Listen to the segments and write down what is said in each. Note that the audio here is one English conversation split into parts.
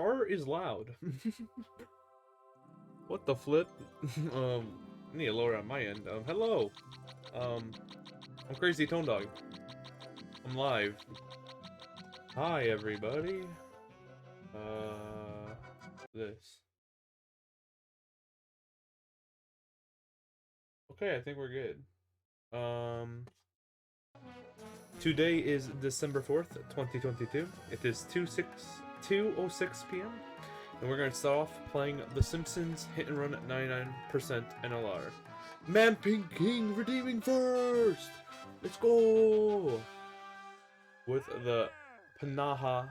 car is loud. What the flip? I need to lower on my end. Hello. I'm Crazy Tone Dog. I'm live. Hi, everybody. This. Okay, I think we're good. Today is December 4th, 2022. It is 2:06 p.m. And we're gonna start off playing The Simpsons Hit and Run at 99% NLR. Man Pink King redeeming first! Let's go! With the Panaha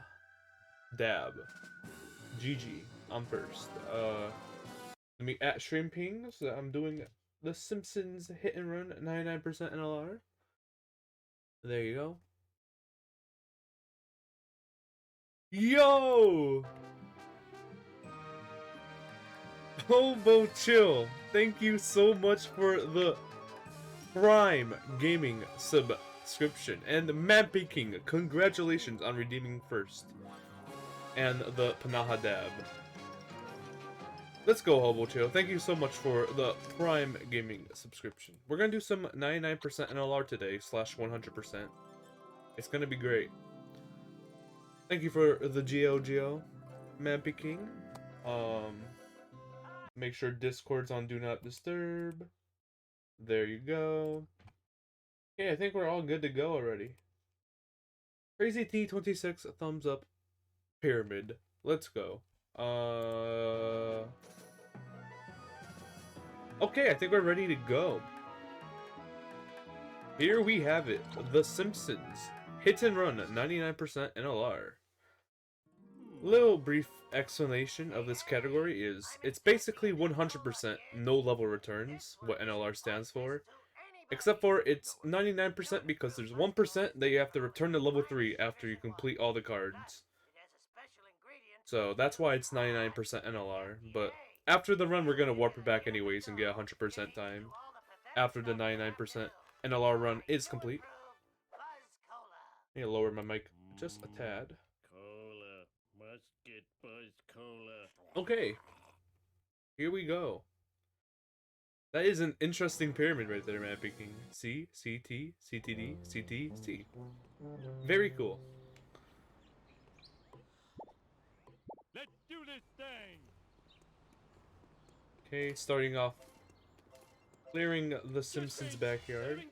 Dab. GG, I'm first. Let me at Stream Pings that I'm doing The Simpsons Hit and Run at 99% NLR. There you go. Yo! Hobo Chill, thank you so much for the Prime Gaming subscription. And Mappy King, congratulations on redeeming first. And the Panaha Dab. Let's go, Hobo Chill. Thank you so much for the Prime Gaming subscription. We're gonna do some 99% NLR today, /100%. It's gonna be great. Thank you for the GLGO, Mappy King. Make sure Discord's on Do Not Disturb. There you go. Okay, I think we're all good to go already. Crazy T26, thumbs up. Pyramid. Let's go. Okay, I think we're ready to go. Here we have it. The Simpsons. Hit and Run, 99% NLR. Little brief explanation of this category is, it's basically 100% no level returns, what NLR stands for. Except for it's 99% because there's 1% that you have to return to level 3 after you complete all the cards. So that's why it's 99% NLR, but after the run we're going to warp it back anyways and get 100% time. After the 99% NLR run is complete. I need to lower my mic just a tad. Okay, here we go. That is an interesting pyramid right there, man. Picking C, CT, CTD, CT, C. Very cool. Let's do this thing. Okay, starting off, clearing the Simpsons backyard.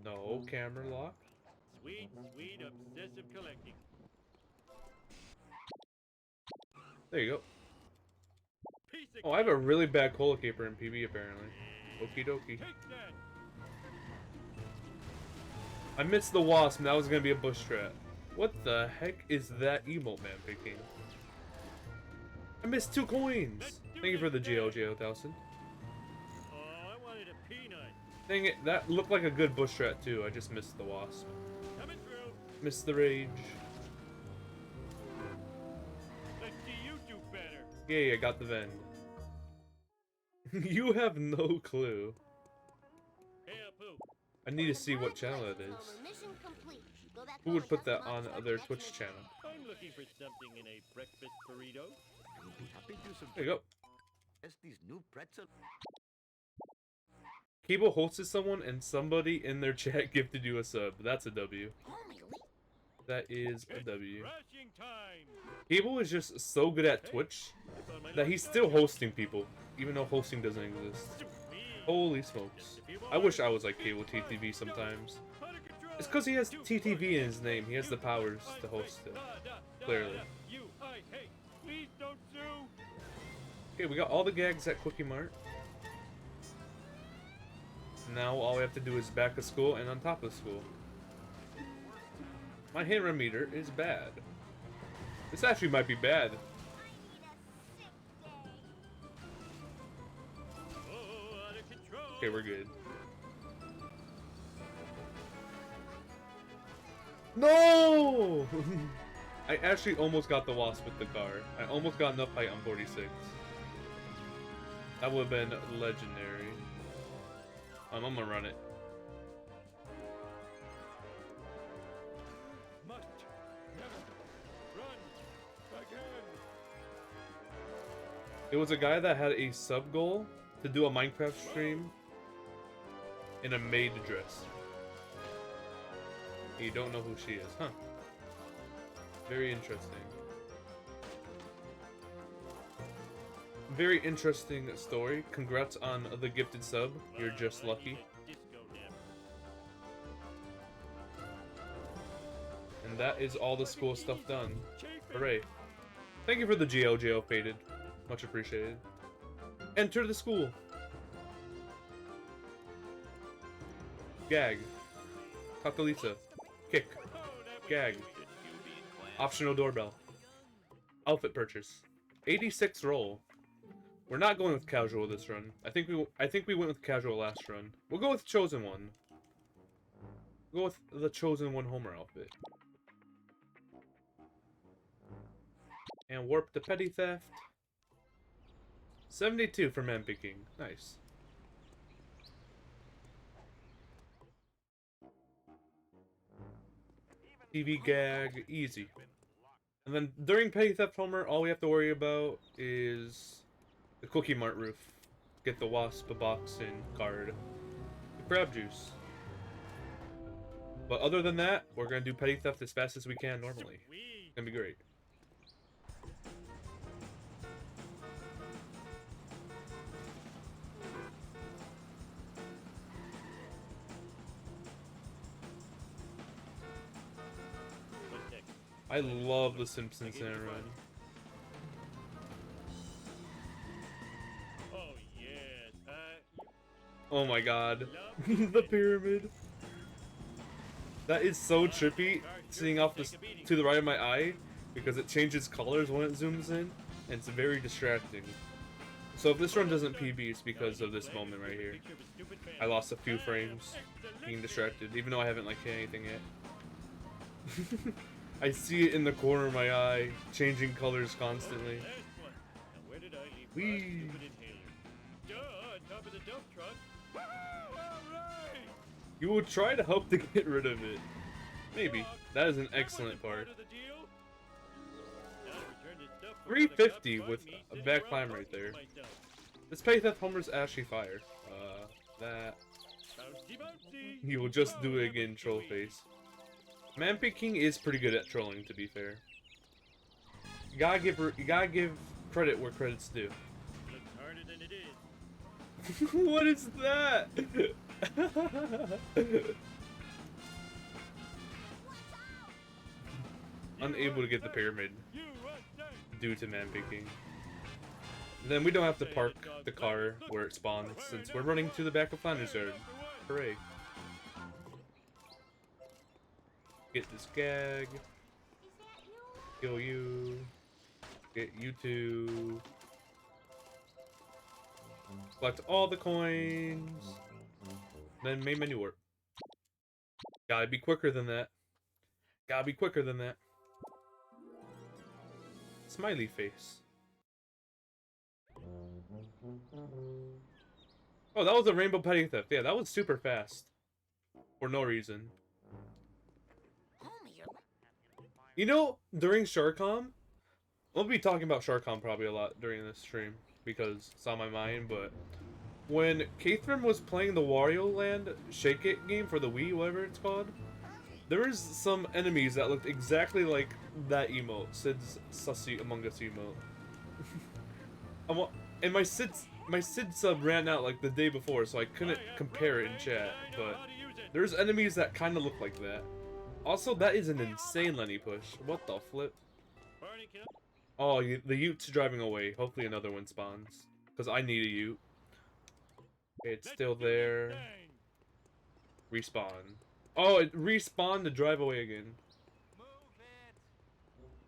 No camera lock. Sweet, sweet obsessive collecting. There you go. Oh, I have a really bad cola caper in PB apparently. Okie dokie. I missed the wasp, and that was gonna be a bush strat. What the heck is that emote, man picking? I missed 2 coins! Thank you for the GLGO 1000. Oh, I wanted a peanut. Dang it, that looked like a good bush strat too. I just missed the wasp. Coming through. Missed the rage. Let's see you do better. Yay, I got the vend. You have no clue. Hey, Apu. I need to see what channel it is. Who would put that on their Twitch channel? I'm looking for something in a breakfast burrito. There you go. These new pretzel. Cable hosted someone and somebody in their chat gifted you a sub. That's a W. That is a W. Crashing time. Cable is just so good at Twitch that he's still hosting people, even though hosting doesn't exist. Holy smokes. I wish I was like Cable TTV sometimes. It's because he has TTV in his name. He has the powers to host it. Clearly. Okay, we got all the gags at Quickie Mart. Now all we have to do is back of school and on top of school. My hit run meter is bad. This actually might be bad. Okay, we're good. No! I actually almost got the wasp with the car. I almost got enough height on 46. That would have been legendary. I'm gonna run it. Must never run again. It was a guy that had a sub goal to do a Minecraft stream in a maid dress. You don't know who she is, huh? Very interesting. Very interesting story. Congrats on the gifted sub. You're just lucky. And that is all the school stuff done. Hooray. Thank you for the GLGL faded. Much appreciated. Enter the school. Gag. Talk to Lisa. Kick. Gag. Optional doorbell. Outfit purchase. 86 roll. We're not going with casual this run. I think we went with casual last run. We'll go with chosen one. We'll go with the chosen one Homer outfit. And warp to petty theft. 72 for man picking. Nice. TV gag, easy. And then during petty theft Homer, all we have to worry about is the Cookie Mart roof. Get the Wasp box and card. The crab juice. But other than that, we're gonna do petty theft as fast as we can normally. It's gonna be great. I love the Simpsons in a run. Oh yes. Oh my god. The pyramid. That is so trippy, seeing off this to the right of my eye, because it changes colors when it zooms in, and it's very distracting. So if this run doesn't PB, it's because of this moment right here. I lost a few frames being distracted, even though I haven't like hit anything yet. I see it in the corner of my eye, changing colors constantly. Whee! You will try to help to get rid of it. Maybe. That is an excellent part. 350 with a back climb right there. This petty theft Homer's actually fire. That. He will just do it again, troll face. Man King is pretty good at trolling, to be fair. You gotta give credit where credit's due. What is that? Unable to get the pyramid due to man picking. Then we don't have to park the car where it spawns since we're running to the back of Flanders Yard. Hooray. Get this gag. Kill you. Get you two. Collect all the coins. Then main menu work. Gotta be quicker than that. Gotta be quicker than that. Smiley face. Oh, that was a rainbow petty theft. Yeah, that was super fast. For no reason. You know, during Sharkcom, we'll be talking about Sharkcom probably a lot during this stream because it's on my mind, but when Cathram was playing the Wario Land Shake It game for the Wii, whatever it's called, there was some enemies that looked exactly like that emote, Sid's Sussy Among Us emote. And my Sid sub ran out like the day before, so I couldn't compare it in chat, but there's enemies that kind of look like that. Also, that is an insane Lenny push. What the flip? Oh, the Ute's driving away. Hopefully another one spawns. Because I need a Ute. It's still there. Respawn. Oh, it respawned to drive away again.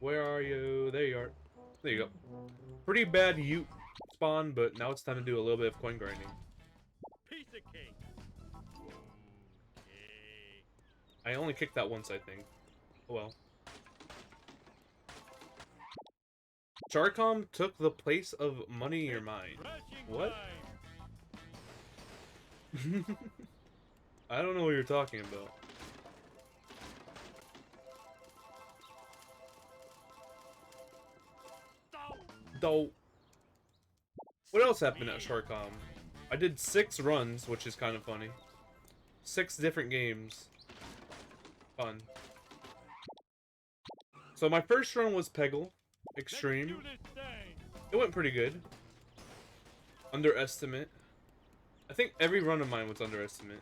Where are you? There you are. There you go. Pretty bad Ute spawn, but now it's time to do a little bit of coin grinding. Piece of cake. I only kicked that once, I think. Oh well. Charcom took the place of Money in Your Mind. What? I don't know what you're talking about. Dope. What else happened at Sharkcom? I did 6 runs, which is kind of funny. 6 different games. Fun. So my first run was Peggle Extreme. It went pretty good. Underestimate. I think every run of mine was underestimate.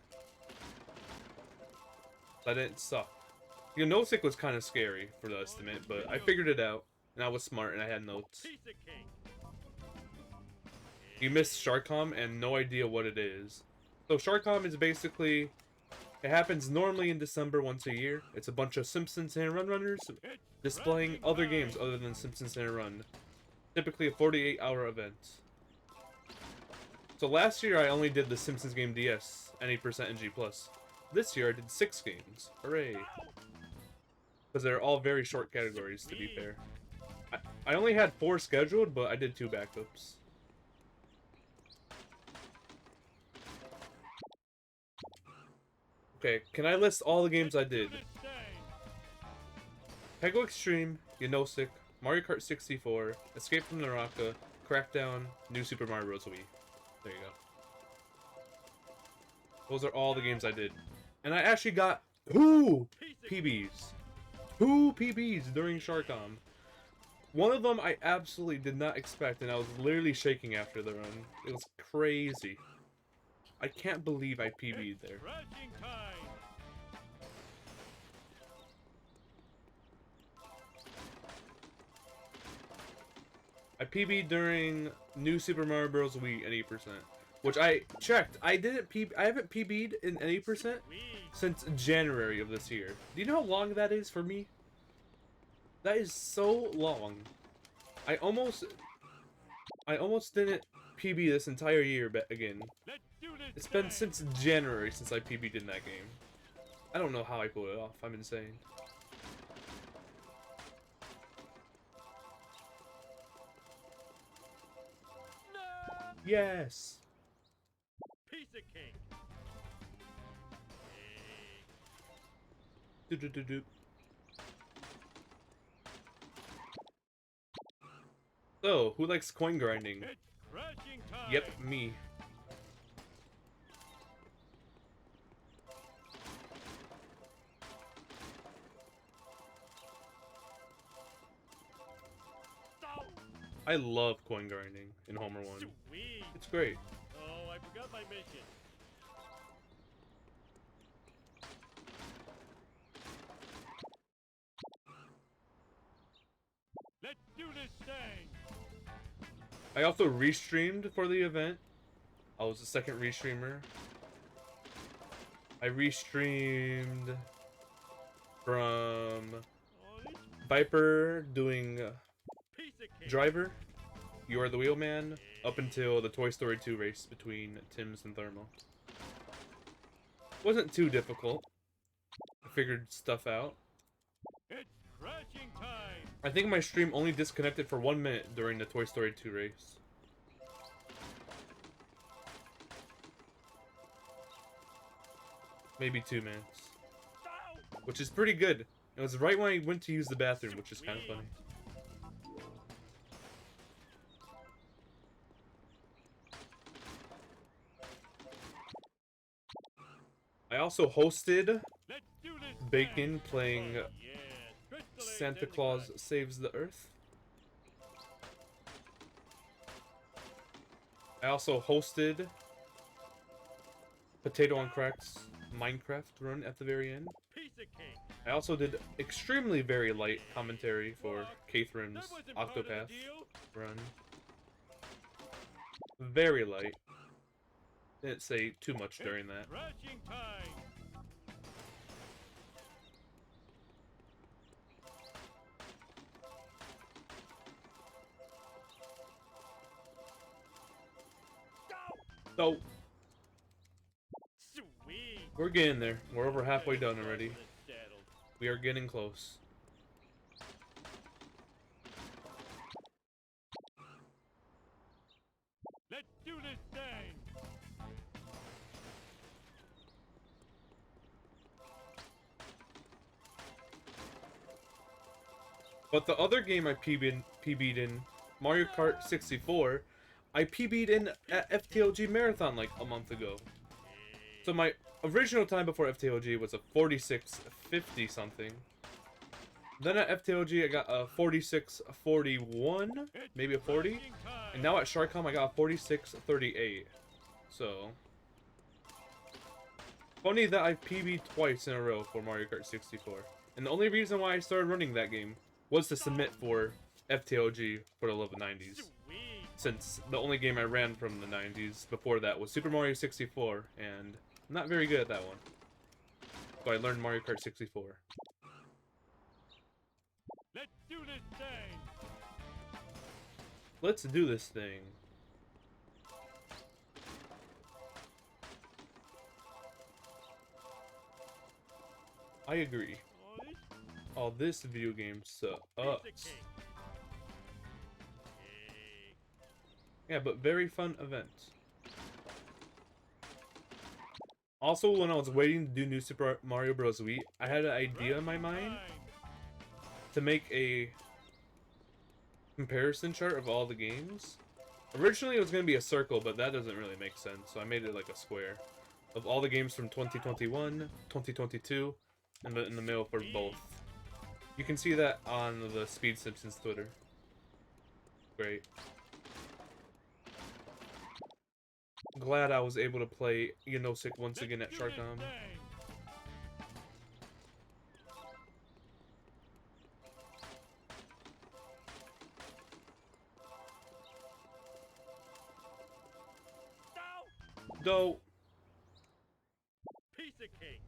That didn't suck. You know, NoSick was kind of scary for the estimate, but I figured it out. And I was smart and I had notes. You missed Sharkcom and no idea what it is. So Sharkcom is basically... It happens normally in December once a year. It's a bunch of Simpsons Hit and Run runners displaying other games other than Simpsons Hit and Run. Typically a 48-hour event. So last year I only did the Simpsons game DS, NA% and G+. This year I did 6 games. Hooray. Because they're all very short categories, to be fair. I only had 4 scheduled, but I did 2 backups. Okay, can I list all the games I did? Peggle Extreme, Geonosic, Mario Kart 64, Escape from Naraka, Crackdown, New Super Mario Bros. Wii. There you go. Those are all the games I did. And I actually got 2 PBs. 2 PBs during Sharkcom. One of them I absolutely did not expect, and I was literally shaking after the run. It was crazy. I can't believe I PB'd there. I PB'd during New Super Mario Bros. Wii at 8%, which I checked. I haven't PB'd in 8% since January of this year. Do you know how long that is for me? That is so long. I almost didn't PB this entire year again. It's been since January since I PB'd in that game. I don't know how I pulled it off. I'm insane. Yes. Piece of cake. Do do do do. So, who likes coin grinding? It's crashing time. Yep, me. I love coin grinding in Homer 1. Sweet. It's great. Oh, I forgot my mission. Let's do this thing. I also restreamed for the event. I was the second restreamer. I restreamed from Oh, this Viper doing piece of cake. Driver, You Are the Wheelman, up until the Toy Story 2 race between Tim's and Thermo. Wasn't too difficult. I figured stuff out. It's crashing time. I think my stream only disconnected for 1 minute during the Toy Story 2 race. Maybe 2 minutes. Which is pretty good. It was right when I went to use the bathroom, which is kind of funny. I also hosted Let's do this Bacon thing. playing Oh, yeah. Crystal Santa Age Claus Enterprise. Saves the Earth. I also hosted Potato on Crack's Minecraft run at the very end. Piece of cake. I also did extremely very light commentary for Catherine's That wasn't part of the Octopath deal. run. Very light. Didn't say too much during that. Crashing time. So, Sweet. we're getting there. We're over halfway done Nice already. and settled. We are getting close. Let's do this thing. But the other game I PB'd in, Mario Kart 64, I PB'd in at FTLG Marathon like a month ago. So my original time before FTLG was a 46:50 something. Then at FTLG I got a 46:41, maybe a 40. And now at Sharkcom I got a 46:38. So funny that I PB'd twice in a row for Mario Kart 64. And the only reason why I started running that game was to submit for FTLG for the level 90s. Since the only game I ran from the 90s before that was Super Mario 64, and I'm not very good at that one. So I learned Mario Kart 64. Let's do this thing. Let's do this thing. I agree. Oh, this video game sucks. Yeah, but very fun event. Also, when I was waiting to do New Super Mario Bros. Wii, I had an idea in my mind to make a comparison chart of all the games. Originally, it was going to be a circle, but that doesn't really make sense, so I made it like a square. Of all the games from 2021, 2022, and in the middle for both. You can see that on the Speed Simpsons Twitter. Great. Glad I was able to play Ianosik once again at Sharkcom. Go. Piece of cake.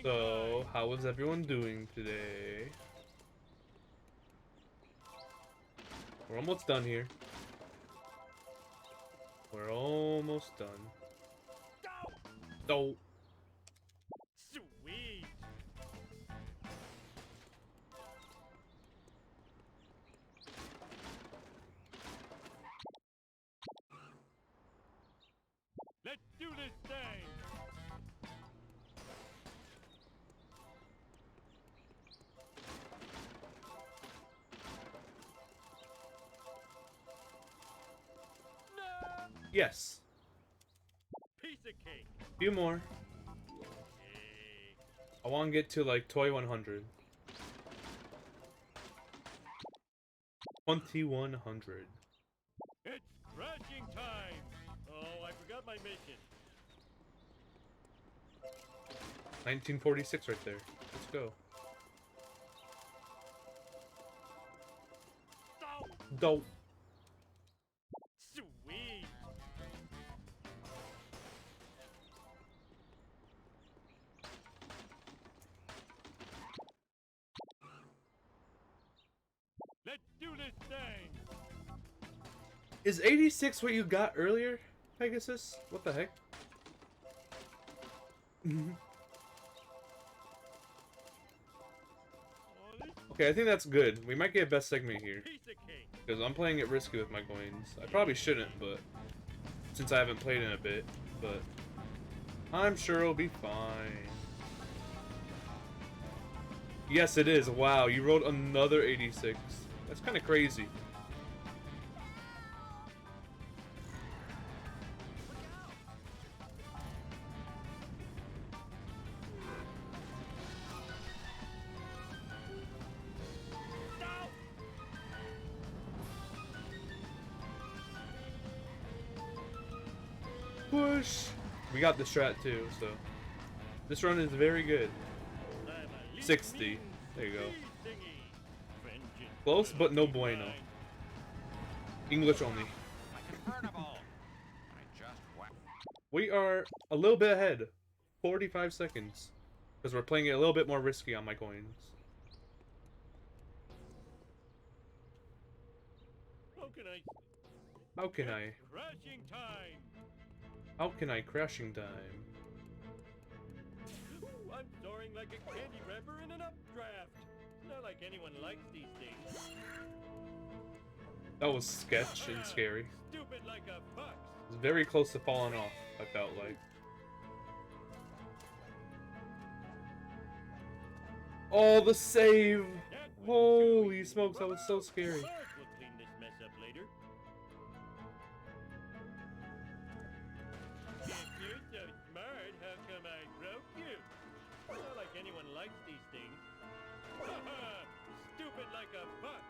So, how is everyone doing today? We're almost done here. We're almost done. Oh. Sweet. Let's do this thing. Yes. Piece of cake. Few more. I want to get to like Toy 100. 2100. It's crashing time. Oh, I forgot my mission. 1946 right there. Let's go. Dope. Sweet. Let's do this thing. Is 86 what you got earlier, Pegasus? What the heck? Okay, I think that's good. We might get a best segment here. Because I'm playing it risky with my coins. I probably shouldn't, but since I haven't played in a bit, but I'm sure it'll be fine. Yes, it is. Wow, you wrote another 86. That's kind of crazy. Push! We got the strat too, so this run is very good. 60. There you go. Close, but no bueno. English only. We are a little bit ahead. 45 seconds. Because we're playing it a little bit more risky on my coins. How can I? Crashing time. How can I crashing time? Ooh, I'm soaring like a candy wrapper in an updraft. Not like anyone likes these things. That was sketch and scary. Stupid like a fox. It was very close to falling off, I felt like. Oh, the save! That was Holy too smokes, that was so scary. Mars will clean this mess up later. If you're so smart, how come I broke you? Not like anyone likes these things. Haha! Stupid like a buck.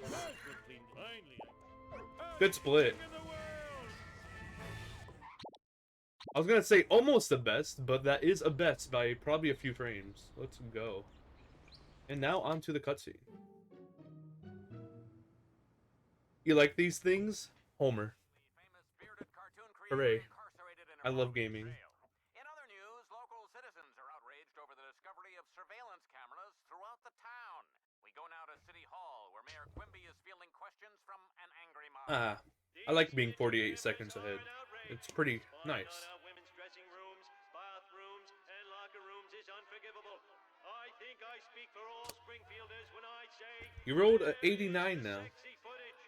Mars will clean finally. Good split. King of the world! I was gonna say almost the best, but that is a best by probably a few frames. Let's go. And now on to the cutscene. You like these things? Homer. Hooray. I love gaming. In other news, local citizens are outraged over the discovery of surveillance cameras throughout the town. We go now to City Hall, where Mayor Quimby is fielding questions from an angry mob. Ah, I like being 48 seconds ahead. It's pretty nice. Women's dressing rooms, bathrooms, and locker rooms is unforgivable. I think I speak for all Springfielders when I say You rolled a 89 now. sexy footage.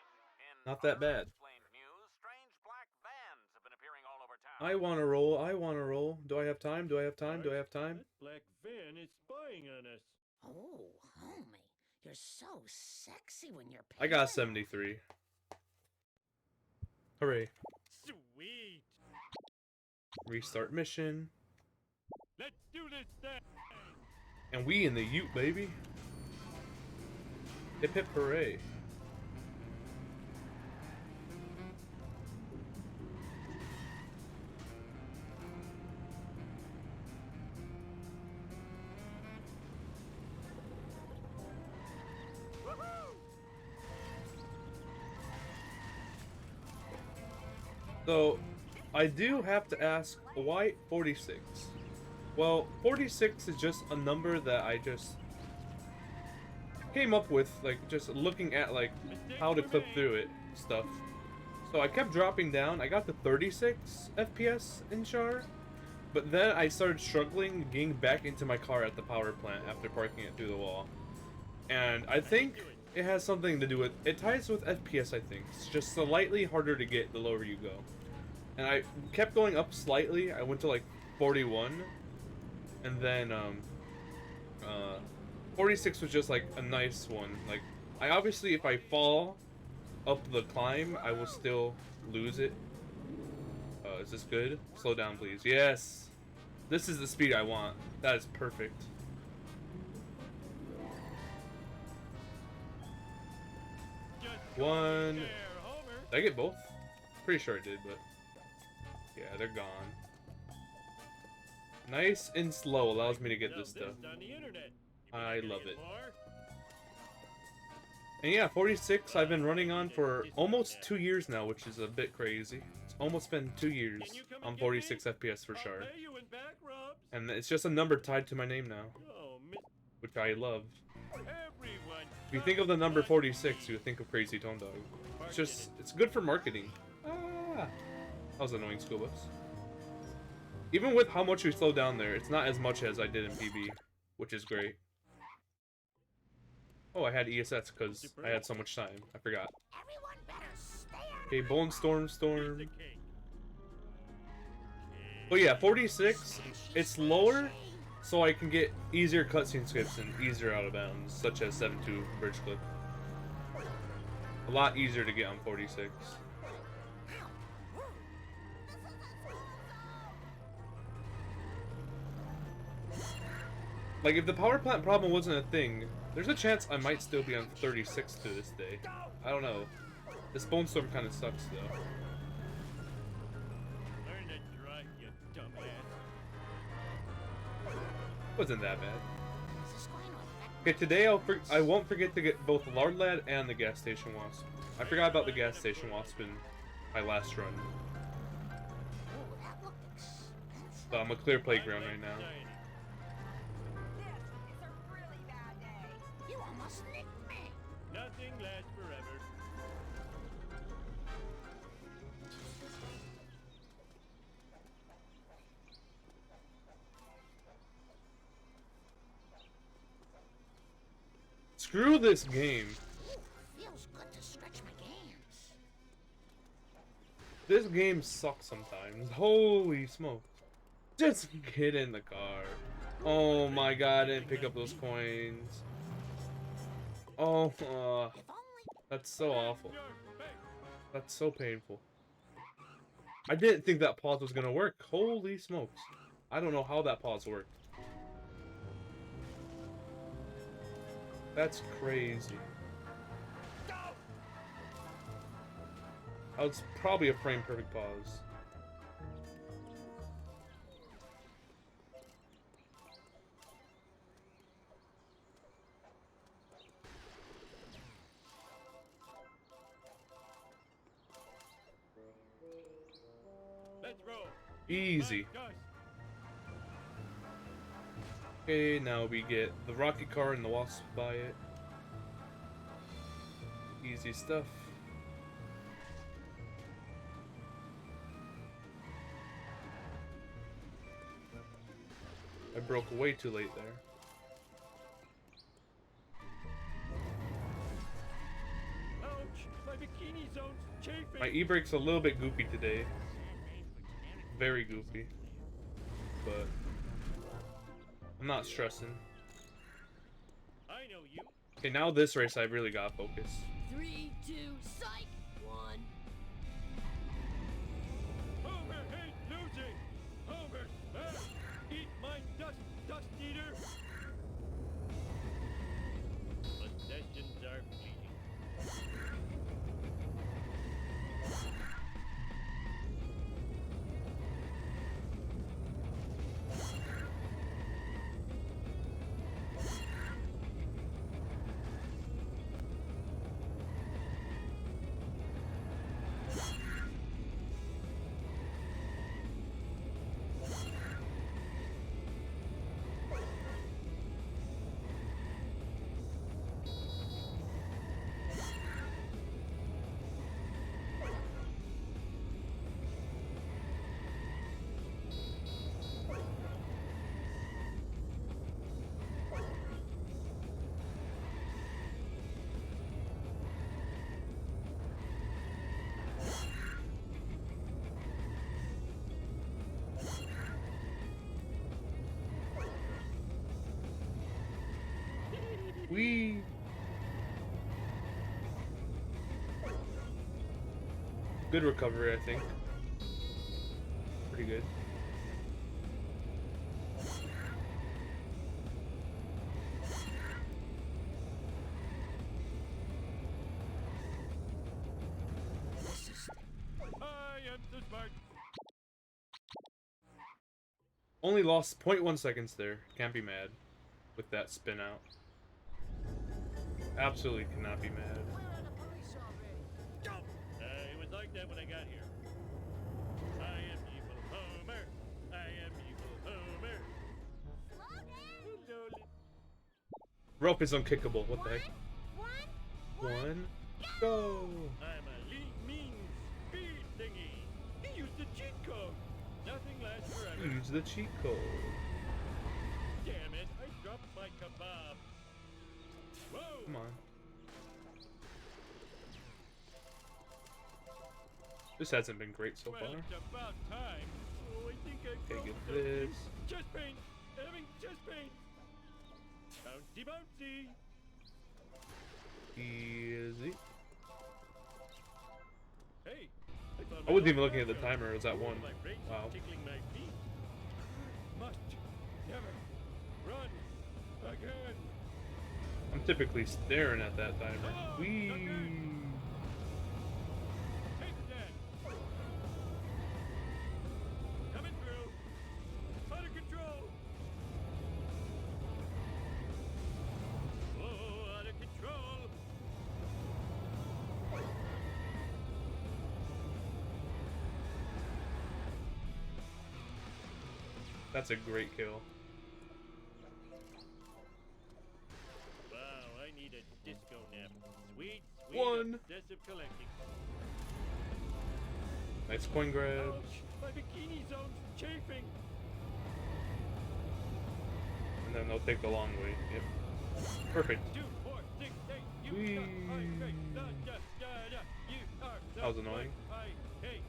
Not that bad. Unexplained news, strange black vans have been appearing all over town. I wanna roll, I wanna roll. Do I have time? Do I have time? Do I have time? That black van is spying on us. Oh, homie, you're so sexy when you're. I got 73. Hooray. Sweet. Restart mission. Let's do this thing. And we in the Ute, baby. Hip hip hooray. So, I do have to ask, why 46? Well, 46 is just a number that I just came up with, like, just looking at, like, how to clip through it stuff. So I kept dropping down. I got to 36 FPS in Char, but then I started struggling getting back into my car at the power plant after parking it through the wall. And I think it has something to do with, it ties with FPS, I think. It's just slightly harder to get the lower you go. And I kept going up slightly. I went to like 41, and then 46 was just like a nice one. Like, I obviously, if I fall up the climb, I will still lose it. Is this good? Slow down, please. Yes! This is the speed I want. That is perfect. One. Did I get both? Pretty sure I did, but yeah, they're gone. Nice and slow allows me to get this stuff. I love it. And yeah, 46 I've been running on for almost 2 years now, which is a bit crazy. It's almost been 2 years on 46 FPS for sure. And it's just a number tied to my name now, which I love. If you think of the number 46, you think of Crazy Tone Dog. It's just, it's good for marketing. Ah, that was annoying, school bus. Even with how much we slow down there, it's not as much as I did in PB, which is great. Oh, I had ESS because I had so much time. I forgot. Okay, Bone Storm. But yeah, 46, it's lower, so I can get easier cutscene skips and easier out of bounds, such as 7-2 Bridge Clip. A lot easier to get on 46. Like, if the power plant problem wasn't a thing, there's a chance I might still be on 36 to this day. I don't know. This Bone Storm kind of sucks, though. Learn to drive, you dumbass. Wasn't that bad. Okay, today I won't forget to get both Lard Lad and the Gas Station Wasp. I forgot about the Gas Station Wasp in my last run. So I'm a clear playground right now. Nothing lasts forever. Screw this game. Feels good to stretch my gams. This game sucks sometimes. Holy smoke. Just get in the car. Oh my god, I didn't pick up those coins. Oh, that's so awful. That's so painful. I didn't think that pause was gonna work. Holy smokes. I don't know how that pause worked. That's crazy. That was probably a frame perfect pause. Let's roll. Easy. Okay, now we get the rocket car and the wasp by it. Easy stuff. I broke way too late there. Ouch! My bikini zone's chafing. My e-brake's a little bit goofy today. Very goofy. But I'm not stressing. I know you. Okay, now this race I really gotta focus. 3, 2, psych! 1. Homer hates losing. Homer smash. Eat my dust eater. Possessions are fleeting. Whee! Good recovery, I think. Pretty good. I am so smart. Only lost 0.1 seconds there. Can't be mad with that spin out. Absolutely cannot be mad. It was like that when I got here. I am evil Homer. I am evil Homer. Hello, Rope is unkickable. What the heck? One, go! I'm a mean speed thingy. He used the cheat code. Nothing lasts forever. Use the cheat code. Damn it! I dropped my kebab. Whoa! Come on. This hasn't been great so Well, far. it's about time. Oh, I think I Okay, broke get something. this. Chest pain. Having chest pain. Bouncy, bouncy. Easy. Hey, I I wasn't even looking at the timer. It was at 1. Wow. Tickling my feet. Must never run again. I'm typically staring at that timer. Whee! Hey, Dad. Coming through. Out of control. Oh, out of control. That's a great kill. Wow, I need a disco nap. Sweet, One. obsessive collecting. Nice coin grab. Ouch! My bikini zone's chafing. And then they'll take the long way. Yep. Perfect. 2, 4, 6, 8. You Whee. suck. I hate. Da, da, da, da. You are so That was annoying. I hate.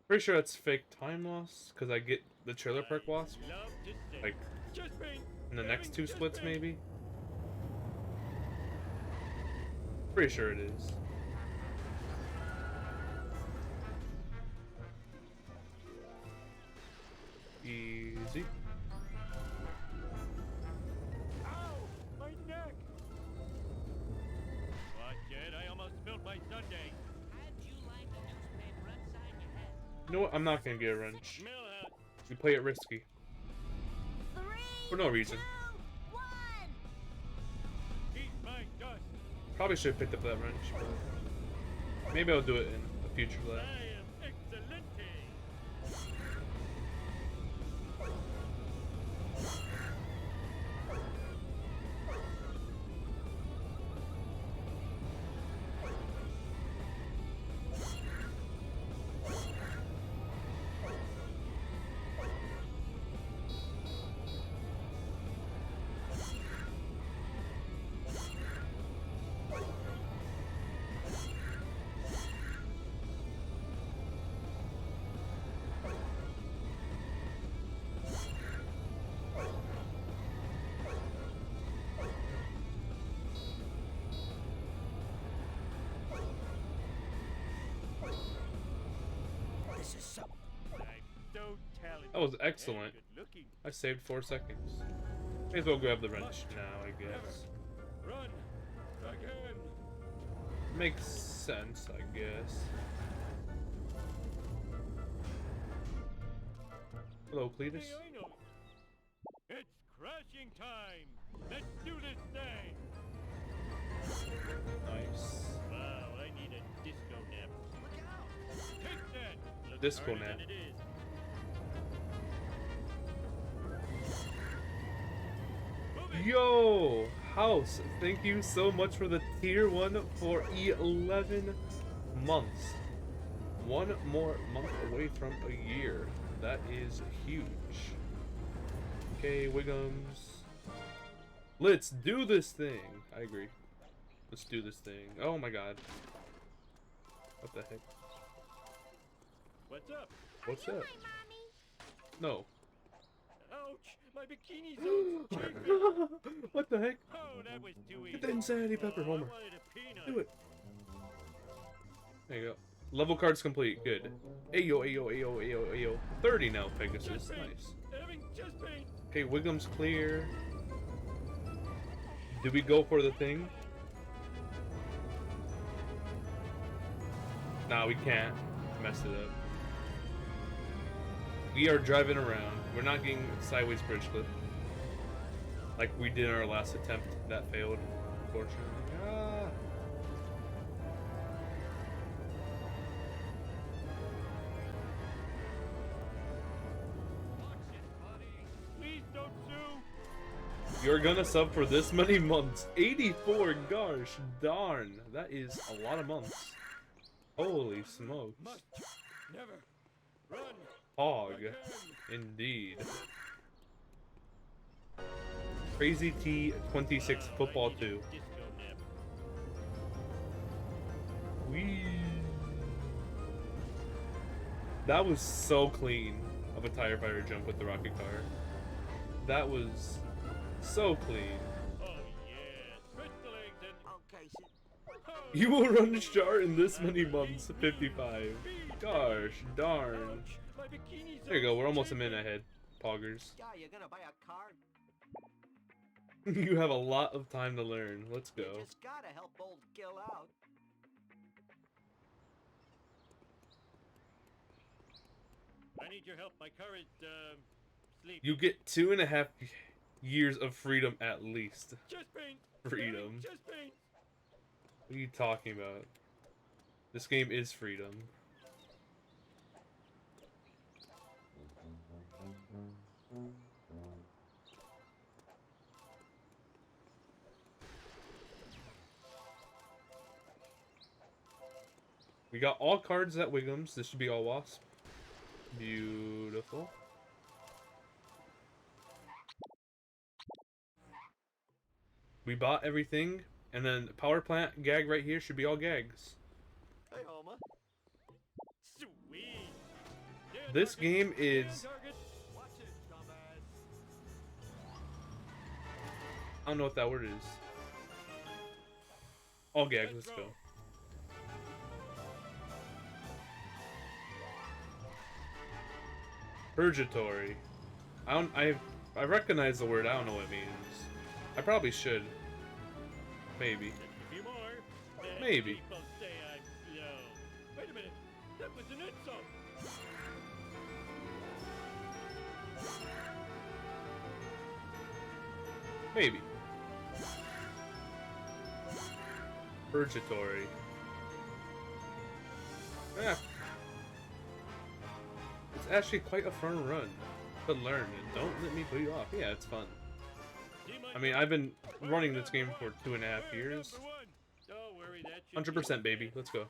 Pretty sure that's fake time loss because I get the trailer park wasp Love to say. like Just paint. in the next Having two just splits paint. maybe. Pretty sure it is. Easy. Ow! My neck! Watch it, I almost spilled my sundae. How'd you like a newspaper upside your head? You know what? I'm not gonna get a wrench. Millhouse. We play it risky. For no reason. Eat my dust. Probably should have picked up that wrench, but maybe I'll do it in a future I lap. am excelente. This is so. I'm so talented. That was excellent. And good looking. I saved 4 seconds. May as well grab the wrench now, I guess. Run again. Makes sense, I guess. Hello, Cletus. Hey, I know. It's crashing time. Let's do this thing. Nice. Wow, I need a disco nap. Look out! Take that. Looks Disco harder nap. than it is. Move it. Yo, House, thank you so much for the tier 1 for 11 months. One more month away from a year. That is huge. Okay, Wiggums. Let's do this thing. I agree. Let's do this thing. Oh my god. What the heck? What's up? What's that? No. Ouch! My bikini's all chafing. What the heck? Oh, that was too easy. Get the insanity pepper, Oh, Homer. I wanted a peanut. Do it. There you go. Level cards complete. Good. Ayo, ayo, ayo, ayo, ayo. 30 now, Pegasus. Just paint. Nice. Having just paint. Okay, Wiggum's clear. Do we go for the thing? Nah, we can't. Mess it up. We are driving around. We're not getting sideways bridge clip. Like we did in our last attempt. That failed, unfortunately. Ah. Please don't sue. You're gonna sub for this many months. 84, gosh darn. That is a lot of months. Holy smokes. Must never run Hog. again. Indeed. Crazy T26 Football 2. Disco nap. Whee. That was so clean of a tire fire jump with the rocket car. That was so clean. Oh yeah, stretch the legs and Okay, so oh, You will run a chart in this many months. 55. Gosh darn. ouch, my bikini's There you go. all We're almost a chafing. minute ahead. Poggers. yeah, you're gonna buy a car. You have a lot of time to learn. Let's You go. just gotta help old Gil out. I need your help. My car is sleep. You get 2.5 years of freedom at least. Just paint. Freedom. Just paint. What are you talking about? This game is freedom. We got all cards at Wiggums. This should be all Wasp. Beautiful. We bought everything, and then power plant gag right here should be all gags. Hey, Homer. This game is... Watch it, dumbass. I don't know what that word is. Oh, gag, let's go. Purgatory. I recognize the word, I don't know what it means. I probably should. Maybe. Just a few more. Then Maybe. People say I'm slow. Wait a minute. That was an insult. Maybe. Purgatory. Yeah. It's actually quite a fun run to learn, and don't let me put you off. Yeah, it's fun. I mean, I've been running this game for 2.5 years. 100%, baby. Let's go.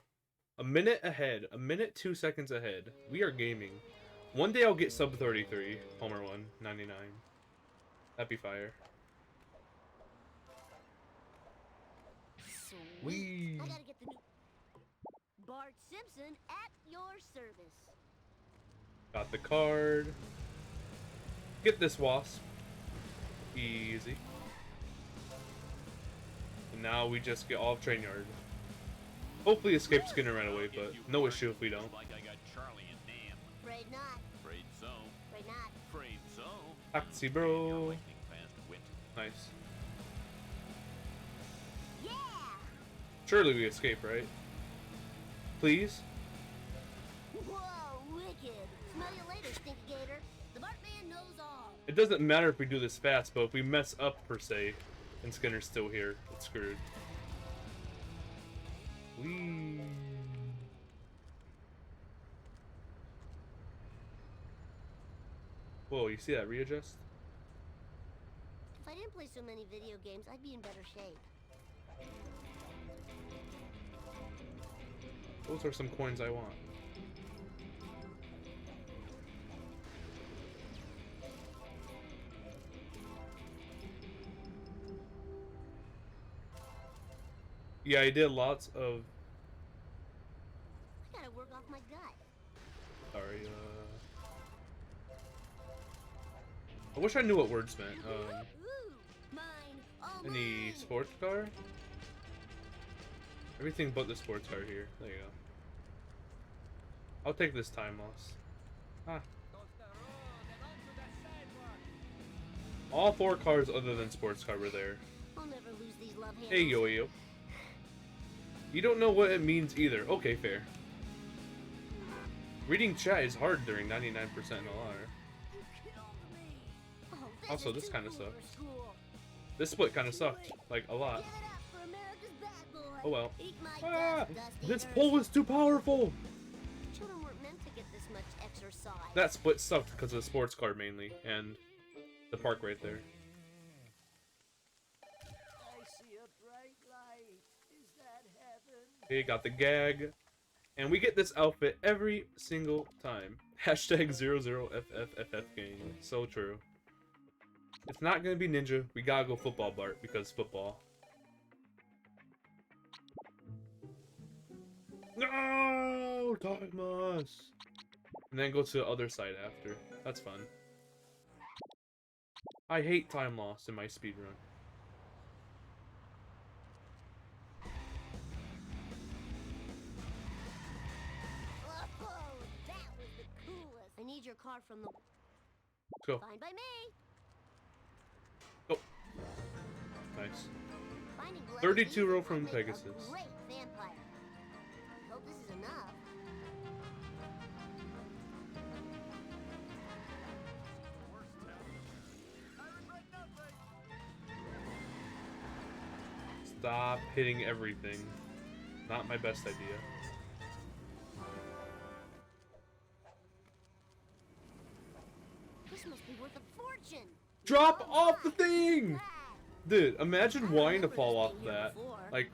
A minute ahead. A minute 2 seconds ahead. We are gaming. One day I'll get sub 33. Homer 1. 99. That'd be fire. Sweet. I gotta get the new Bart Simpson at your service. Got the card. Get this, Wasp. Easy. And now we just get off train yard. Hopefully escape Skinner right away, but no issue if we don't. Like I got Charlie and Nam. Afraid not. Afraid so. Afraid not. Afraid so. Taxi, bro. Lightning fast wit. Nice. Yeah. Surely we escape, right? Please? Whoa, wicked. Smell you later, Stinky Gator. The Bartman knows all. It doesn't matter if we do this fast, but if we mess up, per se, and Skinner's still here, it's screwed. Whee. Whoa, you see that readjust? If I didn't play so many video games, I'd be in better shape. Those are some coins I want. Yeah, I did lots of... I gotta work off my gut. Sorry, I wish I knew what words meant. Ooh, mine, all Any mine. sports car? Everything but the sports car here. There you go. I'll take this time loss. Ah. All 4 cars other than sports car were there. I'll never lose these love handles. Hey, Yo-Yo. You don't know what it means either. Okay, fair. Reading chat is hard during 99% NLR. Oh, Also, is this too kinda cool for sucks. school. This split kind of sucked. Like, a lot. Give it up for America's bad boy. Oh well. Eat my Ah! dust, dust This eaters. pole was too powerful! Children weren't meant to get this much exercise. That split sucked because of the sports car mainly, and the park right there. I see a bright light. Is that heaven? Okay, got the gag. And we get this outfit every single time. Hashtag 00FFFF gang. So true. It's not gonna be ninja. We gotta go football, Bart, because football. No! Time us! And then go to the other side after. That's fun. I hate time loss in my speedrun. Oh, that was the coolest. I need your car from the... Let's go. Fine by me. Oh. Nice. Finding blood 32 is easy. row I'll from make a Pegasus. Great vampire. Hope this is enough. Stop hitting everything. Not my best idea. This must be worth a fortune. Drop Oh off the my thing! God. Dude, imagine I wanting to remember fall this off being here that. before. Like,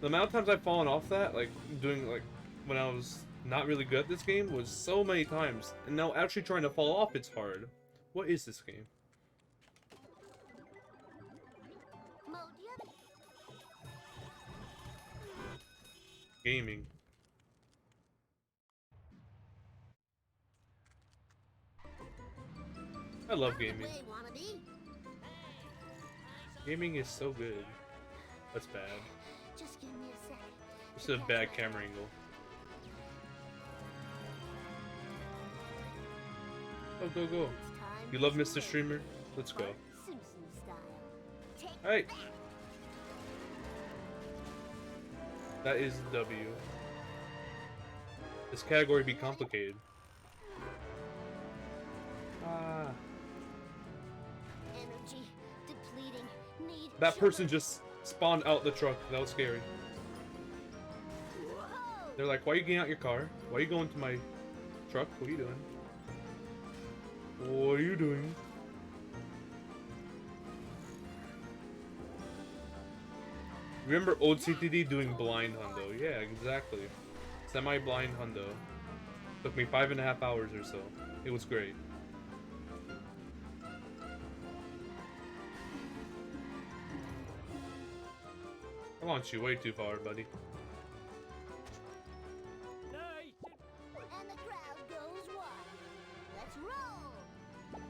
the amount of times I've fallen off that, like, doing, like, when I was not really good at this game, was so many times. And now actually trying to fall off, it's hard. What is this game? Mo, do you have Gaming. I love Out of the gaming. way, wannabe. Gaming is so good. That's bad. Just give me a second. This is a bad camera angle. Go, go, go. It's time You for love some Mr. Streamer? Let's go. Bart Simpson style. Take Hey! that. That is W. This category be complicated. Ah. Energy depleting. Need That person sugar. just spawned out the truck. That was scary. Whoa. They're like, why are you getting out your car? Why are you going to my truck? What are you doing? What are you doing? Remember old CTD doing blind hundo? Yeah, exactly. Semi-blind hundo. Took me 5.5 hours or so. It was great. I launched you way too far, buddy. Nice. And the crowd goes wild. Let's roll.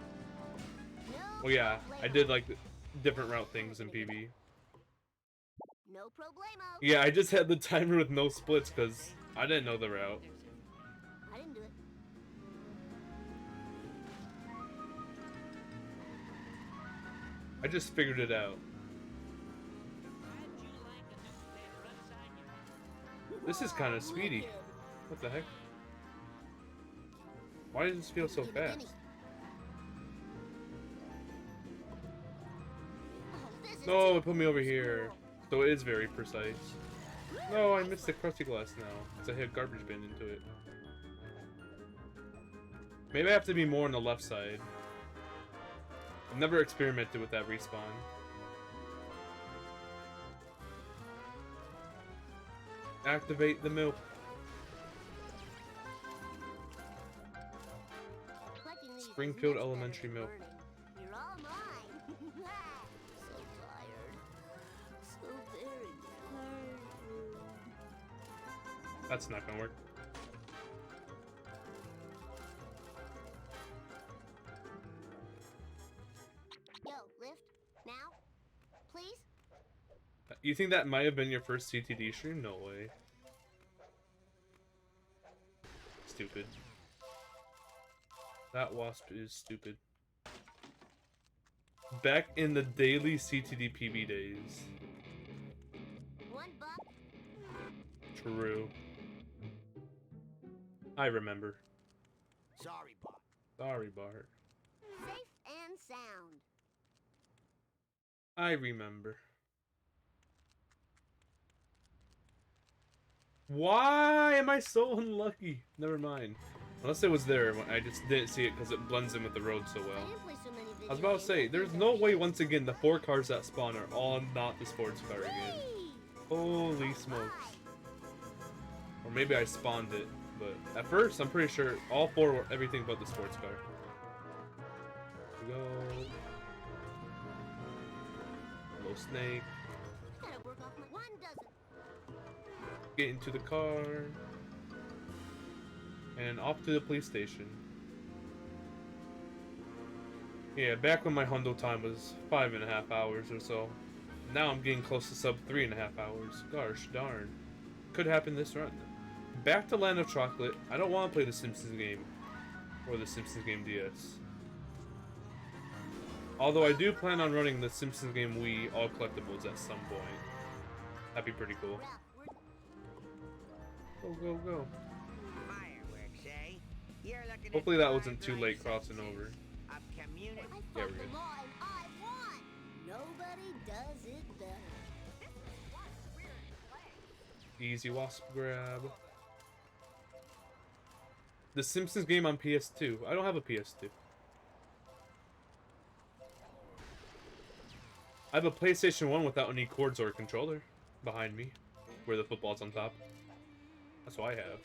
No. Well, yeah, I problemo. did like the different route things in PB. No problemo. Yeah, I just had the timer with no splits because I didn't know the route. I didn't do it. I just figured it out. This is kind of speedy. What the heck? Why does this feel so Give it to me. fast? Oh, this is No, too it put me over here. cool. So it is very precise. No, I missed the crusty glass now. Because I hit a garbage bin into it. Maybe I have to be more on the left side. I've never experimented with that respawn. Activate the milk. Collecting these is Springfield much better Elementary than milk. burning. You're all mine. So tired. So very tired. That's not gonna work. Yo, lift. Now? Please? You think that might have been your first CTD stream? No way. Stupid. That wasp is stupid. Back in the daily CTD PB days. $1. True. I remember. Sorry, Bob. Sorry, Bart. Safe and sound. I remember. Why am I so unlucky? Never mind. Unless it was there, I just didn't see it because it blends in with the road so I well. didn't play so many video I was about to games, say, that there's things no are way cheap. once again the 4 cars that spawn are all not the sports car again. Whee! Holy smokes. Or maybe I spawned it, but at first I'm pretty sure all 4 were everything but the sports car. Here we go. Little snake. Gotta work off my 1 dozen. Get into the car. And off to the police station. Yeah, back when my hundo time was 5.5 hours or so. Now I'm getting close to sub 3.5 hours. Gosh darn. Could happen this run. Back to Land of Chocolate. I don't want to play the Simpsons game. Or the Simpsons game DS. Although I do plan on running the Simpsons game Wii all collectibles at some point. That'd be pretty cool. Ralph, we're Go, go, go. Fireworks, eh? You're looking Hopefully at that the wasn't too vibrant late crossing senses over. of community. I Yeah, fought we're them good. all and I won. Nobody does it better. Easy wasp grab. The Simpsons game on PS2. I don't have a PS2. I have a PlayStation 1 without any cords or controller behind me, where the football's on top. That's what I have.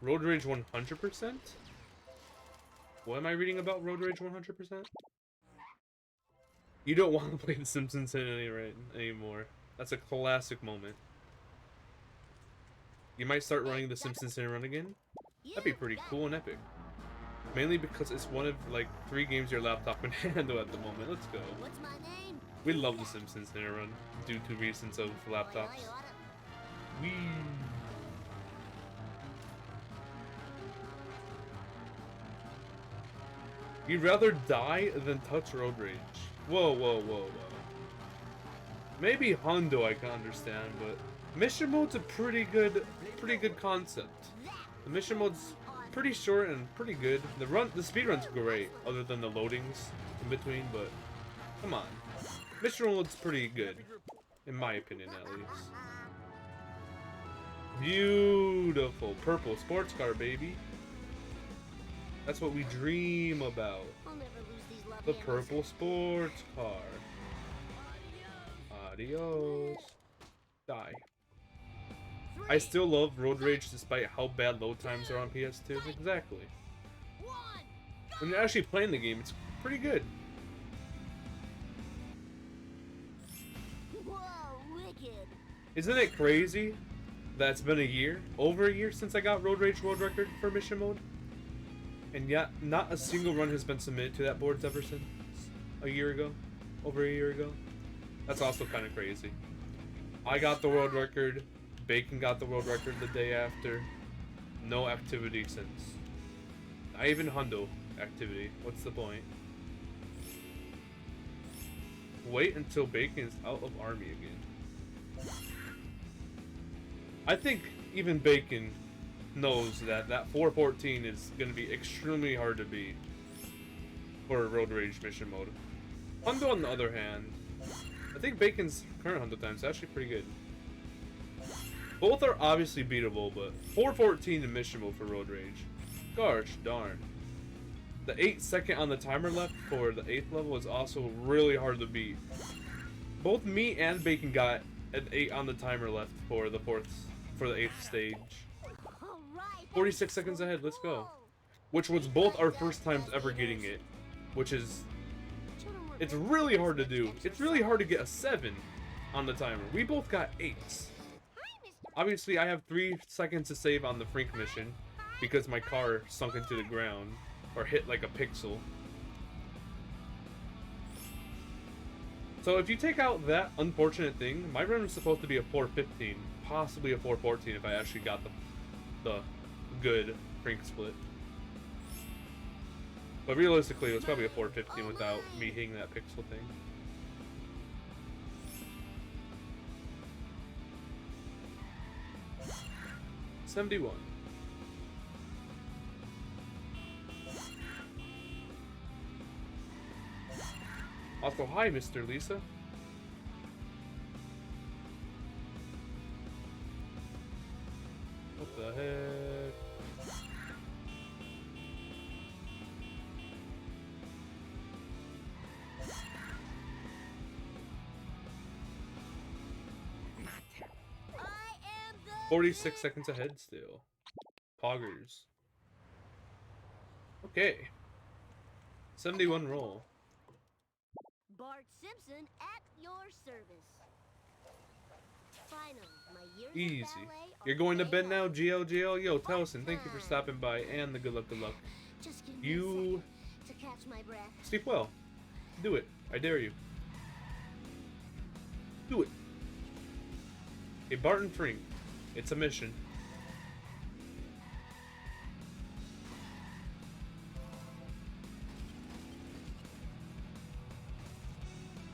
Road Rage 100%? What am I reading about Road Rage 100%? You don't want to play The Simpsons anymore. That's a classic moment. You might start running The Simpsons in run again. That'd be pretty cool and epic. Mainly because it's one of like 3 games your laptop can handle at the moment. Let's go. What's my name? We love The Simpsons NLR due to reasons of laptops. Wee. You'd rather die than touch road rage. Whoa, whoa, whoa, whoa. Maybe Hondo I can understand, but mission mode's a pretty good concept. The mission mode's pretty short and pretty good. The speed run's great, other than the loadings in between, but come on. Mission mode's pretty good, in my opinion at least. Beautiful purple sports car, baby. That's what we dream about. I'll never lose these love The handles. purple sports car. Adios. Die. I still love Road Rage despite how bad load times are on PS2. Exactly. When you're actually playing the game, it's pretty good. Whoa, wicked. Isn't it crazy that it's been a year, over a year since I got Road Rage World Record for mission mode? And yet, not a single run has been submitted to that board ever since a year ago. Over a year ago. That's also kind of crazy. I got the world record. Bacon got the world record the day after. No activity since. Not even Hundo activity. What's the point? Wait until Bacon is out of army again. I think even Bacon knows that 414 is going to be extremely hard to beat for a Road Rage mission mode. Hundo, on the other hand, I think Bacon's current Hundo time is actually pretty good. Both are obviously beatable, but 414 in mission mode for Road Rage. Gosh darn. The 8-second on the timer left for the 8th level is also really hard to beat. Both me and Bacon got an 8 on the timer left for the 8th stage. 46 seconds ahead, let's go. Which was both our first times ever getting it. Which is... It's really hard to do. It's really hard to get a 7 on the timer. We both got 8s. Obviously, I have 3 seconds to save on the Frink mission because my car sunk into the ground or hit like a pixel. So if you take out that unfortunate thing, my run was supposed to be a 415, possibly a 414 if I actually got the good Frink split. But realistically, it was probably a 415 without me hitting that pixel thing. $71. Also, hi, Mr. Lisa. What the heck? I am the 46 seconds ahead still. Poggers. Okay. 71 roll. Bart Simpson at your service. Finally, my years of Easy. ballet are You're going to bed paying now, off. GLGL? Yo, Tellison, thank you for stopping by, and the good luck, good luck. Just give me a You second to catch my breath. sleep well. Do it. I dare you. Do it. Hey, Barton Frink. It's a mission.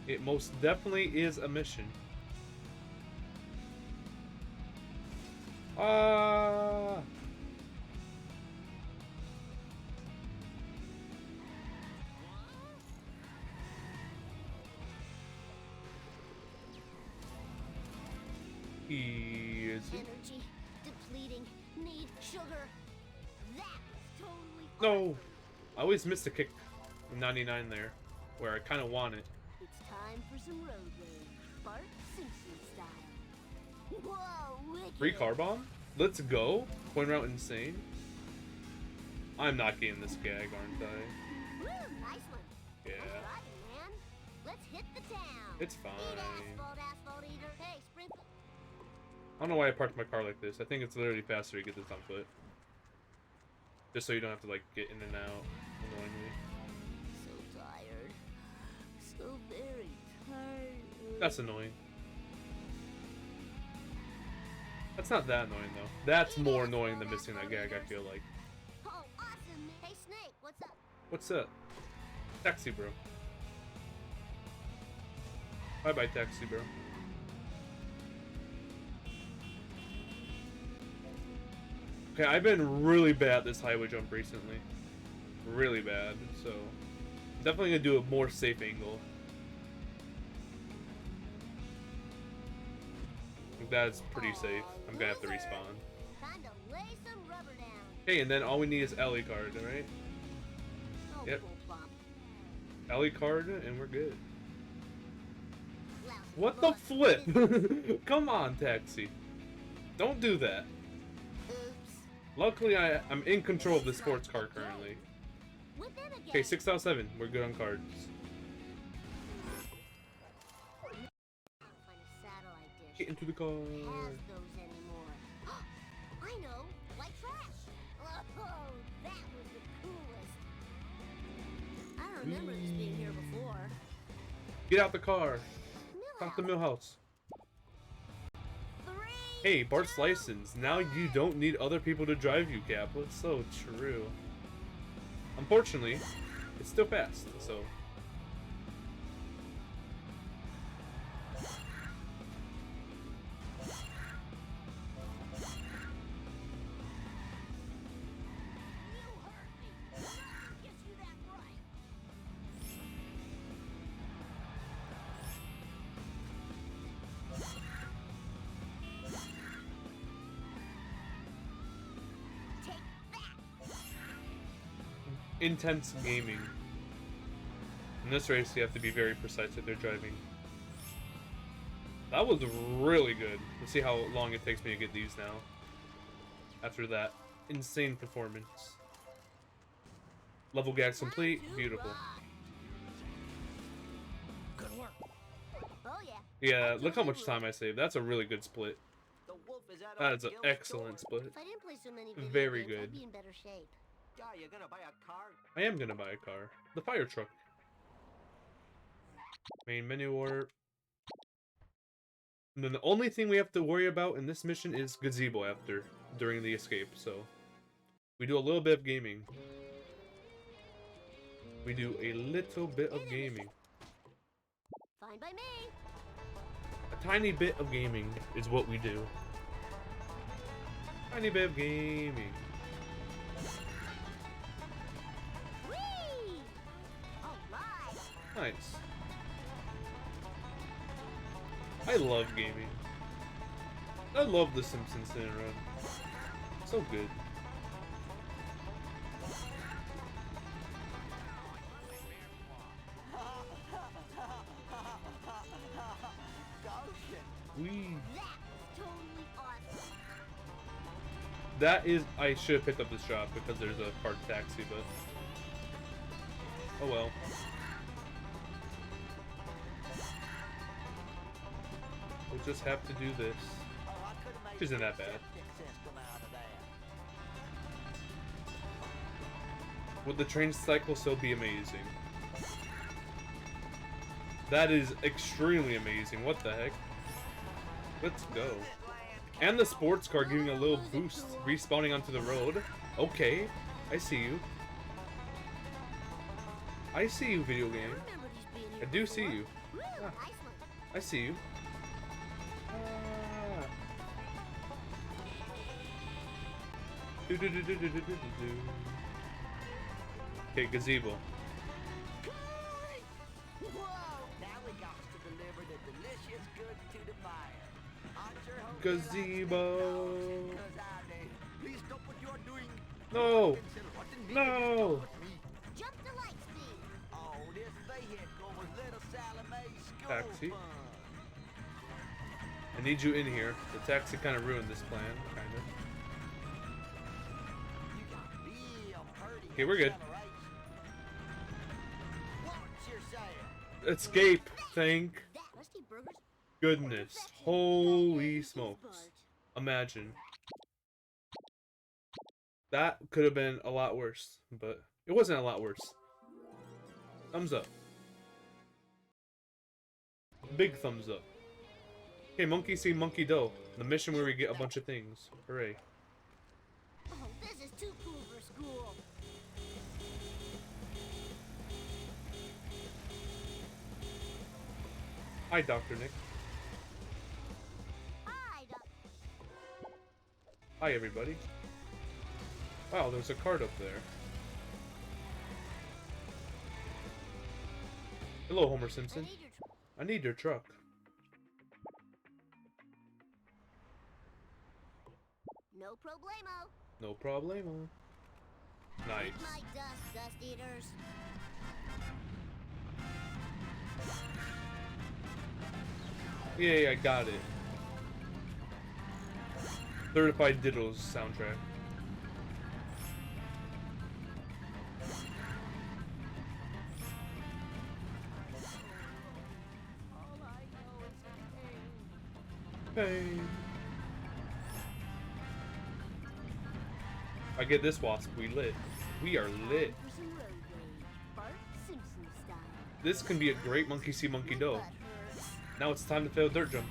It most definitely is a mission. Ah! Easy. Energy depleting. Need sugar. That was totally. No! I always missed a kick in 99 there, where I kind of want it. It's time for some road rage, Bart Simpson style. Whoa, wicked! Free car bomb? Let's go. Point route insane. I'm not getting this gag, aren't I? Woo, nice one. Yeah. Nice driving, man. Let's hit the town. It's fine. Eat asphalt, asphalt eater. Hey, sprinkle. I don't know why I parked my car like this. I think it's literally faster to get this on foot. Just so you don't have to like get in and out annoyingly. So tired. So very tired. That's annoying. That's not that annoying though. That's more annoying than missing that gag, I feel like. Oh, awesome. Hey, Snake, what's up? What's up? Taxi bro. Bye bye taxi bro. Okay, I've been really bad at this highway jump recently. Really bad, so definitely gonna do a more safe angle. That's pretty safe. I'm gonna have to respawn. Time to lay some rubber down. Okay, and then all we need is Ellie card, alright? Oh, Yep. cool bump. Ellie card, and we're good. Lousy What the luck. flip? Come on, taxi. Don't do that. Oops. Luckily, I'm in control of the sports car currently. With them again. Okay, 6 out of 7. We're good on cards. I'll find a satellite dish. Get into the car. Has those anymore. I know, like trash. Oh, that was the coolest. I don't remember this being here before. Get out the car. Stop the Millhouse. mill house. 3, Hey, Bart's license. Now you don't need other people to drive you, Cap. That's so true. Unfortunately, it's still fast, so. Take that. Intense gaming. In this race, you have to be very precise if they're driving. That was really good. Let's see how long it takes me to get these now. After that insane performance. Level gags complete. Beautiful. Good work. Oh yeah. Yeah, look how much time I saved. That's a really good split. The wolf is at That our is an guild excellent store. split. If I didn't play so many video Very games, good. I'd be in better shape. Yeah, you're gonna buy a car? I am gonna buy a car. The fire truck. Main menu warp. And then the only thing we have to worry about in this mission is gazebo during the escape, so we do a little bit of gaming. We do a little bit of gaming. Fine by me. A tiny bit of gaming is what we do. Tiny bit of gaming. Whee! All right. Nice. I love gaming. I love The Simpsons Sin and Run. So good. Wee. That was totally awesome. That is, I should have picked up this shop because there's a parked taxi, but oh well. We'll just have to do this. Oh, I could've made Which isn't that the bad. septic system out of that. Would the train cycle still be amazing? That is extremely amazing. What the heck? Let's go. And the sports car giving a little boost, respawning onto the road. Okay, I see you. I see you, video game. I remember these being I here do see before. you. Woo, Ah. Iceland. I see you. Ah. Do. Okay, gazebo. Whoa! Now we got to deliver the delicious goods to the buyer. I'm sure hoping you'll like the Gazebo. because I did. Please stop what you're doing. No. Pencil, what in me? No. Stop with me. Jump to light speed. Oh, this vehicle was little Sally Mae's school Taxi. fun. I need you in here. The taxi kind of ruined this plan, kind of. You got real pretty Okay, we're good. acceleration. What's your saying? Escape. Thank That Rusty Burgers. goodness. Holy smokes. Imagine. That could have been a lot worse, but it wasn't a lot worse. Thumbs up. Big thumbs up. Okay, Monkey See, Monkey Do. The mission where we get a bunch of things. Hooray. Oh, this is too cool for school. Hi, Dr. Nick. Hi, Hi, everybody. Wow, there's a card up there. Hello, Homer Simpson. I need your truck. No problemo. No problemo. Nice. Eat my dust eaters. Yay, I got it. Certified Diddles soundtrack. All I know is pain. Pain. I get this wasp, we lit. We are lit. For some road rage, Bart Simpson style. This can be a great Monkey See, Monkey Do. Butt hurts. Now it's time to fail dirt jump.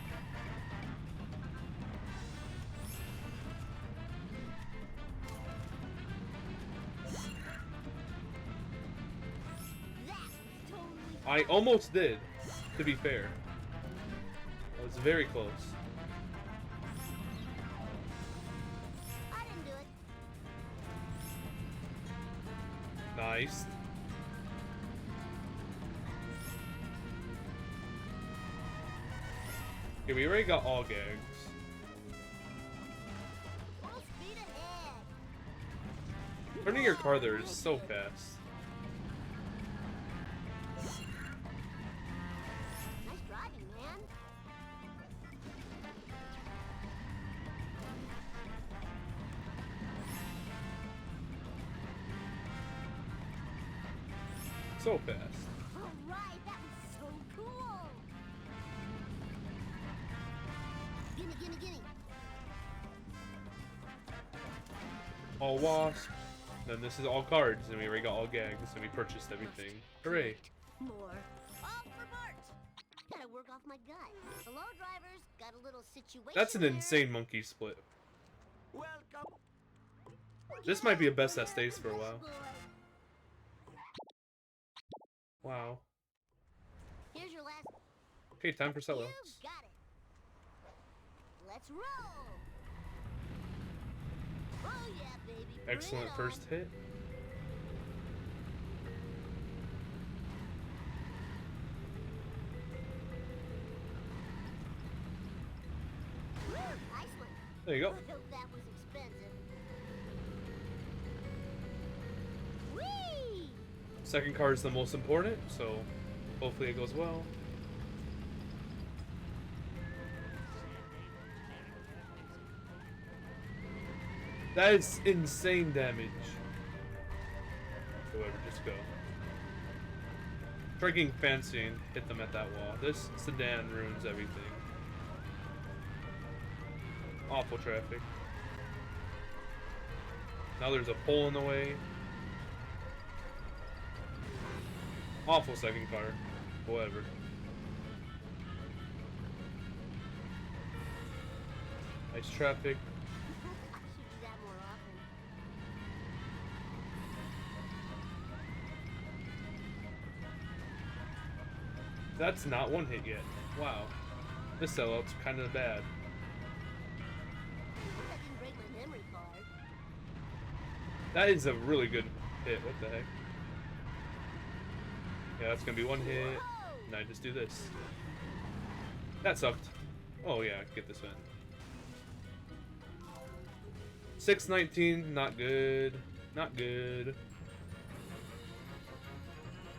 That was totally I almost did, to be fair. I was very close. I didn't do it. Nice. Okay, we already got all gags. Full speed ahead. Turning your car there is so fast. Nice driving, man. So fast. All right, that was so cool. Gimme, gimme, gimme. All wasp. Then this is all cards, and we already got all gags, and we purchased everything. Hooray. More. All for Bart. Gotta work off my gut. Hello, drivers. Got a little situation. That's an here. insane monkey split. Welcome. This might be a best that stays for a while. Boy. Wow. Here's your last. Okay, time for You sellouts. got it. Let's roll. Oh yeah, baby. Bring Excellent it on. first hit. Woo, nice one. There you go. I hope that was expensive. Whee! Second card is the most important, so hopefully it goes well. That is insane damage. However, just go. Try getting fancy and hit them at that wall. This sedan ruins everything. Awful traffic. Now there's a pole in the way. Awful second car. Whatever. Nice traffic. I should do that more often. That's not one hit yet. Wow. This sellout's kind of bad. That didn't break my memory card. That is a really good hit. What the heck? Yeah, that's gonna be one hit. And I just do this. That sucked. Oh yeah, get this in. 619, not good. Not good.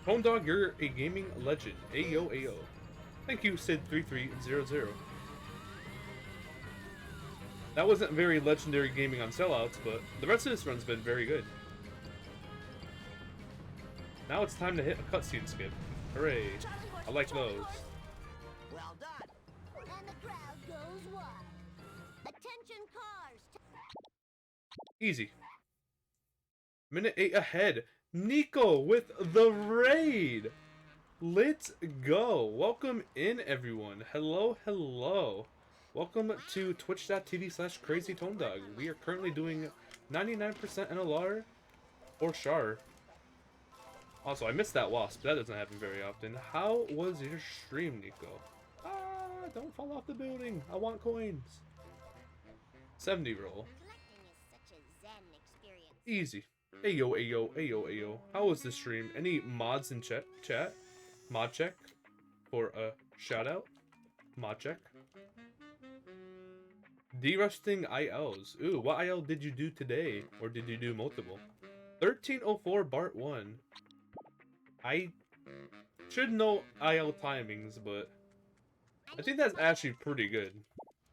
Home Dog, you're a gaming legend. Ayo, ayo. Thank you, Sid3300. That wasn't very legendary gaming on sellouts, but the rest of this run's been very good. Now it's time to hit a cutscene skip. Hooray. I like those. Well done. And the crowd goes wild. Attention cars. Easy. Minute 8 ahead. Nico with the raid. Let's go. Welcome in, everyone. Hello, hello. Welcome to twitch.tv/crazytonedog. We are currently doing 99% NLR or Char. Also, I missed that wasp. That doesn't happen very often. How was your stream, Nico? Ah, don't fall off the building. I want coins. 70 roll. Collecting is such a zen experience. Easy. Ayo, ayo, ayo, ayo. How was the stream? Any mods in chat? Mod check for a shout out. Mod check. Derusting ILs. Ooh, what IL did you do today? Or did you do multiple? 1304 Bart 1. I should know IL timings, but I think that's actually pretty good.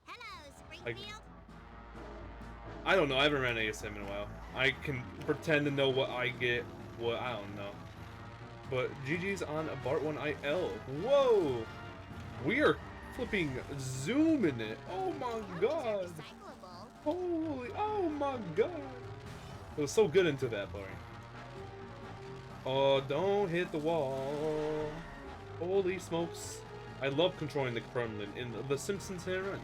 Hello, Like, Springfield. I don't know, I haven't ran ASM in a while. I can pretend to know what I get, what I don't know. But GG's on a Bart 1 IL. Whoa! We are flipping zooming it. Oh my god! Recyclable. Holy, oh my god! It was so good into that part. Oh, don't hit the wall. Holy smokes. I love controlling the Kremlin in The Simpsons Hit and Run.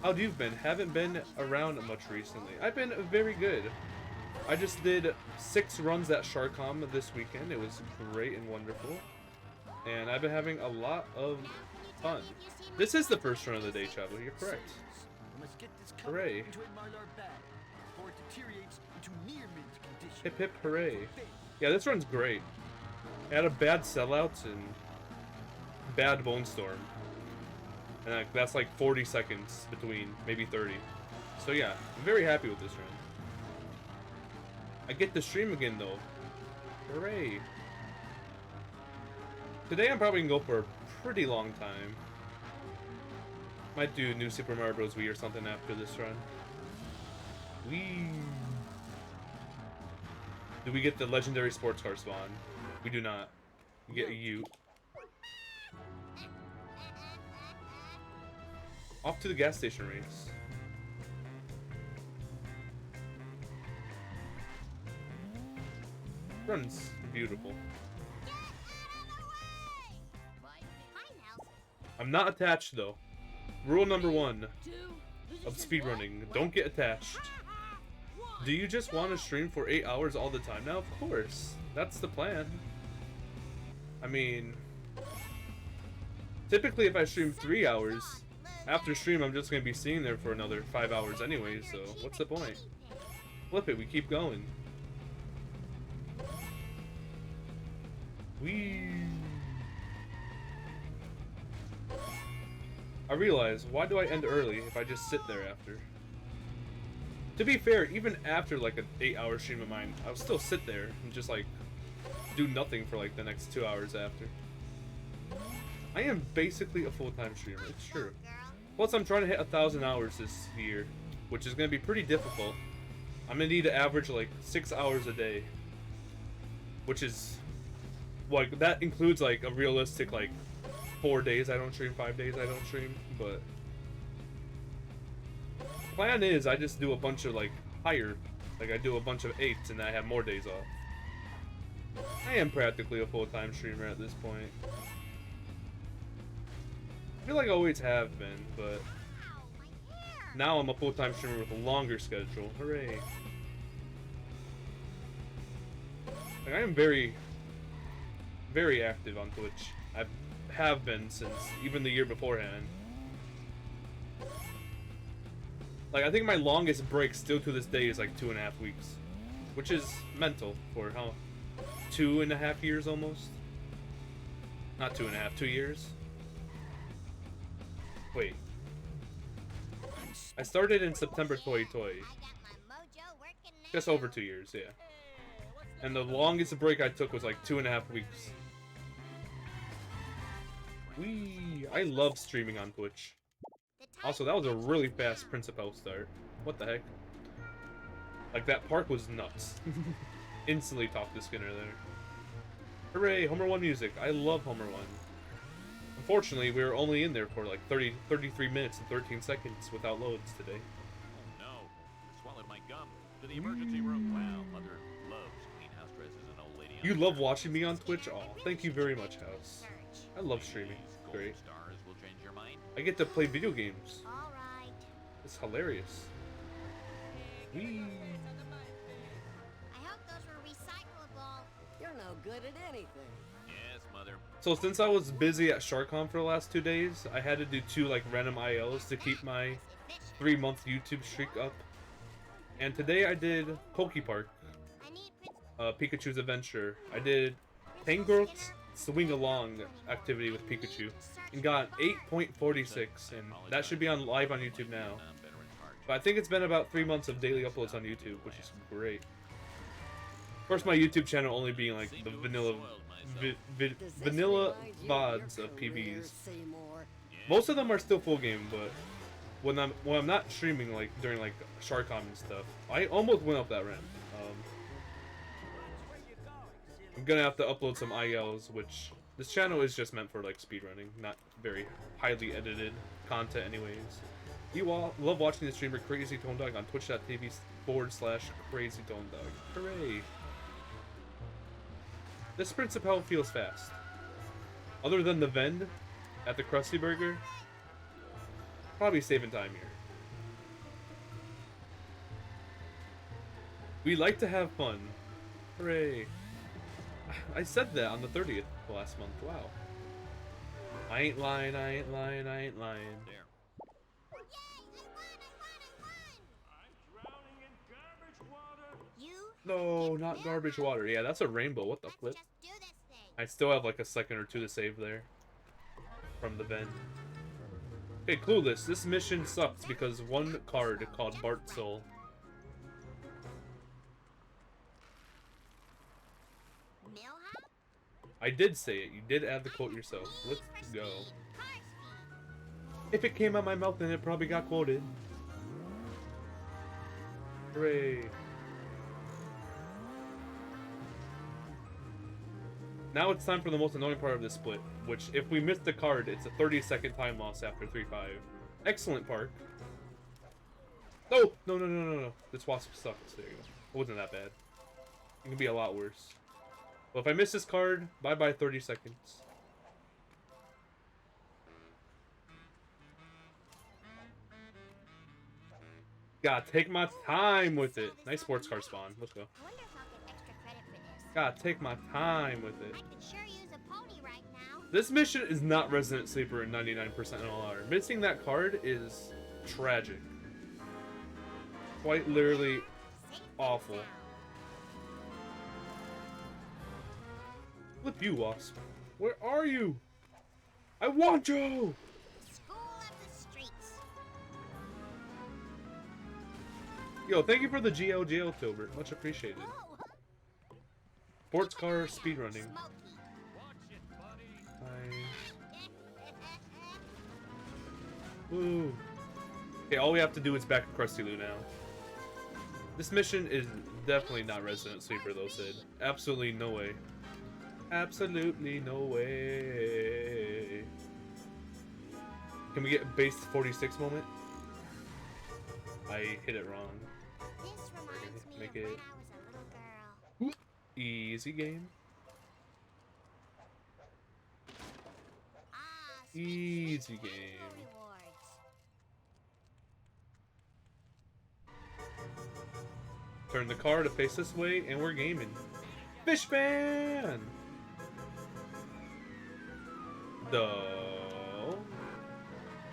How you been? Haven't been around much recently. I've been very good. I just did 6 runs at Sharcom this weekend. It was great and wonderful. And I've been having a lot of fun. This is the first run of the day, Chavo. You're correct. Hooray. Hip hip hooray. Yeah, this run's great. I had a bad sellouts and bad bone storm. And that's like 40 seconds between, maybe 30. So yeah, I'm very happy with this run. I get to stream again though. Hooray. Today I'm probably gonna go for a pretty long time. Might do New Super Mario Bros. Wii or something after this run. Wee. Do we get the legendary sports car spawn? We do not. We get a Ute. Off to the gas station race. Run's beautiful. I'm not attached though. Rule number 1 of speedrunning: don't get attached. Do you just want to stream for 8 hours all the time now? Of course. That's the plan. I mean, typically if I stream 3 hours, after stream I'm just going to be sitting there for another 5 hours anyway, so what's the point? Flip it, we keep going. I realize, why do I end early if I just sit there after? To be fair, even after like an 8-hour stream of mine, I'll still sit there and just like do nothing for like the next 2 hours after. I am basically a full-time streamer, it's true. Plus I'm trying to hit 1,000 hours this year, which is going to be pretty difficult. I'm going to need to average like 6 hours a day. Which is, like, that includes like a realistic like 4 days I don't stream, 5 days I don't stream, but plan is I just do a bunch of like higher, like I do a bunch of 8s and I have more days off. I am practically a full-time streamer at this point. I feel like I always have been, but now I'm a full-time streamer with a longer schedule. Hooray. Like, I am very, very active on Twitch. I have been since even the year beforehand. Like, I think my longest break still to this day is like 2.5 weeks. Which is mental for how 2.5 years almost? Not 2.5, 2 years? Wait. I started in September 2020. Just over 2 years, yeah. And the longest break I took was like 2.5 weeks. Whee! I love streaming on Twitch. Also, that was a really fast Principal start. What the heck? Like, that park was nuts. Instantly talked to Skinner there. Hooray, Homer 1 music. I love Homer 1. Unfortunately, we were only in there for like 33 minutes and 13 seconds without loads today. Oh no, I swallowed my gum. To the emergency room. Well, Mother loves You love watching me on Twitch? Oh, thank you very much, House. I love streaming. Great. Stars will change your mind. I get to play video games. All right. It's hilarious. Whee. I hope those were recyclable. You're no good at anything. Yes, mother. So since I was busy at SharkCon for the last 2 days, I had to do 2 like random ILs to keep my 3-month YouTube streak up. And today I did Pokepark, I need Pikachu's Adventure. I did Tangrowth's Swing Along activity with Pikachu and got 8.46, and that should be on live on YouTube now. But I think it's been about 3 months of daily uploads on YouTube, which is great. Of course, my YouTube channel only being like the vanilla VODs of PBs. Most of them are still full game, but when I'm not streaming like during like SharkCon and stuff, I almost went up that ramp. I'm gonna have to upload some ILs, which this channel is just meant for like speedrunning, not very highly edited content anyways. You all love watching the streamer Crazy Tone Dog on twitch.tv/Crazy Tone Dog. Hooray! This Principal feels fast. Other than the vend at the Krusty Burger, probably saving time here. We like to have fun. Hooray! I said that on the 30th last month. Wow. I ain't lying, I ain't lying, I ain't lying. There. I'm drowning in garbage water. you. No, not garbage water. Yeah, that's a rainbow. What the flip? Just do this thing. I still have like a second or two to save there from the vent. Okay, Clueless. This mission sucks because one card called Bart Soul. Millhop? I did say it. You did add the quote yourself. Let's go. Car speed. If it came out my mouth, then it probably got quoted. Hooray. Now it's time for the most annoying part of this split, which if we miss the card, it's a 30-second time loss after 3-5. Excellent park. Oh! No, no, no, no, no. This wasp sucks. There you go. It wasn't that bad. It can be a lot worse. But if I miss this card, bye-bye 30 seconds. Gotta take my time with it. Nice sports car spawn. Let's go. I wonder if I'll get extra credit for this. Gotta take my time with it. I could sure use a pony right now. This mission is not Resident Sleeper in 99% NLR. Missing that card is tragic. Quite literally Safe and awful. sound. Flip you, Wasp. Where are you? I want you! School of the streets. Yo, thank you for the GLGL, Tilbert. Much appreciated. Whoa. Sports car speedrunning. Smoky. Watch it, buddy. Woo. Okay, all we have to do is back to Krusty Lou now. This mission is definitely not Resident Sleeper though, Sid. Absolutely no way. Absolutely no way. Can we get base 46 moment? I hit it wrong. This reminds me Make of when it- I was a little girl. Easy game. Ah, sweet, Easy sweet game. Rainbow rewards. Turn the car to face this way, and we're gaming. Fishman! Though,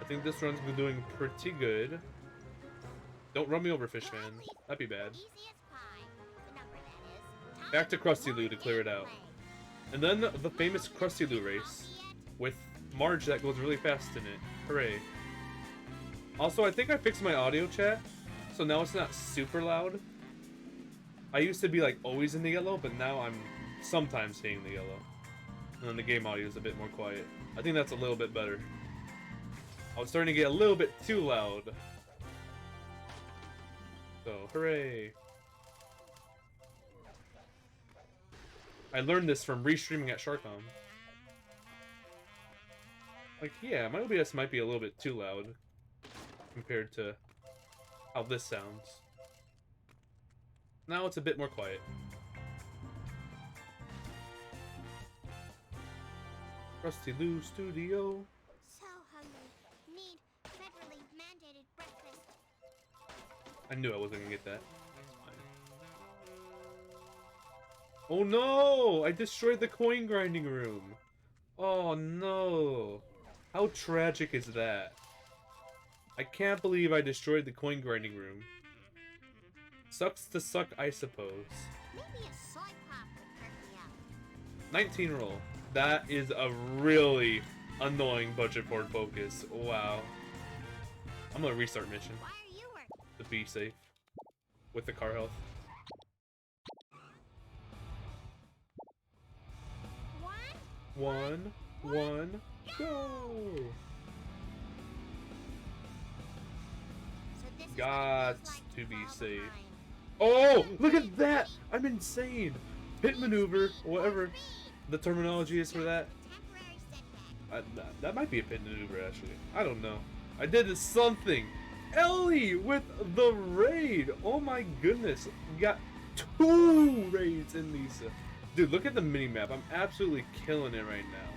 I think this run's been doing pretty good. Don't run me over, Fishman. That'd be bad. Easy as pie. The number that is. Back to Krusty Lou to clear it out. And then the famous Krusty Lou race with Marge that goes really fast in it. Hooray. Also, I think I fixed my audio chat, so now it's not super loud. I used to be like always in the yellow, but now I'm sometimes seeing the yellow. And then the game audio is a bit more quiet. I think that's a little bit better. I was starting to get a little bit too loud. So, hooray. I learned this from restreaming at SharkCon. Like, yeah, my OBS might be a little bit too loud compared to how this sounds. Now it's a bit more quiet. Rusty Lou Studio. So hungry. Need federally mandated breakfast. I knew I wasn't gonna get that. Oh no! I destroyed the coin grinding room. Oh no! How tragic is that? I can't believe I destroyed the coin grinding room. Sucks to suck, I suppose. Maybe a soy pop would perk me up. 19 roll. That is a really annoying budget forward focus. Wow. I'm gonna restart mission Why are you working? to be safe with the car health. One, go! So this is Got what it feels like to be fall safe. behind. Oh, look at that! I'm insane! Pit maneuver, whatever the terminology is for that. Temporary setback. That might be a pit maneuver, actually. I don't know. I did something. Ellie with the raid! Oh my goodness. We got 2 raids in these. Dude, look at the minimap. I'm absolutely killing it right now.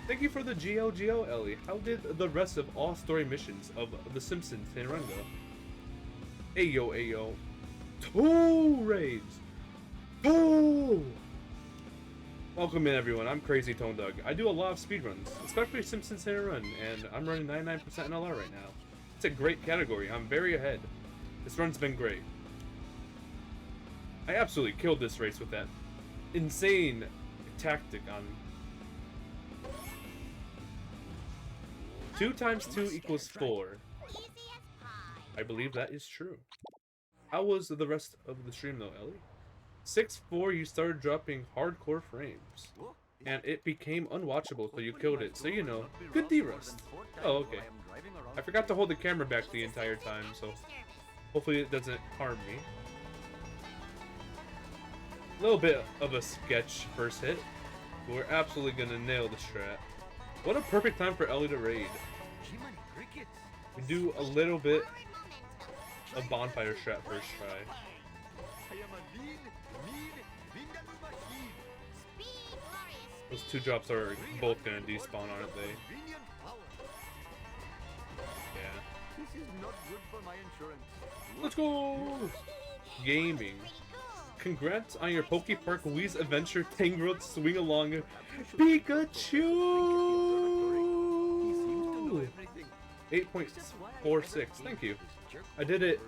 Thank you for the GLGL, Ellie. How did the rest of all story missions of The Simpsons hit and run go? Ayo, ayo. 2 raids! 2! Welcome in, everyone. I'm Crazy Tone Doug. I do a lot of speedruns, especially Simpsons Hit and Run, and I'm running 99% NLR right now. It's a great category. I'm very ahead. This run's been great. I absolutely killed this race with that insane tactic on 2 times 2 equals 4. Easy as pie. I believe that is true. How was the rest of the stream though, Ellie? 6-4, you started dropping hardcore frames. And it became unwatchable, so you killed it. So you know, good D-Rust. Oh, okay. I forgot to hold the camera back the entire time, so hopefully it doesn't harm me. A little bit of a sketch first hit, but we're absolutely gonna nail the strat. What a perfect time for Ellie to raid. We do a little bit of bonfire strat first try. Those 2 drops are both gonna despawn, aren't they? Yeah. This is not good for my insurance. Let's go! Gaming. Congrats on your Poke Park Wii's Adventure Tangrowth Swing Along Pikachu! 8.46, thank you. I did it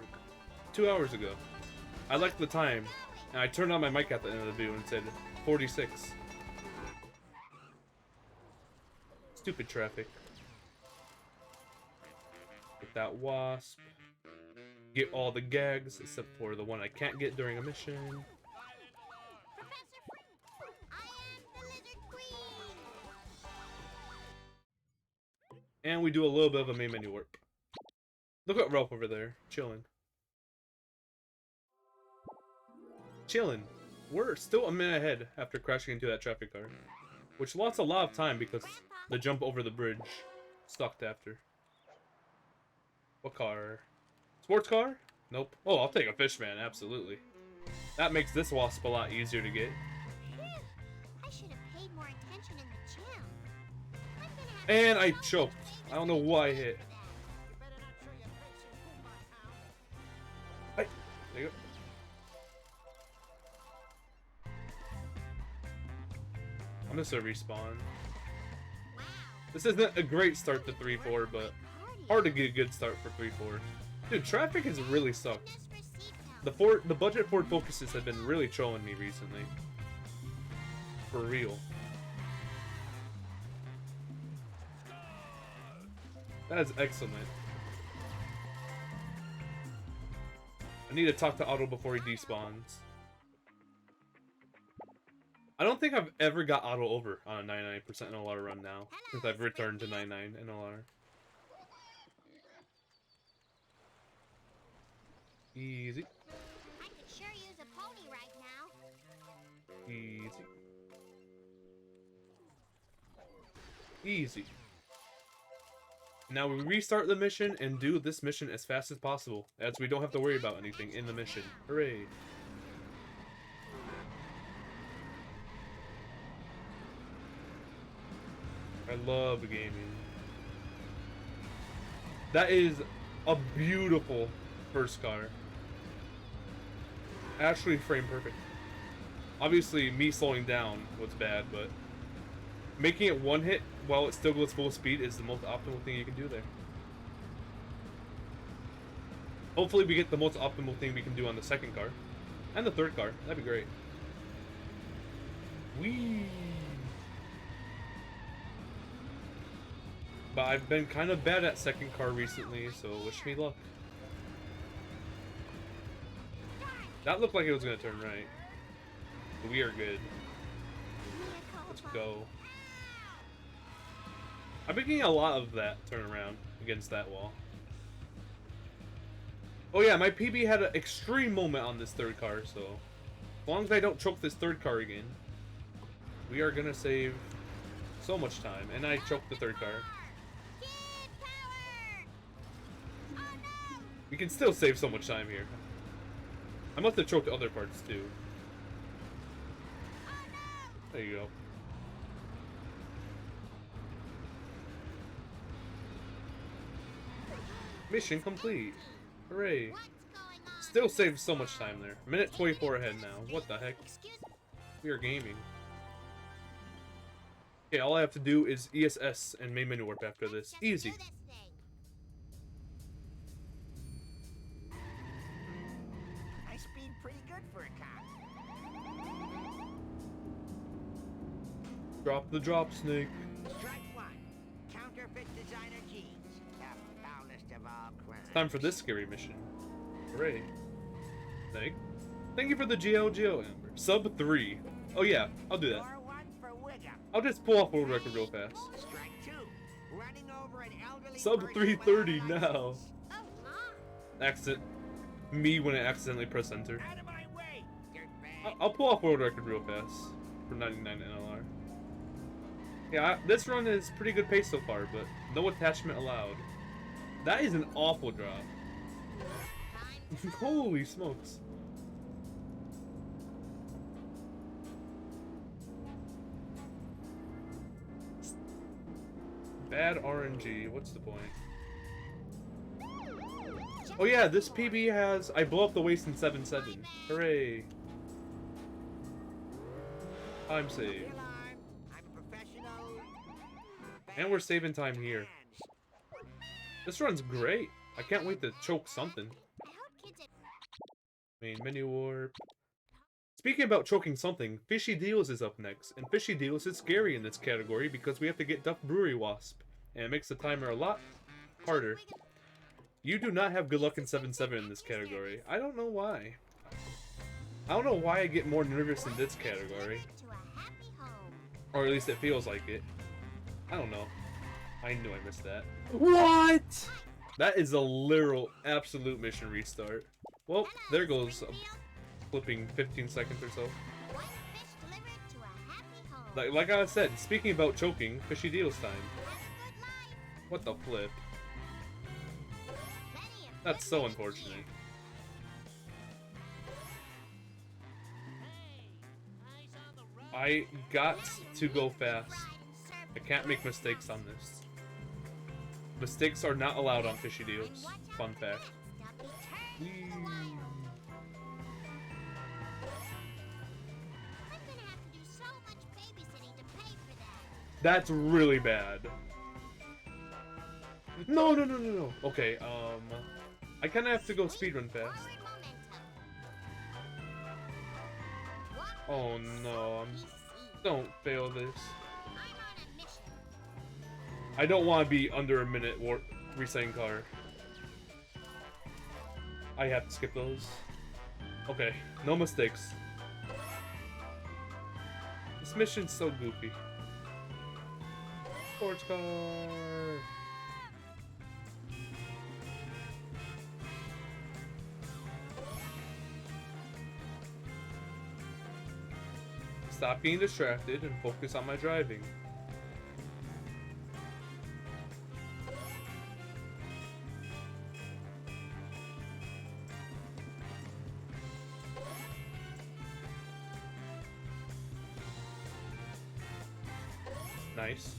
2 hours ago. I liked the time, and I turned on my mic at the end of the video and said 46. Stupid traffic. Get that wasp. Get all the gags except for the one I can't get during a mission. Professor Fruit, I am the Lizard Queen. And we do a little bit of a main menu warp. Look at Ralph over there, chilling. Chilling. We're still a minute ahead after crashing into that traffic car, which lost a lot of time because the jump over the bridge sucked after. What car? Sports car? Nope. Oh, I'll take a Fishman, absolutely. That makes this wasp a lot easier to get. Phew, I should have paid more attention in the gym. I'm gonna have And to I tell choked. Mr. I don't know why I hit. Hey, there you go. I'm just gonna respawn. Wow. This isn't a great start to 3-4, but hard to get a good start for 3-4. Dude, traffic has really sucked. This receipt now. The budget forward focuses have been really trolling me recently. For real. That is excellent. I need to talk to Otto before he despawns. I don't think I've ever got Otto over on a 99% NLR run now, since I've returned to 99 NLR. Easy. I could sure use a pony right now. Easy. Easy. Now we restart the mission and do this mission as fast as possible, as we don't have to worry about anything in the mission. Hooray. I love gaming. That is a beautiful first car. Actually frame perfect. Obviously, me slowing down was bad, but making it one hit while it still goes full speed is the most optimal thing you can do there. Hopefully we get the most optimal thing we can do on the second car. And the third car. That'd be great. Whee! But I've been kind of bad at second car recently, so wish me luck. That looked like it was going to turn right. But we are good. Let's go. I've been getting a lot of that turnaround against that wall. Oh yeah, my PB had an extreme moment on this third car, so as long as I don't choke this third car again, we are gonna save so much time. And I choked the third car. We can still save so much time here. I must have choked other parts too. There you go. Mission complete. Hooray. Still saved so much time there. Minute 24 ahead now. What the heck? We are gaming. Okay, all I have to do is ESS and main menu warp after this. Easy. I speed pretty good for a cop. Drop the drop, Snake. Strike one. Counterfeit designer jeans. The foulest of all crimes. It's time for this scary mission. Hooray. Snake. Thank you for the GLGO, Amber. Sub 3. Oh yeah, I'll do that. Or one for Wiggum. I'll just pull off world record real fast. Strike two. Running over an elderly Sub person 330 without now. license. Oh, Mom. Accident. Me when I accidentally press enter. Out of my way, dirtbag. I'll pull off world record real fast for 99 NLR. Yeah, this run is pretty good pace so far, but no attachment allowed. That is an awful drop. Holy smokes. Bad RNG, what's the point? Oh yeah, this PB has I blow up the waist in 7.7. Hooray. Time save. Alarm. I'm a professional. And we're saving time here. This run's great. I can't wait to choke something. I hope kids at Main menu warp. Speaking about choking something, Fishy Deals is up next, and Fishy Deals is scary in this category because we have to get Duck Brewery Wasp, and it makes the timer a lot harder. You do not have good luck in 7.7 in this category. I don't know why. I don't know why I get more nervous in this category. to a happy home. Or at least it feels like it. I don't know. I knew I missed that. What? That is a literal absolute mission restart. Well, there goes flipping 15 seconds or so. One fish delivered to a happy home. Like I said, speaking about choking, Fishy Deals time. Have a good life. What the flip? Plenty of That's so unfortunate. I got to go fast. I can't make mistakes on this. Mistakes are not allowed on Fishy Deals. Fun fact. Whee. I'm gonna have to do so much babysitting to pay for that. That's really bad. No, no, no, no, no. Okay, I kinda have to go speedrun fast. Forward momentum. Walk Oh no, don't fail this. I'm on a mission. I don't want to be under a minute resetting car. I have to skip those. Okay, no mistakes. This mission's so goofy. Sports car. Stop being distracted and focus on my driving. Nice.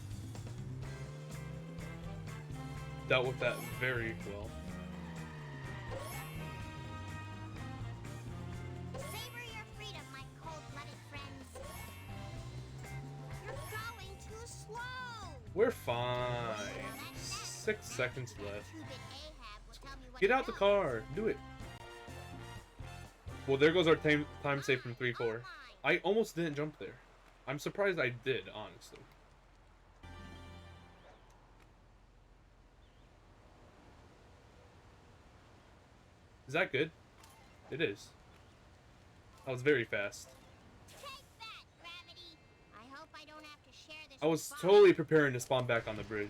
dealt with that very well. Savor your freedom, my cold-blooded friends. You're going too slow. We're fine. 6 seconds left. Two-bit Ahab will tell me what Get to out the do. car. Do it. Well, there goes our time save from 3-4. I almost didn't jump there. I'm surprised I did, honestly. Is that good? It is. That was very fast. Take that, gravity. I hope I don't have to share this. I was with totally preparing to spawn back on the bridge.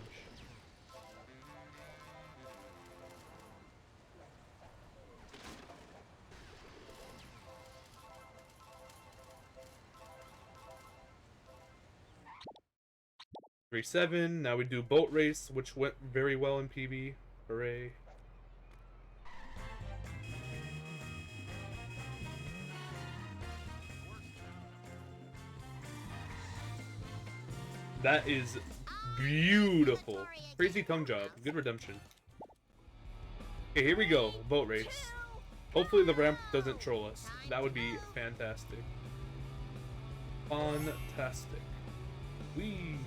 Three 7. Now we do boat race, which went very well in PB. Hooray! That is beautiful. Crazy tongue job. Good redemption. Okay, here we go. Boat race. Hopefully the ramp doesn't troll us. That would be fantastic. Fantastic. Whee!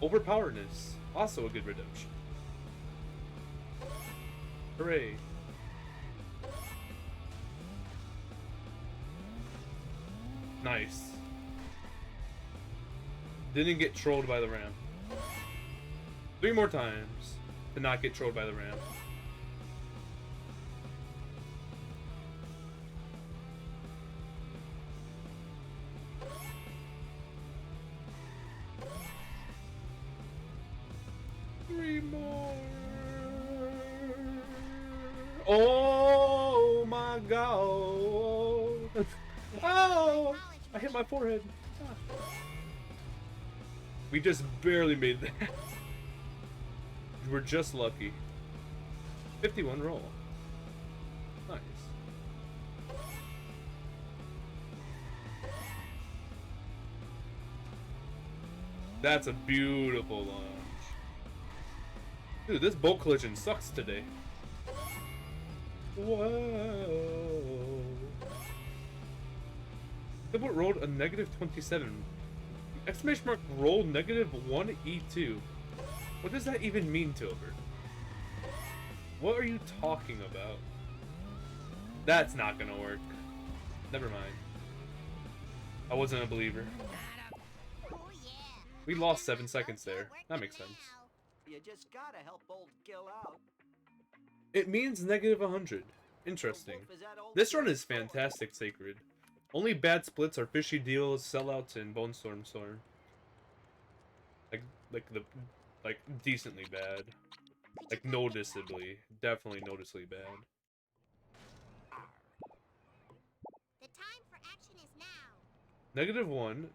Overpoweredness. Also a good redemption. Hooray. Nice. Didn't get trolled by the ramp. 3 more times to not get trolled by the ramp. Three more. Oh my god. Oh, I hit my forehead. Ah. We just barely made that. We're just lucky. 51 roll. Nice. That's a beautiful launch. Dude, this boat collision sucks today. Whoa. Gilbert rolled a -27. Exclamation mark roll -1 E2. What does that even mean, Tilbert? What are you talking about? That's not gonna work. Never mind. I wasn't a believer. Oh, yeah. We lost 7 seconds there. That makes sense. You just gotta help old Gil out. It means -100. Interesting. Wolf, is that old This run Gil? is fantastic, Sacred. Only bad splits are Fishy Deals, Sellouts, and Bone Storm Storm. Like decently bad. Like noticeably, definitely noticeably bad. The time for action is now. -1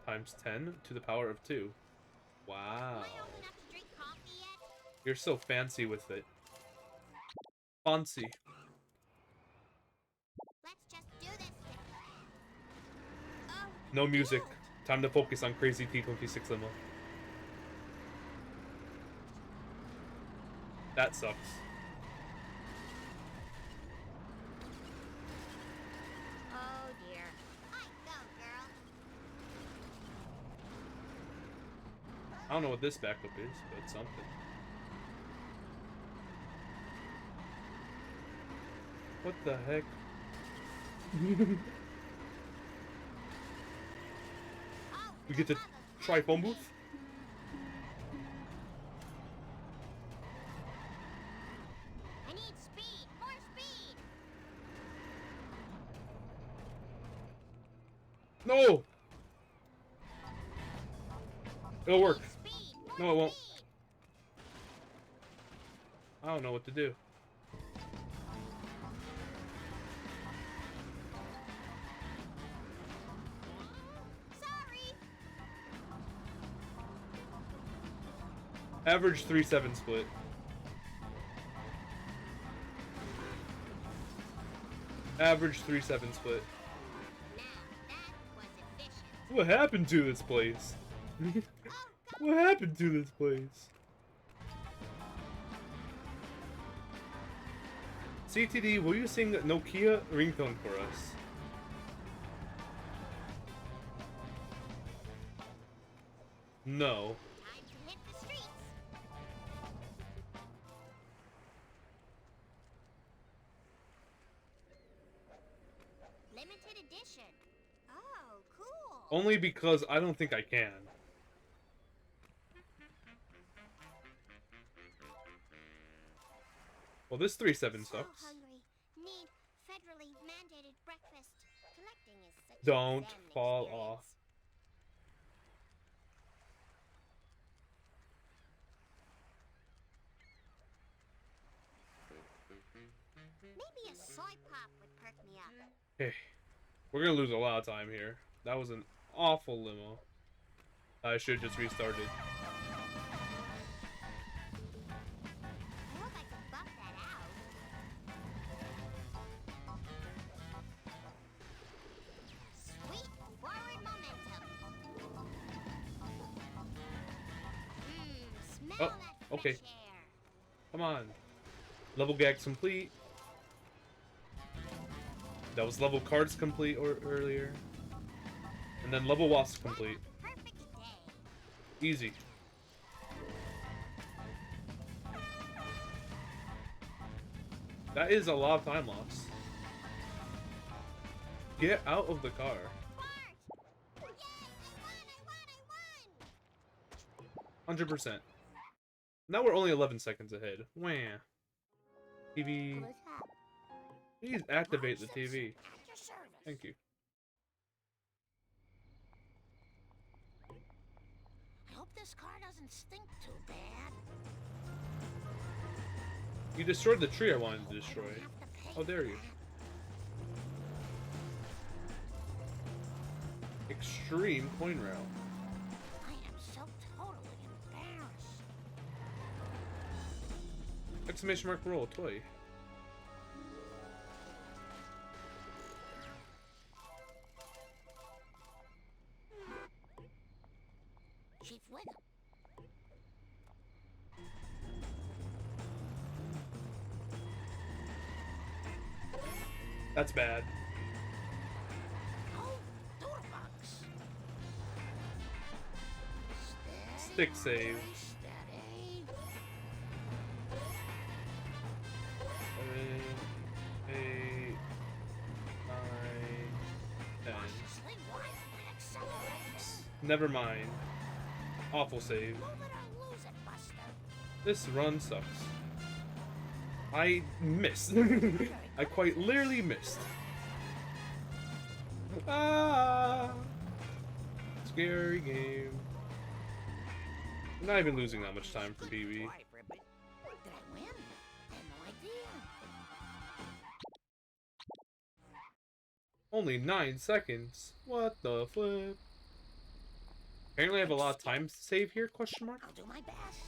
times 10 to the power of 2. Wow. Am I old enough to drink coffee yet? You're so fancy with it. Fancy. Let's just do this. Oh, No music. Time to focus on crazy T26 limo. That sucks. oh dear. I go, girl. I don't know what this backup is, but something. What the heck? Oh, We get to for the try love phone of booth? me. I need speed. More speed. No! It'll work. Speed. No, it won't. I don't know what to do. Sorry. Average 3-7 split. Average 3-7 split. Now that was efficient. What happened to this place? Oh, go. What happened to this place? CTD, will you sing Nokia ringtone for us? No. Time to hit the streets. Limited edition. Oh, cool. Only because I don't think I can. Well, this 3-7 So sucks. hungry. Need federally mandated breakfast. Collecting is such a Don't zen fall experience. off. Maybe a soy pop would perk me up. Hey, we're gonna lose a lot of time here. That was an awful limo. I should just restarted. I hope I can buff that out. Sweet forward momentum. Smell Oh, that okay. fresh air. Come on. Level gags complete. That was level cards complete earlier. And then level wasp complete. Perfect day. Easy. That is a lot of time loss. Get out of the car. Bart! Yay! I won! 100%. Now we're only 11 seconds ahead. Wah. TV. What's up? Please activate the TV. At your service. Thank you. I hope this car doesn't stink too bad. You destroyed the tree I wanted to I destroy. don't have to pay How dare for you. that. Extreme coin route. I am so totally embarrassed. Exclamation mark roll toy. Chief Wiggum. That's bad. Oh, Doodlebugs. Stick save. Steady. 7, 8, 9, 10. Cautiously wide and accelerate. Never mind. Awful save. Move it or lose it, Buster. This run sucks. I missed. I quite literally missed. Ah! Scary game. I'm not even losing that much time for PB. Boy, Ribbit. Did I win? I had no idea. Only 9 seconds. What the flip? Apparently I have a lot of time to save here, question mark? I'll do my best.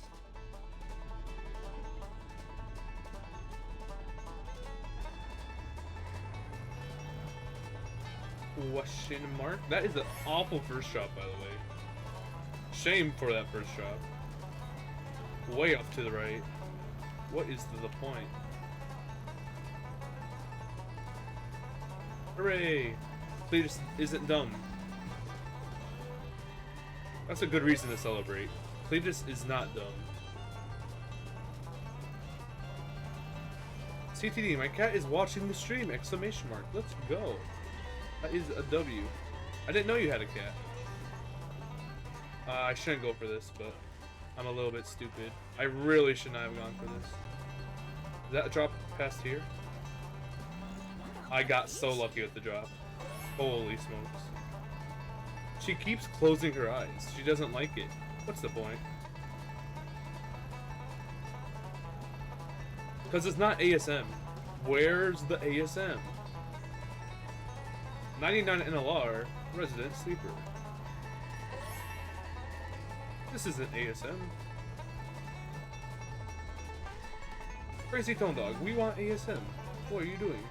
Question mark? That is an awful first shot, by the way. Shame for that first shot. Way off to the right. What is the point? Hooray! Cletus isn't dumb. That's a good reason to celebrate. Cletus is not dumb. CTD, my cat is watching the stream! Exclamation mark. Let's go. That is a W. I didn't know you had a cat. I shouldn't go for this, but I'm a little bit stupid. I really should not have gone for this. Is that a drop past here? I got so lucky with the drop. Holy smokes. She keeps closing her eyes. She doesn't like it. What's the point? Because it's not ASM. Where's the ASM? 99 NLR, resident sleeper. This isn't ASM. Crazy Tone Dog, we want ASM. What are you doing?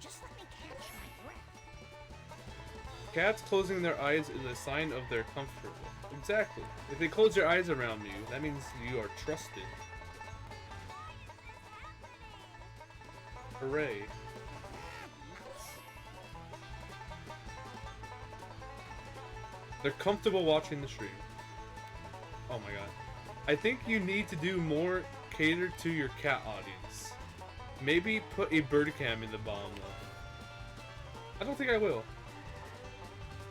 Just let me catch my breath. Cats closing their eyes is a sign of they're comfortable. Exactly. If they close their eyes around you, that means you are trusted. Hooray. They're comfortable watching the stream. Oh my god. I think you need to do more cater to your cat audience. Maybe put a bird cam in the bottom though. I don't think I will.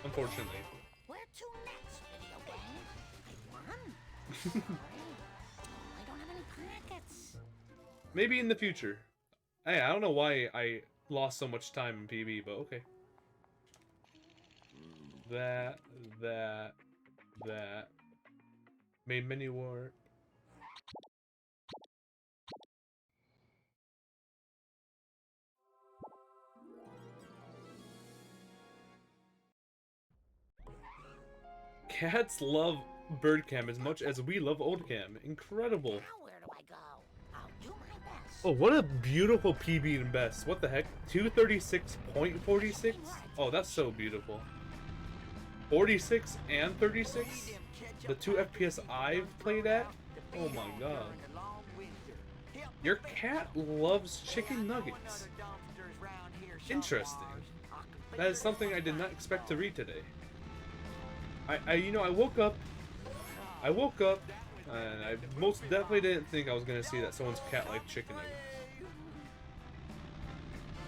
Unfortunately. Where to next, video game? One? Sorry. I don't have any packets. Maybe in the future. Hey, I don't know why I lost so much time in PB, but okay. That. Made many work. Cats love bird cam as much as we love old cam. Incredible. Now where do I go? I'll do my best. Oh, what a beautiful PB and best. What the heck? 236.46? Oh, that's so beautiful. 46 and 36? The 2 FPS I've played at? Oh my god. Your cat loves chicken nuggets. Interesting. That is something I did not expect to read today. I woke up and I most definitely didn't think I was gonna see that someone's cat liked chicken nuggets.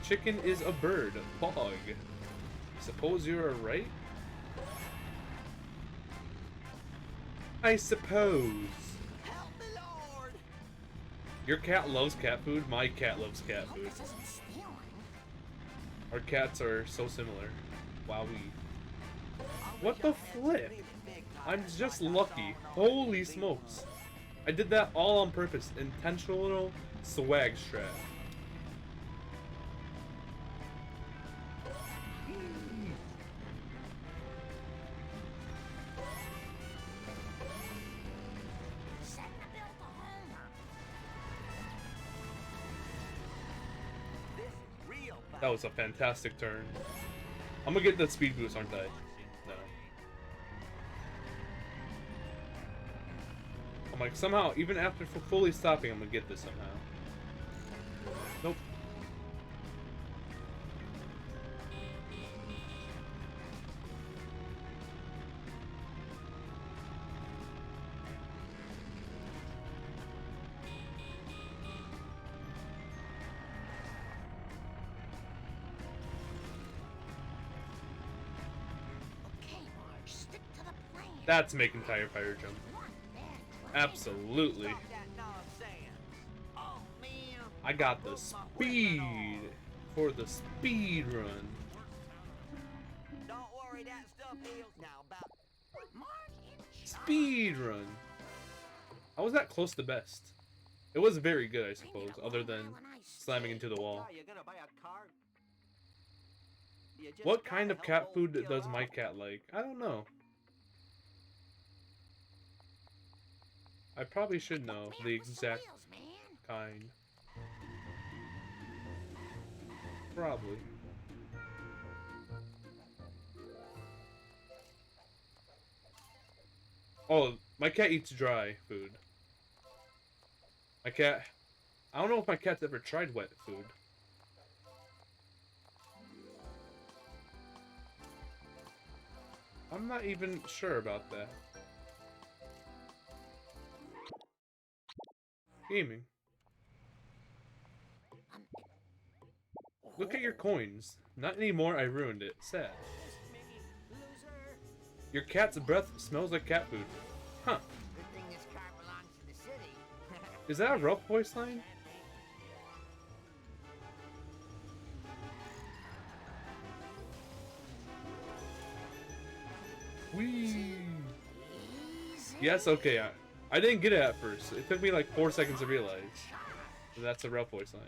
Chicken is a bird. Pog. Suppose you're right? I suppose. Help me, Lord! Your cat loves cat food? My cat loves cat food. This isn't stealing. Our cats are so similar. Wowee. What the flip? I'm just lucky. Holy smokes. I did that all on purpose. Intentional swag strat. Send the bill to Homer. This is real bad. That was a fantastic turn. I'm gonna get the speed boost, aren't I? No. I'm like, somehow, even after fully stopping, I'm gonna get this somehow. Nope. Okay, Marge, stick to the plan. That's making Tire Fire jump. One bad drive. Absolutely. Stop that nonsense. Oh, man. I got the speed for the speed run. Don't worry, that stuff heals now. About Speed run. How was that close to best? It was very good, I suppose, other than slamming into the wall. Oh, you're gonna buy a car? You just What gotta kind of help cat old food Gil does my out. cat like? I don't know. I probably should know the exact kind. Probably. Oh, my cat eats dry food. My cat... I don't know if my cat's ever tried wet food. I'm not even sure about that. Gaming. Look at your coins. Not anymore, I ruined it. Sad. Your cat's breath smells like cat food. Huh. Good thing this car belongs to the city. Is that a rough voice line? Whee! Yes, okay. I didn't get it at first. It took me like 4 seconds to realize. That's a rough voice line.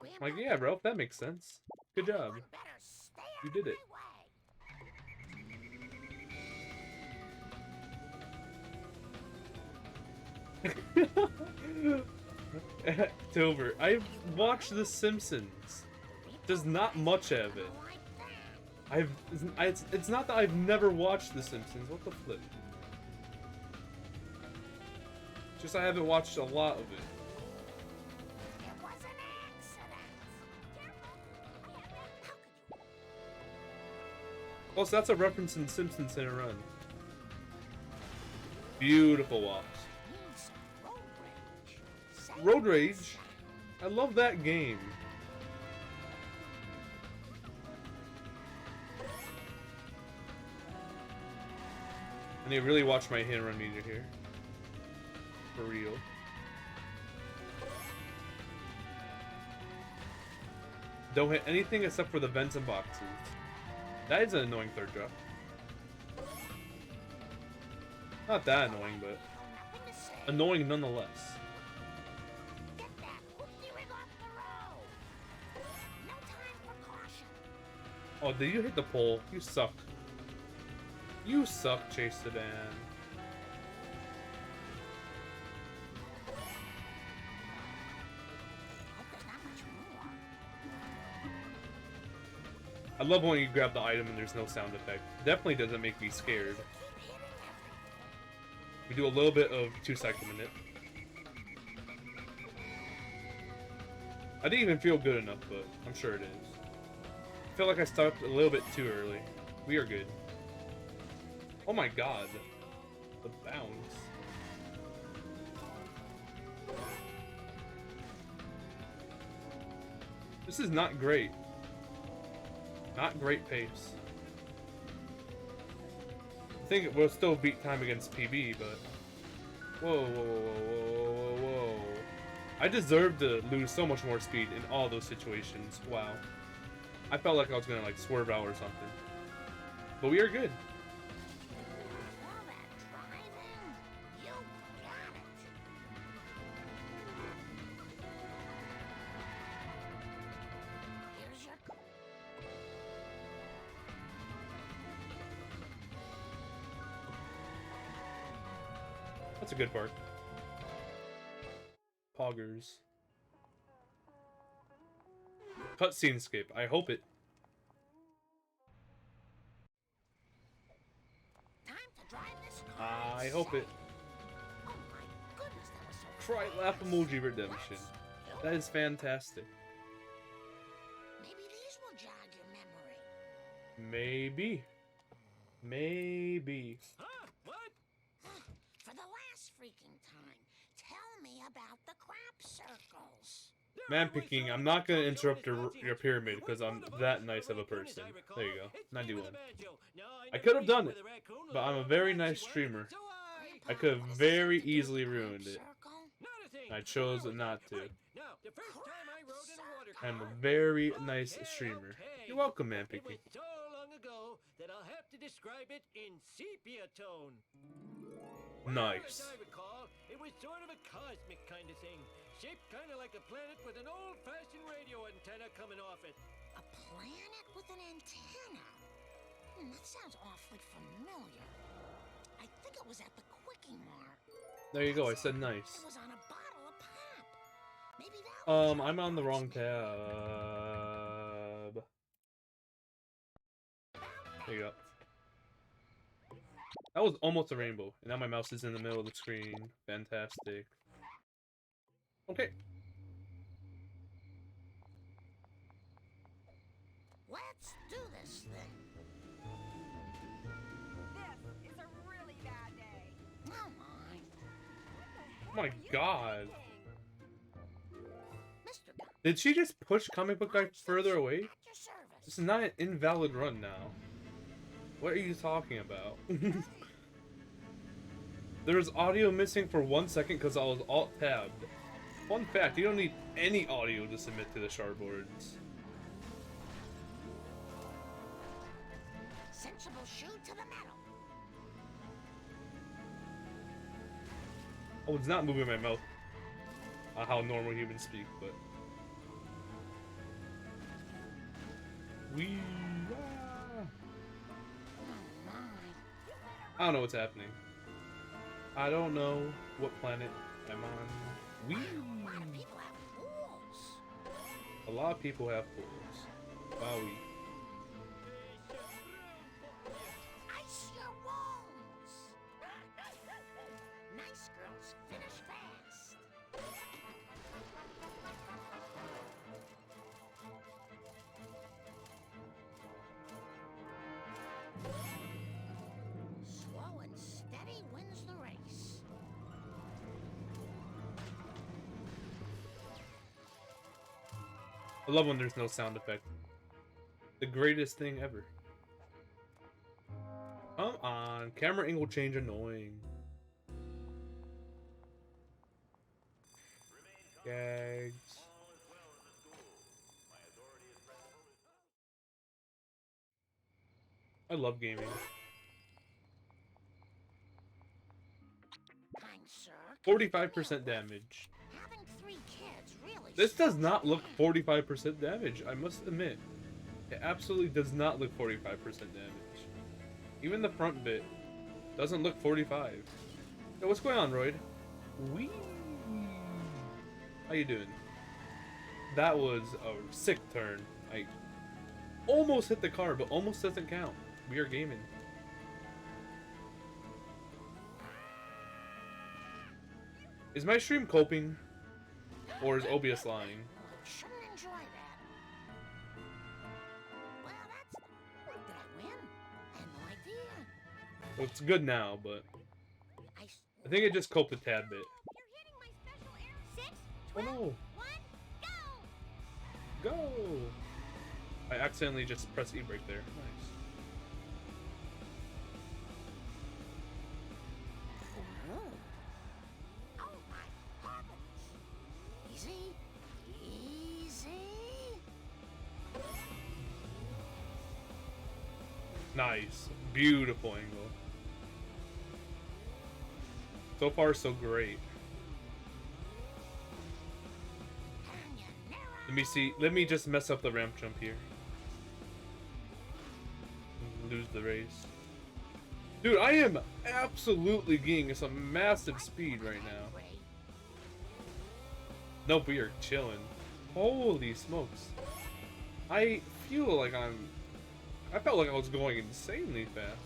I'm like, yeah, Ralph, that makes sense. Good job. You did it. Tober, I've watched The Simpsons. There's not much of it. It's not that I've never watched The Simpsons. What the flip? Just I haven't watched a lot of it. It was an accident. Careful. I have that. How could you? Plus, that's a reference in Simpsons in a Run. Beautiful walks. Need some road rage. Road Rage. I love that game. I need to really watch my hit and run meter here. For real. Don't hit anything except for the vents and boxes. That is an annoying third drop. Not that annoying, but Nothing to say. annoying nonetheless. Get that whoop-de-rig off the road. No time for caution. Oh, did you hit the pole? You suck. You suck, Chase Sedan. Hope there's not much more. I love when you grab the item and there's no sound effect. Definitely doesn't make me scared. Keep hitting everything. We do a little bit of 2 cycle minute. I didn't even feel good enough, but I'm sure it is. I feel like I stopped a little bit too early. We are good. Oh my god. The bounce. This is not great. Not great pace. I think we'll still beat time against PB, but... Whoa, whoa, whoa, whoa, whoa, whoa. I deserve to lose so much more speed in all those situations. Wow. I felt like I was gonna, like, swerve out or something. But we are good. All that driving, you got it. Here's your That's a good part. Poggers. Cutscene skip. I hope it. time to drive this car. I hope it. Oh my goodness, that was so Cry laugh emoji redemption. That is fantastic. Maybe these will jog your memory. Maybe. Maybe. Huh? What? For the last freaking time, tell me about the crap circles. Man picking, I'm not gonna interrupt your pyramid because I'm that nice of a person. There you go. 91. I could have done it, but I'm a very nice streamer. I could have very easily ruined it. I chose not to. I'm a very nice streamer. You're welcome, man picking. It was so long ago that I'll have to describe it in sepia tone. Nice. As I recall, it was sort of a cosmic kind of thing, shaped kind of like a planet with an old-fashioned radio antenna coming off it. A planet with an antenna? That sounds awfully familiar. I think it was at the Quickie Mart. There you go. I said nice. It was on a bottle of pop. Maybe that I'm on the wrong tab. There you go. That was almost a rainbow, and now my mouse is in the middle of the screen. Fantastic. Okay. Let's do this thing. This is a really bad day. Oh my. Oh my god. Mr. Gun, Did she just push comic book guy further away? at your service. This is not an invalid run now. What are you talking about? There was audio missing for 1 second because I was alt-tabbed. Fun fact, you don't need any audio to submit to the shardboards. Sensible shoe to the metal. I was not moving my mouth. How normal humans speak, but... Oh my. I don't know what's happening. I don't know what planet I'm on. A lot of people have pools. A lot of people have pools. Wowie. I love when there's no sound effect. The greatest thing ever. Come on, camera angle change annoying. Gags. I love gaming. Kind sir. 45% damage. Having 3 kids really This does not look 45% damage, I must admit. It absolutely does not look 45% damage. Even the front bit doesn't look 45. Yo, what's going on, Royd? Wee. How you doing? That was a sick turn. I almost hit the car, but almost doesn't count. We are gaming. Is my stream coping? Or is OBS lying? shouldn't enjoy that. Well, that's... Did I win? I had no idea. Well, it's good now, but I... I think it just coped a tad bit. You're hitting my special air. 6, Oh 12, no! 1, go! Go! I accidentally just pressed E-brake there. Nice. Oh my heavens! Easy, easy. Nice. Beautiful angle. So far, so great. Let me see. Let me just mess up the ramp jump here. Lose the race. Dude, I am absolutely gaining some massive speed right now. Nope, we are chilling. Holy smokes. I feel like I felt like I was going insanely fast.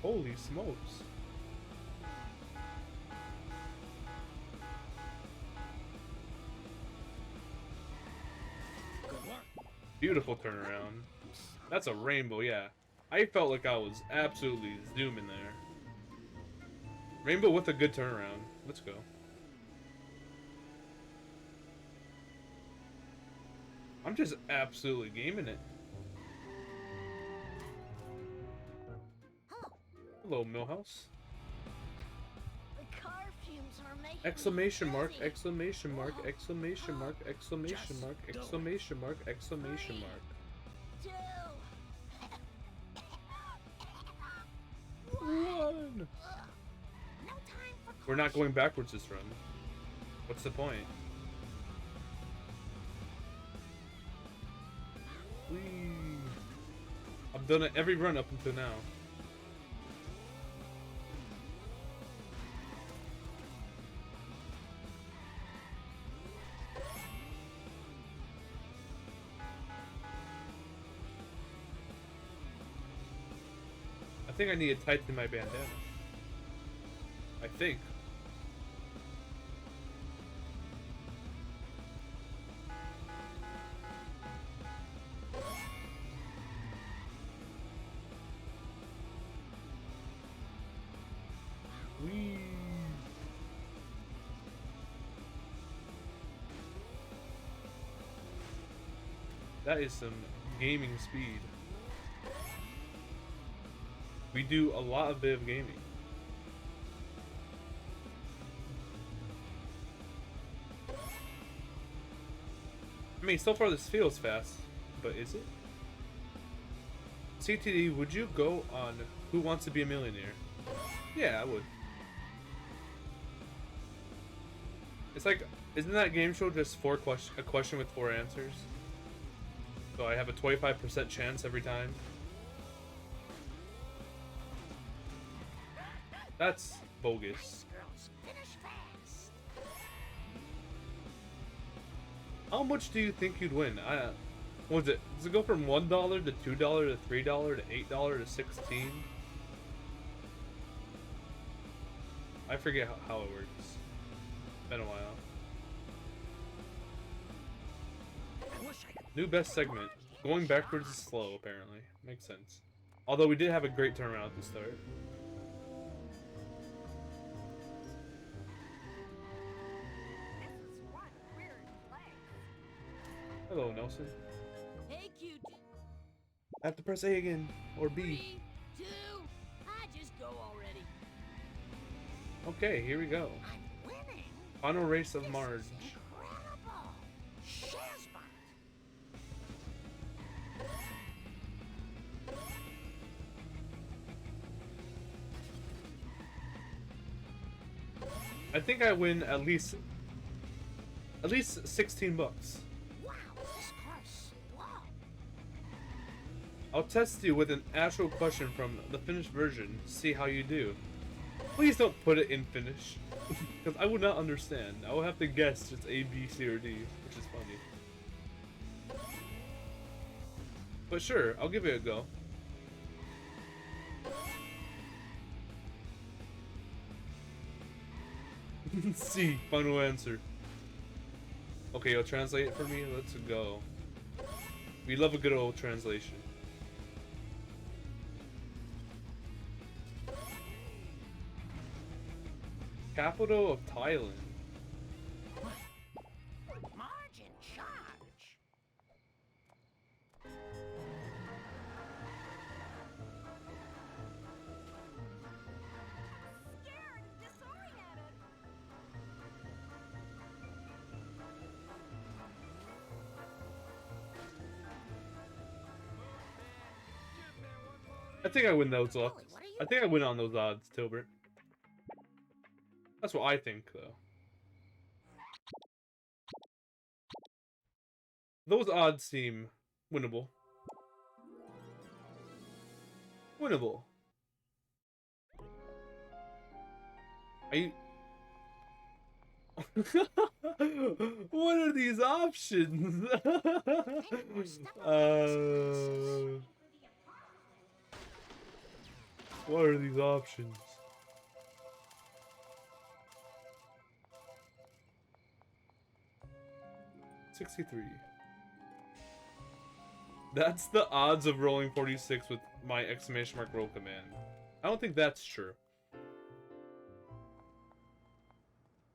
Holy smokes. Beautiful turnaround. That's a rainbow, yeah. I felt like I was absolutely zooming there. Rainbow with a good turnaround. Let's go. I'm just absolutely gaming it. Hello, Millhouse. The car fumes are making Exclamation me mark, dizzy. exclamation mark, exclamation mark, exclamation mark, exclamation mark, exclamation mark. 2. Run! No time for We're not going backwards this run. What's the point? Whee! I've done it every run up until now. I think I need to tighten my bandana. I think. Whee! That is some gaming speed. We do a lot of bit of gaming. I mean, so far this feels fast, but is it? CTD, would you go on Who Wants to Be a Millionaire? Yeah, I would. It's like, isn't that game show just a question with 4 answers? So I have a 25% chance every time. That's bogus. girls. Finish fast. How much do you think you'd win? What was it? Does it go from $1 to $2 to $3 to $8 to 16? I forget how it works. Been a while. New best segment. Going backwards is slow, apparently. Makes sense. Although we did have a great turnaround at the start. This is one weird place. Hello, Nelson. Hey, cute. I have to press A again, or B. 3, 2, I just go already. Okay, here we go. I'm winning. Final race of Marge. Incredible. Shazbot. I think I win at least 16 bucks. Wow, this car's slow. I'll test you with an actual question from the Finnish version, see how you do. Please don't put it in Finnish, because I would not understand. I will have to guess just A, B, C, or D, which is funny. But sure, I'll give it a go. C, final answer. Okay, you'll translate it for me? Let's go. We love a good old translation. Capital of Thailand. Marge in charge. Scared and disoriented. I think I win those odds. Billy, what are you I think I win on those odds, Tilbert. That's what I think, though. Those odds seem winnable. Winnable. Are you... What are these options? What are these options? $63. That's the odds of rolling 46 with my exclamation mark roll command. I don't think that's true.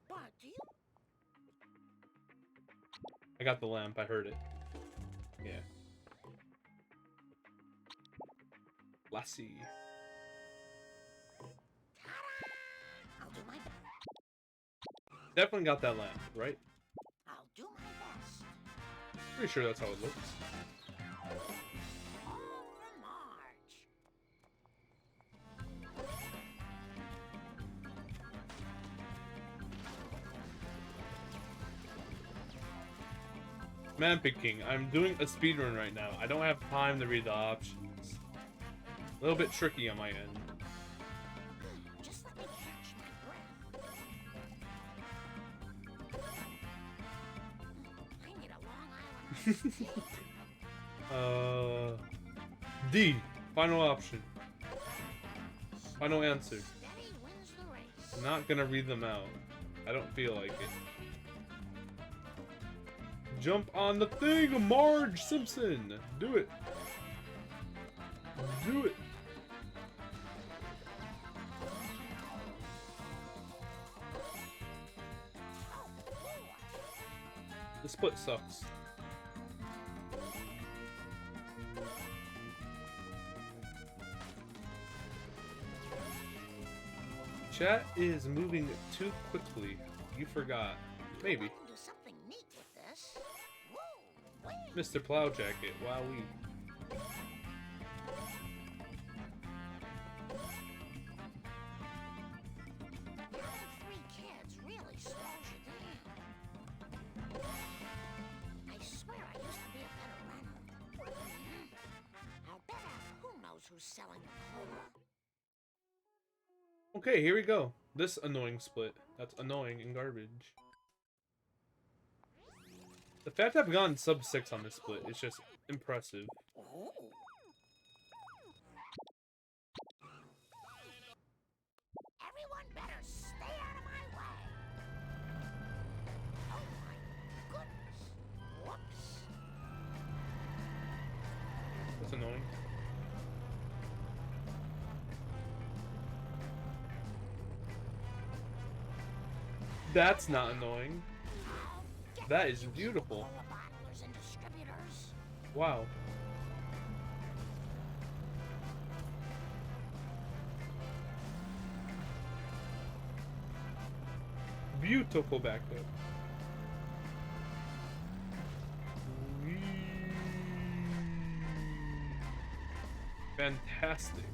But do you? I got the lamp, I heard it. Yeah. Lassie. I'll do my best. Definitely got that lamp, right? I'll do my best. Pretty sure that's how it looks. All for Marge. Man picking. I'm doing a speedrun right now. I don't have time to read the options. A little bit tricky on my end. Just let me catch my breath. I need a Long Island iced tea. D. Final option. Final answer. Steady wins the race. I'm not gonna read them out. I don't feel like it. Jump on the thing, Marge Simpson! Do it! Do it! The split sucks. Chat is moving too quickly. You forgot. Maybe. I can do something neat with this. Whoa, wait. Mr. Plowjacket, wowee. Having 3 kids really slows you down. I swear I used to be a better runner. I'll bet who knows who's selling a cola. Okay, here we go. This annoying split. That's annoying and garbage. The fact I've gotten sub 6 on this split is just impressive. Oh. Everyone better stay out of my way. Oh my goodness. Whoops. That's annoying. That's not annoying. That is beautiful. Cola bottlers and distributors Wow. Beautiful backup. Whee. Fantastic.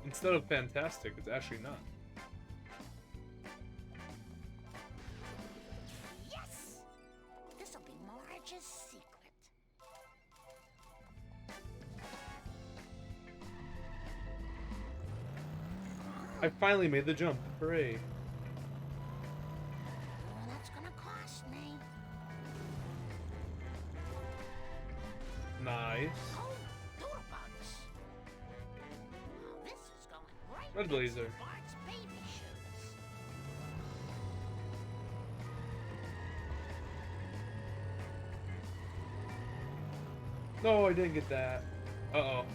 Instead of fantastic, it's actually not. Yes! This'll be Marge's secret. I finally made the jump. Hooray. Oh, that's gonna cost me. Nice. Oh, doodlebugs. Oh, this is going right Red next blazer. to Bart's baby shoes. No, I didn't get that. Uh-oh.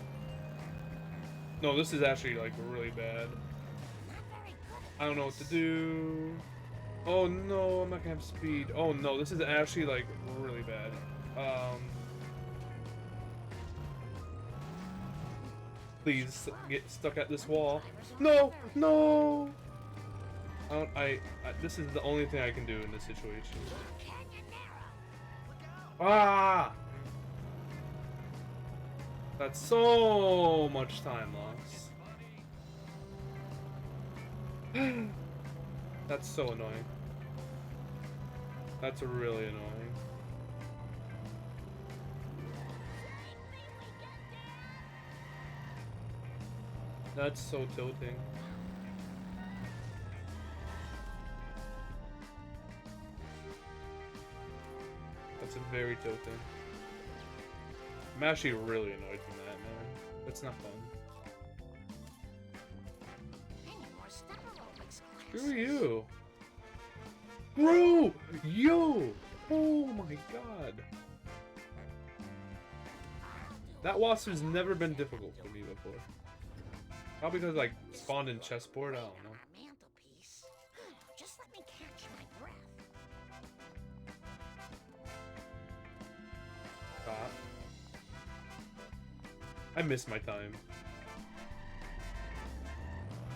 No, this is actually, like, really bad. Not very good at I don't know what to this. do. Oh, no, I'm not gonna have speed. Oh, no, this is actually, like, really bad. Please get stuck at this wall. No! No! This is the only thing I can do in this situation. Canyon narrow. Ah! That's so much time lost. That's so annoying. That's really annoying. That's so tilting. That's very tilting. I'm actually really annoyed from that, man. That's not fun. Any more step aerobics Who classes? are you? Bro! Yo! Oh my god. That wasp has never been difficult for me before. Probably because like spawned in chessboard, I don't know. On our mantelpiece. Just let me catch my breath. I miss my time.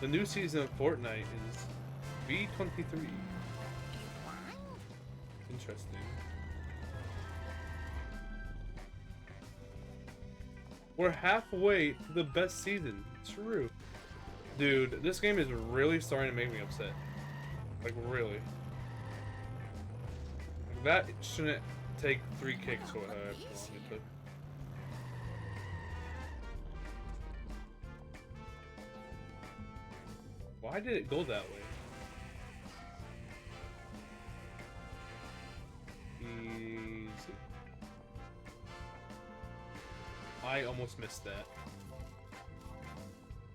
The new season of Fortnite is V23. You blind? Interesting. We're halfway to the best season. True. Dude, this game is really starting to make me upset. Like, really. Like, that shouldn't take 3 kicks or however long it took. Why did it go that way? Easy. I almost missed that.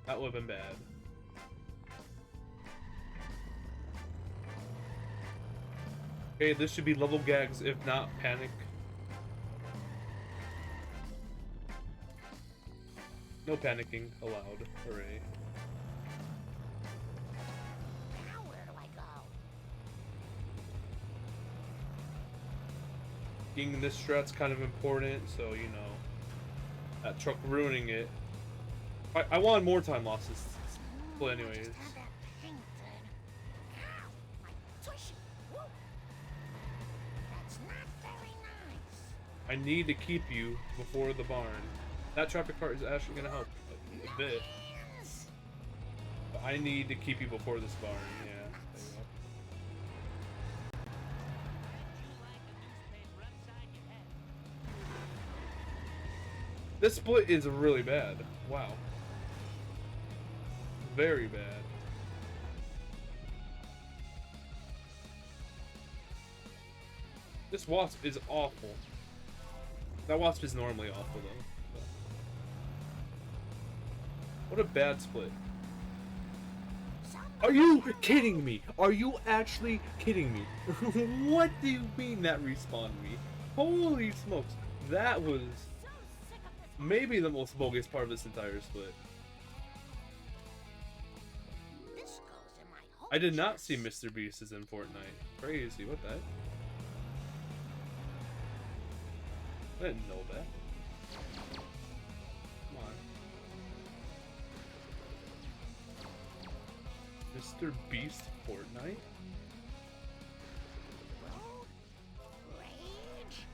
That would have been bad. Okay, this should be level gags, if not panic. No panicking allowed. Hooray. Now where do I go? Getting this strat's kind of important, so you know. That truck ruining it. I wanted more time losses. Well, anyways. Just had that painted. Ow! My tushy! Woo! That's not very nice. I need to keep you before the barn. That traffic cart is actually gonna help a bit. Hands! But I need to keep you before this barn. Yeah. There you go. This split is really bad. Wow. Very bad. This wasp is awful. That wasp is normally awful though. What a bad split. Are you kidding me? Are you actually kidding me? What do you mean that respawned me? Holy smokes. That was maybe the most bogus part of this entire split. This goes in my hole. I did not see Mr. Beast is in Fortnite. Crazy, what the heck? I didn't know that. Come on. Mr. Beast Fortnite? Rage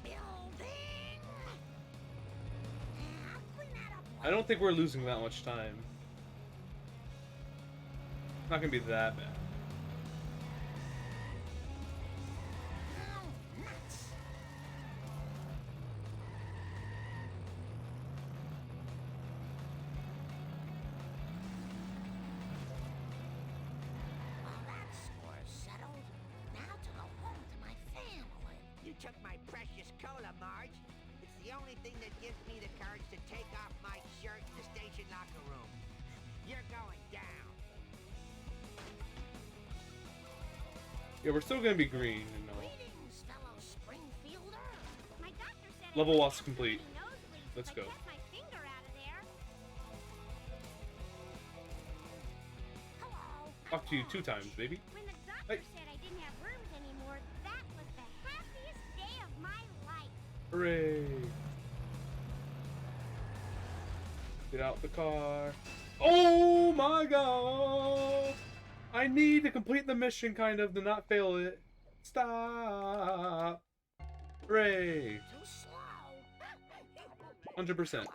building. I'll clean that up. I don't think we're losing that much time. Not gonna be that bad. Oh, nuts. Well, that score's settled. Now to go home to my family. You took my precious cola, Marge. It's the only thing that gives me the courage to take off my shirt in the station locker room. You're going down. Yeah, we're still gonna be green, you know. Greetings, fellow Springfielder. My doctor said Level I loss had complete. really nosebleeds Let's if go. I kept my finger out of there. Hello. Talk to you 2 times, baby. When the doctor Hey. said I didn't have rooms anymore, that was the happiest day of my life. Hooray! Get out the car. Oh my god! I need to complete the mission, kind of, to not fail it. Stop! Hooray! Too slow. 100%.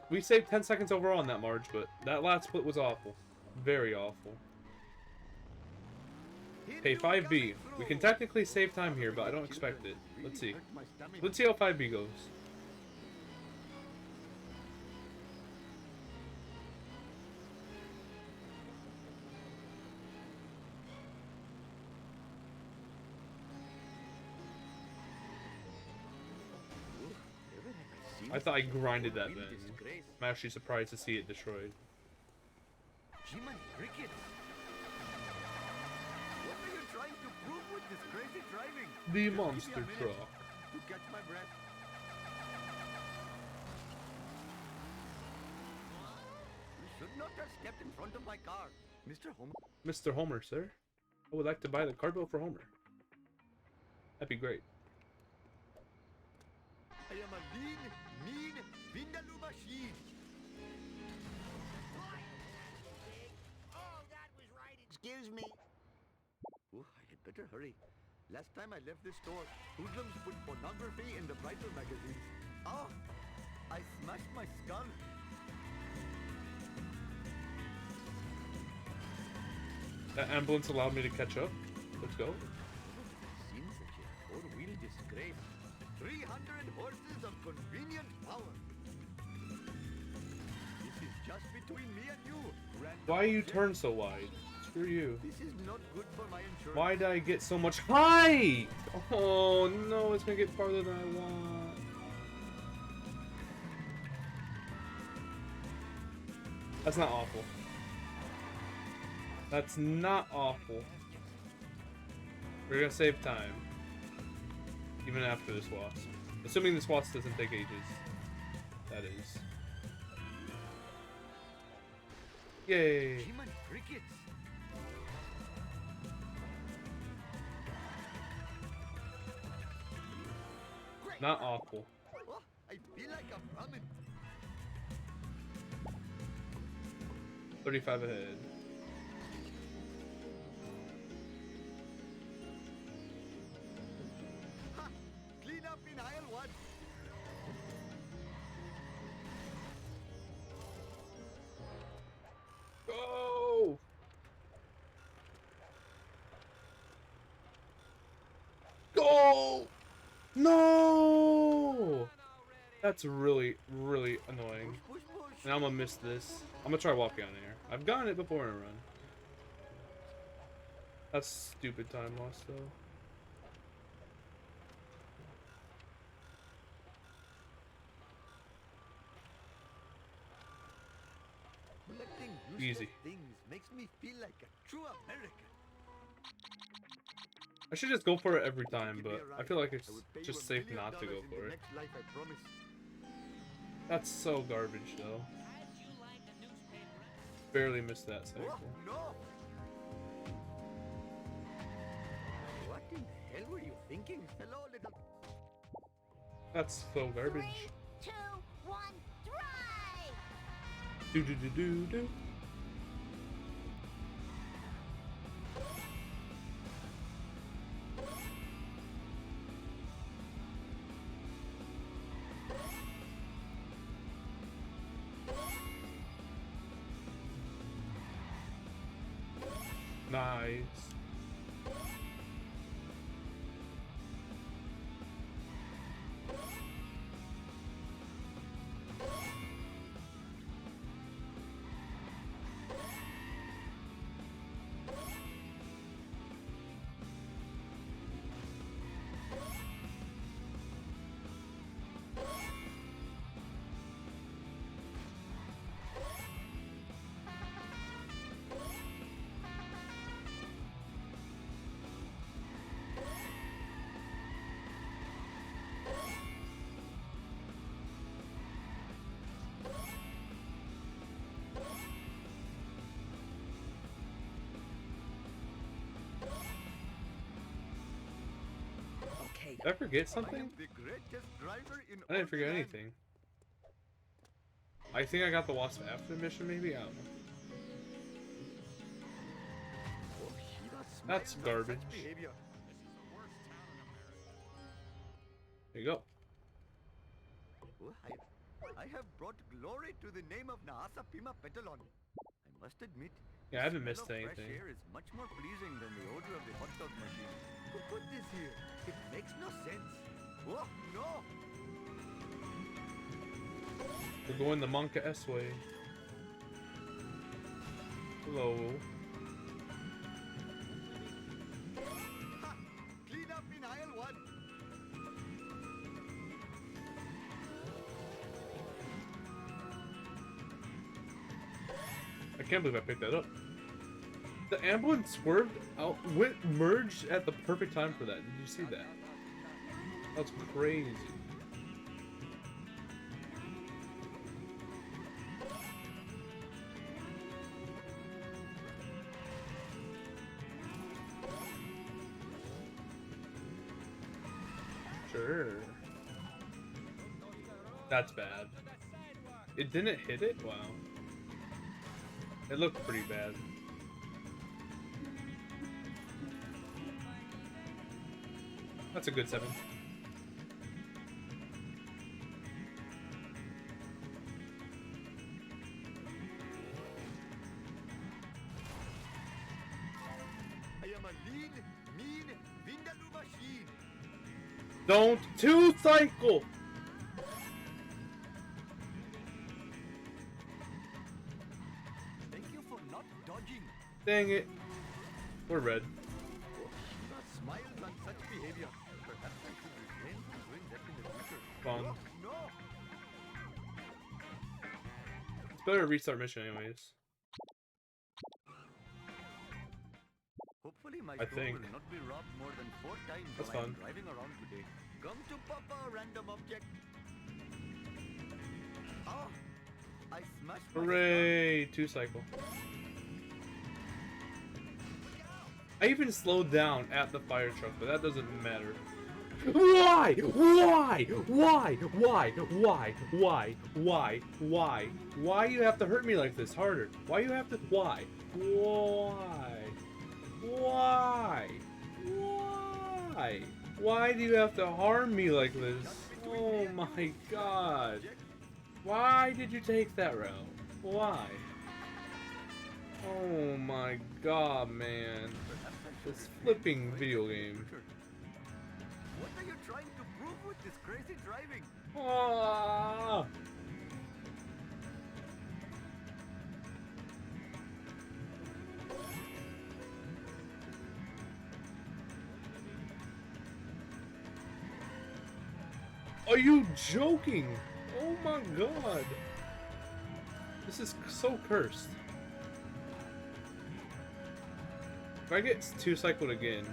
We saved 10 seconds overall on that, Marge, but that last split was awful. Very awful. Okay, 5B. We can technically save time here, but I don't expect it. Let's see. Let's see how 5B goes. I thought I grinded that then. I'm actually surprised to see it destroyed. Human crickets. What are you trying to prove with this crazy driving? The Just monster give me a minute truck. to catch my breath. You should not have stepped in front of my car, Mr. Homer. Mr. Homer, sir. I would like to buy the car bill for Homer. That'd be great. I am a lean, mean Vindaloo machine. Oh, that was right. Excuse me. Oh, I had better hurry. Last time I left this store, hoodlums put pornography in the Brighter magazines. Oh, I smashed my skull. That ambulance allowed me to catch up. Let's go. Seen such a four-wheel disgrace. 300 horses of convenient power. This is just between me and you, random Why you object. turn so wide? Screw you. This is not good for my insurance. Why did I get so much height? Oh no, it's gonna get farther than I want. That's not awful. That's not awful. We're gonna save time. Even after this wasp. Assuming this wasp doesn't take ages. That is. Yay! Human crickets. Not awful. Oh, I feel like I'm running. 35 ahead. Ha! Clean up in aisle 1. Go! Go! No! That's really, really annoying. Push, push. And I'm gonna miss this. I'm gonna try walking on air. I've gotten it before in a run. That's stupid time loss though. Collecting Easy. useless things makes me feel like a true American. I should just go for it every time, Give me but a I ride. feel like it's I will pay you just $1 safe million not to go in for the it. next life, I promise. That's so garbage though. How'd you Barely missed that Oh, cycle. no! What in the hell were you thinking? Hello, little... That's so garbage. 3, 2, 1, drive! Do do do do do. Nice. Okay. Did I forget I something? am the greatest driver in I didn't all forget the land. anything. I think I got the wasp after the mission, maybe? I don't know. Oh, Shiva, That's smile, not such garbage. behavior. There you go. Oh, I have brought glory to the name of Nahasa Pima Petalon. I must admit, Yeah, I haven't the missed smell of anything. fresh air is much more pleasing than the odor of the hot dog machine. Who put this here? It makes no sense. Oh, no! We're going the Monka S way. Hello. Ha! Clean up in aisle 1. I can't believe I picked that up. The ambulance swerved out, merged at the perfect time for that. Did you see that? That's crazy. Sure. That's bad. It didn't hit it? Wow. It looked pretty bad. That's a good 7. I am a lean, mean, Vindaloo machine. Don't 2-cycle! Thank you for not dodging. Dang it. We're red. Oh, Shiva smiles on such behavior. Perhaps I should refrain from doing that in the future. Fun. Oh, no! It's better to restart mission anyways. Hopefully my I store think. will not be robbed more than 4 times That's while I'm fun. driving around today. Come to Papa, random object. Oh, I smashed my Hooray! 2-cycle. I even slowed down at the fire truck, but that doesn't matter. Why? Why? Why? Why? Why? Why? Why? Why? Why you have to hurt me like this? Harder. Why you have to? Why? Why? Why? Why? Why do you have to harm me like this? Oh my god. Why did you take that route? Why? Oh my god, man. This flipping video game. What are you trying to prove with this crazy driving? Ah! Are you joking? Oh my god. This is so cursed. If I get 2-cycled again,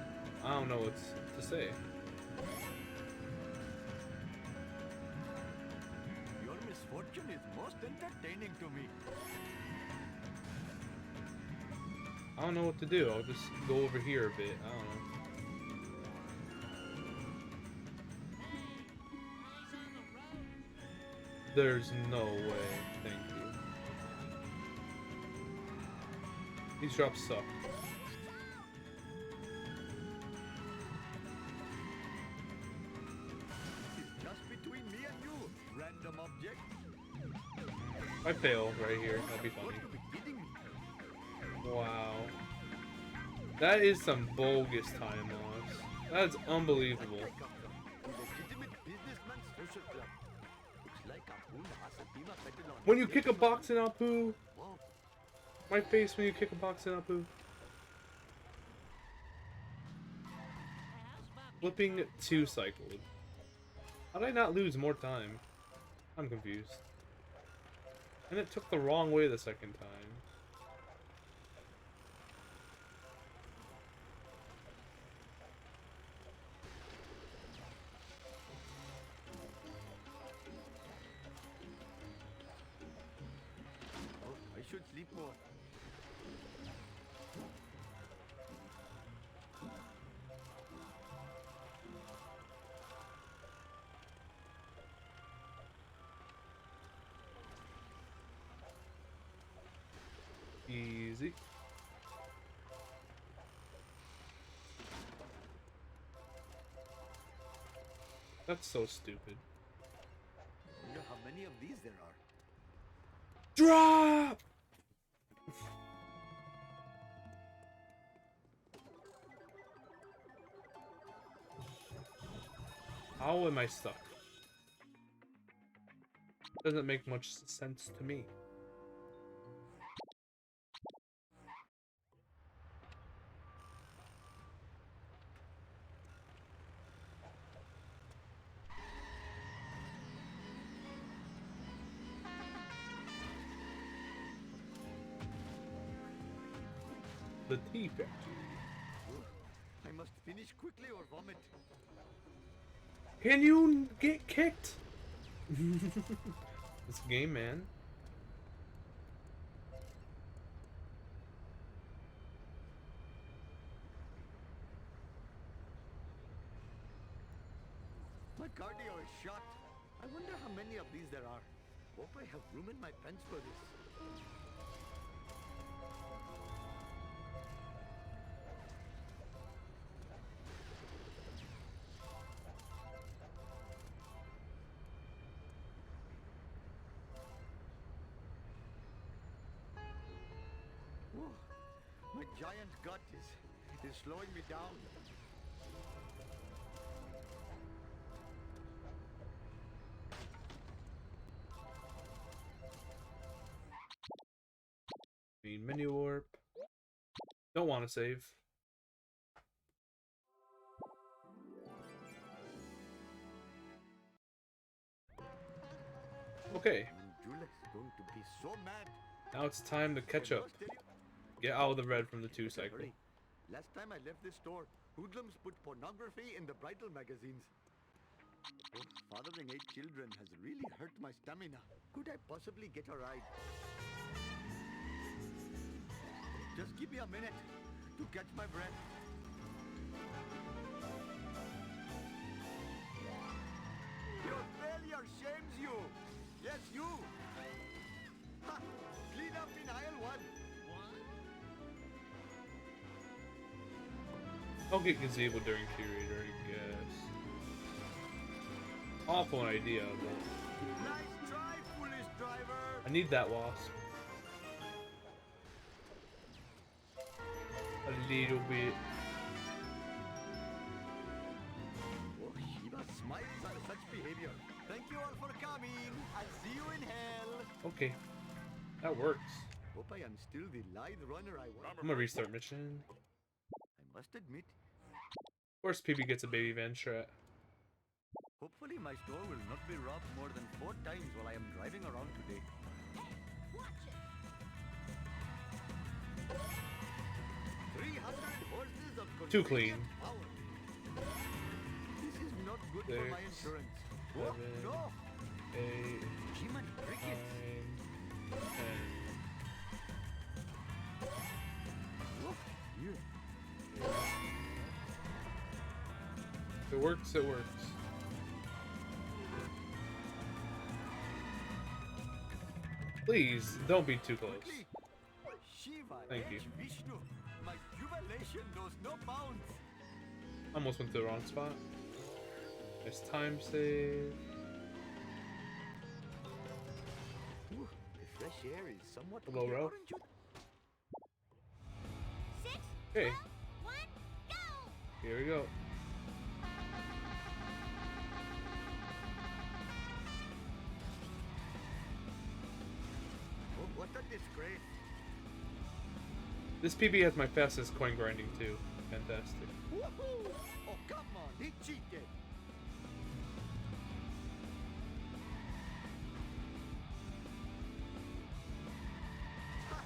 I don't know what to say. Your misfortune is most entertaining to me. I don't know what to do. I'll just go over here a bit. I don't know. There's no way. Thank you. These drops suck. It's just between me and you, random object. I fail right here. That'd be funny. What you be kidding me? Wow. That is some bogus time loss. That's unbelievable. I come from a legitimate businessman's social club. Looks like Apu has a team of veterans. When you kick a box in Apu, Whoa. my face when you kick a box in Apu. Flipping 2 cycled. How did I not lose more time? I'm confused. And it took the wrong way the second time. Oh, I should sleep more. Easy. That's so stupid. Wonder how many of these there are. Drop! How am I stuck? Doesn't make much sense to me. The tea factory. I must finish quickly or vomit. Can you get kicked? This game, man. My cardio is shot. I wonder how many of these there are. Hope I have room in my pants for this. Whoa, my giant gut is slowing me down. Need menu warp. Don't want to save. Okay, Jule's going to be so mad. now it's time to catch up. Must tell you- Get out of the red from the 2 Better cycle. hurry. Last time I left this store, hoodlums put pornography in the bridal magazines. Oh, fathering 8 children has really hurt my stamina. Could I possibly get a ride? Just give me a minute to catch my breath. Your failure shames you. Yes, you. Ha! Clean up in aisle 1. I'll get gazebo during curator, I guess. Awful idea, but Nice try, foolish driver. I need that wasp. A little bit. Oh, Shiva smiles at such behavior. Thank you all for coming. I'll see you in hell. Okay, that works. Hope I am still the lithe runner I was. I'm gonna restart mission. I must admit, Of course, PB gets a baby van strat. hopefully my store will not be robbed more than 4 times while I am driving around today. Watch it. 300 horses of Too continuous clean. power. This is not good for my 6, insurance. Oh, 7, no! 8, Human 9, crickets. 10. Oh, it works, it works. Please, don't be too close. Quickly! Shiva, Thank you. Vishnu, my jubilation knows no bounds. Almost went to the wrong spot. Nice time save. Ooh, the fresh air is somewhat. Hello, clear, Ralph. aren't you? 6, Okay, 1, go! here we go. Oh, what a disgrace. This PB has my fastest coin grinding too. Fantastic. Woohoo! Oh, come on, he cheated. Ha!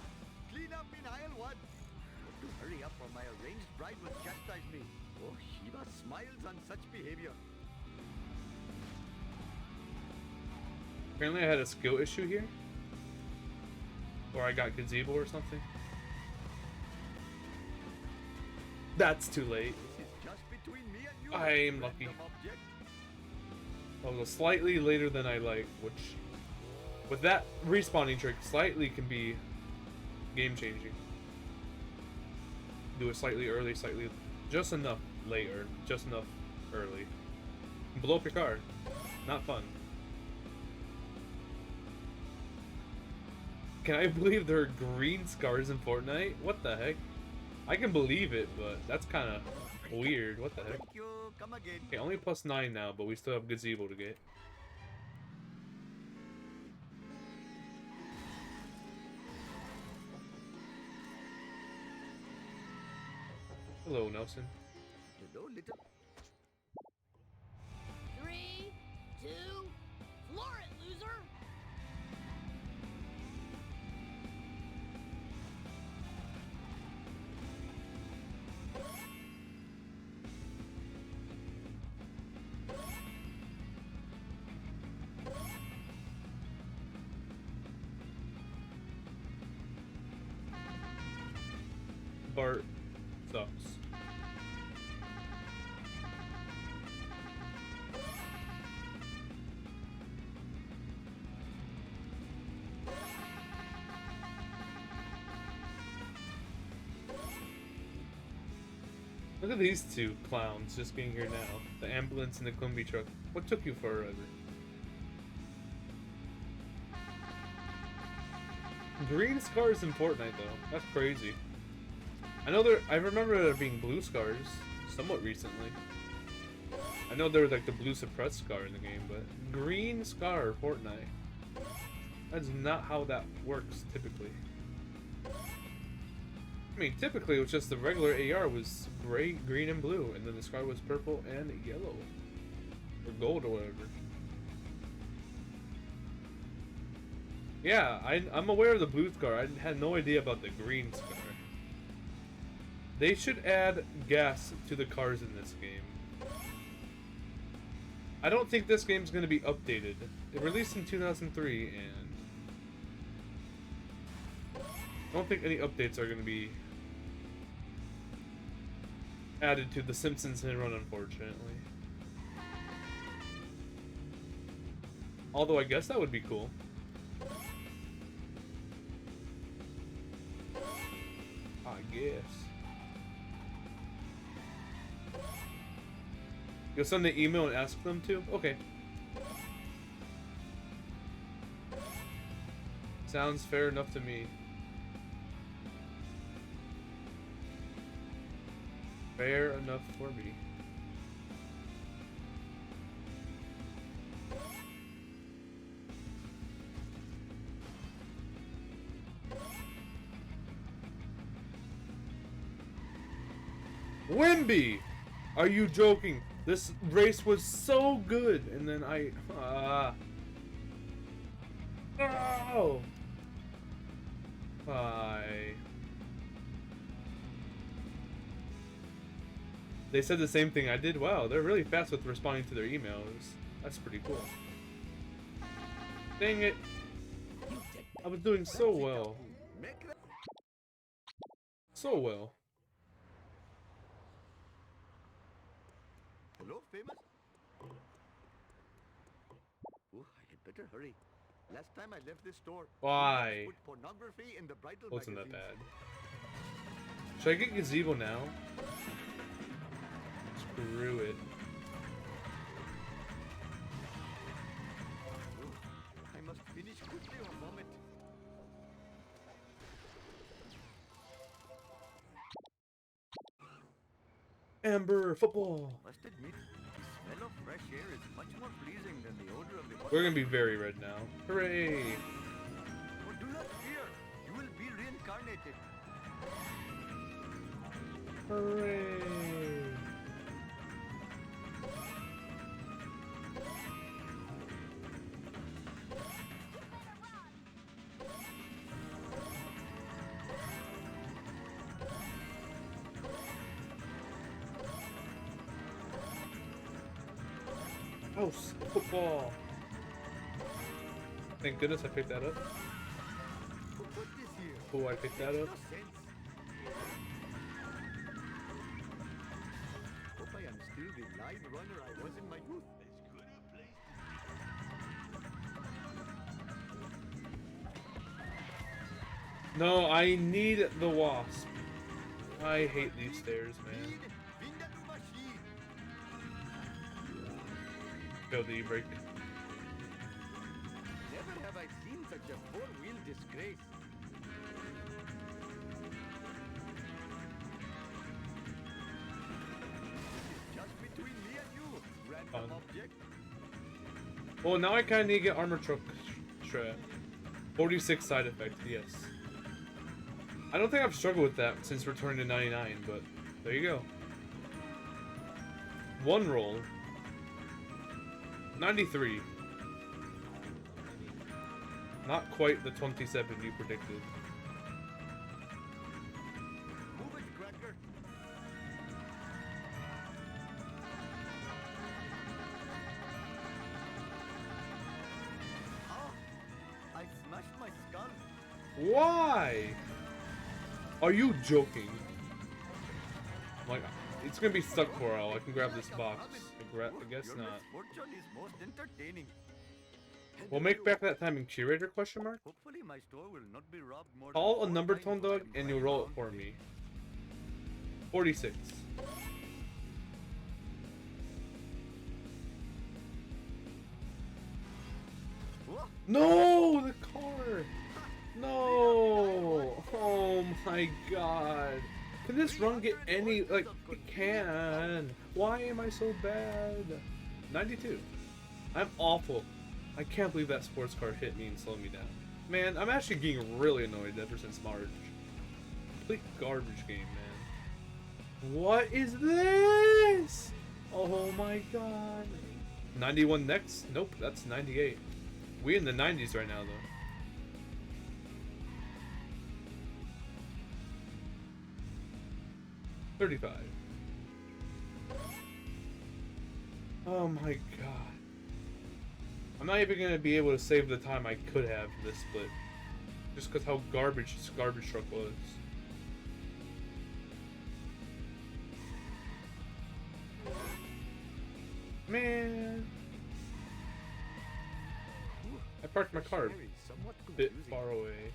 Clean up in aisle one. Got to hurry up or my arranged bride will chastise me. Oh, Shiva smiles on such behavior. Apparently I had a skill issue here. Or I got gazebo or something. That's too late. This is just between me and you. I am lucky. random object. I was slightly later than I like, which with that respawning trick, slightly can be game changing. Do it slightly early, slightly just enough later, just enough early. Blow up your car. Not fun. Can I believe there are green scars in Fortnite? What the heck? I can believe it, but that's kind of weird. What the heck? Thank you. Come again. Okay, only +9 now, but we still have gazebo to get. Hello, Nelson. Hello, little. 3, 2, floor it, loser! Bart sucks. Look at these two clowns just being here now. The ambulance and the Quimby truck. What took you forever? Green scars in Fortnite though. That's crazy. I remember there being blue scars somewhat recently. I know there was like the blue suppressed scar in the game, but green scar Fortnite. That's not how that works typically. I mean, typically it was just the regular AR was gray, green, and blue, and then the scar was purple and yellow. Or gold or whatever. Yeah, I'm aware of the blue scar. I had no idea about the green scar. They should add gas to the cars in this game. I don't think this game's going to be updated. It released in 2003, and I don't think any updates are going to be added to the Simpsons Hit and Run, unfortunately. Although I guess that would be cool. I guess. You'll send the email and ask them to? Okay. Sounds fair enough to me. Fair enough for me. Wimby! Are you joking? This race was so good, and then oh! Bye. They said the same thing I did. Wow, they're really fast with responding to their emails. That's pretty cool. Dang it. I was doing so well. So well. Hello, famous? Oh, I had better hurry. Last time I left this store, Why? put pornography in the bridal Wasn't that magazines. bad. Should I get gazebo now? Screw it. Oh, I must finish quickly or vomit. Amber football. Must admit, the smell of fresh air is much more pleasing than the odor of the We're gonna be very red now. Hooray! Oh, do not fear. You will be reincarnated. Hooray! Oh, football! Thank goodness I picked that up. Who put this here? Oh, I picked that up. No sense. Hope I am still the live runner I was in my youth. No, I need the wasp. I hate these stairs, man. Go the e-brake. Never have I seen such a four-wheel disgrace. This is just between me and you, random Fun. object. Well, now I kind of need to get armor truck strap. 46 side effect, yes. I don't think I've struggled with that since returning to 99, but there you go. One roll. 93. Not quite the 27 you predicted. Move it, Cracker. Oh, I smashed my skull. Why? Are you joking? Like, it's gonna be stuck for a while. I can grab this box. I guess Your not. misfortune is most entertaining. We'll make back that time in curator, question mark? Hopefully my store will not be robbed more Call a than 4 number times tone while dog I'm and you'll flying roll it around. for me. 46. Whoa, No, the car. No. Oh my god. Can this run get any, like, it can. Why am I so bad? 92. I'm awful. I can't believe that sports car hit me and slowed me down. Man, I'm actually getting really annoyed ever since March. Complete garbage game, man. What is this? Oh my god. 91 next? Nope, that's 98. We in the 90s right now, though. $35. Oh my god. I'm not even gonna be able to save the time I could have for this split. Just because how garbage this garbage truck was. Man. I parked my car Sherry, somewhat a bit confusing. far away.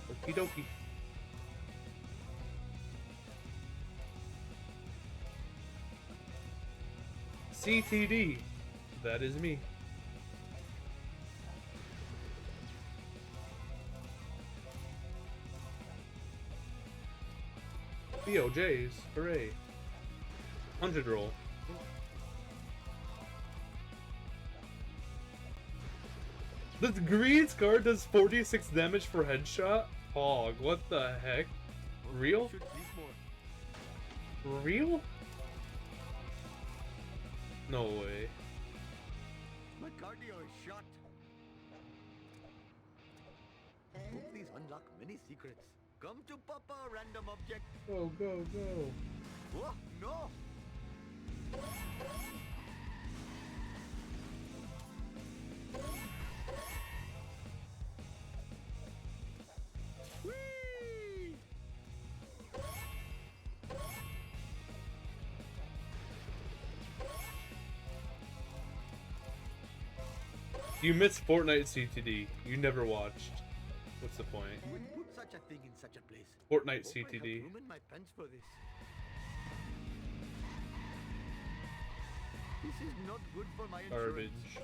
Okie dokie. CTD. That is me. BOJs. Hooray. 100 roll. The green scar does 46 damage for headshot? Hog, what the heck? Real? Should sleep more. Real? No way. My cardio is shot. Hope these unlock many secrets. Come to Papa, random object. Go, go, go. Oh, no! Whee! You missed Fortnite CTD. You never watched. What's the point? Who would put such a thing in such a place? Fortnite Hope I have CTD. room in my pants for this. This is not good for my insurance. Garbage.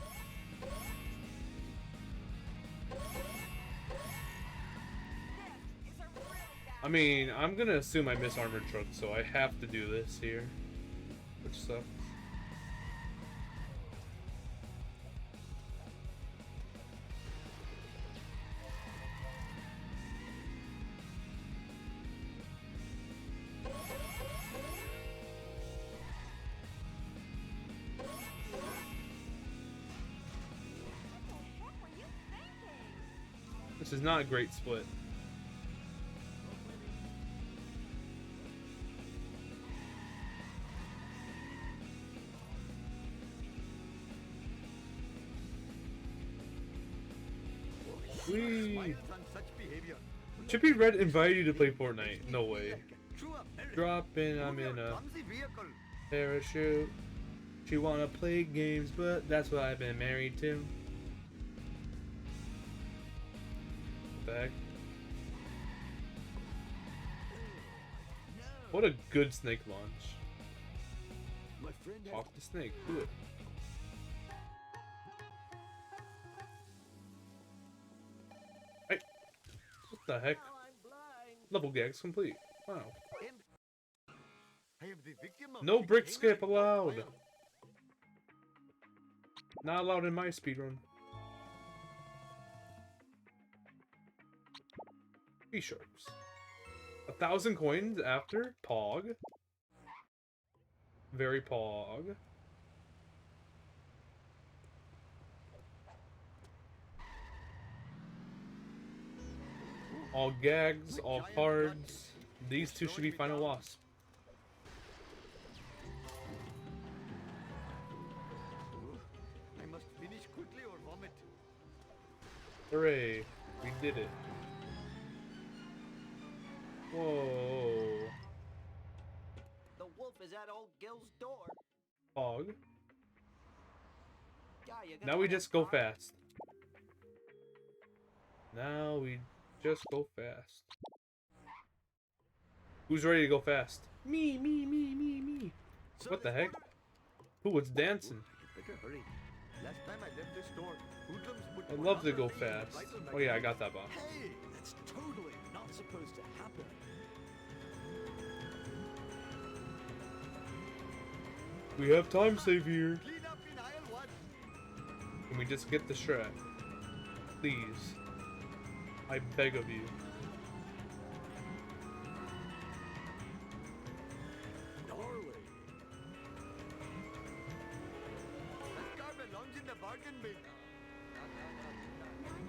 I mean, I'm gonna assume I miss armored truck, so I have to do this here, which sucks. This is not a great split. Whee! Smiles on such behavior. Chippy Red invited you to play Fortnite. No way. True American. Drop in, I'm Move in your a clumsy vehicle. parachute. She wanna play games, but that's what I've been married to. Back. What a good snake launch. My friend had Talk to snake. Do it. Hey. What the heck? Level gags complete. Wow. I am the victim of No the brick canine skip allowed. fire. Not allowed in my speedrun. Tree sharks. 1,000 coins after Pog. Very Pog. All gags, all cards. These two should be final loss. I must finish quickly or vomit. Hooray. We did it. Whoa. The wolf is at old Gil's door. Pog. Yeah, you gonna Now we have just go fun? fast. Now we just go fast. Who's ready to go fast? Me. What the heck? Who was dancing? You better hurry. Last time I left this store, hoodlums put I'd love to go pornography in the fast. bridal Oh yeah, I magazine. got that box. Hey, that's totally not supposed to happen. We have time save here. Clean up in aisle 1. Can we just get the strat? Please. I beg of you. Darling. That car belongs in the bargain bin.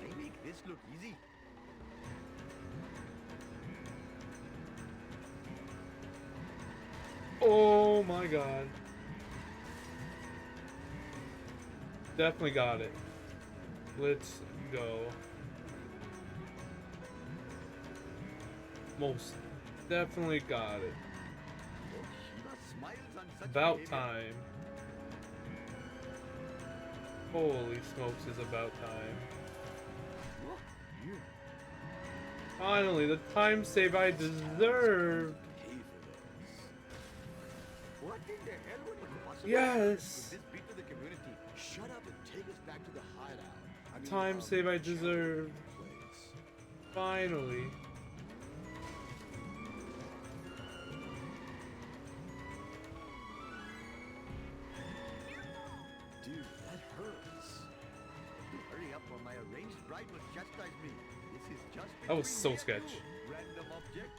I make this look easy. Oh my god. Definitely got it. Let's go. Most definitely got it. Oh, Sheila smiles on such About behavior. time. Holy smokes, is about time. Oh, you Finally, the time save I deserved. pay for this. What in the hell would it possibly Yes. Could this be to the community? Shut up and take us back to the hideout. I mean, Time save I shelter deserved. place. Finally. Dude, that hurts. Hurry up or my arranged bride will chastise me. This is just That was between so me and sketch. you, random object.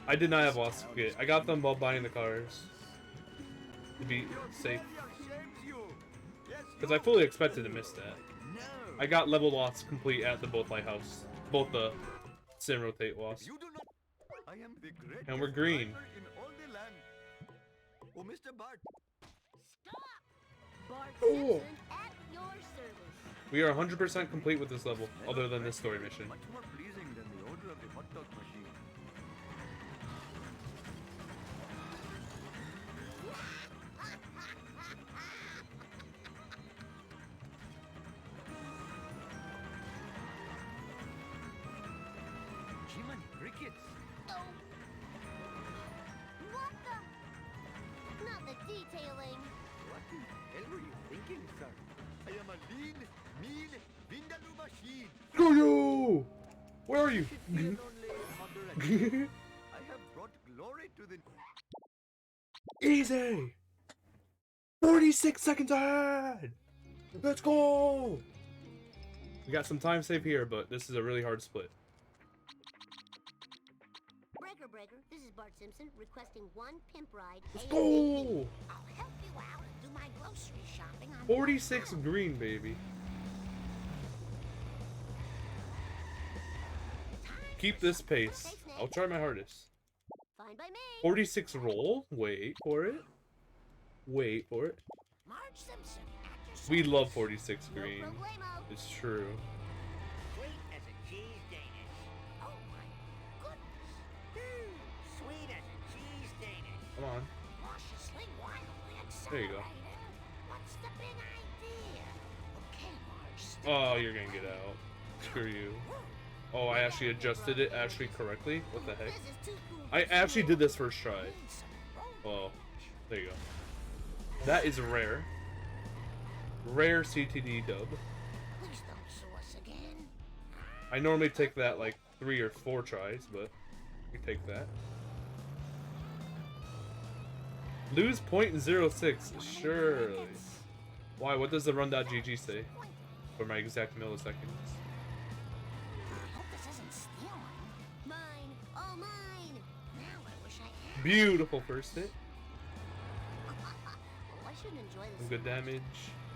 I did not have lost to get. I got them while buying the cars. To be Your safe. failure shames you. Yes, Because you I fully expected to miss that. No. I got level lots complete at the both lighthouse. Both the sim rotate loss. You do not. I am the greatest And we're green. driver in all the land. Oh, Mr. Bart. Bart Oh. Simpson at your service. We are 100% complete with this level, other than this story mission. Much more pleasing than the odor of the hot dog machine. tickets. Oh. What the? Not the detailing. What the hell were you thinking, sir? I am a lean, mean, vindaloo machine. Screw you! Where are you? Fear only, mother. I have brought glory to the... Easy! 46 seconds ahead! Let's go! We got some time save here, but this is a really hard split. Breaker, this is Bart Simpson requesting one pimp ride. Let's ASAP. go! I'll help you out and do my grocery shopping on 46 green, baby. Keep this pace. I'll try my hardest. Fine by me. 46 roll? Wait for it. Wait for it. Marge Simpson at your We service. love 46 No green. problemo. It's true. Sweet as a cheese Danish. Oh my goodness. Sweet as a cheese Danish. Come on. Cautiously, wildly accelerated. There you go. What's the big idea? Okay, Marge. Stick Oh, to you're gonna get out. Screw you. Oh, I actually adjusted it actually correctly? What the heck? This is too cool. I actually did this first try. Need some road Well, there you go. That is rare. Rare CTD dub. Please don't sue us again. I normally take that like 3 or 4 tries, but we take that. Lose 0.06, surely. Why? What does the run.gg say? For my exact milliseconds. I hope this isn't stealing. Mine. All mine. Now I wish I had. Beautiful first hit. Oh, I shouldn't enjoy this. Some good damage.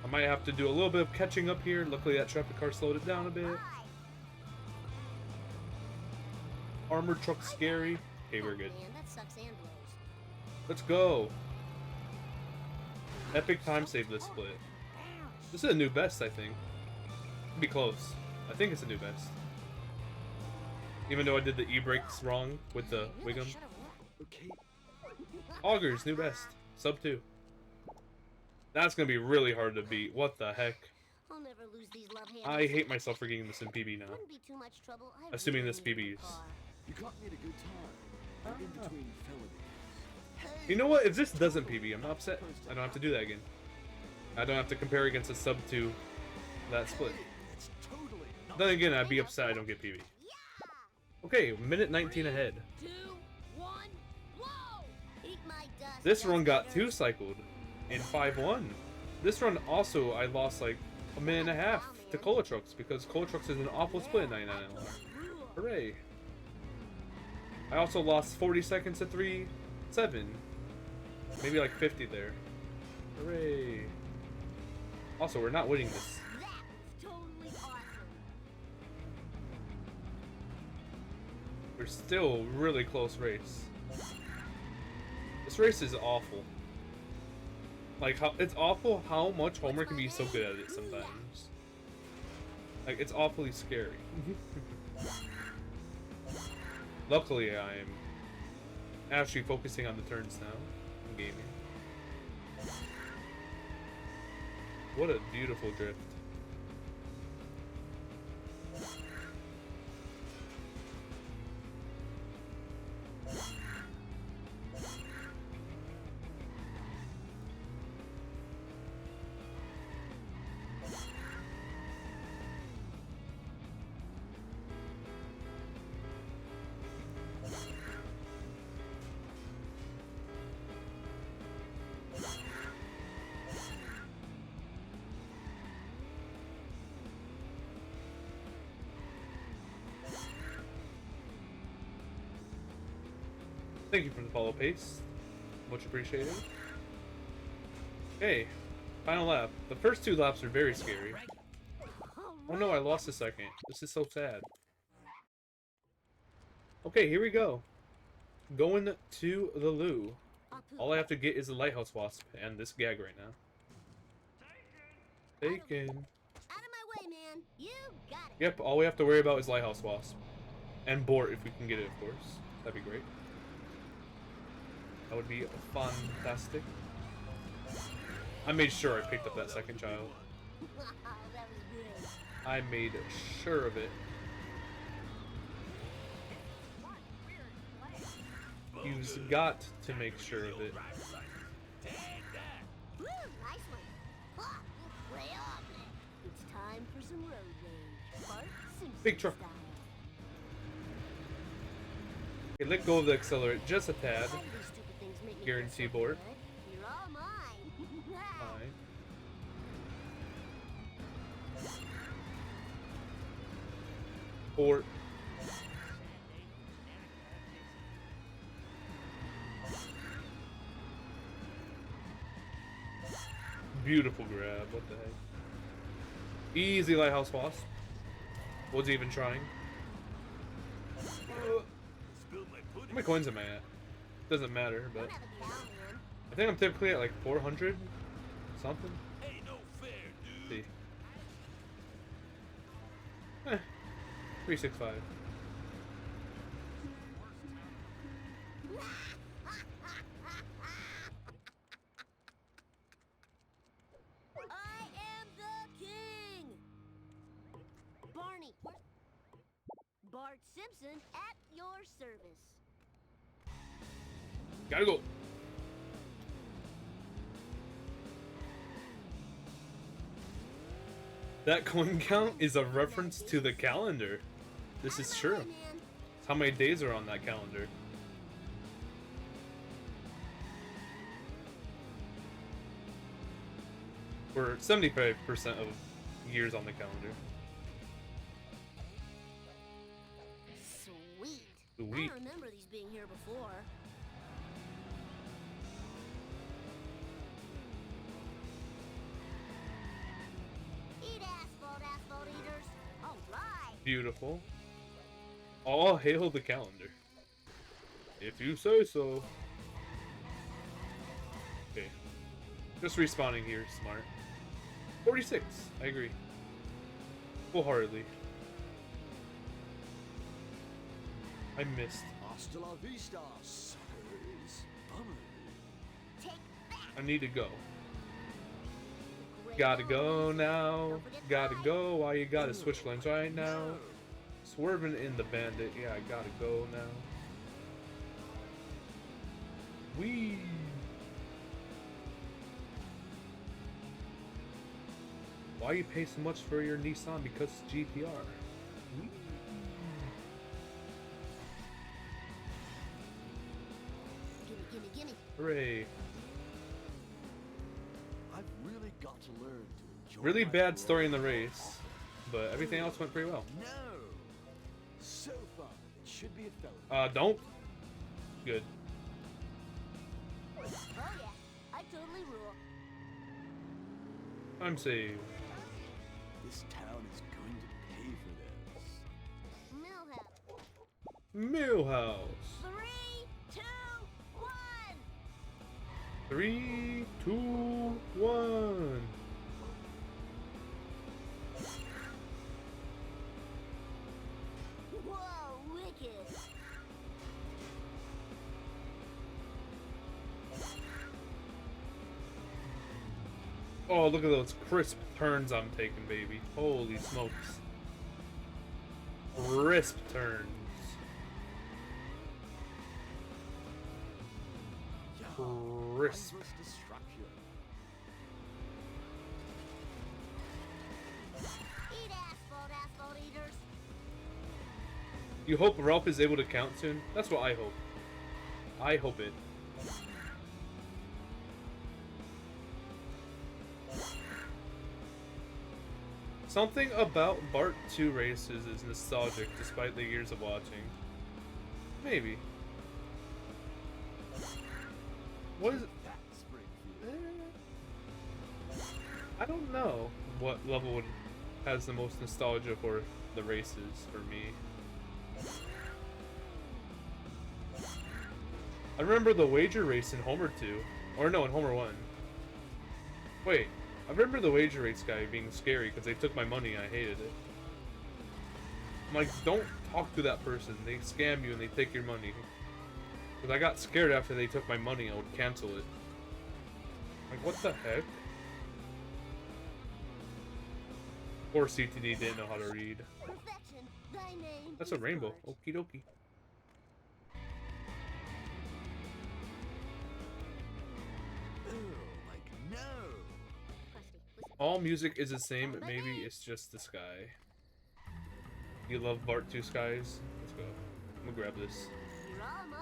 I might have to do a little bit of catching up here. Luckily that traffic car slowed it down a bit. Armored truck scary. Okay, we're good. Man, that sucks and blows. Let's go. Epic time save this split. This is a new best, I think. Be close. I think it's a new best. Even though I did the e-brakes wrong with the Wiggum. Okay. Augers, new best. Sub 2. That's gonna be really hard to beat. What the heck? I'll never lose these love handles. I hate myself for getting this in PB now. Wouldn't be too much trouble. I Assuming really this need a PB is. car. You caught me at a good time. I'm in between felonies. You know what? If this doesn't PB, I'm not upset. I don't have to do that again. I don't have to compare against a sub 2 that split. It's totally not... Then again, I'd be upset I don't get PB. Okay, minute 19 ahead. 2, 1, blow! Eat my dust. This run got dust 2 cycled in 5-1. This run also, I lost like a minute and a half to Cola Trucks because Cola Trucks is an awful split in 99 NLR. Hooray. I also lost 40 seconds to 3-7. Maybe like 50 there. Hooray. Also, we're not winning this. That was totally awesome. We're still really close race. This race is awful. Like, it's awful how much Homer can be so good at it sometimes. Like, it's awfully scary. Luckily, I'm actually focusing on the turns now in gaming. What a beautiful drift. Thank you for the follow, Pace. Much appreciated. Okay, final lap. The first 2 laps are very scary. Oh no, I lost a second. This is so sad. Okay, here we go. Going to the loo. All I have to get is the Lighthouse Wasp and this gag right now. Taken. Out of my way, man. You got it. Yep, all we have to worry about is Lighthouse Wasp. And Bort if we can get it, of course. That'd be great. That would be fantastic. I made sure I picked up that second child. Wow, that was great. I made sure of it. You've got to make sure of it. Woo, nice one. Ha, way up. It's time for some road rage. Bart Simpson Big truck. style. Okay, let go of the accelerator just a tad. All these stupid things make me Guarantee feel so board. good. You're all mine. Fine. Or beautiful grab. What the heck? Easy lighthouse boss. Was even trying. How many coins am I at? Doesn't matter, but Don't have a cow, man. I think I'm typically at like 400 something. Ain't no fair, dude. See. 365. I am the king. Barney. Bart Simpson at your service. Gotta go. That coin count is a reference to the calendar. This is true. Man. It's how many days are on that calendar. We're 75% of years on the calendar. Sweet. Sweet. I remember these being here before. Eat asphalt eaters. All right. Beautiful. All hail the calendar. If you say so. Okay. Just respawning here, smart. 46. I agree. Wholeheartedly. I missed. Hasta la vista, suckers. Bummer. Take that. I need to go. Great Gotta going. go now. Don't forget the Gotta ride. go. Why you gotta switch lanes right now? Swerving in the bandit. Yeah, I gotta go now. Wee. Why you pay so much for your Nissan? Because it's GTR. Wee. Gimme. Hooray. I've really got to learn to enjoy Really my bad story in the road. race, but everything else went pretty well. No. So far, it should be a felony. Don't. Good. Oh yeah, I totally rule. I'm saved. This town is going to pay for this. Millhouse. Millhouse. 3, 2, 1. 3, 2, 1. Whoa, wicked. Oh, look at those crisp turns I'm taking, baby. Holy smokes. Crisp turns. Crisp. Mindless destruction. Eat asphalt eaters. You hope Ralph is able to count soon? That's what I hope. I hope it. Something about Bart 2 races is nostalgic despite the years of watching. Maybe. What is it? That's Springfield. I don't know what level has the most nostalgia for the races for me. I remember the wager race in Homer 2. Or no, in Homer 1. Wait, I remember the wager race guy being scary because they took my money and I hated it. I'm like, don't talk to that person. They scam you and they take your money. Because I got scared after they took my money, I would cancel it. Like, what the heck? Poor CTD didn't know how to read. Perfection. Thy name That's is a rainbow. Bart. Okie dokie. All music is the same, but maybe it's just the sky. You love Bart 2 Skies? Let's go. I'm gonna grab this. You're all mine.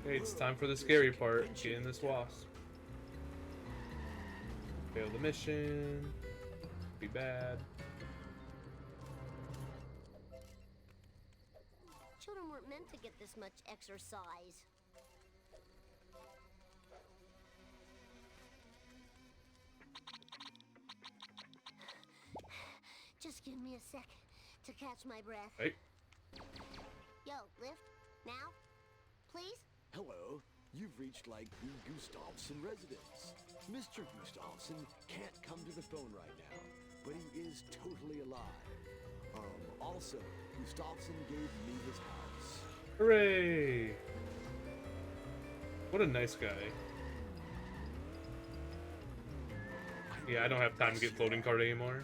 Okay, it's time for the scary part. Get in this wasp. Fail the mission. Be bad. Children weren't meant to get this much exercise. Just give me a sec to catch my breath. Hey. Yo, lift now, please. Hello, you've reached like the Gustafsson residence. Mr. Gustafsson can't come to the phone right now, but he is totally alive. Also, Gustafsson gave me his house. Hooray! What a nice guy. Yeah, I don't have time to get floating card anymore.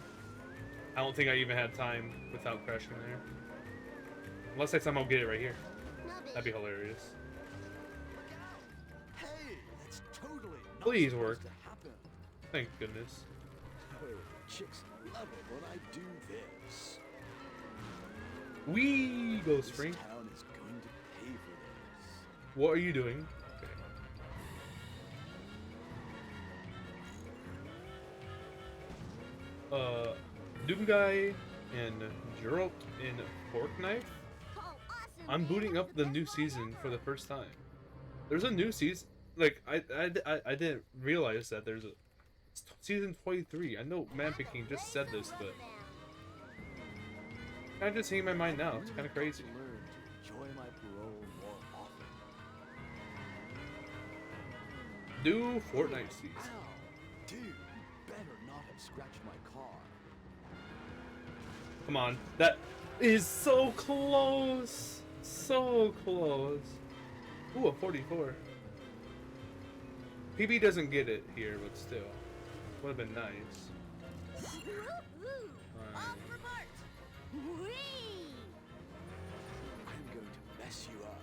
I don't think I even had time without crashing there. Unless I somehow get it right here. That'd be hilarious. Hey, that's totally not Please supposed work. to happen. Thank goodness. Oh, chicks love it when I do this. Wee goes free. This town is going to pay for this. What are you doing? Okay. Doomguy and Geralt in Fortnite. Oh, awesome. I'm booting up the new season for the first time. There's a new season. Like I didn't realize that there's a it's season 23. I know Man King just said this, but I'm just seeing my mind now. It's kind of crazy. Learn to enjoy my parole more often. Do Fortnite season. Ow, dude, you better not have scratched my car. Come on, that is so close, so close. Ooh, a 44. PB doesn't get it here, but still, would have been nice. Woo-hoo. Off for Bart. Whee! I'm going to mess you up.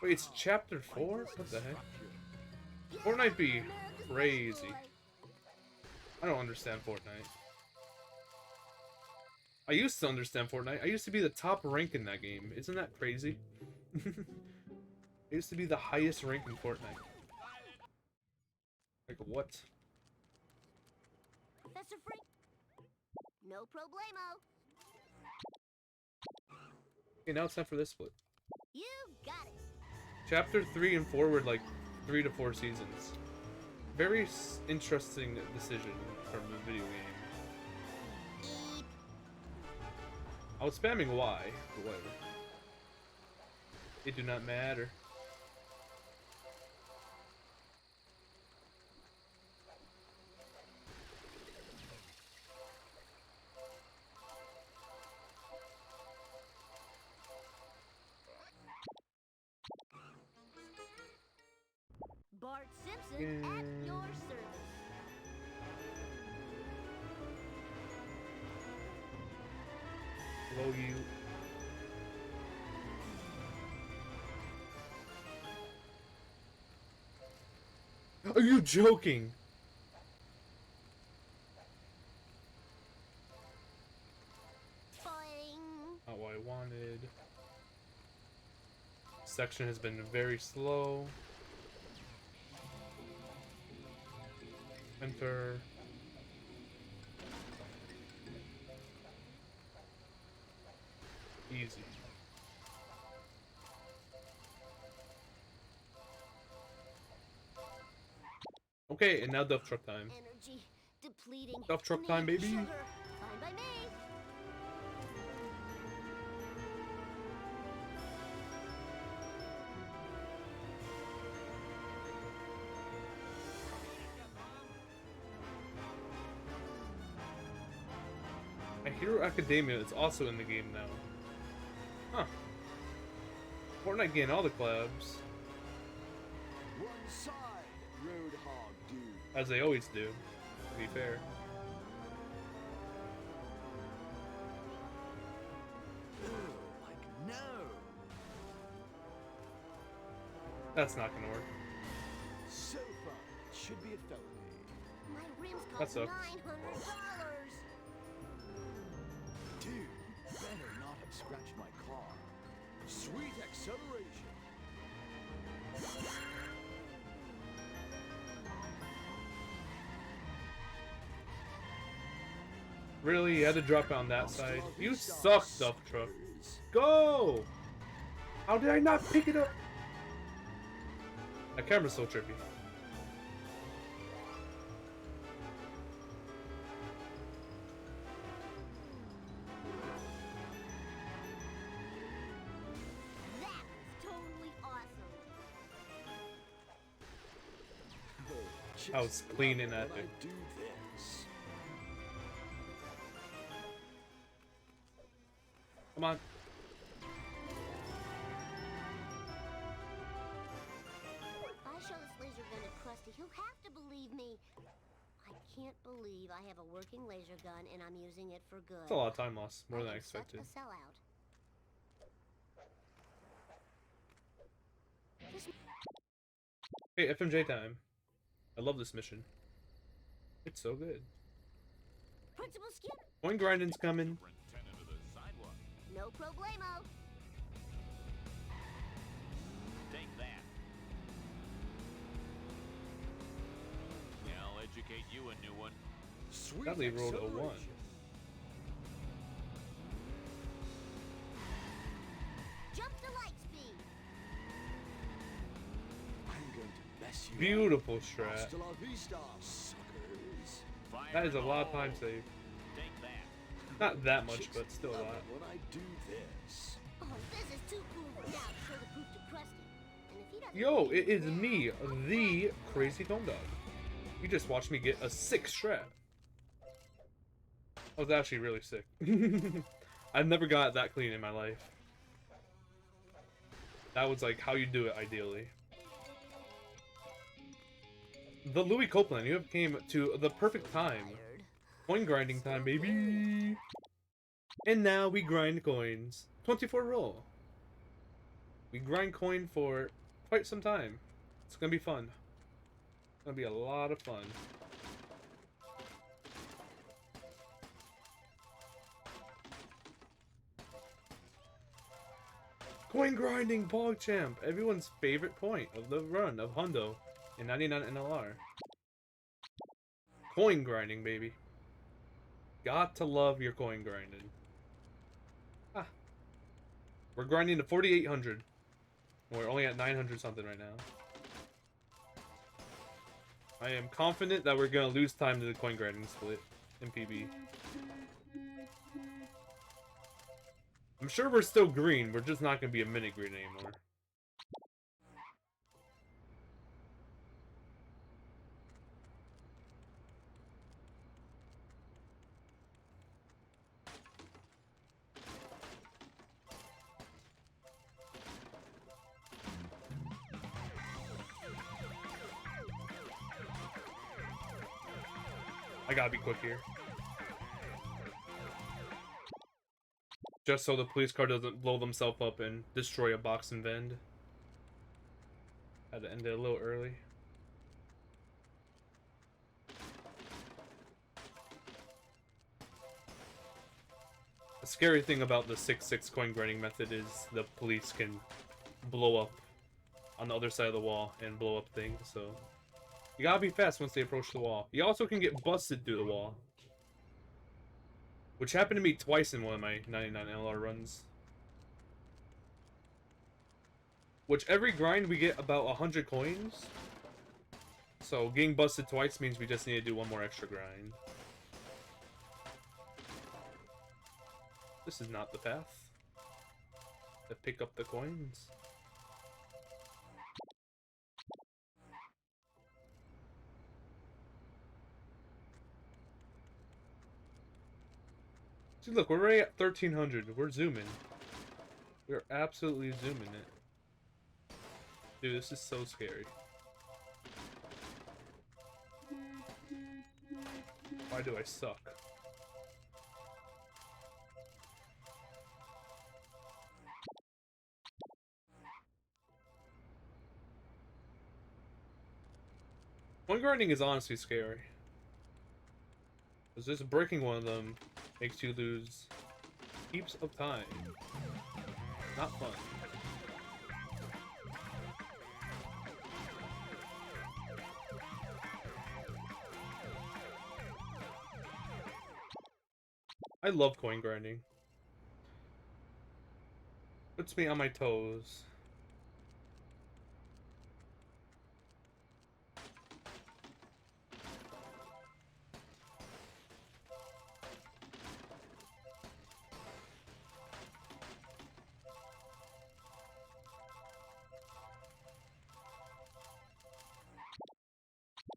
Wait, it's chapter 4? What the heck? Fortnite be crazy. I don't understand Fortnite. I used to understand Fortnite. I used to be the top rank in that game. Isn't that crazy? I used to be the highest rank in Fortnite. Like, what? Professor Frank. No problemo. Okay, now it's time for this split. You got it. Chapter 3 and forward, like 3 to 4 seasons. Very interesting decision from the video game. I was spamming Y, but whatever. It do not matter. Bart Simpson at your service. Hello, you. Are you joking? Boing. Not what I wanted. Section has been very slow. Enter. Easy. Okay, and now dump truck time. Energy depleting. Dump truck time, Need baby. sugar. Fine by me. My Hero Academia is also in the game now. Huh. Fortnite getting all the collabs, One side, Roadhog dude. as they always do, to be fair. Ugh, like no. That's not gonna work. So far, it should be a felony. My rims That cost sucks. $900. Dude, better not have scratched my car. Sweet acceleration. Really? You had to drop it on that side? You suck, dump truck. Go! How did I not pick it up? That camera's so trippy. That was totally awesome. I was cleaning that When I thing. do this. Come on. If I show this laser gun to Krusty, he'll have to believe me. I can't believe I have a working laser gun and I'm using it for good. That's a lot of time lost. More than I am expected. Such a sellout. This Hey, FMJ time. I love this mission. It's so good. Principal Skip, Coin grinding's coming. no problemo. Take that. Yeah, I'll educate you a new one. Sweet Dudley rolled a 1. acceleration. Jump to light speed. I'm going to mess you Beautiful up. strat. Hasta la vista, suckers. Fire That is a in the lot of hole. time save. Take that. Not that much, Chicks but still a love lot. it when I do this. Oh, this is too cool for now to show the proof to Krusty. And if he doesn't Yo, believe it is now, me, the Crazy Dome Dog. You just watched me get a 6 strat. I was actually really sick. I've never got that clean in my life. That was like how you do it ideally. The Louis Copeland, you have came to the perfect time. Coin grinding time, baby. And now we grind coins. 24 roll. We grind coin for quite some time. It's gonna be fun. It's gonna be a lot of fun. Coin grinding, PogChamp, everyone's favorite point of the run of Hundo in 99 NLR. Coin grinding, baby. Got to love your coin grinding. Ah. We're grinding to 4,800. We're only at 900 something right now. I am confident that we're gonna lose time to the coin grinding split in PB. I'm sure we're still green, we're just not gonna be a minute green anymore. I gotta be quick here. Just so the police car doesn't blow themselves up and destroy a box and vend. Had to end it a little early. The scary thing about the 6-6 coin grinding method is the police can blow up on the other side of the wall and blow up things, so you gotta be fast once they approach the wall. You also can get busted through the wall, which happened to me twice in one of my 99 LR runs. Which every grind we get about 100 coins. So getting busted twice means we just need to do one more extra grind. This is not the path to pick up the coins. See, look, we're already at 1,300. We're zooming. We're absolutely zooming it. Dude, this is so scary. Why do I suck? Coin grinding is honestly scary. Because just breaking one of them makes you lose heaps of time. Not fun. I love coin grinding. Puts me on my toes.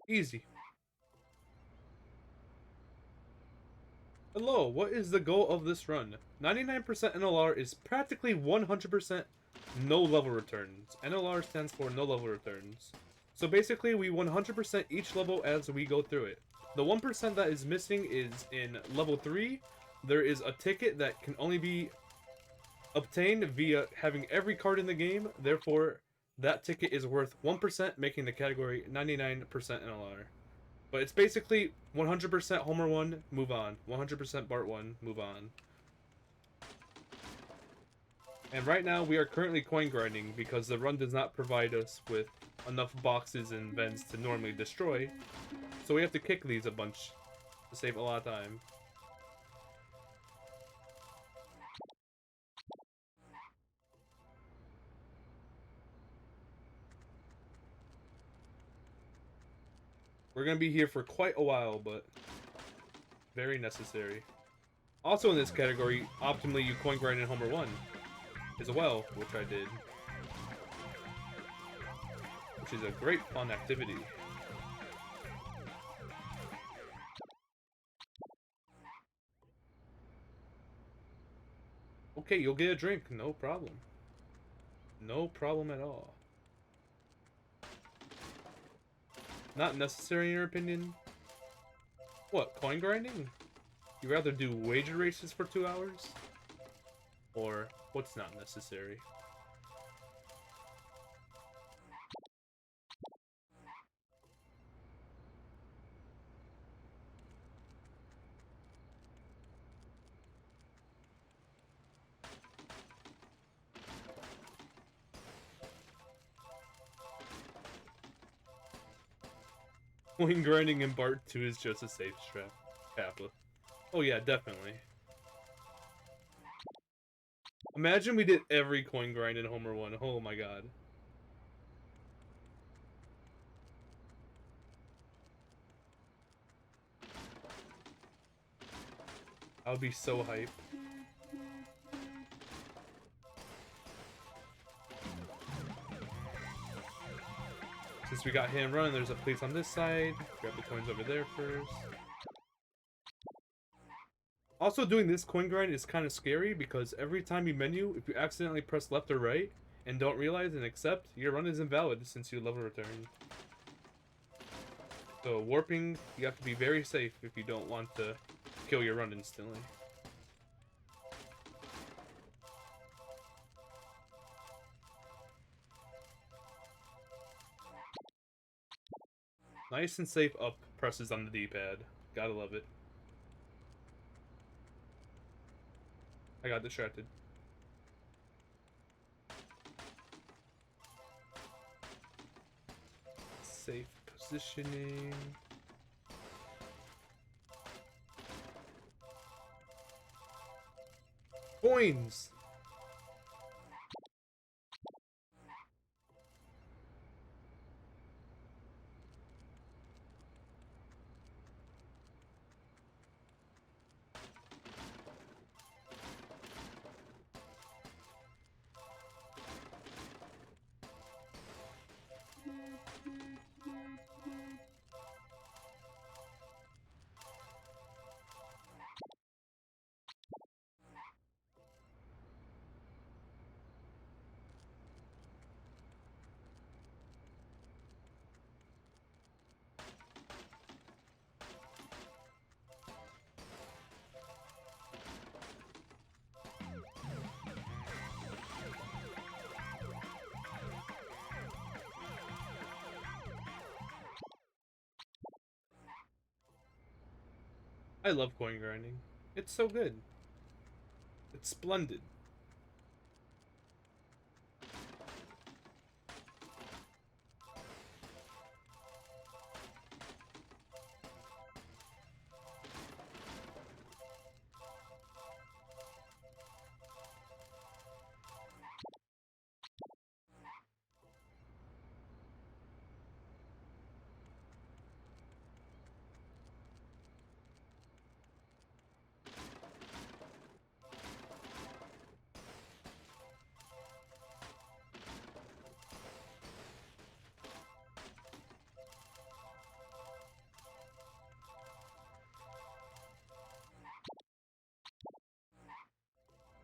Easy. Hello, what is the goal of this run? 99% NLR is practically 100% no level returns. NLR stands for no level returns. So basically we 100% each level as we go through it. The 1% that is missing is in level 3. There is a ticket that can only be obtained via having every card in the game. Therefore, that ticket is worth 1%, making the category 99% NLR. But it's basically 100% Homer 1, move on. 100% Bart 1, move on. And right now we are currently coin grinding because the run does not provide us with enough boxes and vents to normally destroy. So we have to kick these a bunch to save a lot of time. We're going to be here for quite a while, but very necessary. Also in this category, optimally you coin grind in Homer 1 as well, which I did. Which is a great fun activity. Okay, you'll get a drink, no problem. No problem at all. Not necessary in your opinion? What, coin grinding? You rather do wager races for 2 hours? Or what's not necessary? Coin grinding in Bart 2 is just a safe strat, Kappa. Oh yeah, definitely. Imagine we did every coin grind in Homer 1. Oh my god. I would be so hyped. Since we got hit and run, there's a place on this side. Grab the coins over there first. Also, doing this coin grind is kind of scary because every time you menu, if you accidentally press left or right and don't realize and accept, your run is invalid since you level return. So warping, you have to be very safe if you don't want to kill your run instantly. Nice and safe up presses on the D-pad. Gotta love it. I got distracted. Safe positioning. Coins! I love coin grinding. It's so good. It's splendid.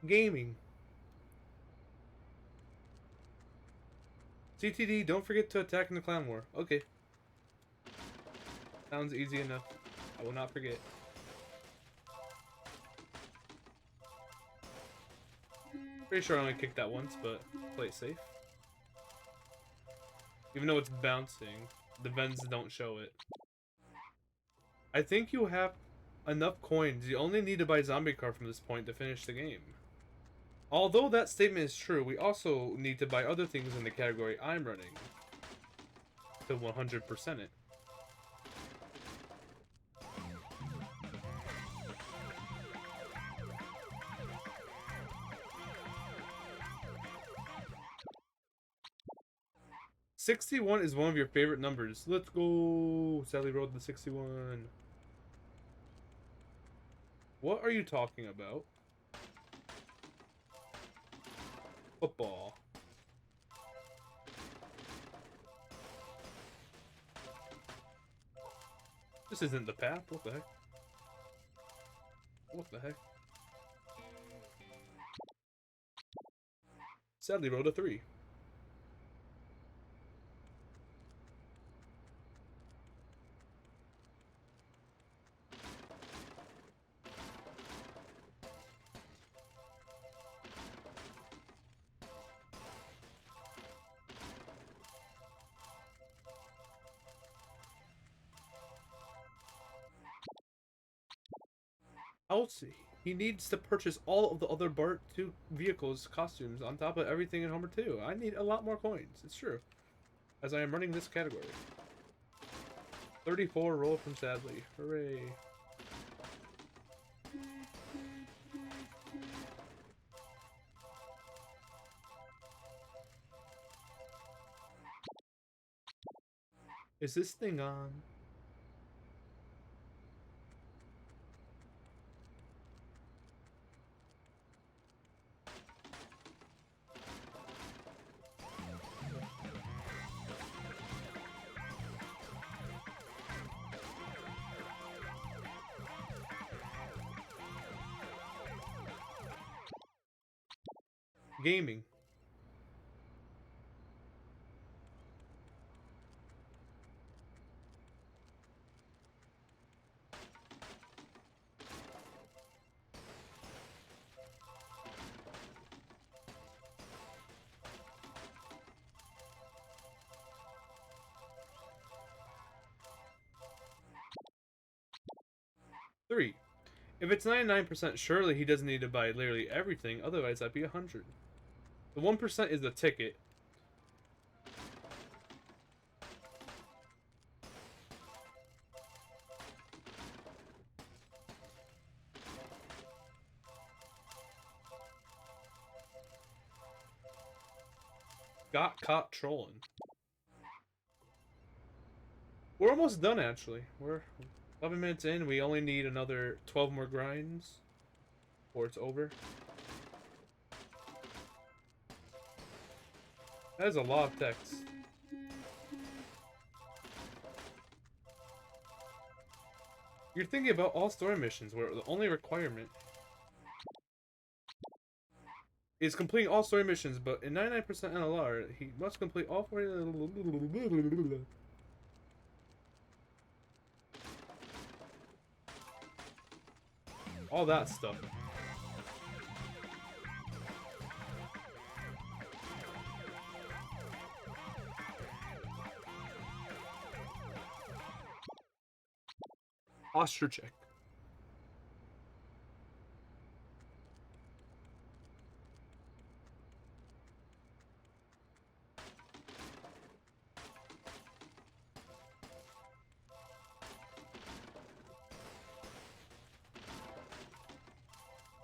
Gaming. CTD, don't forget to attack in the clan war. Okay. Sounds easy enough. I will not forget. Pretty sure I only kicked that once, but play it safe. Even though it's bouncing, the vents don't show it. I think you have enough coins. You only need to buy zombie car from this point to finish the game. Although that statement is true, we also need to buy other things in the category I'm running to 100% it. $61 is one of your favorite numbers. Let's go. Sally rolled the 61. What are you talking about? Football. This isn't the path. What the heck? What the heck? Sadly rolled a 3. Else, he needs to purchase all of the other Bart 2 vehicles costumes on top of everything in Homer 2. I need a lot more coins. It's true. As I am running this category. 34 roll from Sadly. Hooray. Is this thing on? Gaming. Three. If it's 99%, surely he doesn't need to buy literally everything, otherwise that'd be 100. The 1% is the ticket. Got caught trolling. We're almost done, actually. We're 11 minutes in. We only need another 12 more grinds before it's over. That is a lot of text. You're thinking about all story missions where the only requirement is completing all story missions, but in 99% NLR, he must complete all 40... all that stuff. Posture check.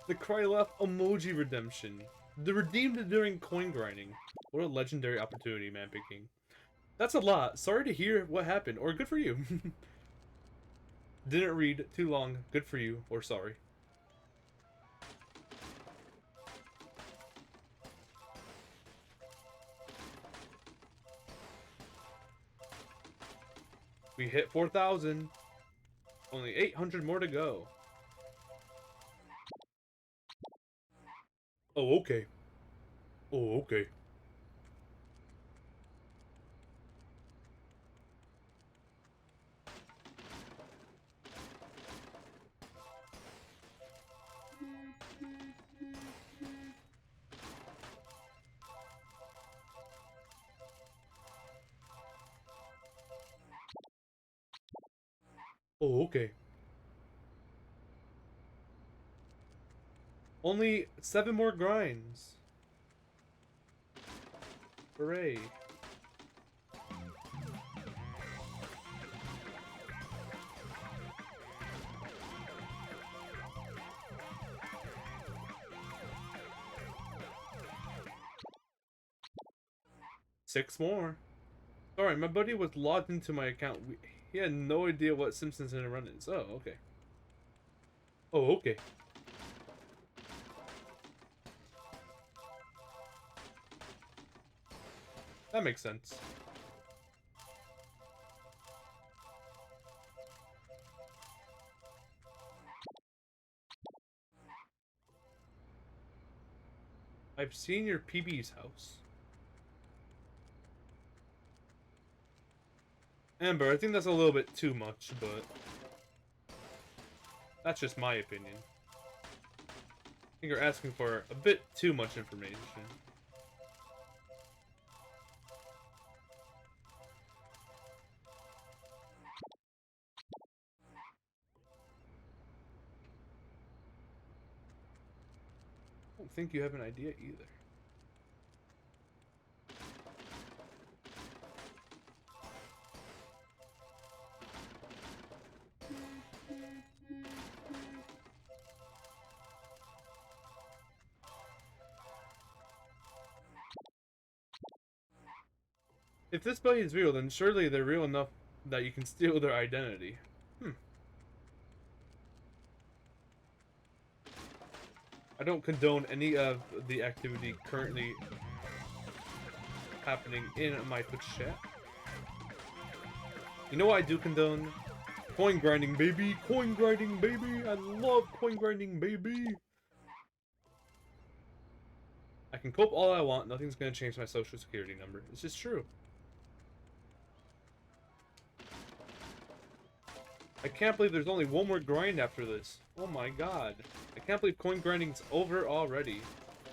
The cry laugh emoji redemption. The redeemed during coin grinding. What a legendary opportunity, man picking. That's a lot. Sorry to hear what happened, or good for you. Didn't read too long. Good for you, or sorry. We hit 4,000. Only 800 more to go. Oh, okay. Oh, okay. Oh, okay. Only 7 more grinds. Hooray. Six more. Sorry, my buddy was logged into my account. He had no idea what Simpsons in a Run is. Oh, okay. Oh, okay. That makes sense. I've seen your PB's house. Amber, I think that's a little bit too much, but that's just my opinion. I think you're asking for a bit too much information. I don't think you have an idea either. If this buddy is real, then surely they're real enough that you can steal their identity. I don't condone any of the activity currently happening in my Twitch chat. You know what I do condone? Coin grinding, baby! Coin grinding, baby! I love coin grinding, baby! I can cope all I want, nothing's gonna change my social security number. It's just true. I can't believe there's only one more grind after this. Oh my god. I can't believe coin grinding's over already.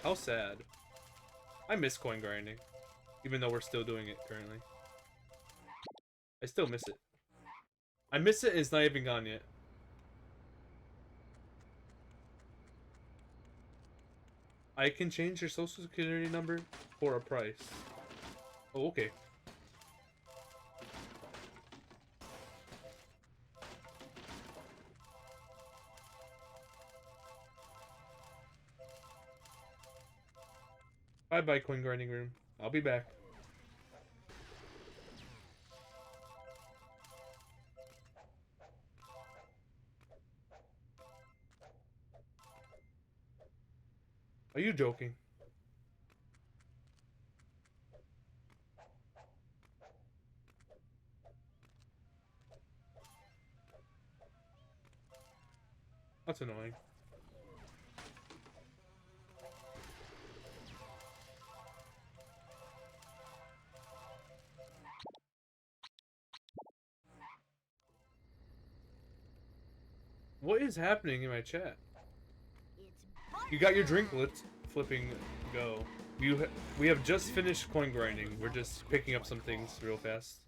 How sad. I miss coin grinding. Even though we're still doing it currently. I still miss it. I miss it, it's not even gone yet. I can change your social security number for a price. Oh, okay. Bye-bye, coin grinding room. I'll be back. Are you joking? That's annoying. What is happening in my chat? You got your drinklets. Flipping go. We have just finished coin grinding. We're just picking up some things real fast.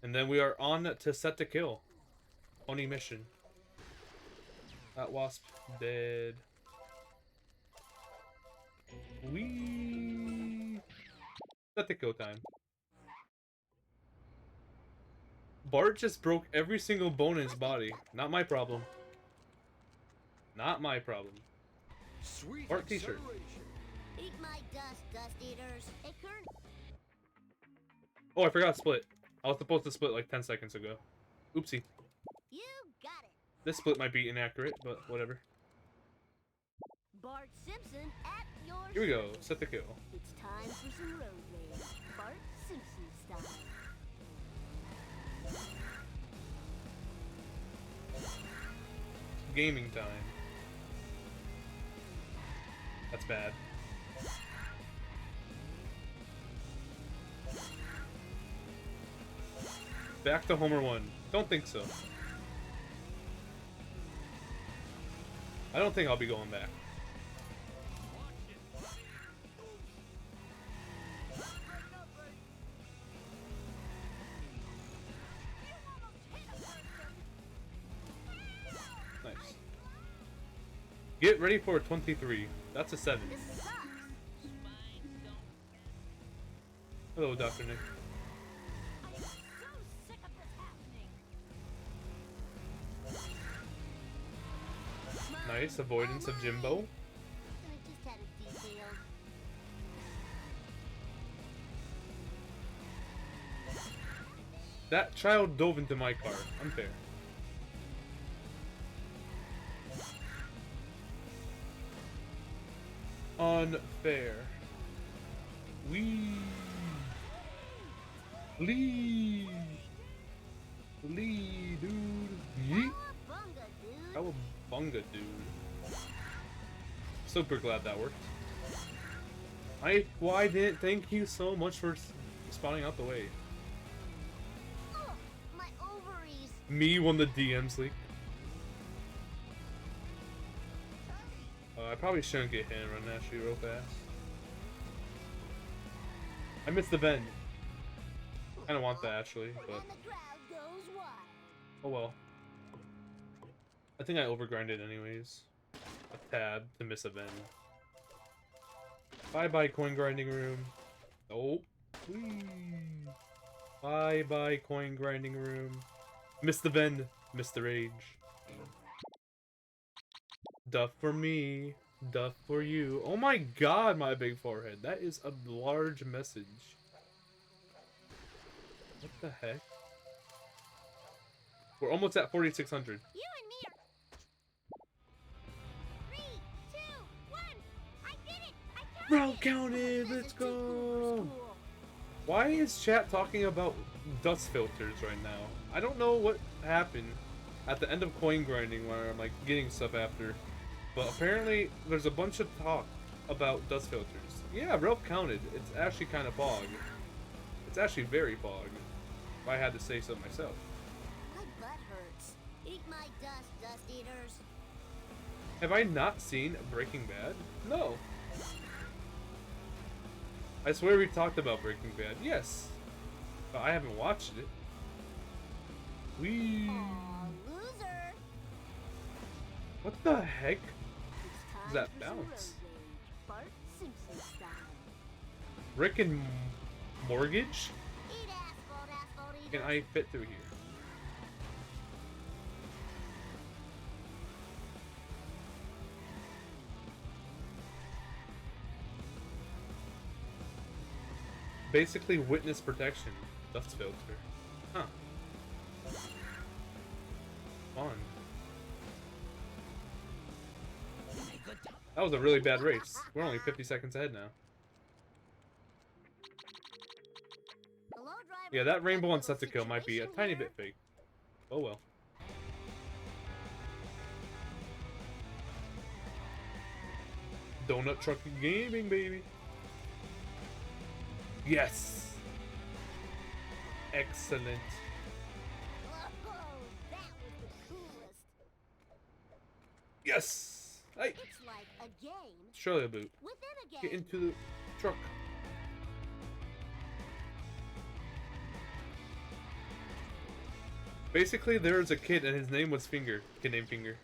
And then we are on to set to kill. Oni mission. That wasp dead. Set to kill time. Bart just broke every single bone in his body. Not my problem. Not my problem. Sweet Art t-shirt. acceleration. Eat my dust, dust eaters. Hey, Kern. Oh, I forgot split. I was supposed to split like 10 seconds ago. Oopsie. You got it. This split might be inaccurate, but whatever. Bart Simpson at your Here we go. service. Set the kill. It's time for some road rage. Bart Simpson style. Gaming time. That's bad. Back to Homer 1. Don't think so. I don't think I'll be going back. Nice. Get ready for a 23. That's a 7. This sucks. Hello, Dr. Nick. I am so sick of this happening. Nice avoidance of Jimbo. I just had it detailed. That child dove into my car. Unfair. Unfair. Wee. Lee. Lee, dude. Yeet. Cowabunga, dude. Cowabunga, dude. Super glad that worked. Why didn't thank you so much for spawning out the way. Ugh, my ovaries. Me won the DMs league. I probably shouldn't get hit and run actually real fast. I missed the bend. I don't want that actually, but And the crowd goes wild. oh well. I think I overgrinded anyways. A tad to miss a bend. Bye bye coin grinding room. Oh, whee. Bye bye coin grinding room. Missed the bend. Missed the rage. Duff for me. Duff for you. Oh my god, my big forehead. That is a large message. What the heck? We're almost at 4,600. You and me are 3, 2, 1. I did it. I counted. Round counted. This Let's is too cool for go. school. Why is chat talking about dust filters right now? I don't know what happened at the end of coin grinding where I'm like getting stuff after. But apparently there's a bunch of talk about dust filters. Yeah, Ralph counted. It's actually kind of fog. It's actually very fog. If I had to say so myself. My butt hurts. Eat my dust, dust eaters. Have I not seen Breaking Bad? No. I swear we talked about Breaking Bad. Yes. But I haven't watched it. Wee. Aw, loser. What the heck? It's time that for some road bounce? rage. Bart Simpson style. Rick and Mortgage? Eat asphalt, asphalt eaters. Can I fit through here? Basically witness protection. Dust filter. Huh. Fun. That was a really bad race. We're only 50 seconds ahead now. Hello, driver. Yeah, that rainbow on Got a set to kill might be a situation tiny here. bit fake. Oh well. Donut truck gaming, baby. Yes. Excellent. Whoa, that was the coolest. Yes. Hey, It's like a game Australia boot. within a game. Get into the truck. Basically, there was a kid and his name was Finger. Kid named Finger.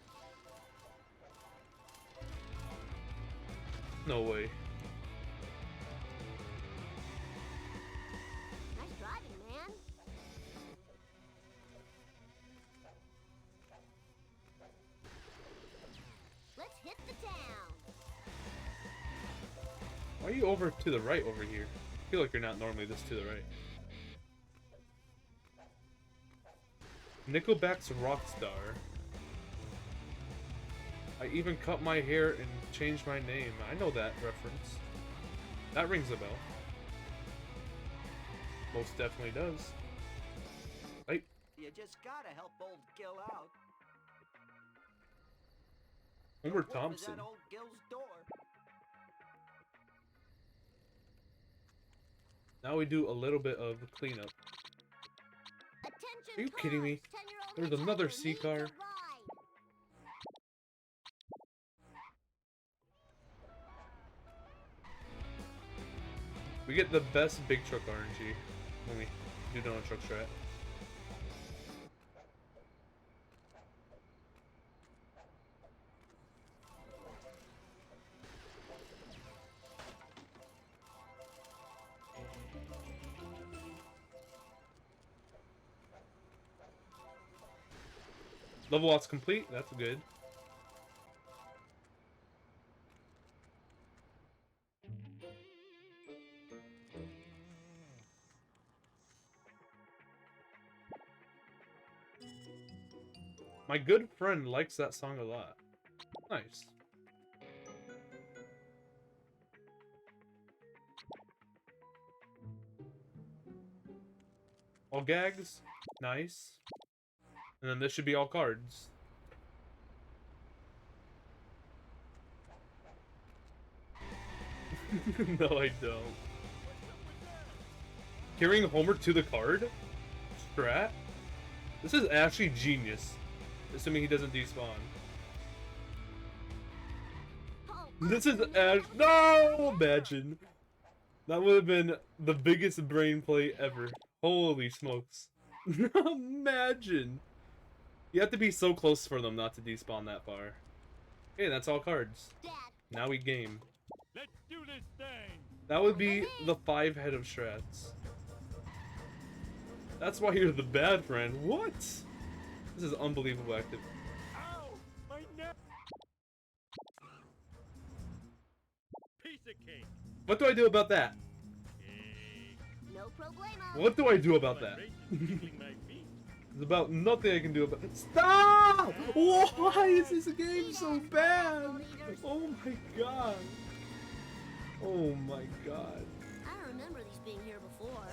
No way. Nice driving, man. Let's hit the town. Why are you over to the right over here? I feel like you're not normally this to the right. Nickelback's Rockstar. I even cut my hair and changed my name. I know that reference. That rings a bell. Most definitely does. Hey. You just gotta help old Gil out. Homer What was Thompson. at old Gil's door? Now we do a little bit of cleanup. Are you kidding me? There's another C car. We get the best big truck RNG when we do donut truck strat. Level lots complete, that's good. My good friend likes that song a lot. Nice. All gags, nice. And then this should be all cards. No, I don't. Carrying Homer to the card? Strat? This is actually genius. Assuming he doesn't despawn. This is no! Imagine. That would have been the biggest brain play ever. Holy smokes. Imagine. You have to be so close for them not to despawn that far. Okay, that's all cards. Now we game. Let's do this thing. That would be the 5 head of strats. That's why you're the bad friend. What? This is unbelievable active. Ow! My neck! Piece of cake. What do I do about that? No problemo. What do I do about that? There's about nothing I can do about it. Stop! Why is this game so bad? Oh my god. Oh my god. I don't remember these being here before.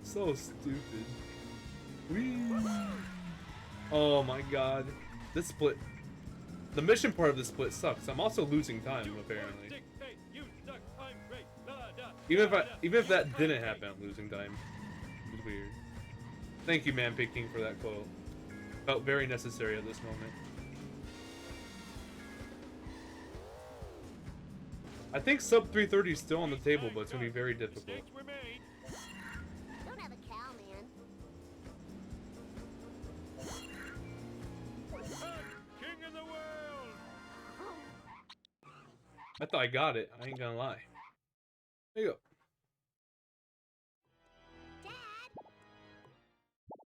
So stupid. Whee. Oh my god. This split. The mission part of this split sucks. I'm also losing time, apparently. Even if that didn't happen, I'm losing time. It's weird. Thank you, Man Pig King, for that quote. Felt very necessary at this moment. I think sub 330 is still on the table, but it's gonna be very difficult. Don't have a cow, man. King of the world. I thought I got it. I ain't gonna lie. There you go.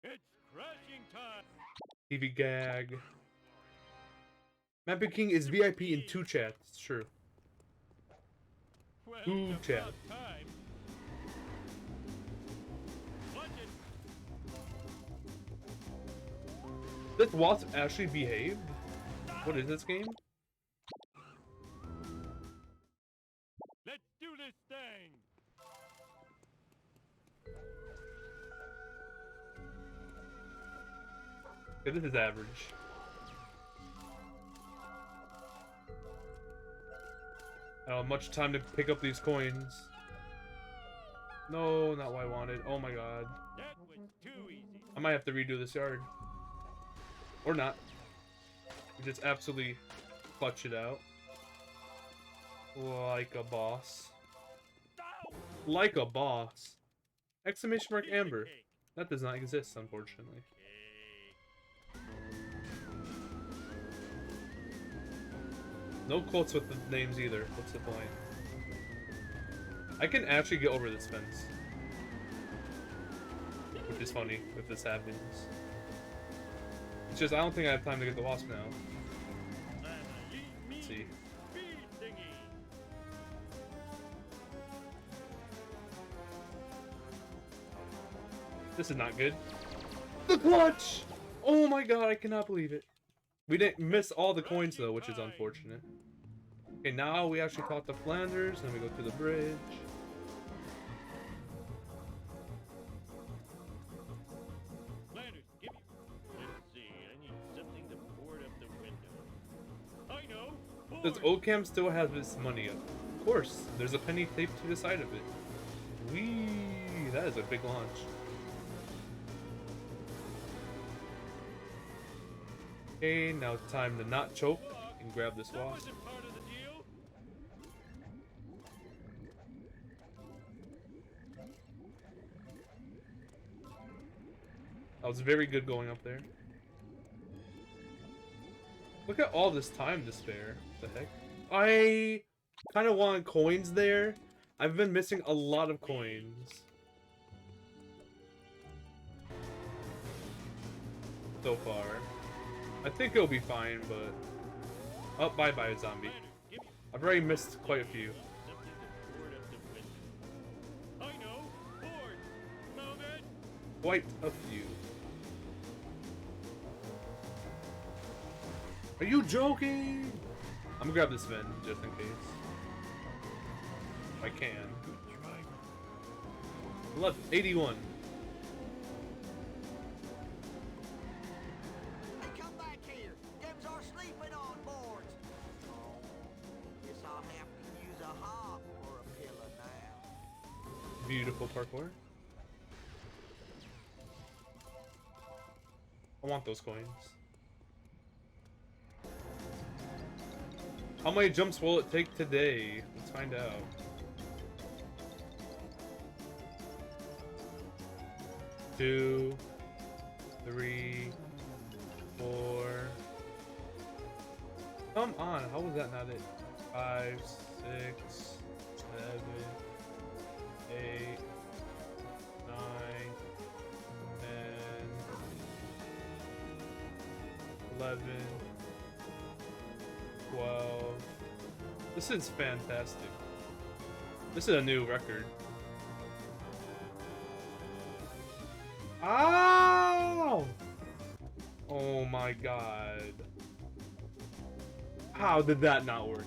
It's crashing time. TV gag. Man Pig King is VIP in 2 chats. It's true. Well, 2 it's chat. about time. Watch it. This wasp actually behaved? What is this game? Let's do this thing. Okay, this is average. I don't have much time to pick up these coins. No, not what I wanted. Oh my god. That was too easy. I might have to redo this yard. Or not. Just absolutely clutch it out. Like a boss. Like a boss. Exclamation mark Amber. That does not exist, unfortunately. No quotes with the names either. What's the point? I can actually get over this fence. Which is funny if this happens. It's just I don't think I have time to get the wasp now. Let's see. This is not good. The clutch! Oh my god, I cannot believe it. We didn't miss all the coins though, which is unfortunate. Okay, now we actually caught the Flanders, then we go to the bridge. Flanders, give me. Let's see. I need something to board up the window. I know. Does Ocam still have his money up? Of course. There's a penny taped to the side of it. Whee! That is a big launch. Okay, now it's time to not choke and grab this That wall. wasn't part of the deal. That was very good going up there. Look at all this time to spare. What the heck? I kind of want coins there. I've been missing a lot of coins. So far. I think it'll be fine, but... Oh, bye-bye, zombie. Flanders, give me I've already missed quite a few. something to board up the window. I know. Board. Move it. Quite a few. Are you joking? I'm gonna grab this vent just in case. If I can. Left 81. Hey, come back here. Them's our sleeping on boards. Oh, guess I'll have to use a hop or a pillow now. Beautiful parkour. I want those coins. How many jumps will it take today? Let's find out. Two, 3, 4. Come on, how was that not it? 5, 6, 7, 8, 9, 10, 11, 12. This is fantastic. This is a new record. Ow! Oh my god. How did that not work?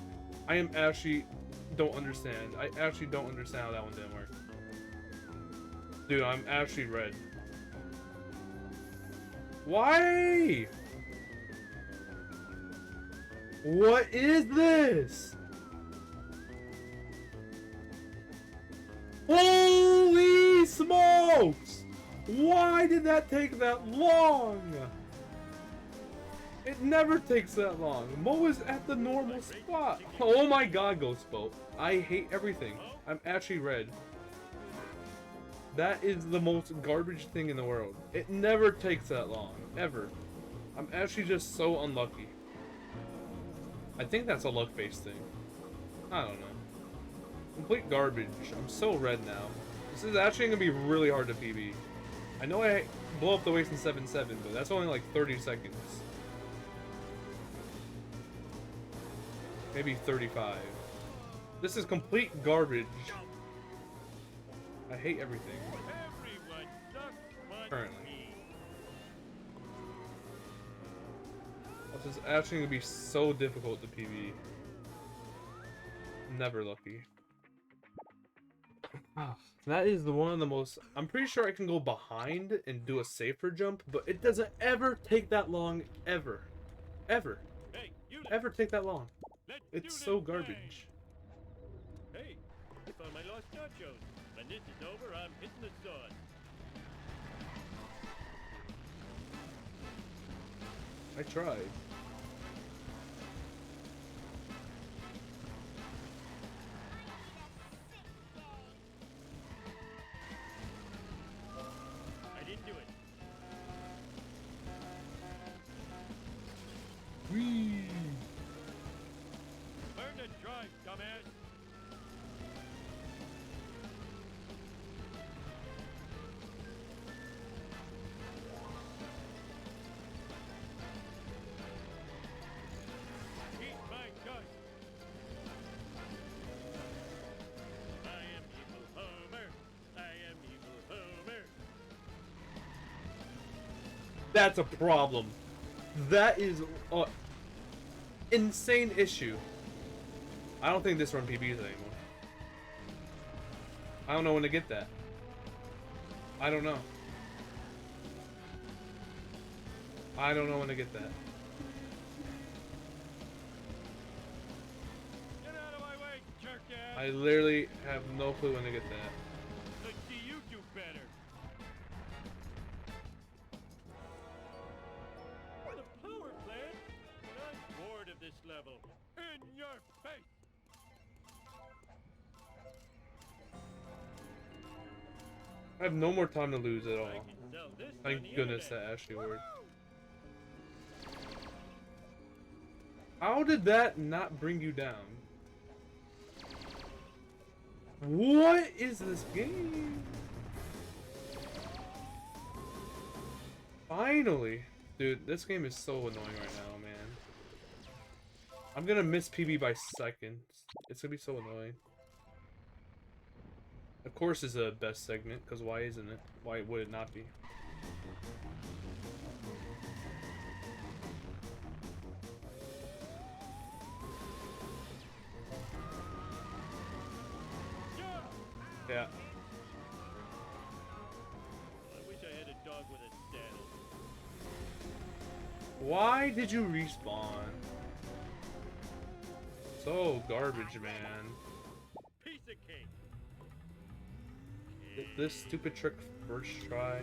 I am actually don't understand. I actually don't understand how that one didn't work. Dude, I'm actually red. Why? What is this? Holy smokes! Why did that take that long? It never takes that long. Mo is at the normal spot. Oh my god, Ghost Boat. I hate everything. I'm actually red. That is the most garbage thing in the world. It never takes that long. Ever. I'm actually just so unlucky. I think that's a luck face thing. I don't know. Complete garbage. I'm so red now. This is actually gonna be really hard to PB. I know I blow up the waist in 7-7, but that's only like 30 seconds. Maybe 35. This is complete garbage. I hate everything. Everyone sucks but Currently. me. This is actually gonna be so difficult to PB. Never lucky. That is the one of the most... I'm pretty sure I can go behind and do a safer jump, but it doesn't ever take that long, ever. Ever. Hey, you Ever take that long. let's It's do so this thing. garbage. Hey, I found my lost nachos. When this is over, I'm hitting the sun. I tried. I didn't do it. Whee! Learn to drive, dumbass. That's a problem. That is a insane issue. I don't think this run PBs anymore. I don't know when to get that. I don't know. I don't know when to get that. Get out of my way, jerk-ass! I literally have no clue when to get that. Let's see you do better. The power plant? But I'm bored of this level. In your face! I have no more time to lose at all. I can sell this on Thank the goodness internet. that actually worked. How did that not bring you down? What is this game? Finally! Dude, this game is so annoying right now, man. I'm gonna miss PB by seconds. It's gonna be so annoying. Of course it's the best segment, because why isn't it? Why would it not be? Yeah. I wish I had a dog with a saddle. Why did you respawn? So garbage, man. Piece of cake. This stupid trick first try.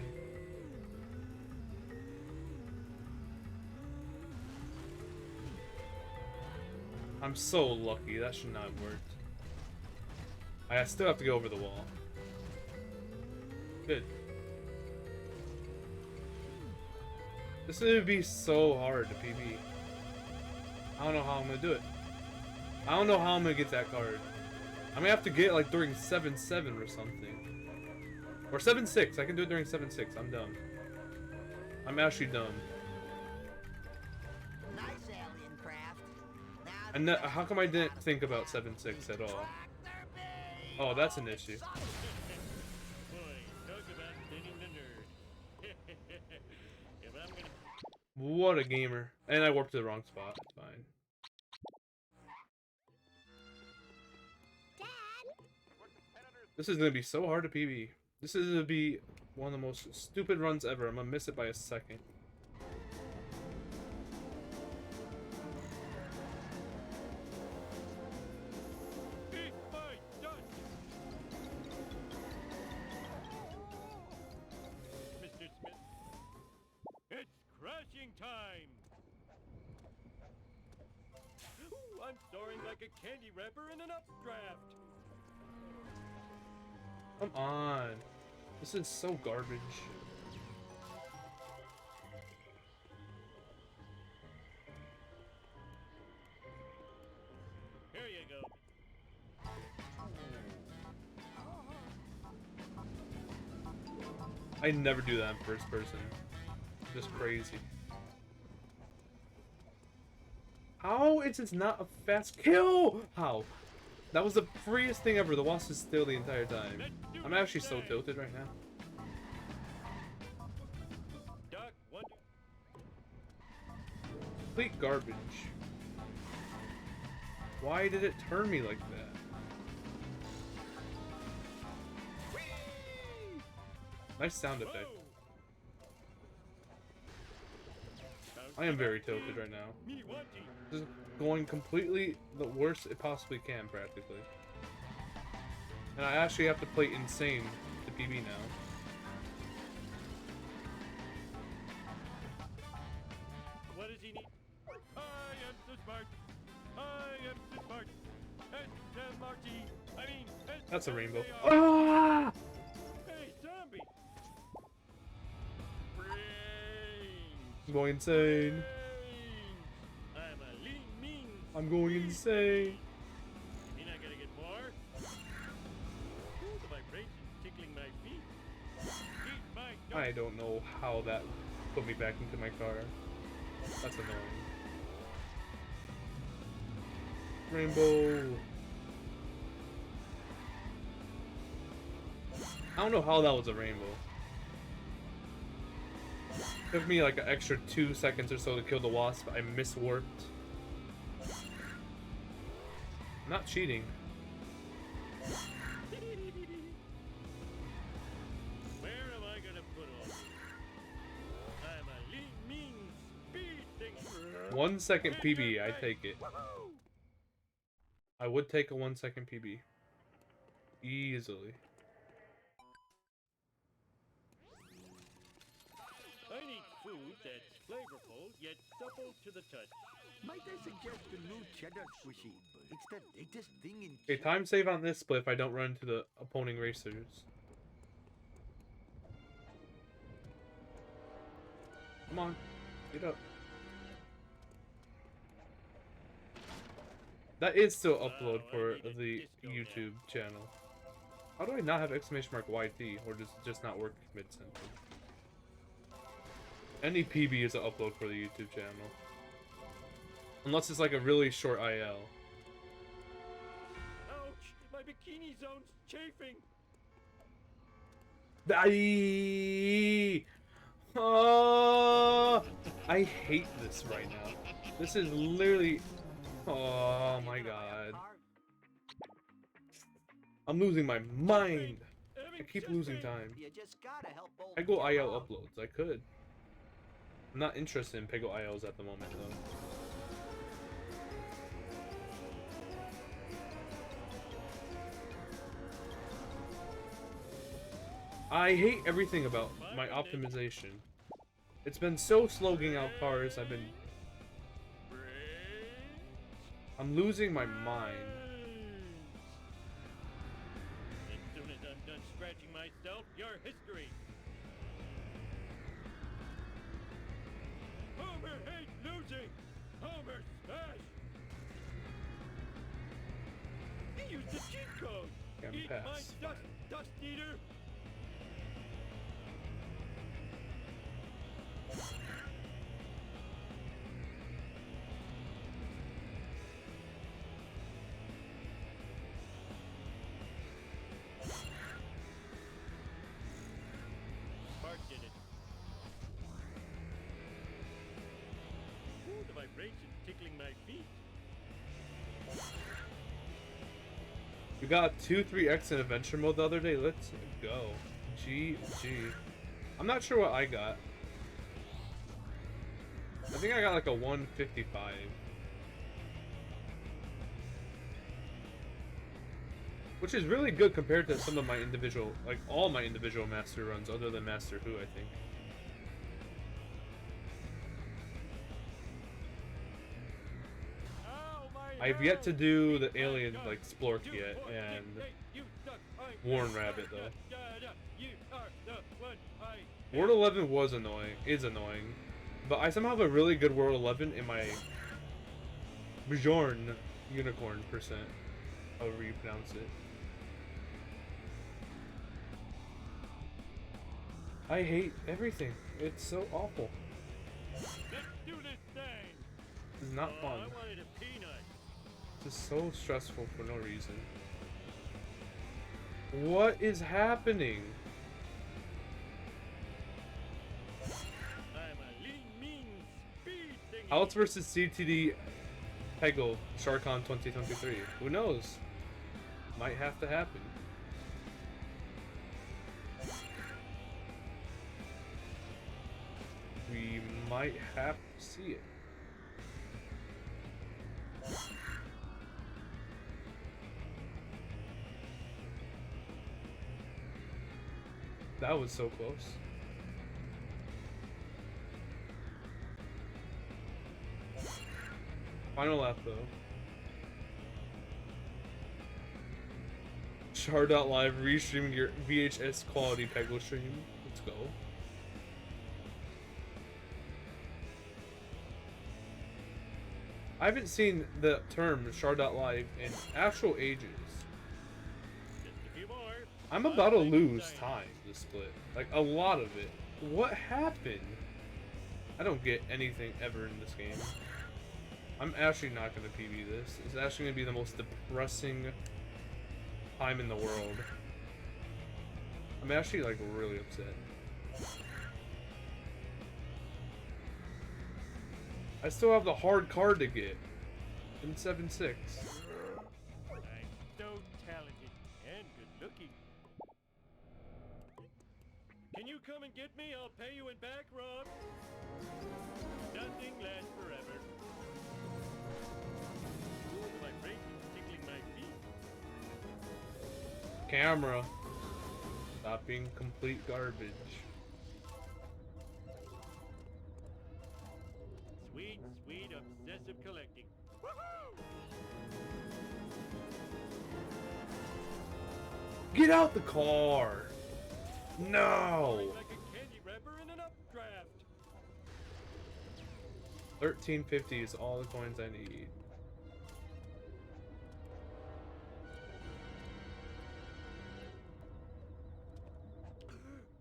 I'm so lucky. That should not have worked. I still have to go over the wall. Good. This would be so hard to PB. I don't know how I'm gonna do it. I don't know how I'm gonna get that card. I'm gonna have to get it like during 7-7 or something. Or 7-6. I can do it during 7-6. I'm done. I'm actually done. Nice alien craft. Now And how come I didn't think about 7-6 at all? Oh, that's an issue. Boy, talk about stinging the nerd. If I'm gonna... What a gamer. And I warped to the wrong spot. It's fine. This is gonna be so hard to PB. This is gonna be one of the most stupid runs ever. I'm gonna miss it by a second. Eat my dust! Mr. Smith, it's crashing time! Ooh, I'm soaring like a candy wrapper in an updraft! Come on. This is so garbage. Here you go. I never do that in first person. Just crazy. How is this not a fast kill? How? That was the freest thing ever. The wasp is still the entire time. I'm actually so tilted right now. Doc, one... Complete garbage. Why did it turn me like that? Nice sound effect. I am very tilted right now. Me wanting. This is going completely the worst it possibly can, practically. And I actually have to play insane to PB now. What does he need? I am so smart. I am so smart. S-M-R-T. I mean, That's a rainbow. S-M-A-R. Ah! Hey, zombie. Brains. I'm going insane. Brains. I'm a lean mean. I'm going insane. You mean I gotta get more? Ooh, the vibrations tickling my feet. Eat my dog. I don't know how that put me back into my car. That's annoying. Rainbow. I don't know how that was a rainbow. Took me like an extra 2 seconds or so to kill the wasp. I miswarped. I'm not cheating. Where am I gonna put all this? I'm a lean, mean, speed thing. 1 second PB, I take it. I would take a 1 second PB. Easily. I need food that's flavorful yet supple to the touch. Might I suggest the new cheddar squishy? It's the latest thing in Okay, time save on this split if I don't run into the opposing racers. Come on, get up. That is still upload for the YouTube channel. How do I not have exclamation mark YT, or does it just not work mid-sentence? Any PB is an upload for the YouTube channel. Unless it's like a really short IL. Ouch! My bikini zone's chafing. I hate this right now. This is literally... Oh my god. I'm losing my mind. I keep losing time. You just gotta help old Peggle IL uploads. I could. I'm not interested in Peggle ILs at the moment though. I hate everything about my optimization. It's been so slow getting out cars. I'm losing my mind. As soon as I'm done scratching myself, your history. Homer hates losing. Homer smash. He used the cheat code. Can Eat pass. my dust eater. Bart did it. Ooh, the vibration tickling my feet. We got 2-3x in adventure mode the other day. Let's go. GG. I'm not sure what I got. I think I got like a 155. Which is really good compared to some of my individual, like all my individual master runs other than Master Who, I think. I've yet to do the alien like Splork yet, and Warren Rabbit though. World 11 was annoying, is annoying, but I somehow have a really good World 11 in my Bjorn Unicorn percent, however you pronounce it. I hate everything. It's so awful. Let's do this thing. This is not Oh, fun. I wanted a peanut. This is so stressful for no reason. What is happening? I'm a lean, mean, speed thingy. Outs versus CTD Peggle Sharkon 2023. Who knows? Might have to happen. We might have to see it. That was so close. Final lap though. Char.live restreaming your VHS quality Peggle stream. Let's go. I haven't seen the term Char.live in actual ages. Just a few more. I'm about to lose time this split. Like a lot of it. What happened? I don't get anything ever in this game. I'm actually not gonna PB this. It's actually gonna be the most depressing time in the world. I'm actually like really upset. I still have the hard card to get in 7-6. I'm so talented and good looking. Can you come and get me? I'll pay you in back rub. Nothing lasts forever. Ooh, my brain is tickling my feet. Camera. Stop being complete garbage. Sweet, sweet, obsessive collecting. Get out the car! No! Like a candy wrapper in an updraft. 1350 is all the coins I need.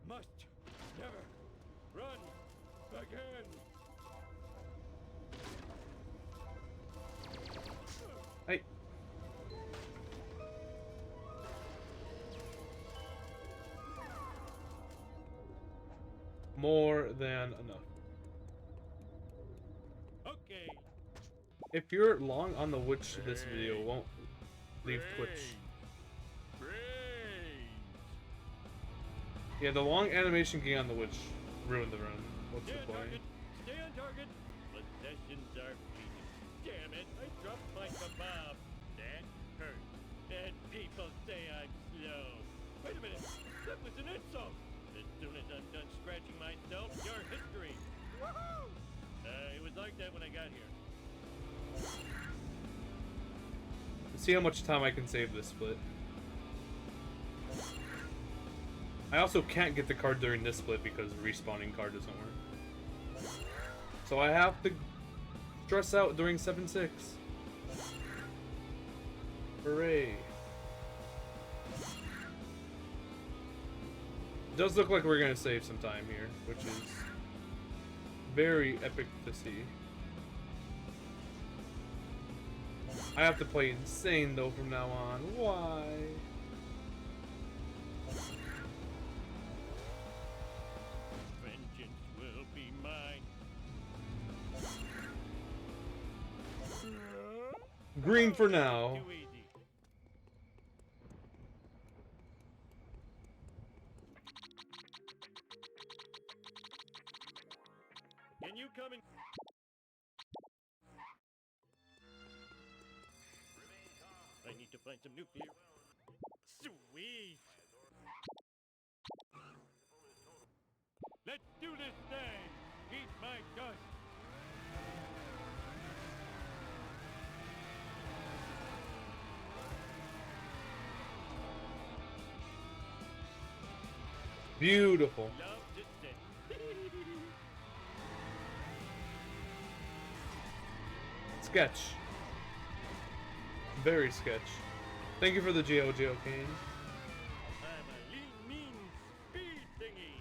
Must never run again. Hey. More than enough. Okay. If you're long on the Witch, this video won't leave Twitch. Yeah, the long animation key on the Witch ruined the run. What's the Stay on point? target. Stay on target. Possessions are fleeting. Damn it! I dropped my kebab. That hurt. And people say I'm slow. Wait a minute. That was an insult. As soon as I'm done scratching myself, your history. Woohoo! It was like that when I got here. Let's see how much time I can save this split. I also can't get the card during this split because respawning card doesn't work. So I have to stress out during 7-6. Hooray. It does look like we're gonna save some time here, which is very epic to see. I have to play insane though from now on. Why? Vengeance will be mine. Green for now. Too easy. Can you come and... I need to find some nuclear. Sweet! Let's do this thing! Eat my dust! Beautiful. Love to sit. Sketch. Very sketch. Thank you for the Geo Kane. I'm a lean, mean speed thingy.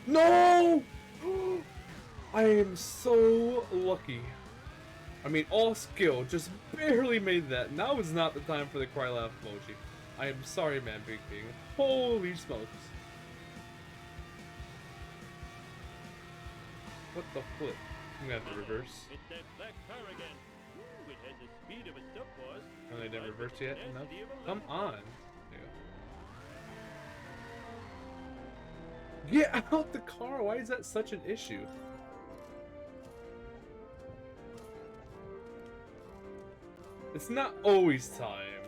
No! I am so lucky. I mean, all skill, just barely made that. Now is not the time for the cry laugh emoji. I am sorry, man, Big King. Holy smokes. What the flip? I'm gonna have to reverse. It's that black car again. Ooh, it has the speed of a stop boss. And I didn't reverse yet. No. Tenacity of a Come left. on. There you go. Get out the car. Why is that such an issue? It's not always time.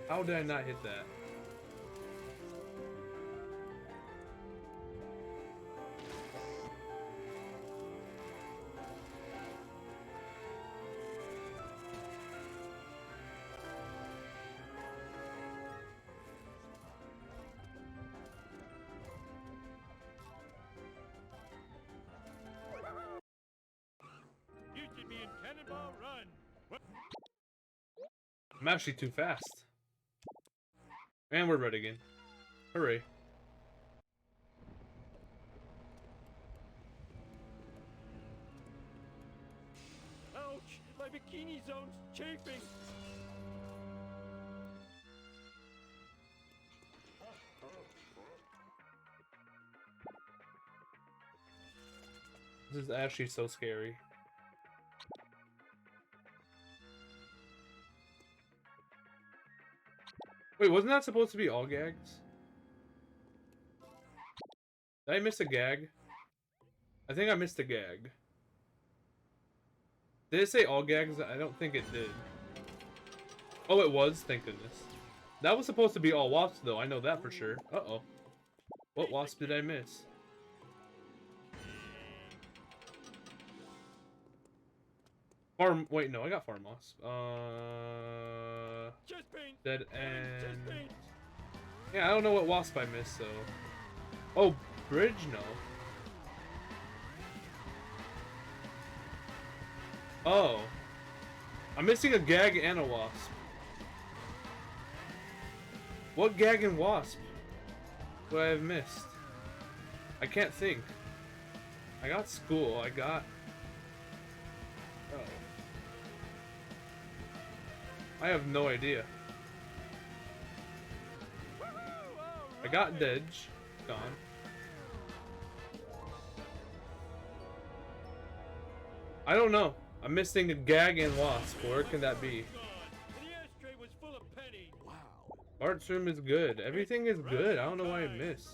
How did I not hit that? You should be in Cannonball Run. What? I'm actually too fast. And we're red again. Hooray. Ouch! My bikini zone's chafing. This is actually so scary. Wait, wasn't that supposed to be all gags? Did I miss a gag? I think I missed a gag. Did it say all gags? I don't think it did. Oh, it was? Thank goodness. That was supposed to be all wasps, though. I know that for sure. Uh-oh. What wasp did I miss? Farm... Wait, no, I got farm wasp. Dead end... Yeah, I don't know what wasp I missed, so... Oh, bridge? No. Oh. I'm missing a gag and a wasp. What gag and wasp would I have missed? I can't think. I got school, I got... Oh. I have no idea. I got Dedge. Gone. I don't know. I'm missing a gag and wasp. Where can that be? Wow. Art's room is good. Everything is good. I don't know why I miss.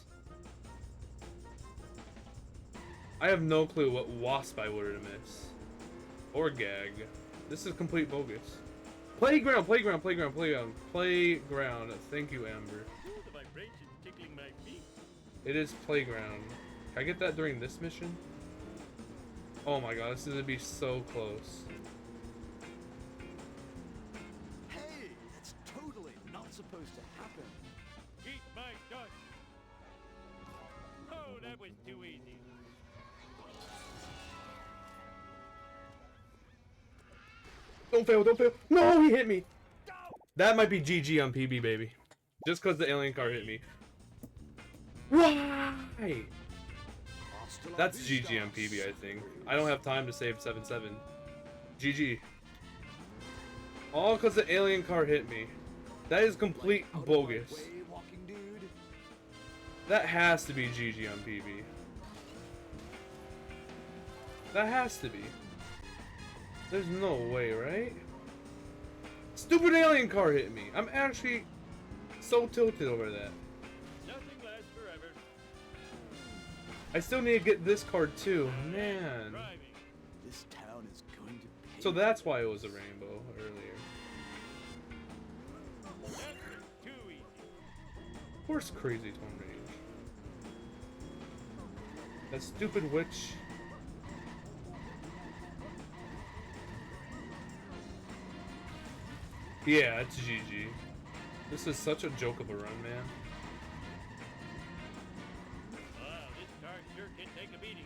I have no clue what wasp I would have missed. Or gag. This is complete bogus. Playground, playground, playground, playground, playground. Thank you, Amber. It is playground. Can I get that during this mission? Oh my god, this is gonna be so close. Hey, that's totally not supposed to happen. Eat my dust. Oh, that was too easy. Don't fail, don't fail. No, he hit me. That might be GG on PB, baby. Just because the alien car hit me. Why? That's GG on PB, I think. I don't have time to save 7-7. GG. All because the alien car hit me. That is complete bogus. That has to be GG on PB. That has to be. There's no way, right? Stupid alien car hit me. I'm actually so tilted over that. Nothing lasts forever. I still need to get this card too, man. This town is going to pay. So that's why it was a rainbow earlier. Too easy. Of course, crazy Tone Rage. That stupid witch. Yeah, it's GG. This is such a joke of a run, man. Wow, this car sure can take a beating.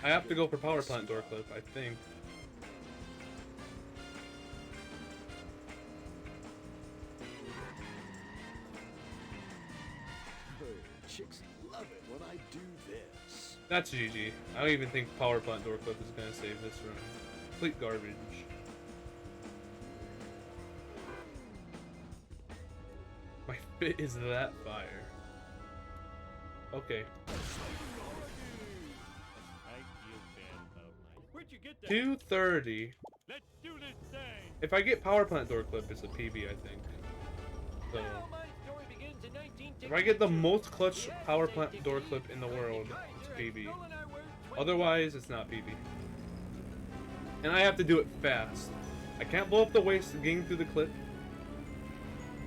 I have to go for power plant door clip, I think. Chicks love it when I do this. That's GG. I don't even think power plant door clip is gonna save this run. Complete garbage. My fit is that fire. Okay. I feel bad about life. Where'd you get that? 230. Let's do this thing. If I get power plant door clip, it's a PB, I think. So, Well, my story begins in 1962. if I get the most clutch power plant door clip in the world, it's PB. Otherwise, it's not PB. And I have to do it fast. I can't blow up the waist getting through the clip.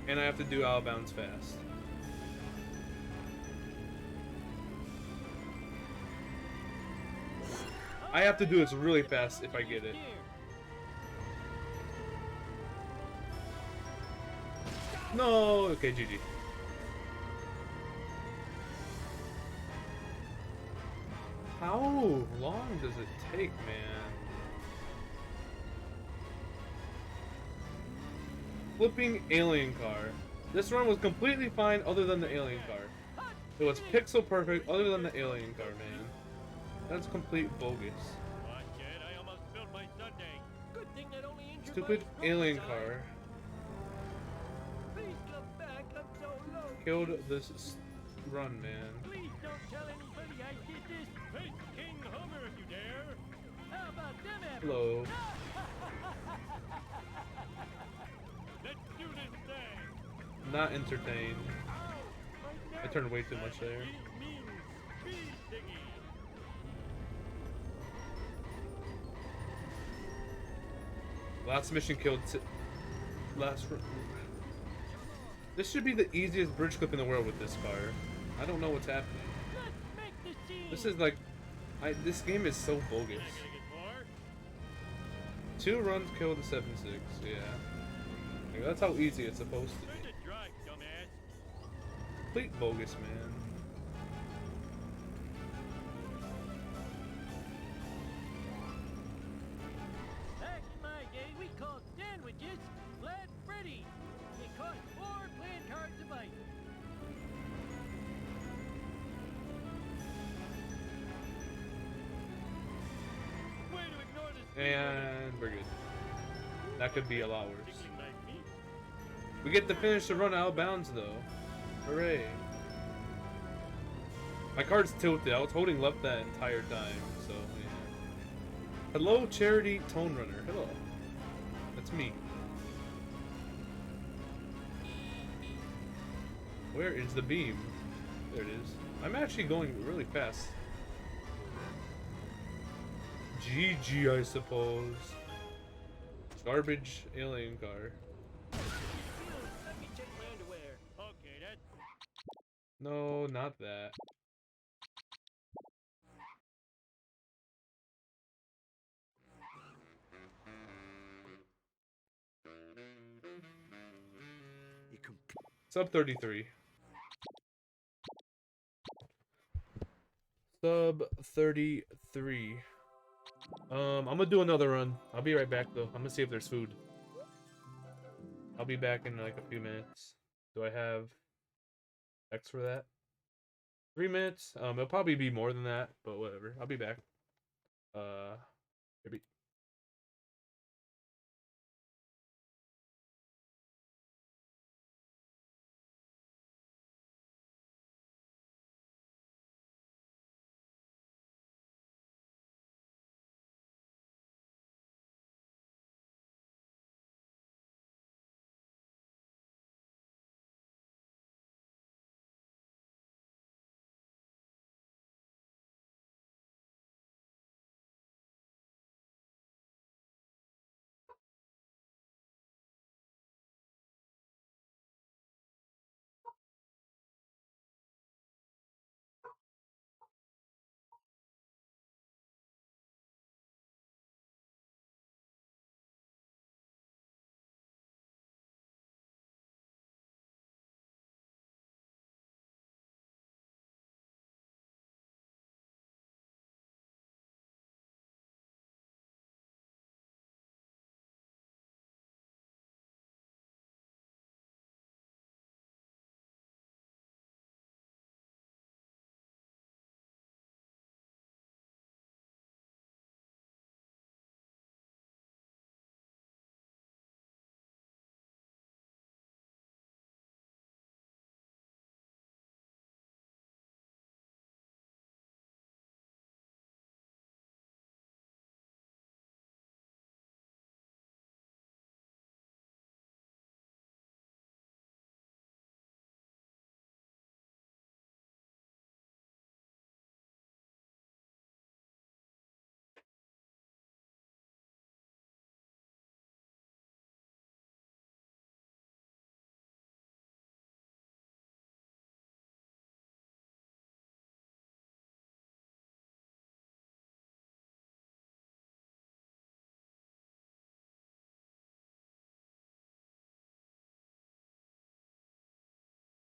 And I have to do out of bounds fast. I have to do this really fast if I get it. No, okay, GG. How long does it take, man? Flipping alien car. This run was completely fine other than the alien car. It was pixel perfect other than the alien car, man. That's complete bogus. Watch it, I almost spilled my sundae. Good thing that only injured Stupid my alien stroke car. side. Please come back, I'm so low killed this run, man. Please don't tell anybody I did this. Face King Homer if you dare. How about them apples? Hello. Let's do this thing. Not entertained. Ow, my I turned way neck. too much there. It means speed thingy. Last mission killed. Last. This should be the easiest bridge clip in the world with this car. I don't know what's happening. Let's make the scene. This is like, this game is so bogus. Am I gonna get more? 2 runs killed the 7-6. Yeah. Like, that's how easy it's supposed to Learn be. to drive, dumbass. Complete bogus, man. Back in my day, we called sandwiches Flat Freddy. It cost 4 playing cards a bite. Way to ignore this. And we're good. That could be a lot worse. Tickling my feet. We get to finish the run out of bounds, though. Hooray. My card's tilted. I was holding left that entire time, so yeah. Hello, Charity Tone Runner. Hello. That's me. Where is the beam? There it is. I'm actually going really fast. GG, I suppose. Garbage alien car. Let me check my underwear. Okay, that's No, not that. You can Sub 33. Sub 33. I'm gonna do another run. I'll be right back though. I'm gonna see if there's food. I'll be back in like a few minutes. Do I have X for that? 3 minutes? It'll probably be more than that, but whatever. I'll be back. Maybe.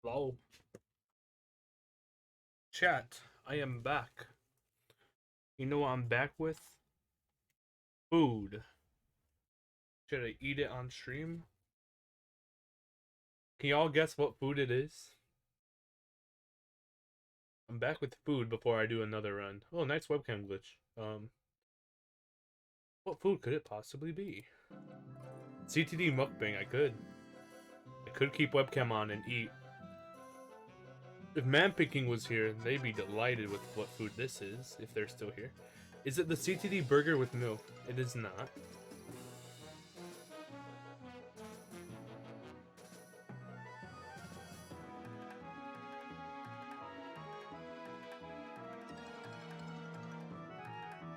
Hello. Chat, I am back. You know what I'm back with? Food. Should I eat it on stream? Can y'all guess what food it is? I'm back with food before I do another run. Oh, nice webcam glitch. What food could it possibly be? CTD mukbang, I could. I could keep webcam on and eat. If Man Picking was here, they'd be delighted with what food this is, if they're still here. Is it the CTD burger with milk? It is not.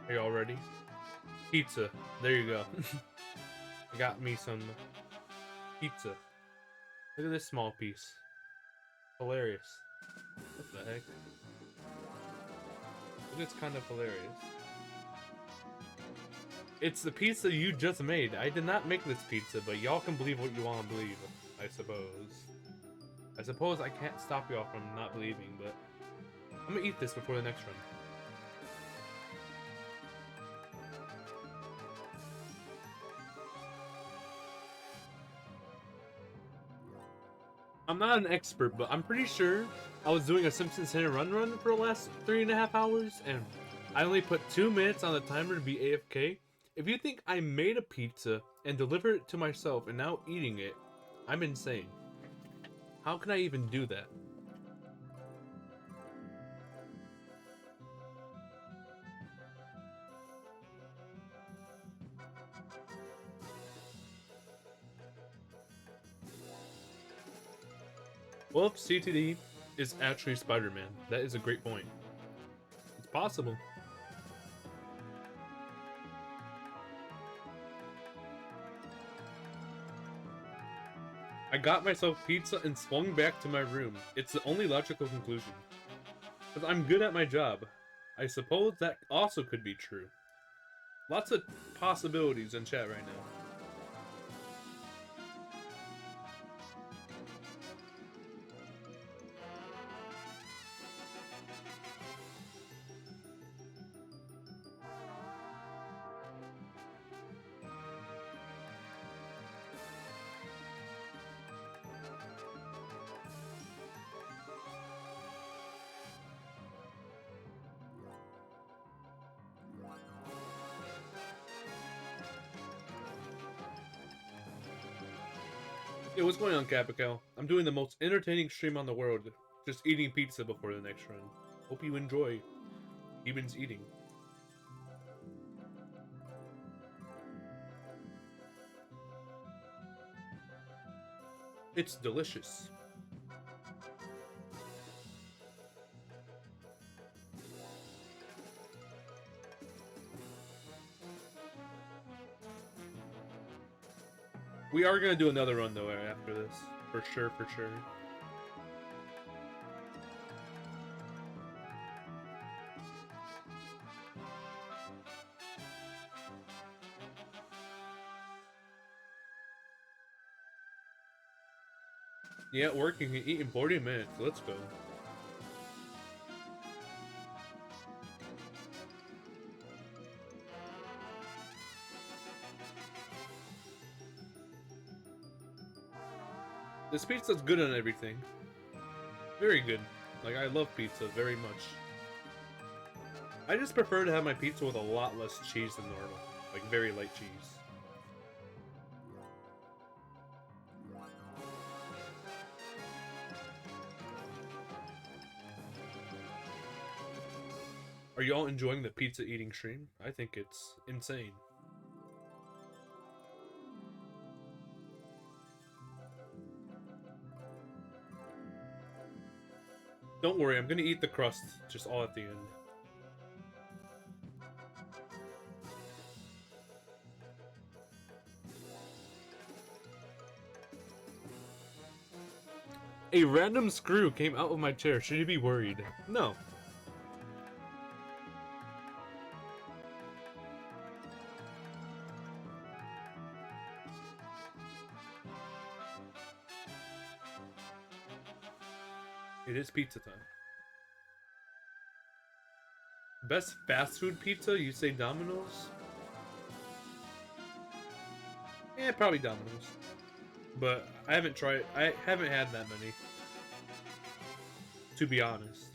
Are y'all ready? Pizza. There you go. I got me some pizza. Look at this small piece. Hilarious. What the heck? It's kind of hilarious. It's the pizza you just made. I did not make this pizza, but y'all can believe what you want to believe, I suppose. I suppose I can't stop y'all from not believing, but I'm gonna eat this before the next run. I'm not an expert, but I'm pretty sure I was doing a Simpsons Hit and Run for the last 3.5 hours, and I only put 2 minutes on the timer to be AFK. If you think I made a pizza and delivered it to myself and now eating it, I'm insane. How can I even do that? Well, if CTD is actually Spider-Man, that is a great point. It's possible. I got myself pizza and swung back to my room. It's the only logical conclusion. Because I'm good at my job. I suppose that also could be true. Lots of possibilities in chat right now. Yo, what's going on, Capical? I'm doing the most entertaining stream on the world. Just eating pizza before the next run. Hope you enjoy Eben's eating. It's delicious. We are gonna do another run though after this. For sure, for sure. Yeah, working and eat in 40 minutes. Let's go. This pizza's good on everything. Very good. Like, I love pizza very much. I just prefer to have my pizza with a lot less cheese than normal. Like, very light cheese. Are y'all enjoying the pizza eating stream? I think it's insane. Don't worry, I'm gonna eat the crust just all at the end. A random screw came out of my chair. Should you be worried? No. It is pizza time. Best fast food pizza? You say Domino's? Yeah, probably Domino's. But I haven't had that many. To be honest.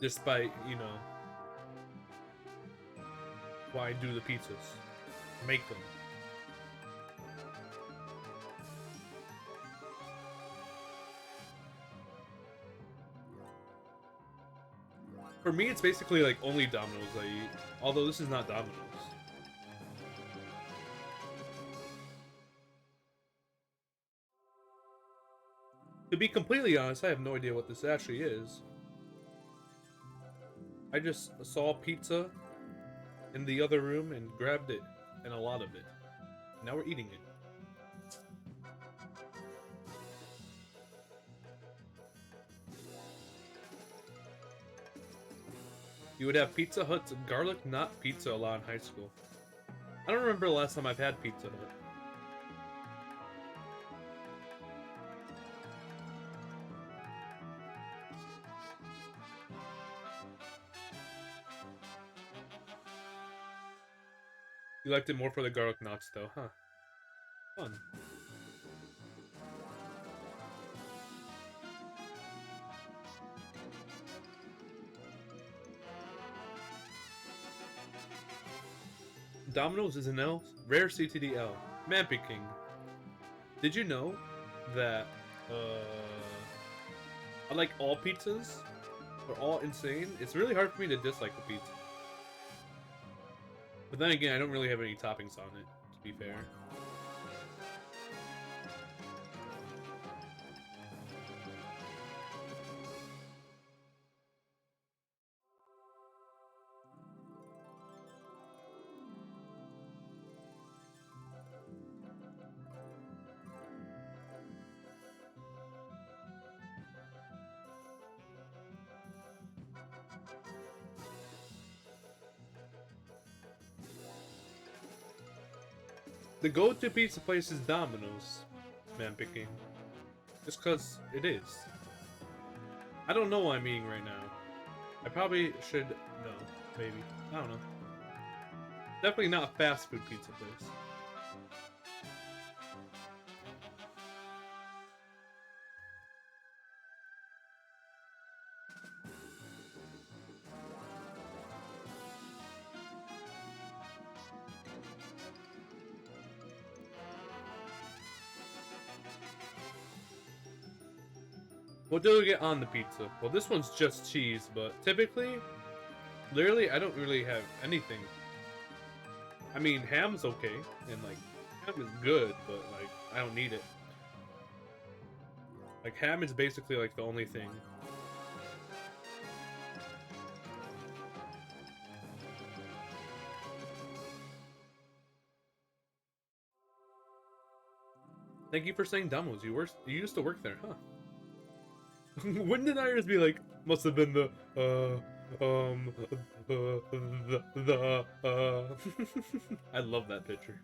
Despite, you know, why I do the pizzas. Make them. For me, it's basically like only Domino's I eat. Although this is not Domino's. To be completely honest, I have no idea what this actually is. I just saw pizza in the other room and grabbed it, and a lot of it. Now we're eating it. You would have Pizza Hut's garlic knot pizza a lot in high school. I don't remember the last time I've had Pizza Hut. You liked it more for the garlic knots, though, huh? Fun. Domino's is an L, rare CTDL. Man picking. Did you know that I like all pizzas? They're all insane. It's really hard for me to dislike a pizza. But then again, I don't really have any toppings on it, to be fair. The go-to pizza place is Domino's, man picking. Just cause it is. I don't know what I'm eating right now. I probably should know, maybe. I don't know. Definitely not a fast food pizza place. What do we get on the pizza? Well, this one's just cheese, but typically, literally, I don't really have anything. I mean, ham's okay, and like, ham is good, but like, I don't need it. Like, ham is basically like the only thing. Thank you for saying Domino's. You used to work there, huh? When did I just be like, must have been the, I love that picture.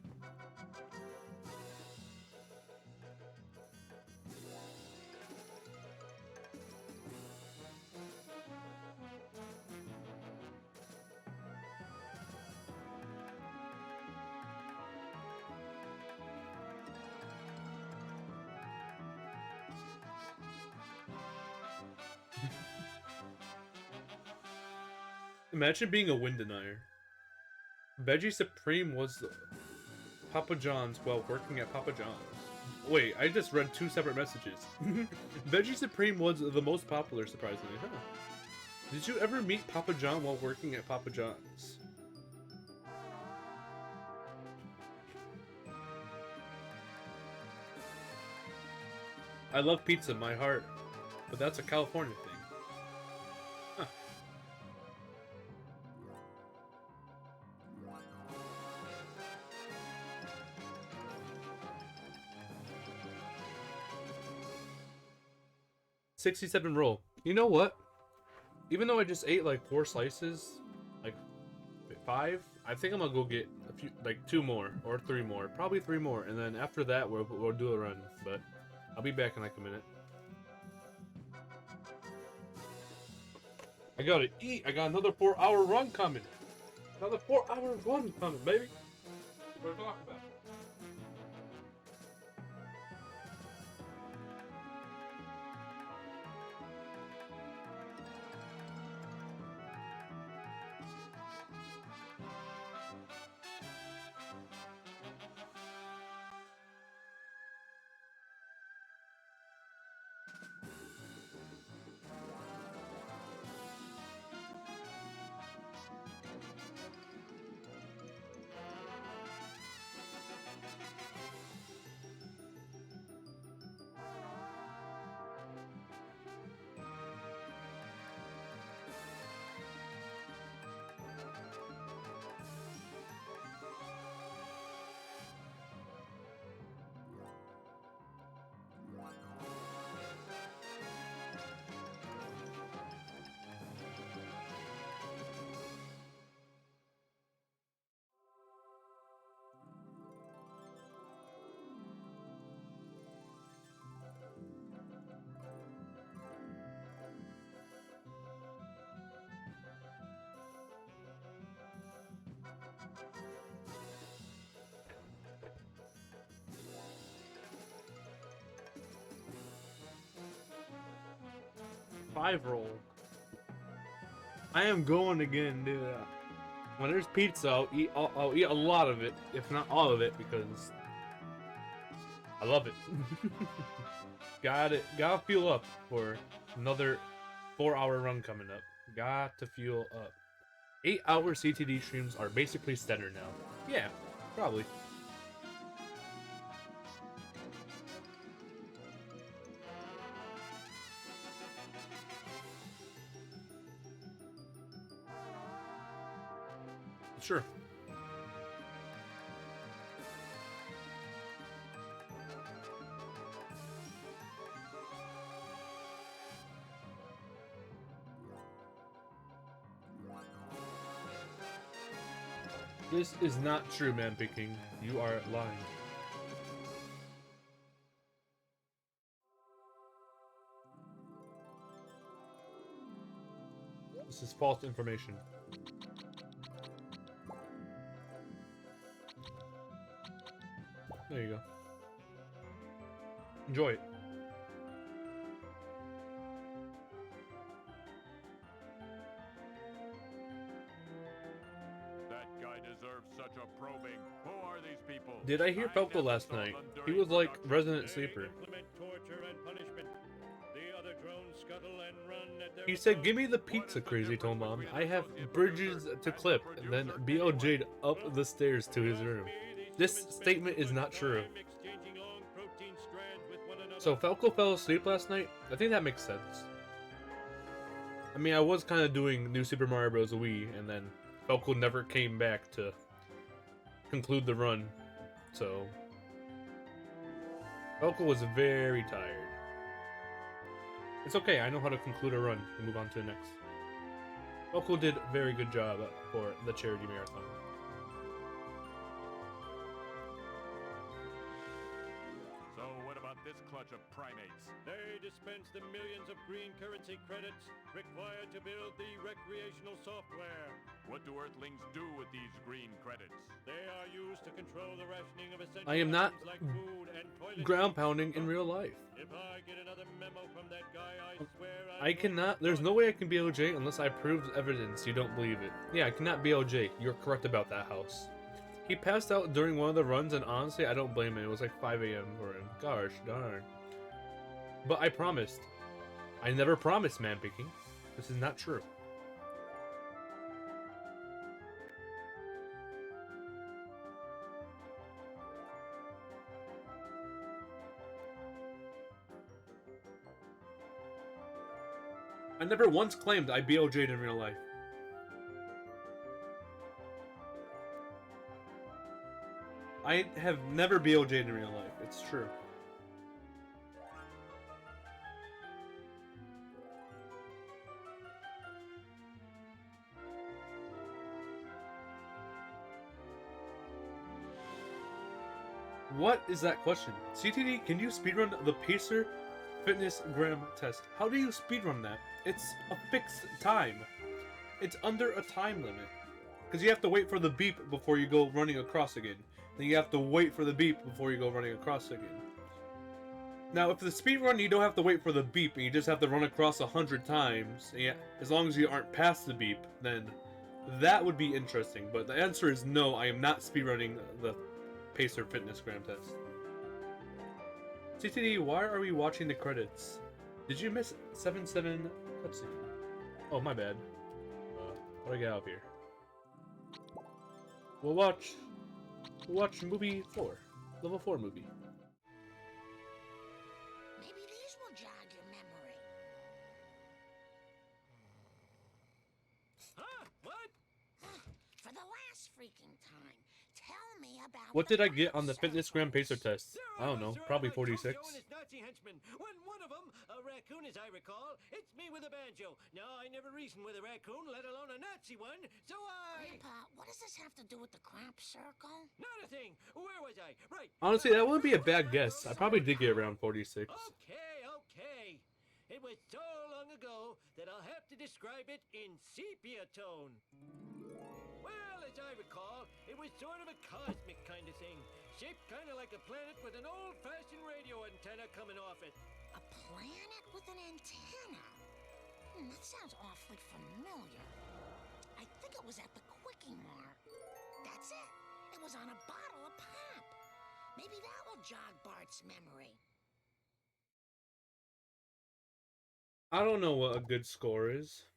Imagine being a wind denier. Veggie Supreme was Papa John's while working at Papa John's. Wait, I just read two separate messages. Veggie Supreme was the most popular, surprisingly, huh? Did you ever meet Papa John while working at Papa John's? I love pizza in my heart, but that's a California thing. Huh. $67 roll. You know what? Even though I just ate like 4 slices, like 5, I think I'm gonna go get a few, like 2 more or 3 more, probably 3 more, and then after that we'll do a run. But I'll be back in like a minute. I gotta eat. I got another 4-hour run coming. Another 4-hour run coming, baby. What are we talking about? 5 roll. I am going again, dude. When there's pizza, I'll eat a lot of it, if not all of it, because I love it. Gotta fuel up for another 4-hour run coming up. Got to fuel up. 8-hour CTD streams are basically standard now. Yeah, probably. Sure. This is not true, man picking. You are lying. This is false information. There you go. Enjoy it. That guy deserves such a probing. Who are these people? Did I hear Falco last night? He was like resident sleeper. Implement torture and punishment. The other drones scuttle and run at their He said, "Give me the pizza, Crazy Toe Mom. I have bridges to clip," and then BLJ'd up the stairs to his room. This statement is not true. So Falco fell asleep last night? I think that makes sense. I mean, I was kind of doing New Super Mario Bros. Wii, and then Falco never came back to conclude the run. So Falco was very tired. It's okay, I know how to conclude a run and move on to the next. Falco did a very good job for the charity marathon. So what about this clutch of primates? They dispense the millions of green currency credits required to build the recreational software. What do Earthlings do with these green credits? They are used to control the rationing of essential I am not items like food and toilet ground pounding in real life. If I get another memo from that guy, I swear I cannot. There's no way I can BLJ unless I prove evidence you don't believe it. Yeah, I cannot BLJ. You're correct about that house. He passed out during one of the runs, and honestly, I don't blame him. It was like 5 a.m. for him. Gosh darn. But I promised. I never promised, man picking. This is not true. I never once claimed I BLJ'd in real life. I have never BLJ'd in real life. It's true. What is that question? CTD, can you speedrun the Pacer Fitness Gram test? How do you speedrun that? It's a fixed time. It's under a time limit. Because you have to wait for the beep before you go running across again. Then you have to wait for the beep before you go running across again. Now, if the speedrun, you don't have to wait for the beep, and you just have to run across 100 times, and as long as you aren't past the beep, then that would be interesting. But the answer is no, I am not speedrunning the Pacer Fitness Gram test. CTD, why are we watching the credits? Did you miss 7-7 cutscene? Oh, my bad. What do I get out of here? We'll watch movie 4. Level 4 movie. Maybe these will jog your memory. Huh? What? For the last freaking time, tell me about What the did I get on the crab Fitness Gram Pacer test? I don't know, probably 46. His Nazi henchman. When one of them, a raccoon as I recall, it's me with a banjo. Now I never reasoned with a raccoon, let alone a Nazi one, so I... Grandpa, what does this have to do with the crop circle? Not a thing. Where was I? Right. Honestly, that wouldn't be a bad guess. I probably did get around 46. Okay. It was so long ago that I'll have to describe it in sepia tone. Well, as I recall, it was sort of a cosmic kind of thing. Shaped kind of like a planet with an old-fashioned radio antenna coming off it. A planet with an antenna? That sounds awfully familiar. I think it was at the Quickie Mart. That's it. It was on a bottle of pop. Maybe that will jog Bart's memory. I don't know what a good score is.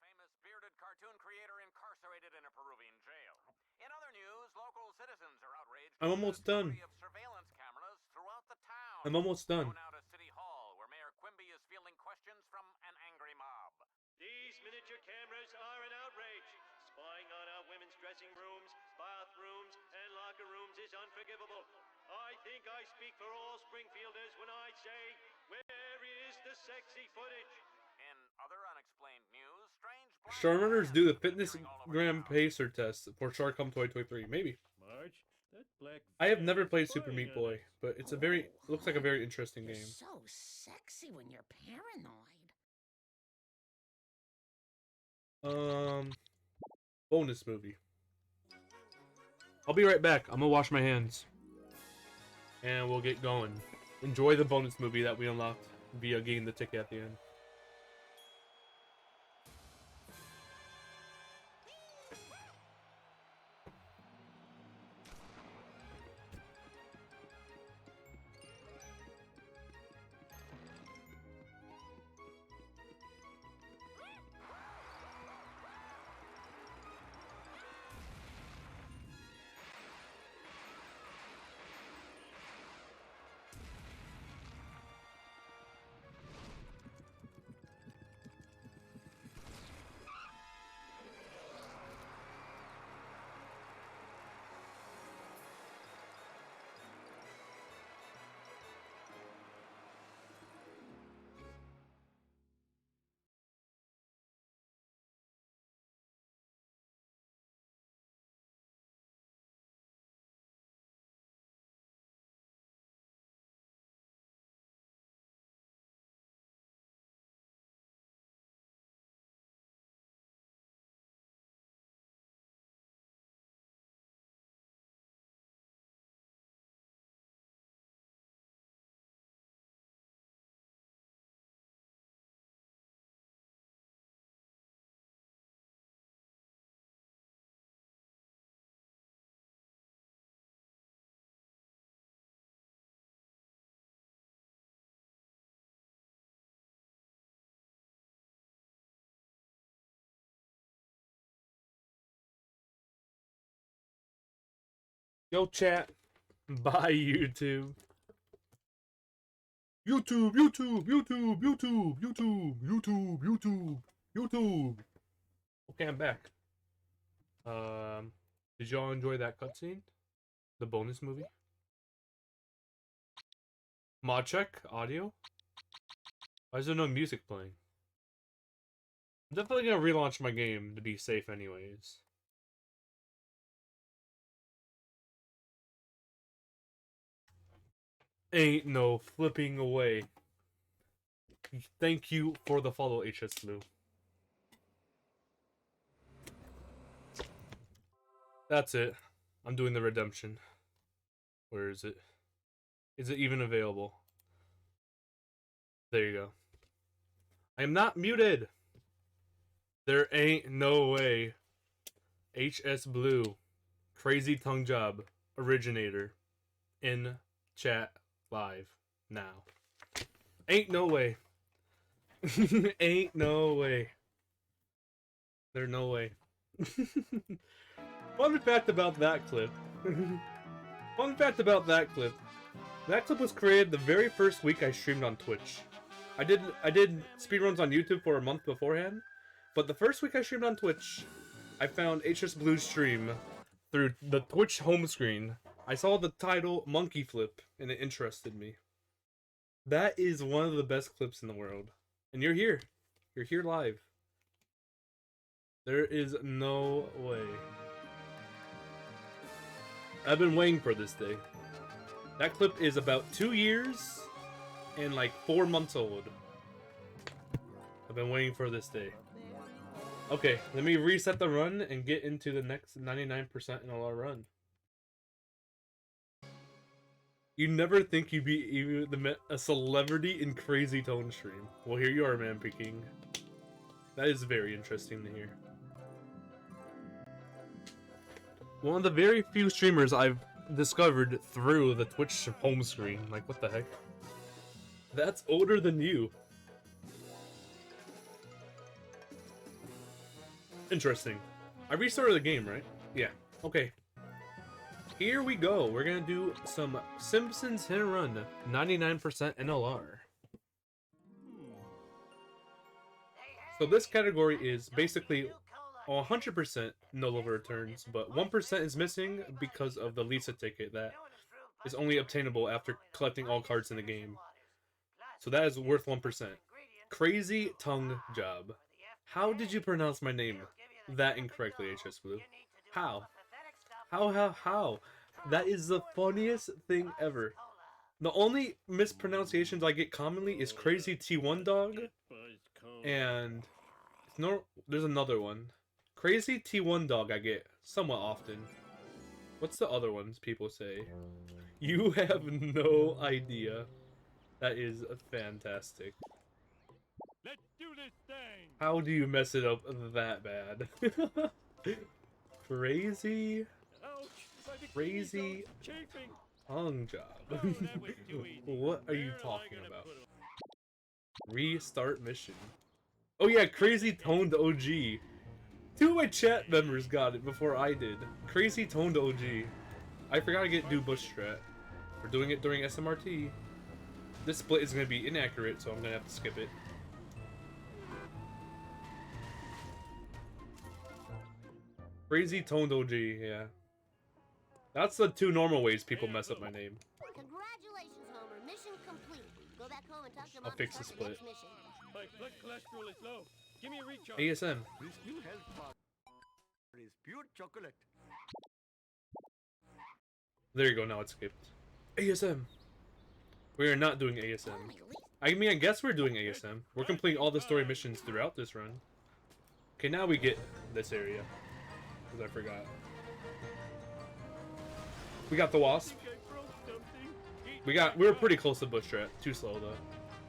Leaving the famous bearded cartoon creator incarcerated in a Peruvian jail. In other news, local citizens are outraged I'm over the almost done. discovery of surveillance cameras throughout the town. I'm almost done. Go now to City Hall, where Mayor Quimby is fielding questions from an angry mob. These miniature cameras are an outrage. Spying on our women's dressing rooms, bathrooms, and locker rooms is unforgivable. I think I speak for all Springfielders when I say, where is the sexy footage? In other unexplained news, strange black Showrunners vans do the have been fitness appearing all over gram town. pacer test for Sharkcom 2023. Maybe. Marge, that black I have van never is played Super spying Meat on Boy, us. but it's a very looks like a very interesting You're game. so sexy when you're paranoid. Bonus movie. I'll be right back. I'm gonna wash my hands. And we'll get going. Enjoy the bonus movie that we unlocked via getting the ticket at the end. Yo, chat. Bye, YouTube. YouTube, YouTube, YouTube, YouTube, YouTube, YouTube, YouTube, YouTube. Okay, I'm back. Did y'all enjoy that cutscene? The bonus movie? Mod check? Audio? Why is there no music playing? I'm definitely gonna relaunch my game to be safe anyways. Ain't no flipping away. Thank you for the follow, HS Blue. That's it. I'm doing the redemption. Where is it? Is it even available? There you go. I am not muted. There ain't no way. HS Blue, crazy tongue job originator, in chat live now. Ain't no way. Ain't no way. There's no way. Fun fact about that clip. Fun fact about that clip. That clip was created the very first week I streamed on Twitch. I did speedruns on YouTube for a month beforehand, but the first week I streamed on Twitch, I found HS Blue's stream through the Twitch home screen. I saw the title Monkey Flip and it interested me. That is one of the best clips in the world. And you're here. You're here live. There is no way. I've been waiting for this day. That clip is about 2 years and like 4 months old. I've been waiting for this day. Okay, let me reset the run and get into the next 99% NLR run. You never think you'd be even a celebrity in Crazy Tone stream. Well, here you are, man, picking. That is very interesting to hear. One of the very few streamers I've discovered through the Twitch home screen. Like, what the heck? That's older than you. Interesting. I restarted the game, right? Yeah. Okay. Here we go. We're gonna do some Simpsons Hit and Run 99% NLR. So this category is basically 100% no returns, but 1% is missing because of the Lisa ticket that is only obtainable after collecting all cards in the game. So that is worth 1%. Crazy tongue job. How did you pronounce my name that incorrectly, HS Blue? How? How? That is the funniest thing ever. The only mispronunciations I get commonly is Crazy T1 Dog, and there's another one. Crazy T1 Dog I get somewhat often. What's the other ones people say? You have no idea. That is fantastic. Let's do this thing. How do you mess it up that bad? Crazy Chafing. tongue job. Oh, that was too easy. What are you Where am I talking gonna about? put 'em? Restart mission. Oh yeah, Crazy Toned OG. Two of my chat members got it before I did. Crazy Toned OG. I forgot to do Bush Strat. We're doing it during SMRT. This split is going to be inaccurate, so I'm going to have to skip it. Crazy Toned OG, yeah. That's the two normal ways people mess up my name. Congratulations, Homer. Mission complete. Go back home and talk to I'll Mom fix about the the split. next mission. My blood cholesterol is low. Give me a recharge. ASM. This new health bar is pure chocolate. There you go, now it's skipped. ASM. We are not doing ASM. Holy Lee. I mean, I guess we're doing ASM. We're completing all the story missions throughout this run. Okay, now we get this area. Because I forgot. We got the Wasp. I broke something. We were pretty close to Bush Strat. Too slow, though.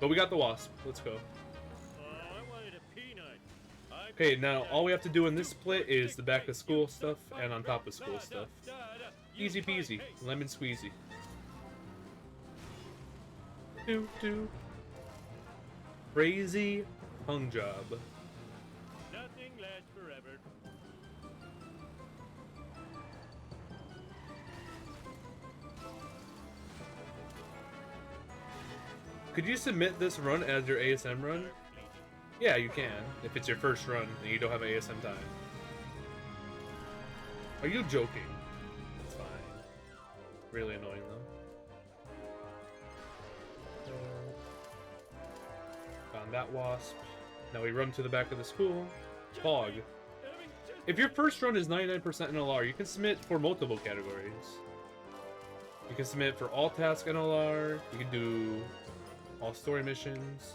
But we got the Wasp. Let's go. Oh, I wanted a peanut. Okay, now all we have to do in this split is the back of school stuff and on top of school stuff. Easy peasy. Lemon squeezy. Do. Crazy tongue job. Nothing lasts forever. Could you submit this run as your ASM run? Yeah, you can, if it's your first run and you don't have ASM time. Are you joking? It's fine. Really annoying though. Found that Wasp. Now we run to the back of the school. Pog. If your first run is 99% NLR, you can submit for multiple categories. You can submit for all task NLR, you can do all story missions.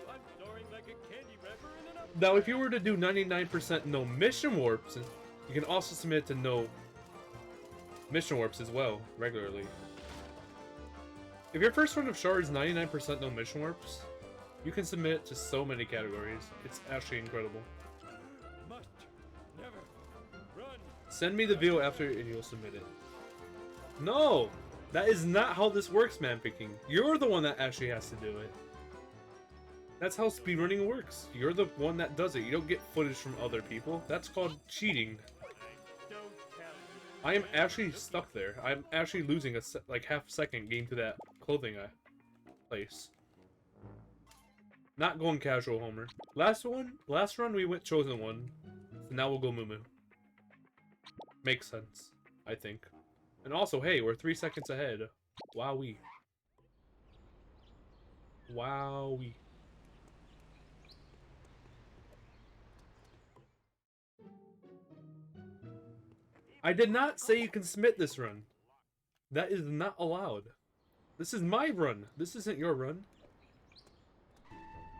I'm soaring like a candy wrapper in an up. Now, if you were to do 99% no mission warps, you can also submit to no mission warps as well, regularly. If your first run of Char is 99% no mission warps, you can submit to so many categories. It's actually incredible. Must never run. Send me the video after and you'll submit it. No! That is not how this works, man picking. You're the one that actually has to do it. That's how speedrunning works. You're the one that does it. You don't get footage from other people. That's called cheating. So talented. I am actually stuck there. I'm actually losing like half second getting to that clothing place. Not going casual, Homer. Last run we went chosen one. So now we'll go Moo Moo. Makes sense, I think. And also, hey, we're 3 seconds ahead. Wowee. Wowee. I did not say you can submit this run. That is not allowed. This is my run. This isn't your run.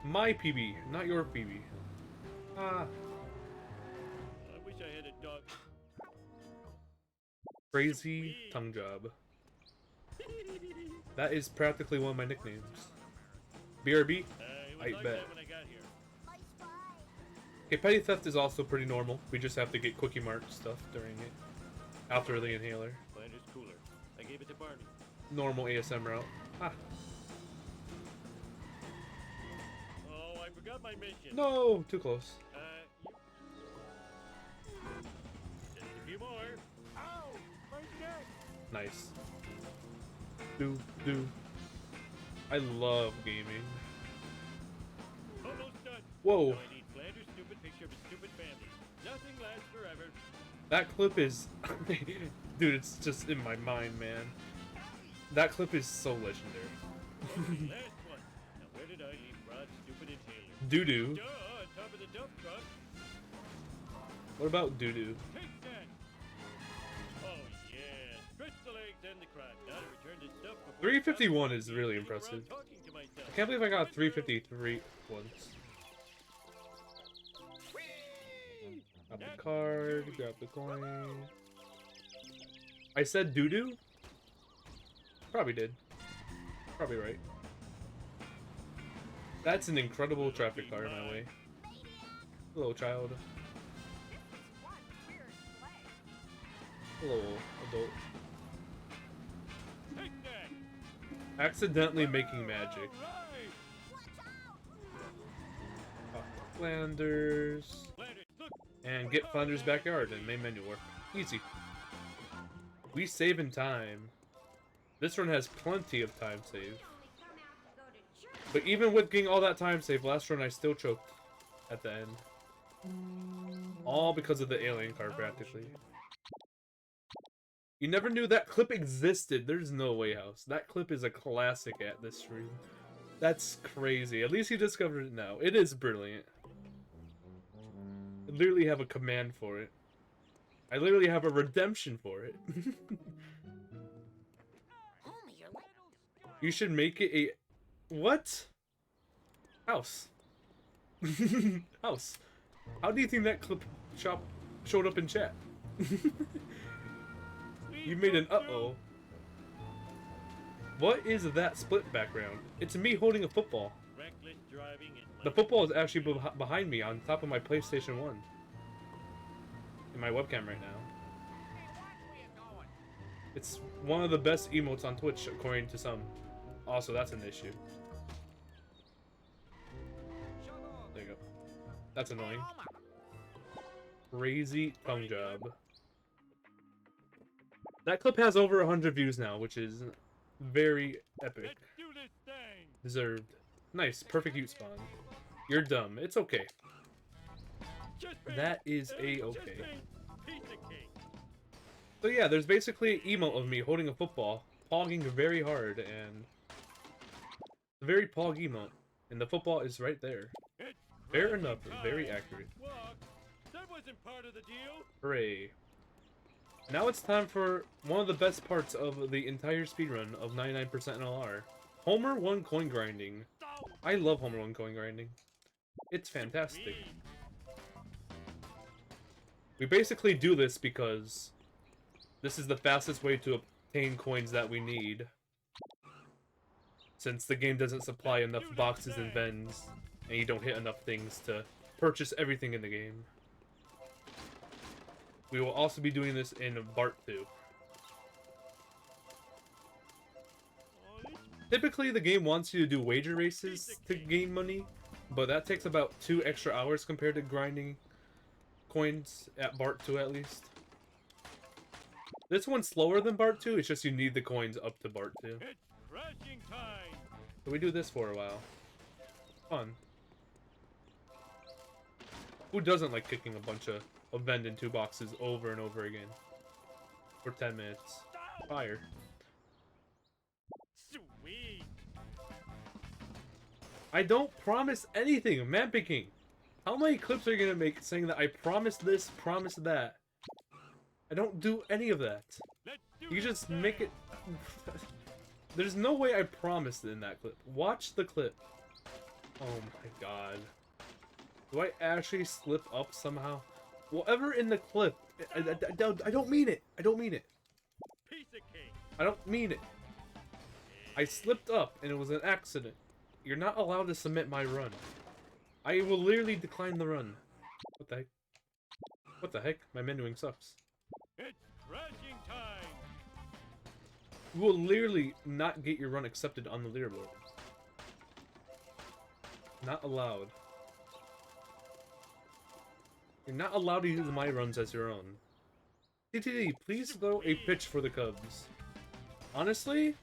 My PB, not your PB. Ah. I wish I had a dog. Crazy tongue job. That is practically one of my nicknames. BRB? It was I like bet. that when I got here. Okay, petty theft is also pretty normal. We just have to get Quickie Mart stuff during it. After the inhaler. Blender's cooler. I gave it to Barney. Normal ASM route. Ah. Oh, I forgot my mission. No! Too close. Just a few more. Ow! My neck! Nice. Do. I love gaming. Almost done. Whoa. Now I need Flanders' stupid picture of his stupid family. Nothing lasts forever. That clip is... Dude, it's just in my mind, man. That clip is so legendary. Last one. Now where did I leave Rod's stupid inhaler? Doo-doo. Duh, on top of the dump truck. What about doo-doo? Take that. Oh yeah. Stretch the legs and the crotch. Now to return this stuff before 351 is really impressive. talking to myself. I can't believe I got 353 once. Grab the card, grab the coin. I said doo-doo? Probably did. Probably right. That's an incredible traffic car in my way. Hello, child. Hello, adult. Take that. Accidentally making magic. Flanders. Flanders, look. And get Flanders' backyard in main menu work. Easy. We save in time. This run has plenty of time save. But even with getting all that time save, last run I still choked at the end. All because of the alien car, practically. You never knew that clip existed. There's no way, House. That clip is a classic at this stream. That's crazy. At least you discovered it now. It is brilliant. I literally have a command for it. I literally have a redemption for it. Homie, you're late. You should make it a... What? House. House. How do you think that clip showed up in chat? You made an uh-oh. What is that split background? It's me holding a football. Reckless driving and The football is actually behind me on top of my PlayStation 1. In my webcam right now. It's one of the best emotes on Twitch, according to some. Also, that's an issue. There you go. That's annoying. Crazy tongue job. That clip has over 100 views now, which is very epic. Let's do this thing. Deserved. Nice, perfect ute spawn. You're dumb. It's okay. Just paint. That is Just a-okay. paint. Piece of cake. So yeah, there's basically an emote of me holding a football, pogging very hard, and a very pog emote. And the football is right there. It's Fair crashing enough, very time. accurate. Walk. That wasn't part of the deal. Hooray. Now it's time for one of the best parts of the entire speedrun of 99% NLR. Homer 1 coin grinding. I love Homer 1 coin grinding. It's fantastic. We basically do this because this is the fastest way to obtain coins that we need. Since the game doesn't supply enough boxes and vends, and you don't hit enough things to purchase everything in the game. We will also be doing this in Bart 2. Typically, the game wants you to do wager races to gain money, but that takes about 2 extra hours compared to grinding coins at Bart 2 at least. This one's slower than Bart 2, it's just you need the coins up to Bart 2. It's crashing time. So we do this for a while. Fun. Who doesn't like kicking a bunch of vend in 2 boxes over and over again? For 10 minutes. Fire. Sweet. I don't promise anything, man picking. How many clips are you gonna make saying that I promised this, promised that? I don't do any of that. Let's do You this just thing. make it... There's no way I promised it in that clip. Watch the clip. Oh my god. Do I actually slip up somehow? Whatever in the clip, I don't mean it. I don't mean it. Piece of cake. I don't mean it. I slipped up and it was an accident. You're not allowed to submit my run. I will literally decline the run. What the heck? What the heck? My menuing sucks. It's crashing time. You will literally not get your run accepted on the leaderboard. Not allowed. You're not allowed to use my runs as your own. TTD, please throw a pitch for the Cubs. Honestly,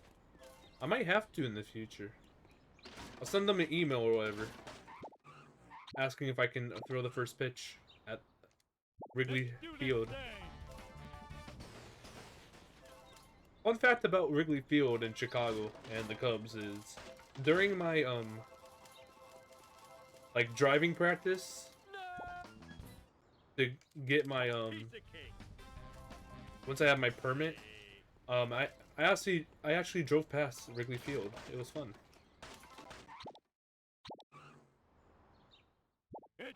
I might have to in the future. I'll send them an email or whatever, asking if I can throw the first pitch at Wrigley Field. Fun fact about Wrigley Field in Chicago and the Cubs is, during my like driving practice to get my once I have my permit, I actually drove past Wrigley Field. It was fun.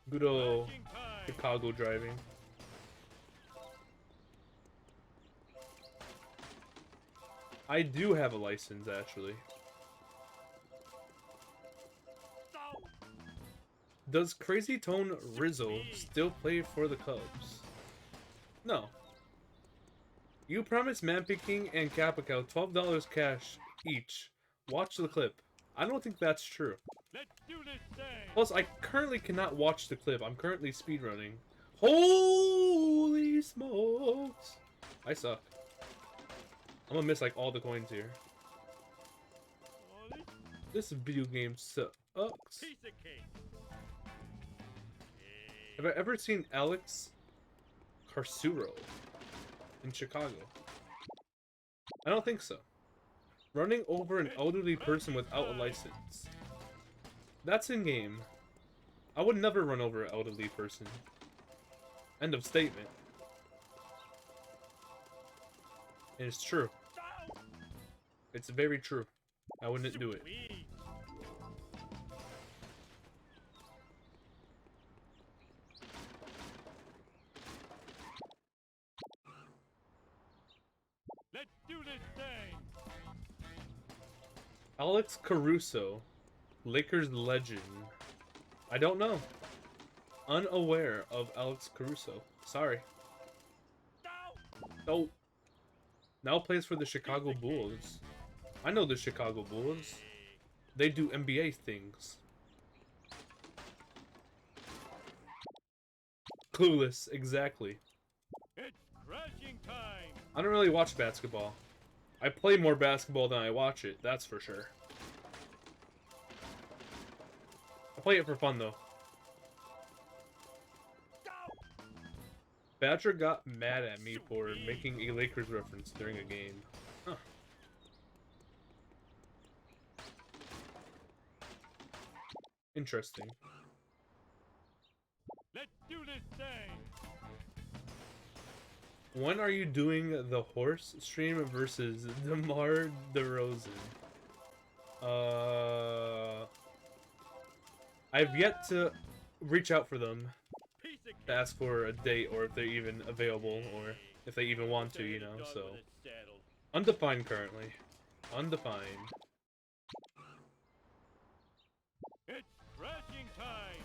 Good old Chicago driving. I do have a license, actually. Does Crazy Tone Rizzo still play for the Cubs? No. You promised Man Picking and Capical $12 cash each. Watch the clip. I don't think that's true. Plus, I currently cannot watch the clip. I'm currently speedrunning. Holy smokes! I suck. I'm gonna miss like all the coins here. This video game sucks. Have I ever seen Alex Carsuro in Chicago? I don't think so. Running over an elderly person without a license. That's in game. I would never run over an elderly person. End of statement. And it's true. It's very true. I wouldn't do it. Let's do this thing. Alex Caruso, Lakers legend. I don't know. Unaware of Alex Caruso. Sorry. Oh. Now plays for the Chicago Bulls. I know the Chicago Bulls. They do NBA things. Clueless, exactly. It's crashing time. I don't really watch basketball. I play more basketball than I watch it, that's for sure. I play it for fun, though. Badger got mad at me for making a Lakers reference during a game. Huh. Interesting. Let's do this thing. When are you doing the horse stream versus DeMar DeRozan? I've yet to reach out for them to ask for a date, or if they're even available, or if they even want to, you know, so. Undefined currently. Undefined. It's crashing time.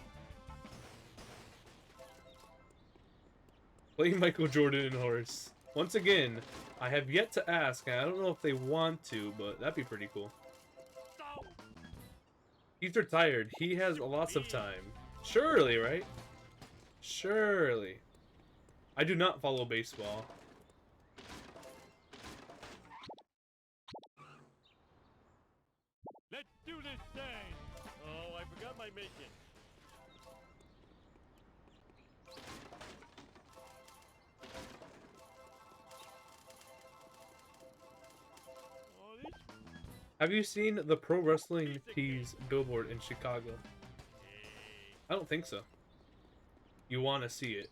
Play Michael Jordan and horse. Once again, I have yet to ask, and I don't know if they want to, but that'd be pretty cool. He's retired. He has lots of time. Surely, right? Surely. I do not follow baseball. Let's do this thing. Oh, I forgot my mission. Have you seen the Pro Wrestling Tees billboard in Chicago? I don't think so. You want to see it.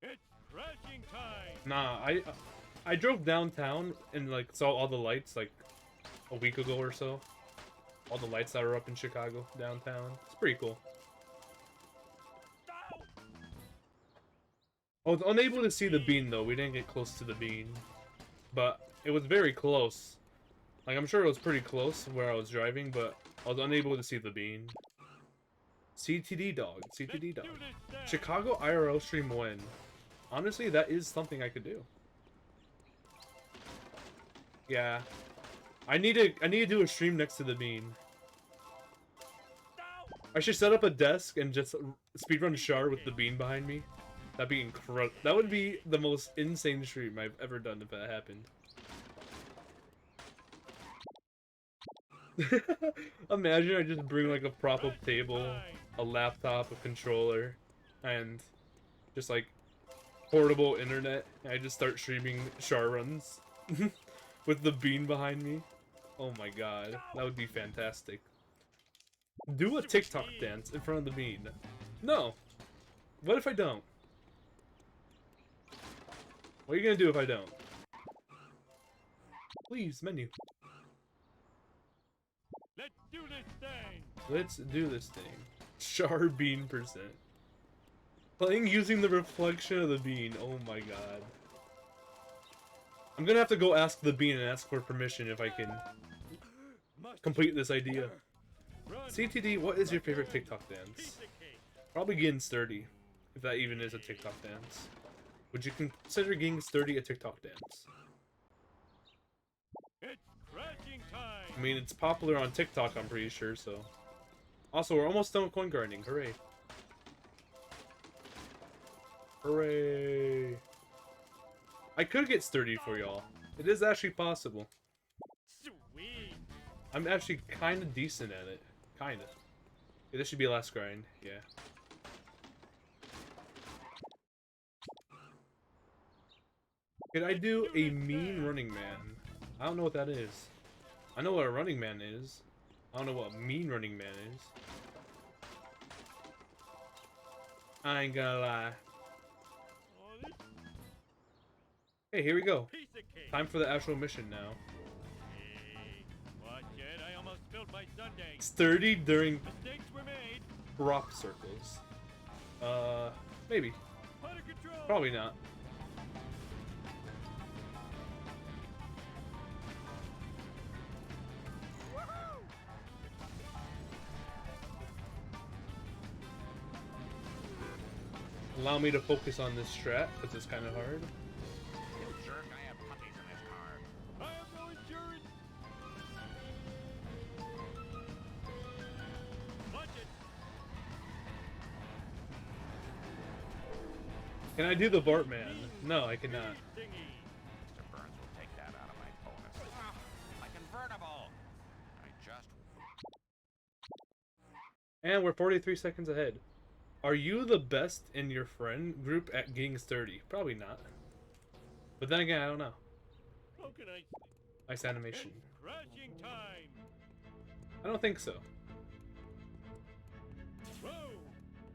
It's crashing time. Nah, I drove downtown and like saw all the lights like a week ago or so. All the lights that are up in Chicago downtown. It's pretty cool. I was unable to see the bean though. We didn't get close to the bean, but it was very close. Like, I'm sure it was pretty close where I was driving, but I was unable to see the bean. CTD dog. CTD dog. Chicago IRL stream when? Honestly, that is something I could do. Yeah. I need to do a stream next to the bean. I should set up a desk and just speedrun Char with the bean behind me. That'd be incredible. That would be the most insane stream I've ever done if that happened. Imagine I just bring like a prop up table, a laptop, a controller, and just like portable internet, and I just start streaming Char runs with the bean behind me. Oh my god, that would be fantastic. Do a TikTok dance in front of the bean. No. What if I don't? What are you gonna do if I don't? Please, menu. Let's do this thing. Let's do this thing. Char bean percent. Playing using the reflection of the bean. Oh my god. I'm gonna have to go ask the bean and ask for permission if I can complete this idea. CTD, what is your favorite TikTok dance? Probably getting sturdy, if that even is a TikTok dance. Would you consider getting sturdy a TikTok dance? It's crashing time. I mean, it's popular on TikTok, I'm pretty sure, so. Also, we're almost done with coin grinding. Hooray. Hooray. I could get sturdy for y'all. It is actually possible. Sweet. I'm actually kind of decent at it. Kind of. Yeah, this should be last grind. Yeah. Could I do a mean running man? I don't know what that is. I know what a running man is. I don't know what a mean running man is. I ain't gonna lie. Hey, here we go. Time for the actual mission now. Hey, watch it. I almost spilled my sundae. Sturdy during Mistakes were made. rock circles. Maybe. Out of control. Probably not. Allow me to focus on this strat, because it's kind of hard. You jerk, I have puppies in this car. I have no insurance. Watch it. Can I do the Bartman? No, I cannot. Thingy. Mr. Burns will take that out of my bonus. My convertible! I just... And we're 43 seconds ahead. Are you the best in your friend group at getting sturdy? Probably not. But then again, I don't know. How can I say? Nice animation. It's crashing time. I don't think so. Whoa.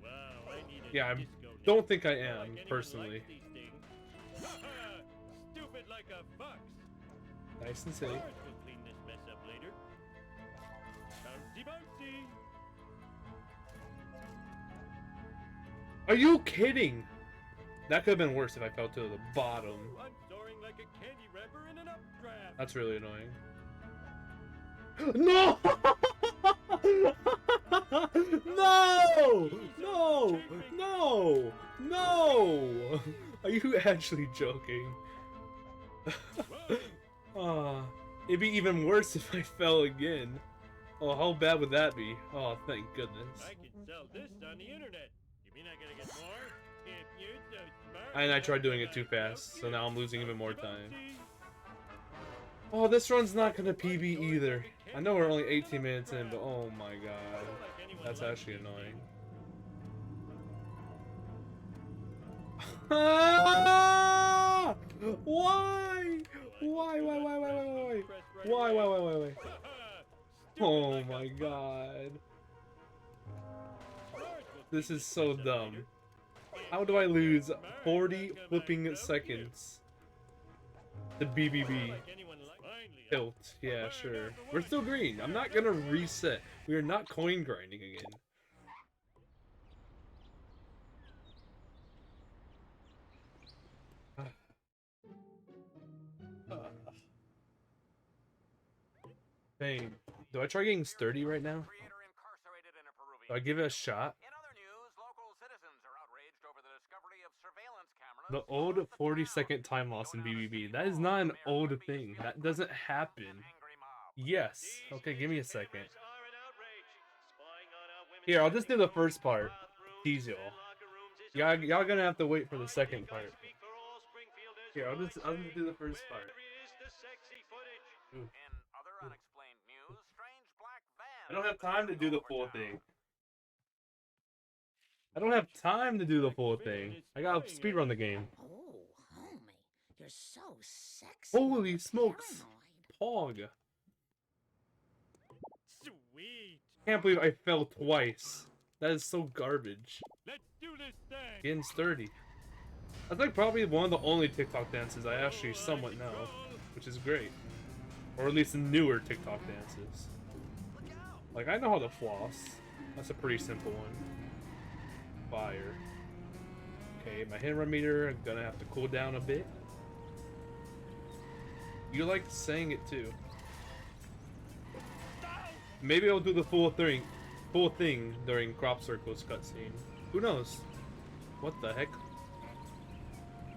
Wow, I need a Yeah, I disco now. don't think I Like am, anyone personally. likes these things. Haha, stupid like a fox. Nice and silly. Cars will clean this mess up later. Bouncy, bouncy. Are you kidding? That could have been worse if I fell to the bottom. I'm soaring like a candy wrapper in an updraft. That's really annoying. No! No! No! No! No! Are you actually joking? Ah, it'd be even worse if I fell again. Oh, how bad would that be? Oh, thank goodness. I can sell this on the internet. You mean I gotta get more? If you're so smart. And I tried doing it too fast, so now I'm losing even more time. Oh, this run's not gonna PB either. I know we're only 18 minutes in, but oh my god. That's actually annoying. Ah! Why? Why? Why? Oh my god. This is so dumb. How do I lose 40 flipping seconds? The BBB. Tilt. Yeah, sure. We're still green. I'm not gonna reset. We are not coin grinding again. Hey, do I try getting sturdy right now? Creator incarcerated in a Peruvian Do I give it a shot? In other news, local citizens are outraged over the discovery of surveillance cameras. The old 40-second time loss in BBB. That is not an old thing. That doesn't happen. Yes. Okay, give me a second. Here, I'll just do the first part. Tease y'all. Y'all gonna have to wait for the second part. Here, I'll just do the first part. Ooh. In other unexplained news, strange black van. I don't have time to do the full thing. I don't have time to do the full thing. I gotta speedrun the game. Oh, homie, you're so sexy. Holy smokes. Paranoid. Pog. Sweet. Can't believe I fell twice. That is so garbage. Let's do this thing. Getting sturdy. That's like probably one of the only TikTok dances I actually somewhat know, which is great. Or at least the newer TikTok dances. Like, I know how to floss. That's a pretty simple one. Fire. Okay, my hit run meter, I'm gonna have to cool down a bit. You like saying it too. Maybe I'll do the full thing during Crop Circle's cutscene. Who knows? What the heck?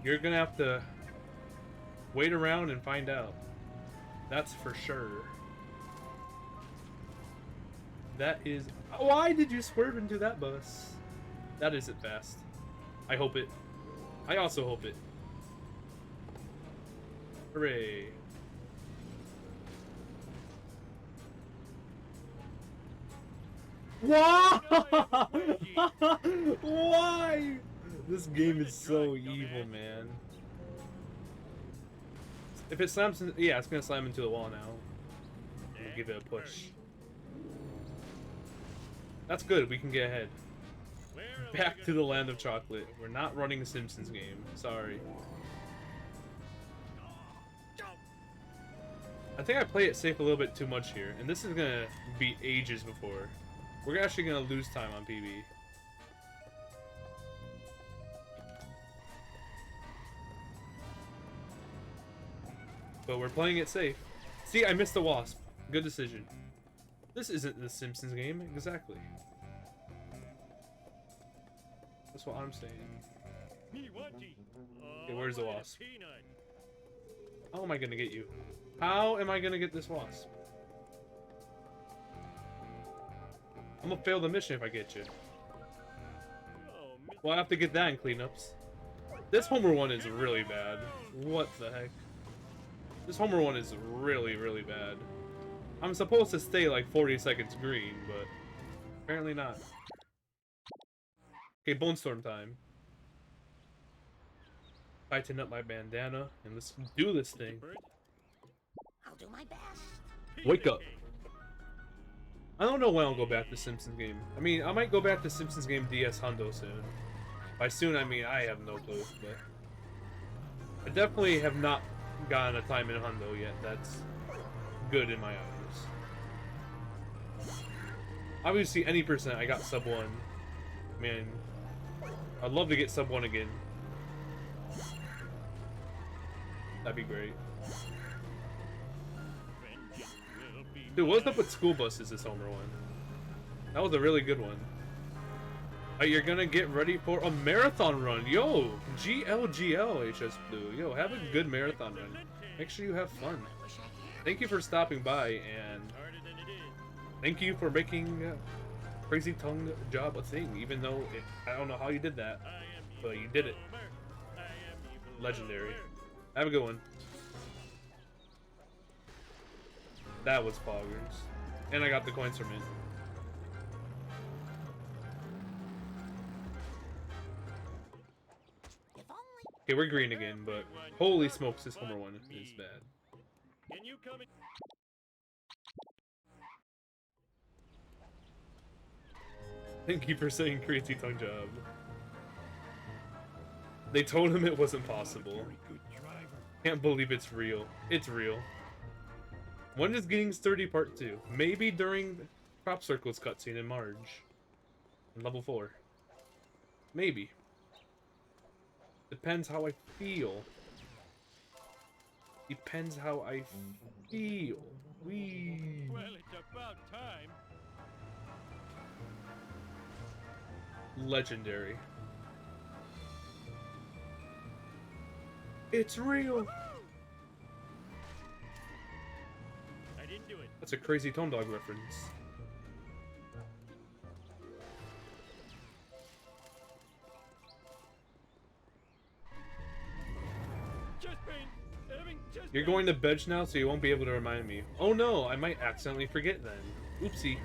You're gonna have to wait around and find out. That's for sure. That is... Why did you swerve into that bus? That isn't fast. I hope it. I also hope it. Hooray. Why? Why? This game is so evil, man. If it slams in, yeah, it's gonna slam into the wall now. I'm gonna give it a push. That's good, we can get ahead. Back to the land of chocolate. We're not running a Simpsons game. Sorry. I think I play it safe a little bit too much here, and this is gonna be ages before. We're actually gonna lose time on PB. But we're playing it safe. See, I missed the wasp. Good decision. This isn't the Simpsons game, exactly. That's what I'm saying. Okay, where's the wasp? How am I gonna get you? How am I gonna get this wasp? I'm gonna fail the mission if I get you. Well, I have to get that in cleanups. This Homer one is really bad. What the heck? This Homer one is really, really bad. I'm supposed to stay like 40 seconds green, but apparently not. Okay, Bone Storm time. Tighten up my bandana and let's do this thing. I'll do my best. Wake up. I don't know when I'll go back to Simpsons game. I mean, I might go back to Simpsons game DS Hundo soon. By soon, I mean I have no clue, but I definitely have not gotten a time in Hundo yet. That's good in my eyes. Obviously, any percent, I got sub 1. Man, I'd love to get sub 1 again. That'd be great. Dude, what's up with school buses this Homer one? That was a really good one. You're gonna get ready for a marathon run. Yo, GLGL HS Blue. Yo, have a good marathon run. Make sure you have fun. Thank you for stopping by, and thank you for making Crazy Tongue Job a thing, even though I don't know how you did that, but you did it. Legendary. Have a good one. That was poggers. And I got the coins from it. Okay, we're green again, but holy smokes, this Homer one is bad. Can you come in? Thank you for saying Crazy Tongue Job. They told him it wasn't possible. Can't believe it's real. It's real. When is Getting Sturdy Part 2? Maybe during Crop Circle's cutscene in Marge. In level 4. Maybe. Depends how I feel. Depends how I feel. Whee! Well, it's about time. Legendary. It's real! I didn't do it. That's a crazy Tone Dog reference. Chest pain. Having chest You're pain. going to bed now, so you won't be able to remind me. Oh no, I might accidentally forget then. Oopsie.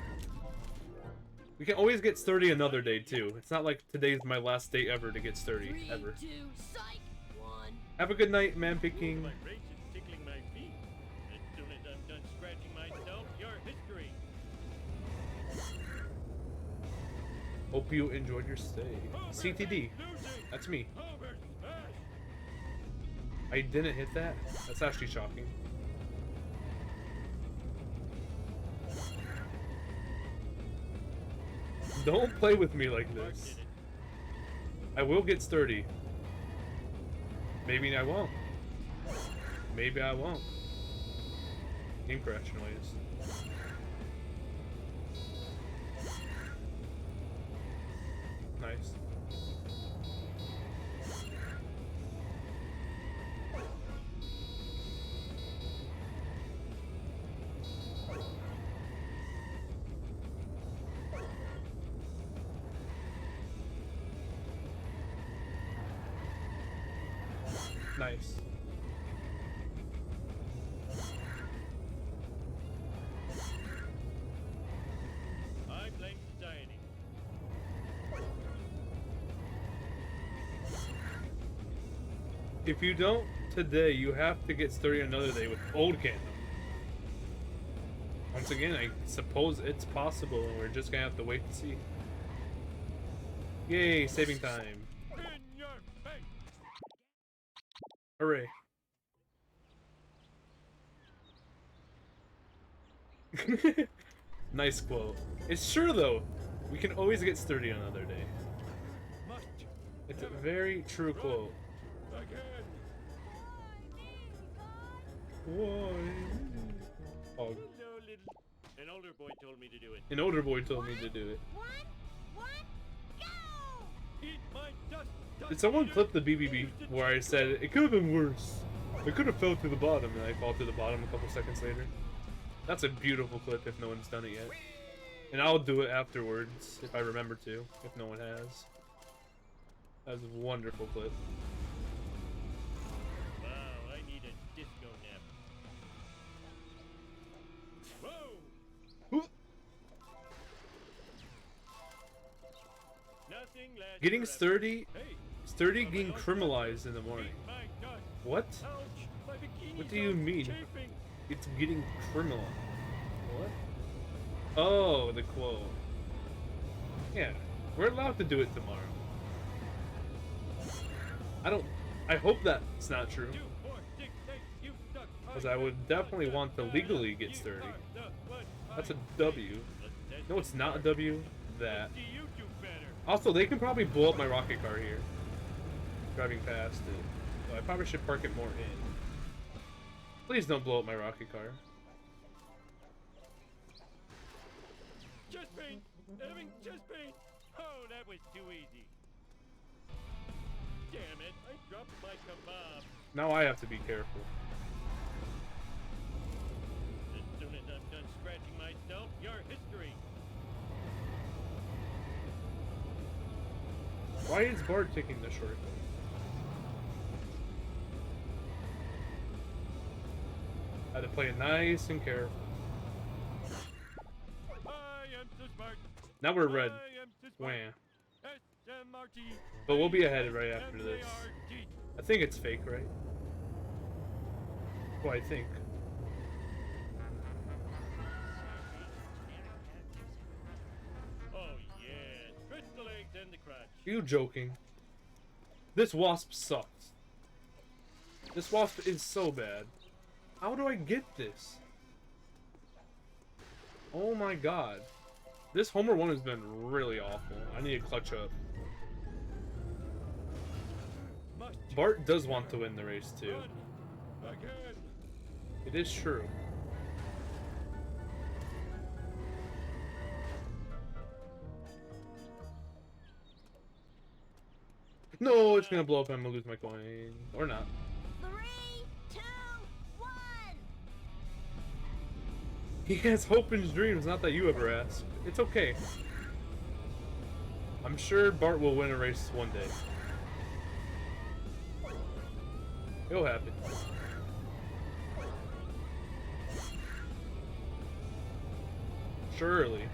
We can always get sturdy another day too. It's not like today's my last day ever to get sturdy, 3, ever. 2, psych. 1. Have a good night, man picking. My rage is tickling my feet. As soon as I'm done scratching myself, your history. Hope you enjoyed your stay. CTD. That's me. Over smash. I didn't hit that? That's actually shocking. Don't play with me like Mark this. did it. I will get sturdy. Maybe I won't. Maybe I won't. Game crash noise. Nice. Nice. I blame society. If you don't today, you have to get sturdy another day with old Cannon. Once again, I suppose it's possible, and we're just gonna have to wait and see. Yay, saving time. In your face. Hooray. Nice quote. It's true though. We can always get sturdy another day. Must It's a very true quote. again. Why? Oh, Hello, little. An older boy told me to do it. an older boy told me to do it. One, go! Eat my dust. Did someone clip the BBB where I said it could have been worse? I could have fell to the bottom, and I fall to the bottom a couple seconds later. That's a beautiful clip if no one's done it yet. And I'll do it afterwards if I remember to, if no one has. That was a wonderful clip. Wow, I need a disco nap. Whoa! Nothing lasts Getting forever. sturdy, Hey, getting criminalized in the morning. eat my dust. What? Ouch, my bikini's What do you all mean? chafing. It's getting criminal. What? Oh, the quote. Yeah, we're allowed to do it tomorrow. I hope that's not true. 2, 4, 6, 8, you suck. Because I would definitely want to legally get sturdy. That's a W. No, it's not a W. That. Do you do better? Also, they can probably blow up my rocket car here. Driving past it. So I probably should park it more in. Please don't blow up my rocket car. Chest pain! Having chest pain! Oh, that was too easy. Damn it, I dropped my kebab. Now I have to be careful. As soon as I'm done scratching myself, your history. Why is Bart taking the shortcut? I had to play it nice and careful. I am so smart. Now we're red. I am so smart. Wham. S-M-R-T. But we'll be ahead right after this. M-A-R-T. I think it's fake, right? Well, I think. Oh yeah, stretch the legs and the crotch. You joking? This wasp sucks. This wasp is so bad. How do I get this? Oh my god. This Homer 1 has been really awful. I need to clutch up. Must Bart does want to win the race too. run again. It is true. No, it's gonna blow up and I'm gonna lose my coin. Or not. 3, 2, 1. He has hope in his dreams, not that you ever asked. It's okay. I'm sure Bart will win a race one day. It'll happen. Surely.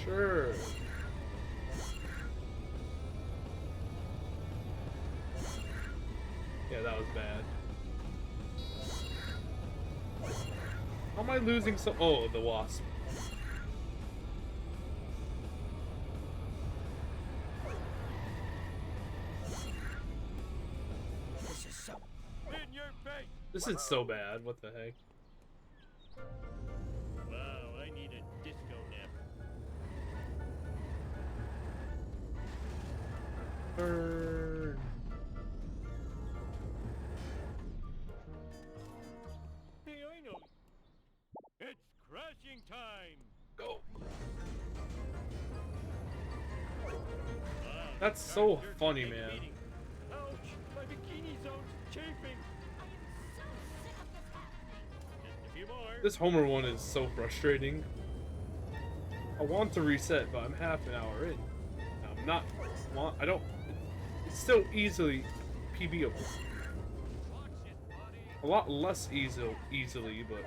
Sure. Yeah, that was bad. How am I losing so? Oh, the wasp. This is so in your face. This is so bad. What the heck? Wow, I need a disco nap. Burn. Hey, I know. It's crashing time. Go. Wow, That's the so car's funny, taking a man. beating. Ouch! My bikini zone's chafing. I am so sick of this happening. Just a few more. This Homer one is so frustrating. I want to reset, but I'm half an hour in. I'm not. I don't. It's still easily PBable. Watch it, buddy. A lot less easily, but.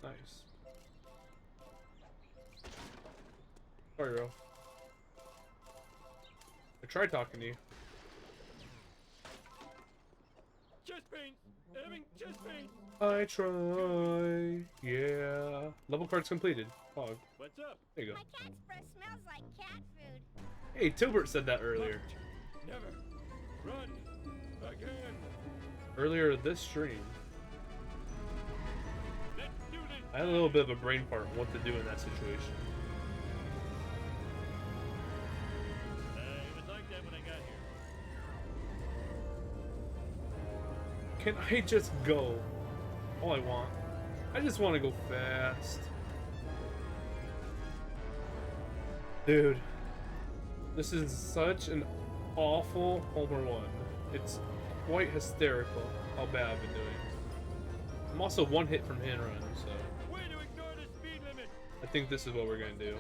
Nice. Sorry, bro. I tried talking to you. Chest pain. Having chest pain. I try. Yeah. Level card's completed. Pog. What's up? There you go. My cat's breath smells like cat food. Hey, Tilbert said that earlier. Never. Run. Again. Earlier this stream. Let's do this. I had a little bit of a brain fart on what to do in that situation. It was like that when I got here. Can I just go? All I want. I just want to go fast. Dude. This is such an awful Homer 1. It's quite hysterical how bad I've been doing. I'm also one hit from hand run, so Way to ignore the speed limit. I think this is what we're gonna do.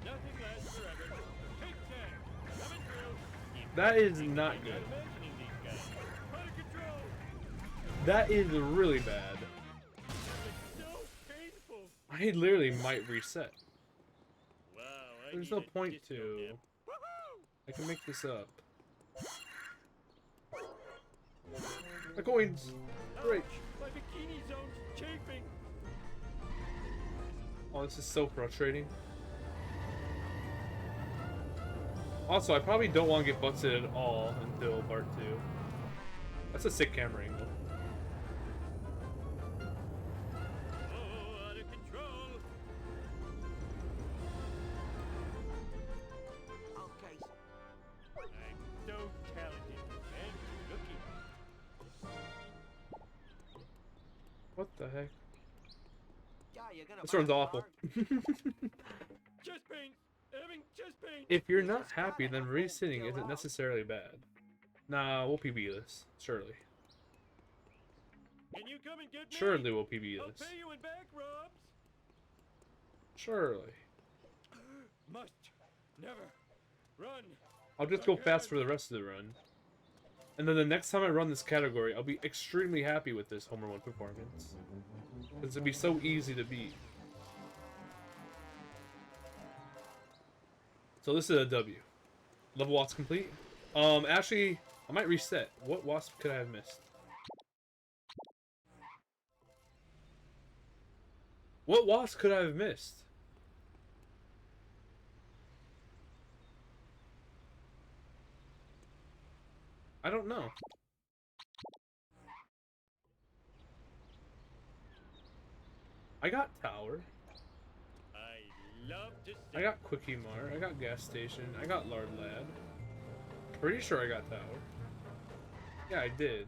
Nothing lasts forever. Take that. Coming through. Keep That is thinking not I'm good. imagining these guys. Out of control. That is really bad. It's so painful. I literally might reset. Wow, I There's need no a point disco to. nap. Woohoo! I can make this up. My coins! Great! Ouch, my bikini zone's chafing. Oh, this is so frustrating. Also, I probably don't want to get busted at all until part 2. That's a sick camera angle. Oh, out of control. Okay, I'm so talented and looking. What the heck? yeah, you're gonna This buy one's a awful. car? Chest pain. Having chest pain. If you're not happy, then resitting isn't necessarily bad. Nah, we'll PB this. Surely. Can you come and get me? Surely we'll PB I'll this. pay you in back rubs. Surely. Must never run. I'll just go fast for the rest of the run. And then the next time I run this category, I'll be extremely happy with this Homer 1 performance. Because it'd be so easy to beat. So this is a W. Level wasp complete. Actually, I might reset. What wasp could I have missed? What wasp could I have missed? I don't know. I got tower. I love to see. I got Quickie Mart, I got gas station, I got Lard Lad. Pretty sure I got tower. Yeah, I did.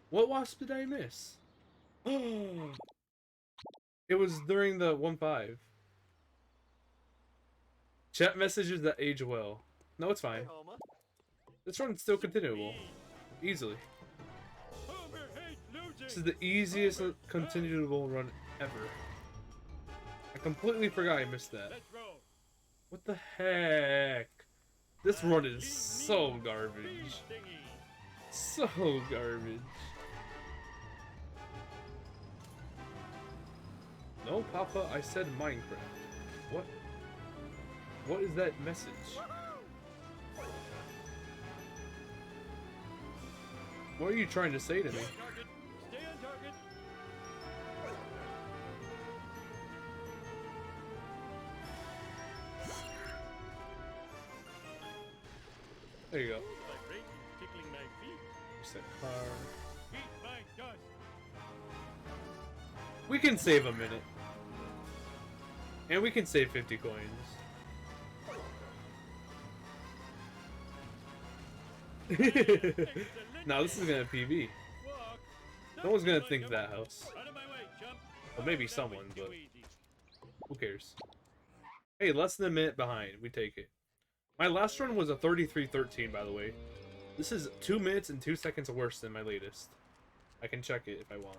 What wasp did I miss? It was during the 1-5. Chat messages that age well. No, it's fine. This run's still continuable. Easily. Homer hates losing. This is the easiest continuable run ever. I completely forgot I missed that. Let's roll. What the heck? This run is so garbage. So garbage. No, Papa, I said Minecraft. What? What is that message? What are you trying to say to me? Target. Stay on target. There you go. Vibration tickling my feet. Reset car. Eat my dust. We can save a minute. And we can save 50 coins. Now this is gonna PB. Walk. No one's gonna think that house. Out of my way, chump. Well, maybe That someone, was too but easy. who cares? Hey, less than a minute behind. We take it. My last run was a 33-13, by the way. This is 2 minutes and 2 seconds worse than my latest. I can check it if I want.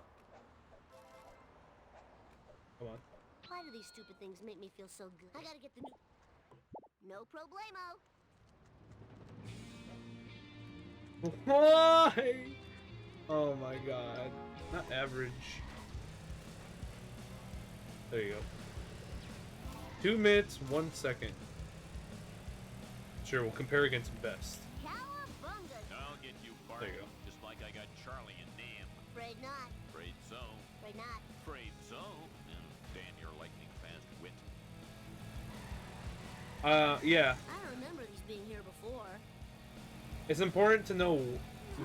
Come on. Why do these stupid things make me feel so good? I gotta get the new... No problemo. Why? Oh my god. Not average. There you go. 2 minutes, 1 second. Sure, we'll compare against best. Cowabunga! I'll get you, Bart. There you go. Just like I got Charlie and Nam. Afraid not. Afraid so. Afraid not. Afraid so. Dan, your lightning fast wit. Yeah. I don't remember these being here before. It's important to know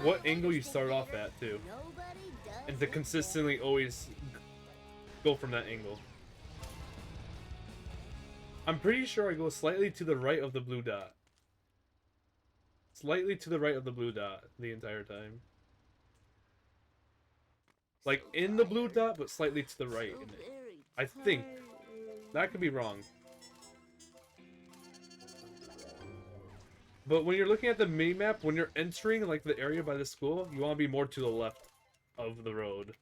what angle you start off at, too. Nobody does And to it consistently always go from that angle. I'm pretty sure I go slightly to the right of the blue dot. Slightly to the right of the blue dot the entire time. Like in the blue dot, but slightly to the right. so In it. very I think. tired. That could be wrong. But when you're looking at the mini-map, when you're entering like the area by the school, you want to be more to the left of the road.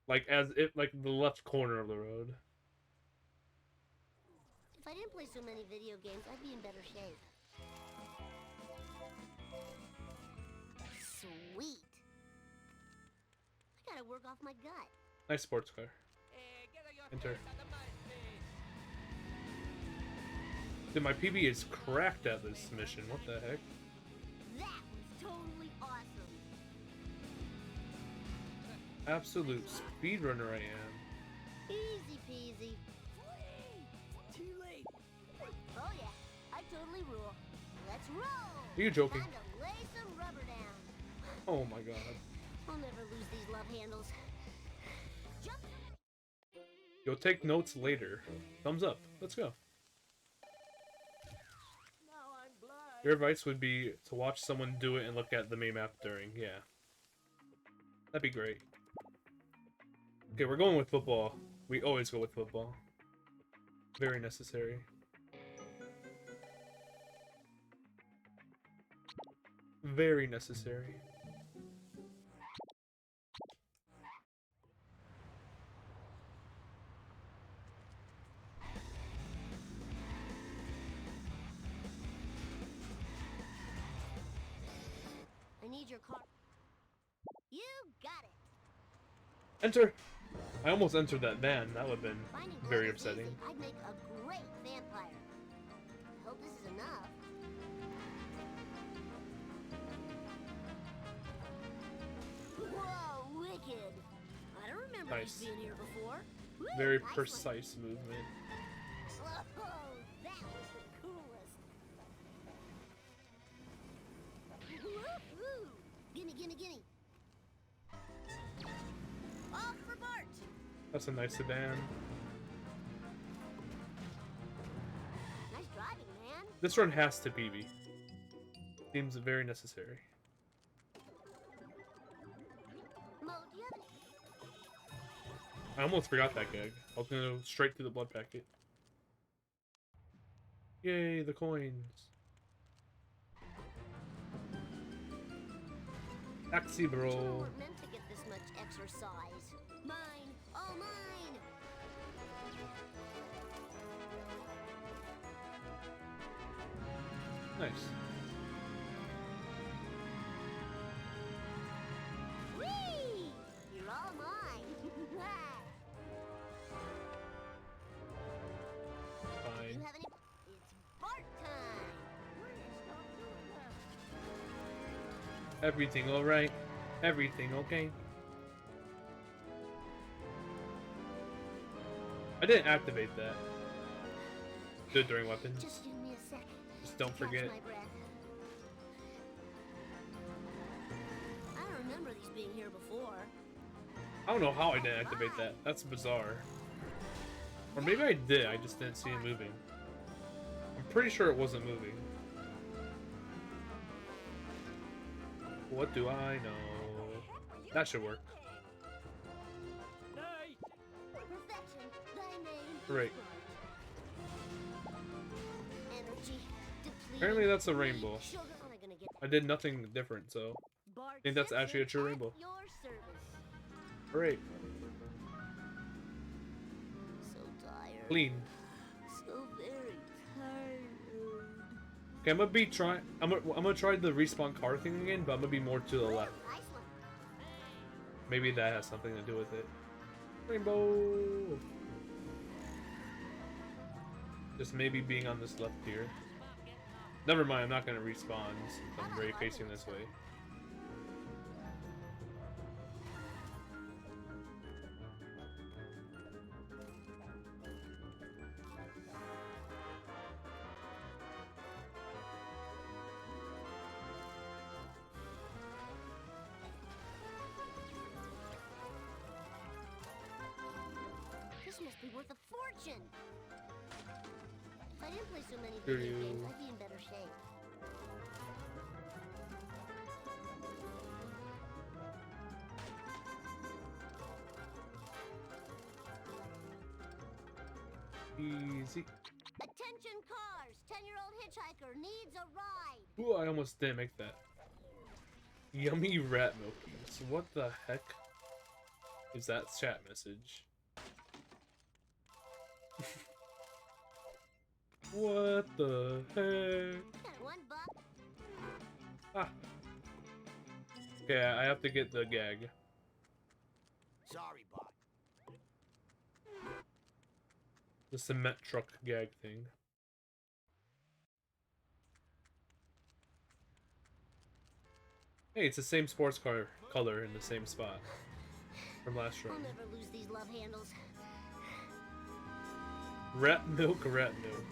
Like as if like the left corner of the road. If I didn't play so many video games, I'd be in better shape. Sweet. I gotta work off my gut. Nice sports car. Enter. Dude, my PB is cracked at this mission. What the heck? That was totally awesome. Absolute speedrunner I am. Easy peasy. Too late. Oh yeah, I totally rule. Let's roll. Are you joking? Time to lay some rubber down. Oh my god. I'll never lose these love handles. Jump. You'll take notes later. Thumbs up. Let's go. Now I'm blind. Your advice would be to watch someone do it and look at the main map during. Yeah. That'd be great. Okay, we're going with football. We always go with football. Very necessary. Very necessary. I need your car. You got it. Enter! I almost entered that van. That would have been Finding very blood is upsetting. easy. I'd make a great vampire. I hope this is enough. Whoa, wicked! I don't remember Nice. these being here before. Woo, Very nice one. precise movement. Whoa, that was the coolest. Woohoo! Gimme, gimme, gimme. Off for That's a nice sedan. Nice driving, man. This run has to PB. Seems very necessary. Mo, do you have any... I almost forgot that gag. I was gonna go straight to the blood packet. Yay, the coins. Taxi You bro. weren't meant to get this much exercise. Mine, all mine. Nice. Whee! You're all mine. Fine. You have any... It's Bart time. Everything alright? Everything okay? I didn't activate that. Do it during weapons. Just give me a second. Just don't to catch forget. my breath. I don't remember these being here before. I don't know how I didn't activate that. That's bizarre. Or maybe I did, I just didn't see it moving. I'm pretty sure it wasn't moving. What do I know? That should work. Nice! Perfection. Thy name. Great. Energy. Depleted. Apparently that's a rainbow. Sugar. Am I gonna get... I did nothing different, so Bart I think that's actually a true Simpson rainbow. at your service. great. So tired. Clean. So very tired. Okay, I'm gonna try the respawn car thing again, but I'm gonna be more to the left. Nice one. Maybe that has something to do with it. Rainbow. Just maybe being on this left here. Never mind, I'm not gonna respawn since I'm already facing this way. This must be worth a fortune. If I didn't play so many Here video you- games, I'd be in better shape. Easy. Attention cars! 10-year-old hitchhiker needs a ride! Ooh, I almost didn't make that. Yummy rat milkies. What the heck is that chat message? What the heck? Got $1. Ah. Okay, I have to get the gag. Sorry, bot. The cement truck gag thing. Hey, it's the same sports car color in the same spot from last I'll run. never lose these love handles. Rat milk, rat milk.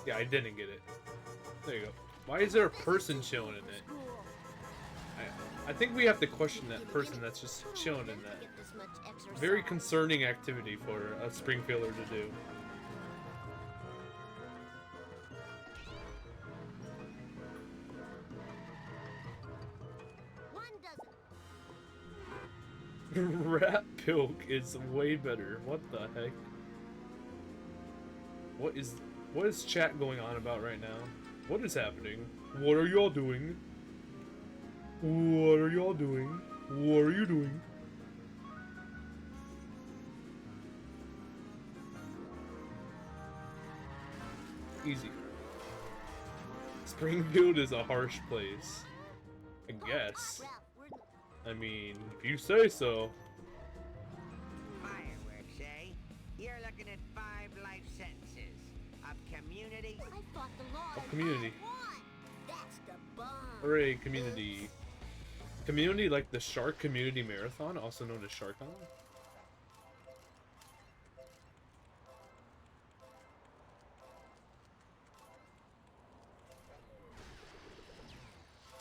Yeah, I didn't get it. There you go. Why is there a person chilling in it? School. I think we have to question that person that's just chilling in that. Get this much exercise. Very concerning activity for a Springfielder to do. One dozen. Rat milk is way better. What the heck? What is chat going on about right now? What is happening? What are y'all doing? What are y'all doing? What are you doing? Easy. Springfield is a harsh place. I guess. Ralph, we're I mean, if you say so. Fireworks, eh? You're looking at 5 life sentences of community. I fought the law. Of and community. I won. That's the bomb. Hooray, community. Community like the Shark Community Marathon, also known as Sharkon.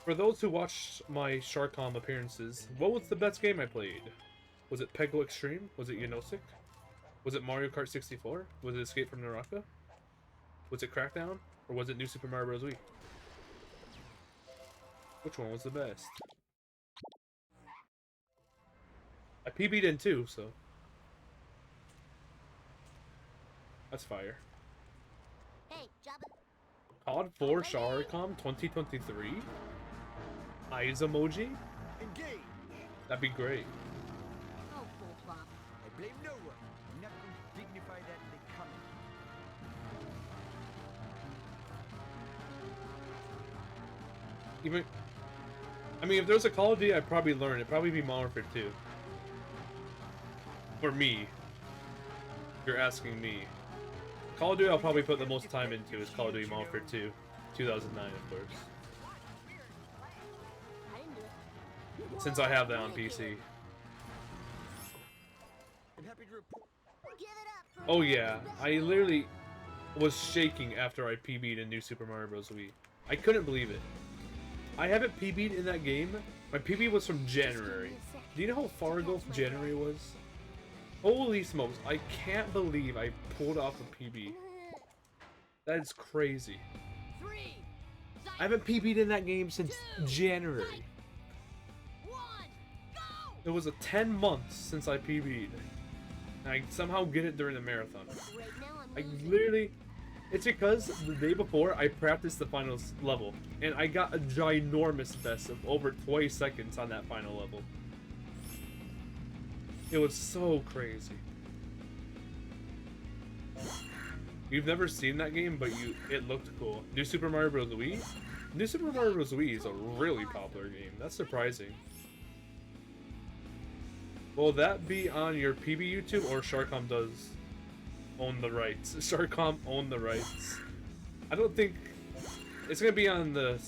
For those who watched my Sharkcom appearances, what was the best game I played? Was it Peggle Extreme? Was it Yonosik? Was it Mario Kart 64? Was it Escape from Naraka? Was it Crackdown? Or was it New Super Mario Bros. Wii? Which one was the best? I PB'd in 2, so... That's fire. Hey, Jabba. COD 4 Showercom 2023? Eyes emoji? Engage! That'd be great. Oh, bull plop. I blame no one. Nothing dignified as they come. Even... I mean, if there's a Call of Duty I'd probably learn, it'd probably be Modern Warfare 2. For me. If you're asking me. Call of Duty I'll probably put the most time into is Call of Duty Modern Warfare 2. 2009, of course. I didn't do it. Since I have that on PC. I'm happy to report. Give it up for Oh yeah, I literally was shaking after I PB'd in New Super Mario Bros. Wii. I couldn't believe it. I haven't PB'd in that game. My PB was from January. Do you know how far ago January was? Holy smokes, I can't believe I pulled off a PB. That is crazy. I haven't PB'd in that game since January. It was 10 months since I PB'd. And I somehow get it during the marathon. Right now I'm I losing. literally... It's because the day before I practiced the finals level. And I got a ginormous best of over 20 seconds on that final level. It was so crazy. You've never seen that game, but it looked cool. New Super Mario Bros. Wii? New Super Mario Bros. Wii is a really popular game. That's surprising. Will that be on your PB YouTube or Sharcom does own the rights? Sharcom own the rights. I don't think... It's gonna be on the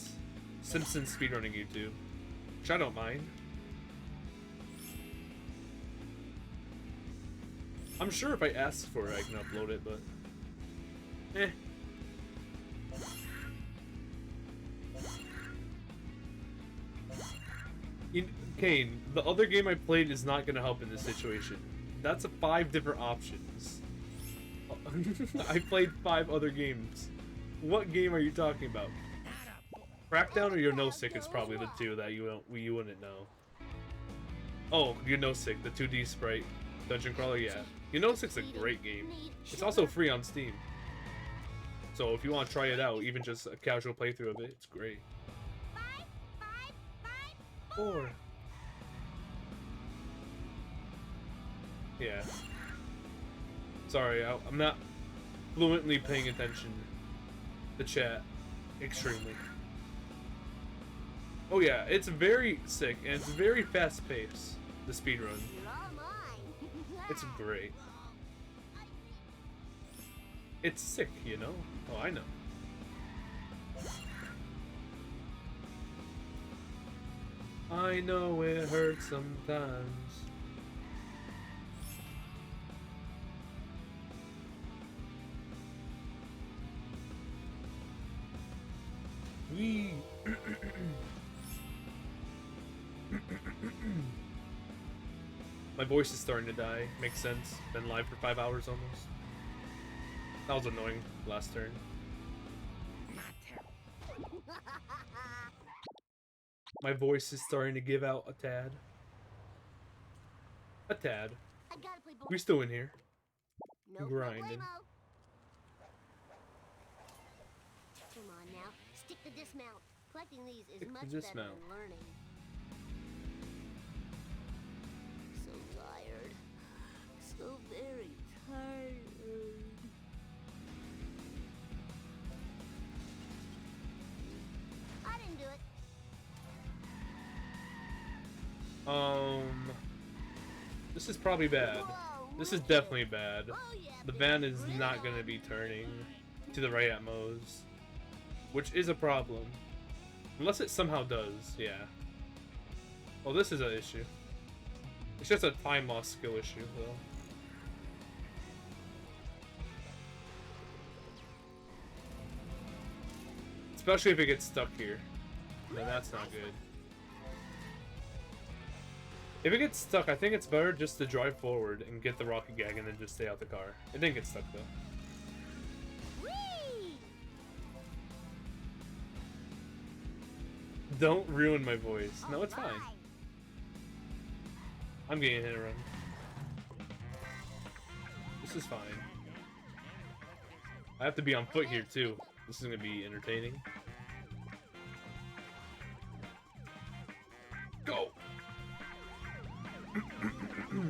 Simpsons Speedrunning YouTube. Which I don't mind. I'm sure if I ask for it, I can upload it, but... Eh. Kane, the other game I played is not gonna help in this situation. That's 5 different options. I played 5 other games. What game are you talking about? Crackdown or Yonosik is probably the two that you wouldn't know. Oh, Yonosik, the 2D sprite dungeon crawler, yeah. Yonosik's a great game. It's also free on Steam. So if you want to try it out, even just a casual playthrough of it, it's great. 4. Yeah. Sorry, I'm not fluently paying attention to chat extremely. Oh yeah, it's very sick and it's very fast paced, the speedrun. You're all mine. It's great. It's sick, you know? Oh, I know. I know it hurts sometimes. Wee. My voice is starting to die. Makes sense. Been live for 5 hours almost. That was annoying last turn. My voice is starting to give out a tad. A tad. I gotta play We still in here. no grinding. problemo. Come on now, stick the dismount. Collecting these is Stick the much better dismount. than learning. So tired. So very tired. I didn't do it. This is probably bad. Whoa, This is look definitely it. bad. Oh, yeah, The baby, van is bring it not going to on. be turning to the right at Moe's, which is a problem. Unless it somehow does, yeah. Well, this is an issue. It's just a time loss skill issue, though. Especially if it gets stuck here. Then that's not good. If it gets stuck, I think it's better just to drive forward and get the rocket gag and then just stay out the car. It didn't get stuck though. Whee! Don't ruin my voice. No, it's fine. Alright. I'm getting hit and run. This is fine. I have to be on foot here too. This is gonna be entertaining. Go! If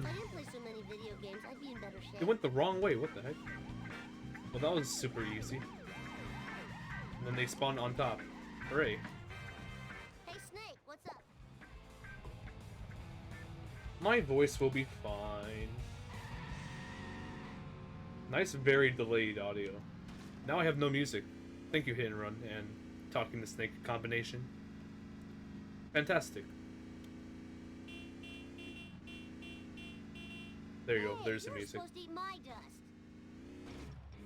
I didn't play so many video games, I'd be in better shape. It went the wrong way. What the heck? Well, that was super easy. And then they spawned on top. Hooray. Hey Snake, what's up? My voice will be fine. Nice, very delayed audio. Now I have no music. Thank you, Hit and Run and Talking to Snake combination. Fantastic. There you go. Hey, There's the you were music. supposed to eat my dust.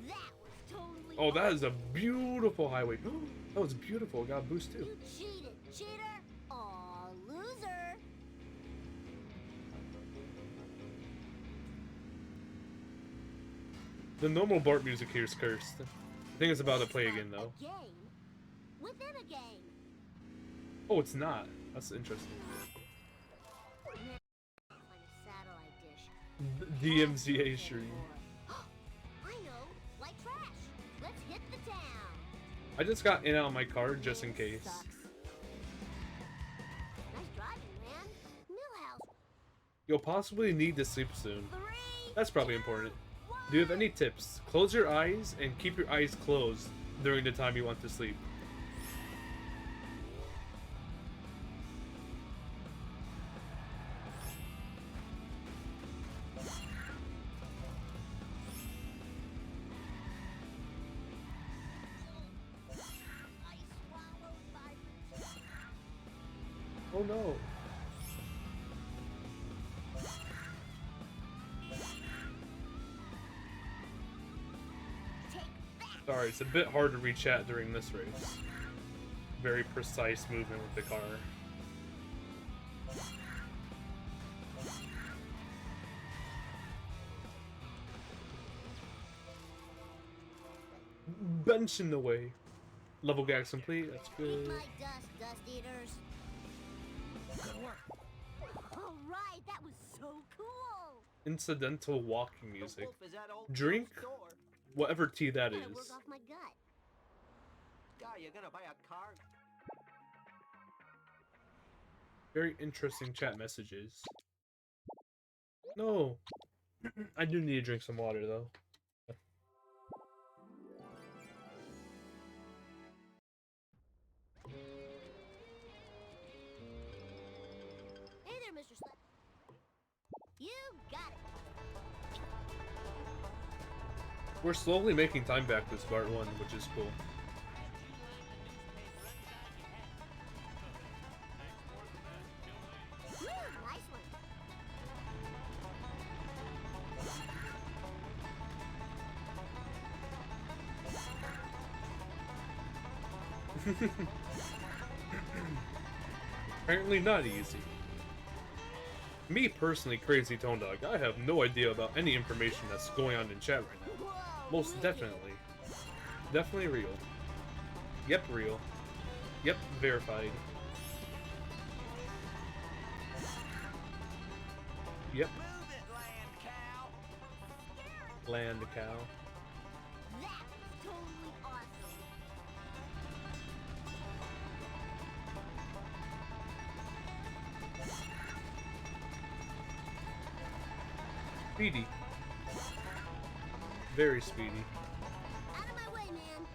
That was totally Oh, that is a beautiful highway. That was beautiful. It got a boost too. You cheated, cheater! Aw, loser! The normal Bart music here is cursed. I think it's about to play again though. A game within a game. Oh, it's not. That's interesting. Find a satellite dish. DMCA stream. I know, like trash. Let's hit the town. I just got in and out of my car just in case. Sucks. Nice driving, man. Millhouse. You'll possibly need to sleep soon. 3. That's probably important. Do you have any tips? Close your eyes and keep your eyes closed during the time you want to sleep. Oh no. Sorry, it's a bit hard to reach chat during this race. Very precise movement with the car. Bench in the way. Level gags complete, that's Eat good. my dust, dust eaters. Alright, that was so cool. Incidental walking music. Wolf is at old Drink Joe's store. whatever tea that Gotta is. work off my gut. Guy, you're gonna buy a car? Very interesting chat messages. No. I do need to drink some water though. Hey there, Mr. Slap. You got it. We're slowly making time back this part 1, which is cool. Woo, nice one. Apparently not easy. Me personally, Crazy Tone Dog, I have no idea about any information that's going on in chat right now. Whoa, Most look definitely. Definitely real. Yep, real. Yep, verified. Yep, Move it, land cow. land cow. That was totally awesome. Speedy. Very speedy. Out of my way, man.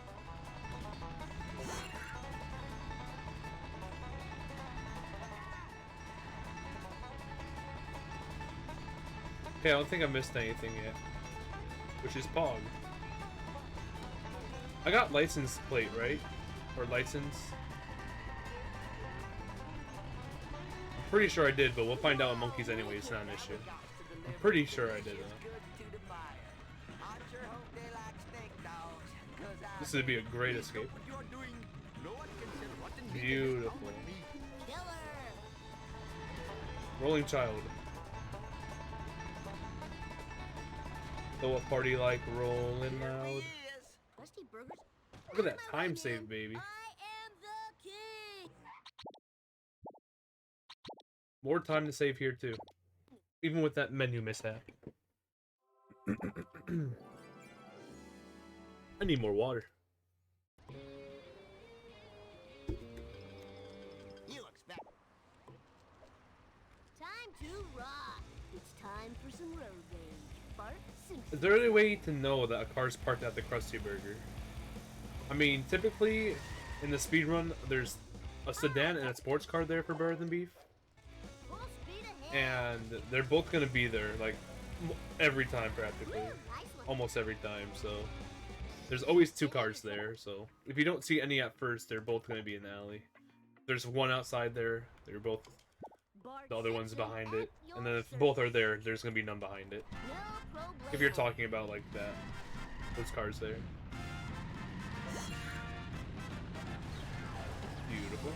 Okay, I don't think I missed anything yet. Which is Pog. I got license plate, right? Or license? I'm pretty sure I did, but we'll find out with monkeys anyway, it's not an issue. I'm pretty sure I did though. This would be a great escape. Beautiful. Killer. Rolling Child. Throw a party like rolling loud. Krusty Burgers. Look at that time save, baby. I am the king. More time to save here too. Even with that menu mishap. I need more water. You expect Time to rock. It's time for some road rage. Bart Simpson. Is there any way to know that a car's parked at the Krusty Burger? I mean, typically in the speedrun, there's a sedan and a sports car there for Better Than Beef, Full speed ahead. and they're both gonna be there like every time practically, Ooh, nice one. almost every time. So there's always two cars there. So if you don't see any at first, they're both gonna be in the alley. There's one outside there. They're both. Bart The other one's Simpson behind at it, your and then if service. both are there, there's gonna be none behind it. No problem. If you're talking about like that, those cars there. Beautiful.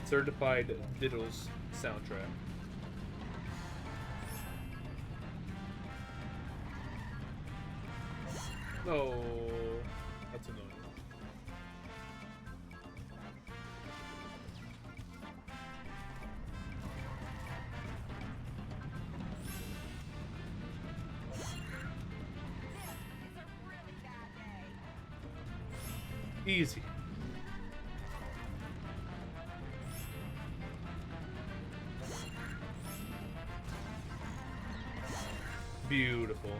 Certified Diddles soundtrack. No, that's annoying. Easy. Beautiful.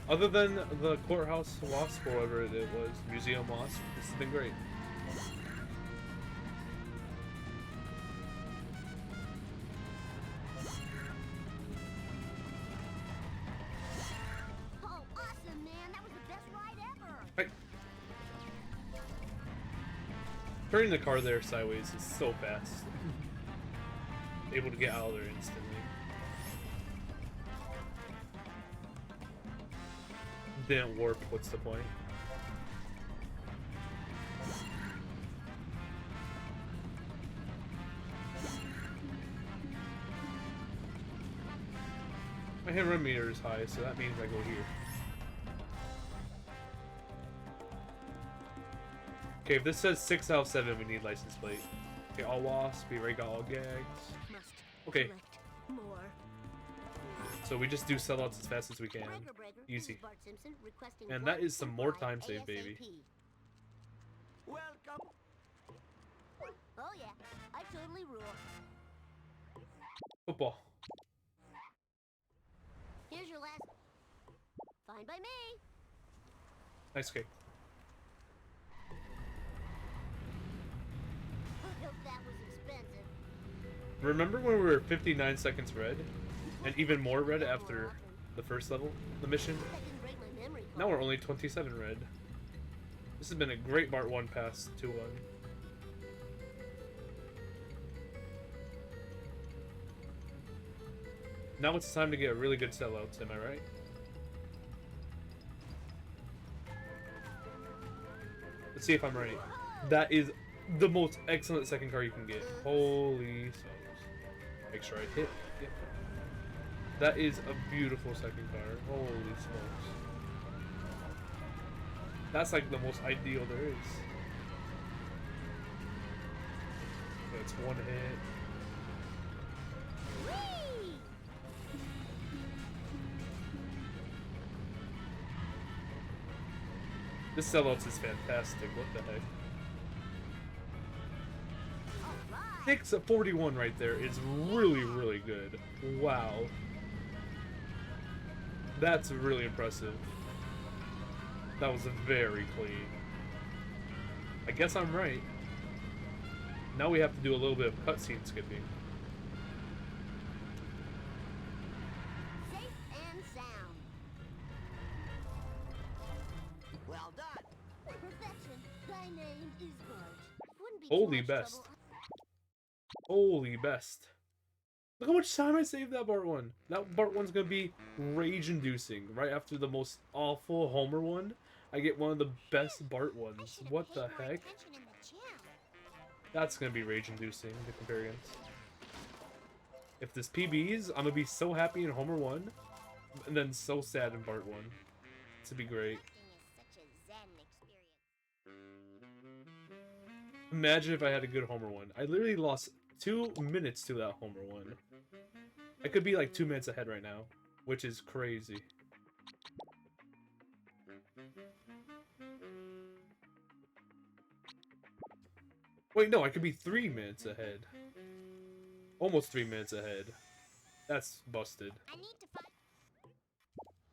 Other than the courthouse wasp, or whatever it was, museum wasp, this has been great. Oh, awesome, man. That was the best ride ever. Right. Turning the car there sideways is so fast. Able to get out of there instantly. Didn't warp, what's the point? My hand run meter is high, so that means I go here. Okay, if this says 6 out of 7, we need license plate. Okay, all wasps, we already got all gags. Must Okay, collect more. so we just do sellouts as fast as we can. Breaker, breaker. This Easy. is Bart Simpson requesting And that work is some more supply time save, baby. ASAP. welcome. Oh yeah, I totally rule. Football. Here's your last. Fine by me. Nice kick. I hope that was expensive. Remember when we were 59 seconds red? And even more red after the first level, the mission? That didn't break my memory Now card. we're only 27 red. This has been a great Bart 1 pass 2-1. Now it's time to get really good sellouts, am I right? Let's see if I'm right. That is the most excellent second car you can get. Holy smokes. Make sure I hit. Yep. That is a beautiful second car. Holy smokes. That's like the most ideal there is. That's one hit. Whee! This sellouts is fantastic. What the heck? All right. 6 at 41 right there is really, really good. Wow. That's really impressive. That was very clean. I guess I'm right. Now we have to do a little bit of cutscene skipping. Safe and sound. Well done. Perfection. Thy name is Bart. Wouldn't be too Holy much best. trouble. Holy best. Look how much time I saved that Bart one. That Bart one's gonna be rage-inducing. Right after the most awful Homer one, I get one of the best Bart I ones. should have What paid the more heck? attention in the gym. That's gonna be rage-inducing to compare against. If this PBs, I'm gonna be so happy in Homer 1, and then so sad in Bart 1. This would be great. Nothing is such a zen experience. Imagine if I had a good Homer 1. I literally lost 2 minutes to that Homer 1. I could be like 2 minutes ahead right now, which is crazy. Wait, no, I could be 3 minutes ahead. Almost 3 minutes ahead. That's busted. I need to find.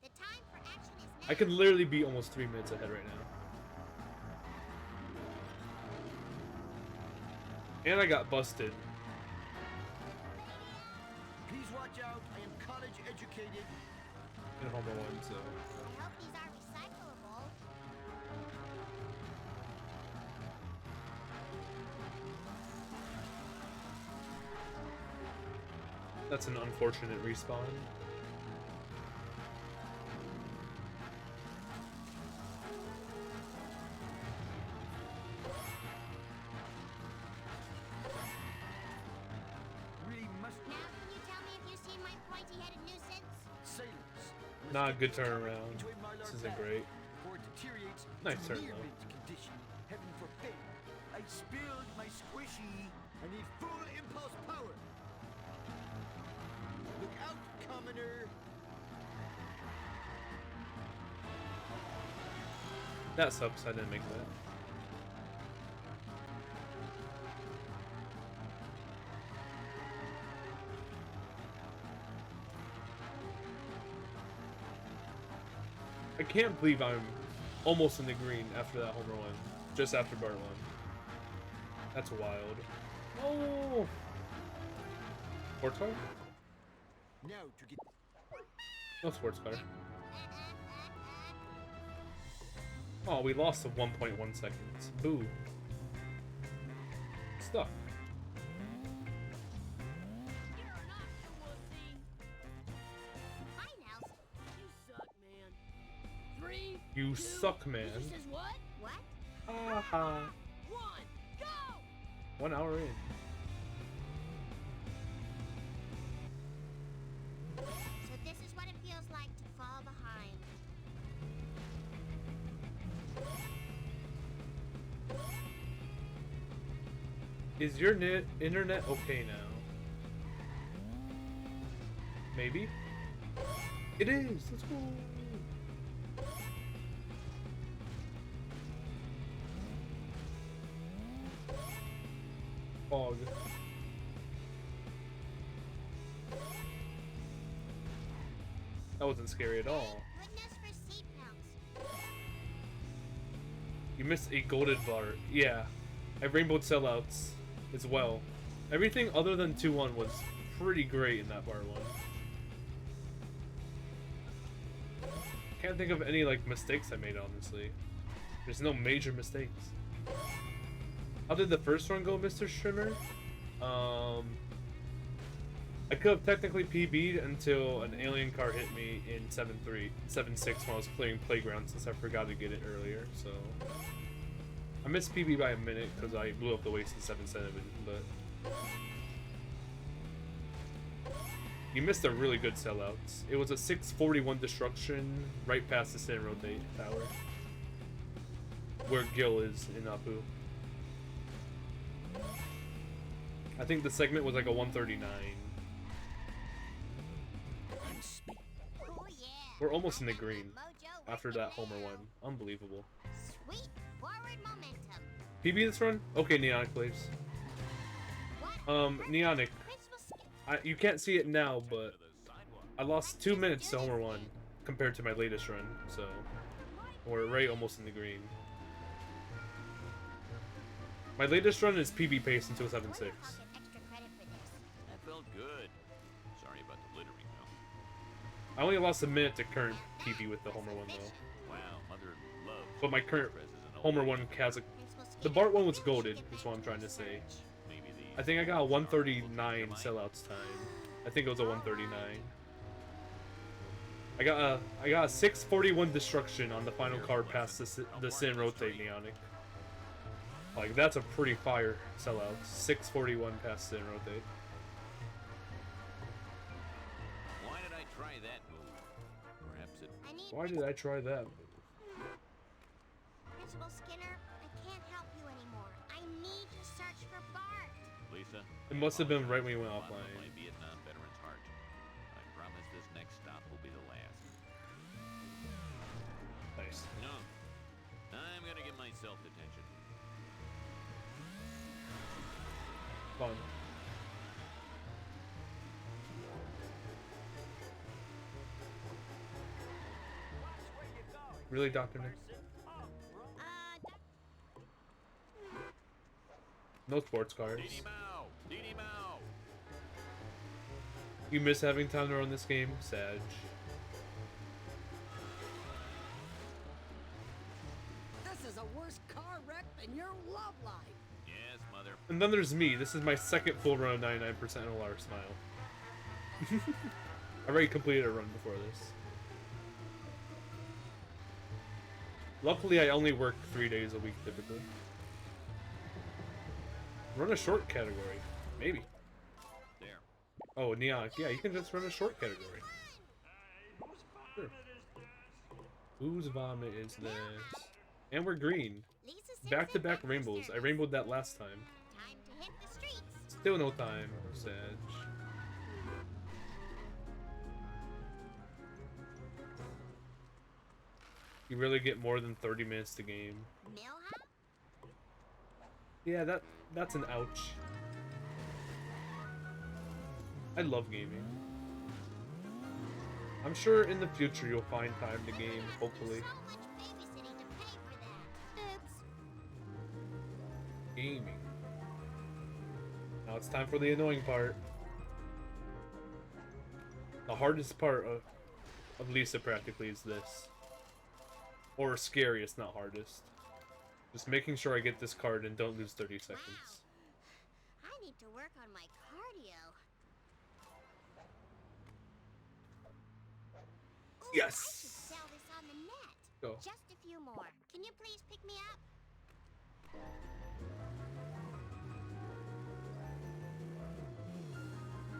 The time for action is now. I could literally be almost 3 minutes ahead right now. And I got busted. Please watch out. I am college educated. In Homer 1, so... I hope these are recyclable. That's an unfortunate respawn. Really must Now, can you tell me if you've seen my pointy-headed nuisance? sailors. Not a good turnaround. Enjoy my This large isn't bag great. before it deteriorates Nice to turn, near though. mint condition. Heaven forbid. I spilled my squishy. I need full impulse power. Look out, commoner. That sucks, I didn't make that. I can't believe I'm almost in the green after that Homer 1. Just after Bart 1. That's wild. Oh! Sports car? Now to get No sports car. Oh, we lost to 1.1 seconds. Boo. Stuck. You're an option, wussy. Hi, Nels. You suck, man. 3, You 2, suck, man. He says what? What? Haha. 1, go! 1 hour in. So this is what it feels like to fall behind. Is your internet okay now? Maybe? It is! Let's go! Fog. That wasn't scary at all. Goodness for seatbelts. You missed a golden bar. Yeah. I rainbowed sellouts as well. Everything other than 2-1 was pretty great in that bar 1. Can't think of any like mistakes I made, honestly. There's no major mistakes. How did the first run go, Mr. Strimmer? I could have technically PB'd until an alien car hit me in 7-3, 7-6 when I was clearing playground since I forgot to get it earlier, so... I missed PB by a minute because I blew up the waist in 7-7, but... You missed a really good sellouts. It was a 641 destruction right past the Stand Rotate Tower. Where Gil is in Apu. I think the segment was like a 139. Oh yeah. We're almost in the green Mojo after working that Homer now. 1. Unbelievable. Sweet forward momentum. PB this run? Okay, Neonic Blaze. What Neonic. principal skill? You can't see it now, but I lost 2 minutes to Homer 1 compared to my latest run, so we're right almost in the green. My latest run is PB pace until 7-6. Wonder if I'll get extra credit for this. That felt good. Sorry about the littering, though. I only lost a minute to current PB with the Homer 1 though. Wow, Mother loves But my current Prez is an Homer old 1 has a... Principal The Skinner, Bart 1 was maybe we should goaded, get is back what I'm to trying to research. say. Maybe the I think I got a stars will 139 take your mind. sellouts time. I think it was a 139. I got a 641 destruction on the final card past the Sin Rotate Neonic. Like, that's a pretty fire sellout. 641 past Sin Rotate. Why did I try that move? Perhaps it... Why did I try that? Principal Skinner, I can't help you anymore. I need to search for Bart. Lisa? It must have been right when you went offline. My Vietnam veteran's heart. I promise this next stop will be the last. Nice. No. I'm gonna give myself detention. Fun. Really, Dr. Nick? No sports cars. Dee Mao! Dee Mao! You miss having time to run this game? Sag. This is a worse car wreck than your love life. Yes, mother. And then there's me. This is my second full run of 99% NLR Smile. I already completed a run before this. Luckily, I only work 3 days a week typically. Run a short category. Maybe. There. Oh, Neonic. Yeah, you can just run a short category. Sure. Whose vomit is this? And we're green. Back-to-back rainbows. I rainbowed that last time. Time to hit the streets. Still no time, Sag. You really get more than 30 minutes to game. Millhouse? Yeah, that's an ouch. I love gaming. I'm sure in the future you'll find time to game, hopefully. So much babysitting to pay for that. Oops. Gaming. Now it's time for the annoying part. The hardest part of Lisa practically is this. Or scariest, not hardest. Just making sure I get this card and don't lose 30 seconds. I need to work on my cardio. Ooh, Yes! I should sell this on the net. Go. Just a few more. Can you please pick me up?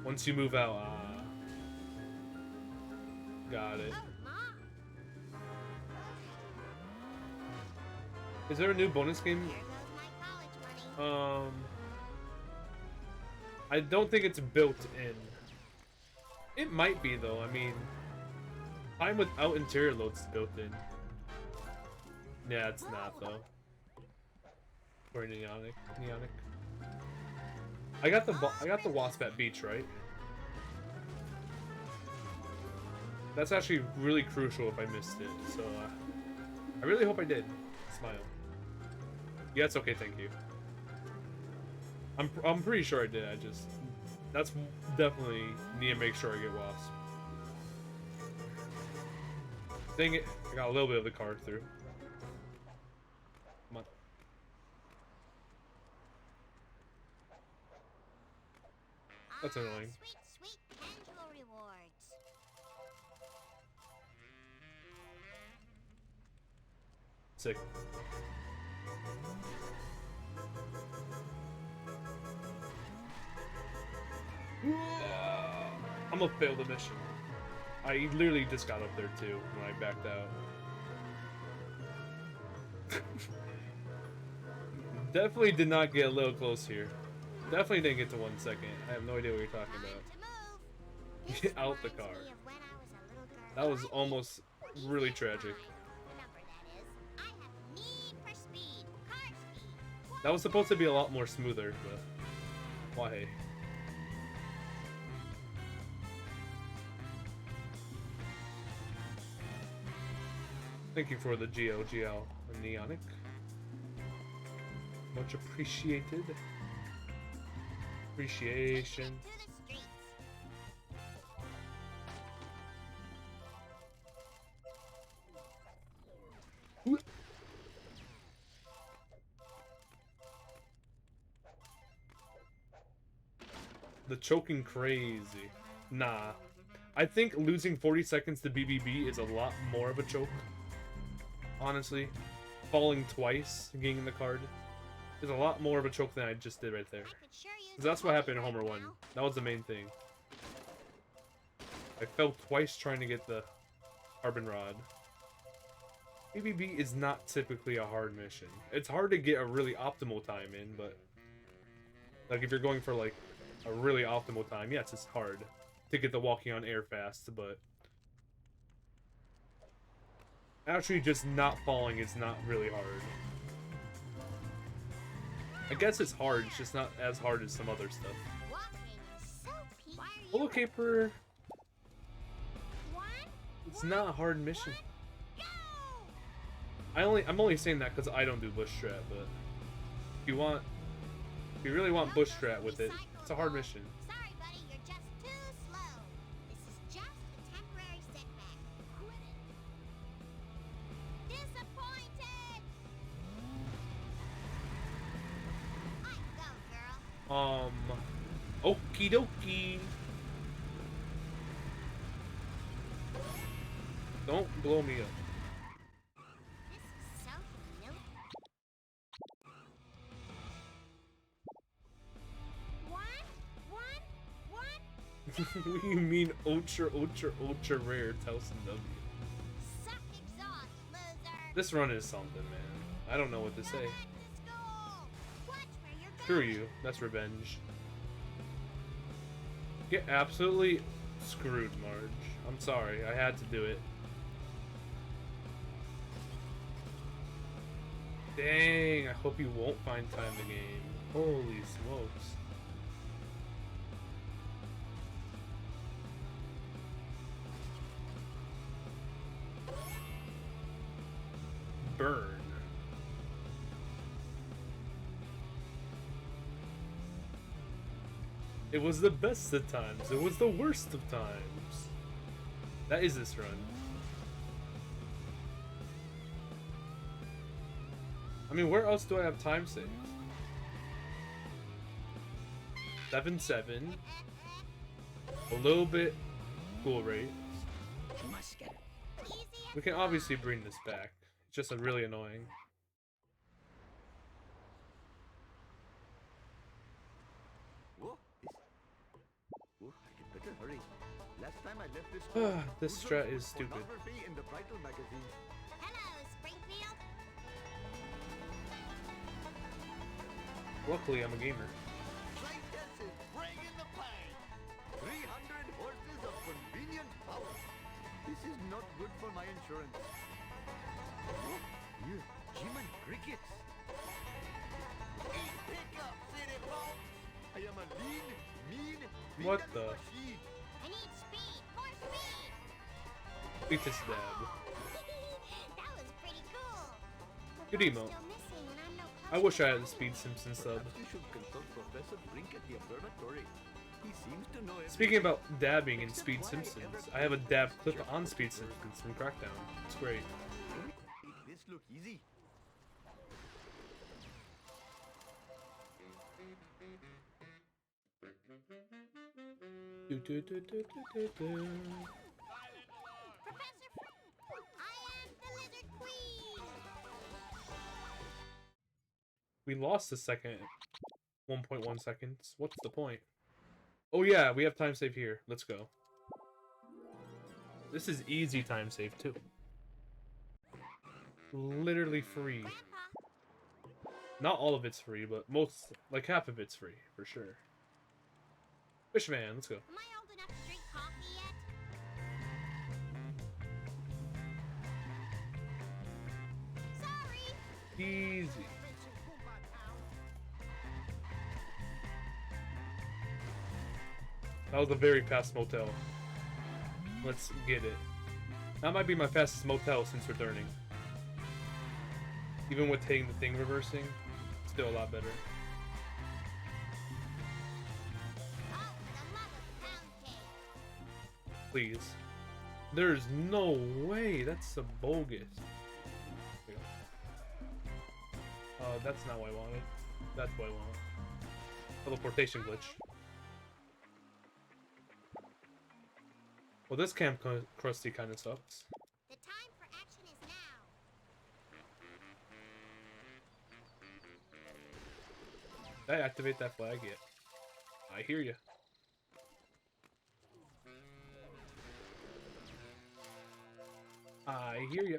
Once you move out, got it. Oh, Mom. Is there a new bonus game? Here goes my college money. I don't think it's built in. It might be though. I mean, time without interior loads is built in. Yeah, it's not though. Or Neonic. I got the Wasp at Beach, right? That's actually really crucial if I missed it. So I really hope I did. Smile. Yeah, it's okay. Thank you. I'm pretty sure I did. That's definitely need to make sure I get Wasp. Dang it! I got a little bit of the card through. Come on. That's annoying. Sweet, sweet Angelo rewards. Sick. I'm gonna fail the mission. I literally just got up there too when I backed out. Definitely did not get a little close here. Definitely didn't get to 1 second. I have no idea what you're talking about. To move. Get out the car. Reminds me of when I was a little girl. That was almost really tragic. The number, that is. I have need for speed. Car speed. That was supposed to be a lot more smoother, but why? Thank you for the GL Neonic. Much appreciated. Appreciation. To the streets. The choking crazy. Nah. I think losing 40 seconds to BBB is a lot more of a choke. Honestly. Falling twice, getting the card, is a lot more of a choke than I just did right there. 'Cause that's what happened in Homer 1. That was the main thing. I fell twice trying to get the Carbon Rod. BBB is not typically a hard mission. It's hard to get a really optimal time in, but... like, if you're going for, like, a really optimal time, yes, it's hard to get the walking on air fast, but... actually, just not falling is not really hard. I guess it's hard, it's just not as hard as some other stuff. Holo Caper... it's not a hard mission. I'm only saying that because I don't do bush strat, but if you really want bush strat with it, it's a hard mission. Sorry, buddy, you're just too slow. This is just a temporary setback. Quit it. Disappointed. I go, girl. Okie dokie. Don't blow me up. This is so familiar. One. What do you mean ultra rare Towson W? Suck exhaust, loser. This run is something, man. I don't know what to say. Go back to school. Watch where you're Screw going. you. That's revenge. Get absolutely screwed, Marge. I'm sorry. I had to do it. Dang, I hope you won't find time in the game. Holy smokes. Burn. It was the best of times. It was the worst of times. That is this run. I mean, where else do I have time saved? 7-7. A little bit cool rates. We can obviously bring this back. It's just really annoying. Whoa, I better hurry. Last time I left this store, This Woodlands strat is put stupid. pornography in the Bridal magazine. Hello, Springfield. Luckily, I'm a gamer. Flight tested, bring in the pain. 300 horses of convenient power. This is not good for my insurance. Oh, yeah, German crickets. Eat pickup, city folks. I am a lean, mean, What vegan the? machine. I need speed. More speed. Beat this dab. That was pretty cool. Good But emote. still missing and I'm no I wish I had the Speed Simpsons sub. Perhaps you should consult Professor Brink at the observatory. He seems to know everything. Speaking about dabbing in Speed Simpsons, I have a dab clip on Speed Simpsons from Crackdown. It's great. Make this look easy. Professor I am the Lizard Queen. We lost the second 1.1 seconds. What's the point? Oh yeah, we have time save here. Let's go. This is easy time save too. Literally free. Grandpa, Not all of it's free, but most, like half of it's free, for sure. Fishman, let's go. am I old enough to drink coffee yet? Sorry. Easy. That was a very fast motel. Let's get it. That might be my fastest motel since returning. Even with hitting the thing reversing, still a lot better. Oh, for the love of pound cake. Please. There's no way. That's a bogus. There we go. That's not what I wanted. That's what I want. Teleportation glitch. Well, this Camp Krusty kind of sucks. The time for action is now. Did I activate that flag yet? I hear you. I hear you.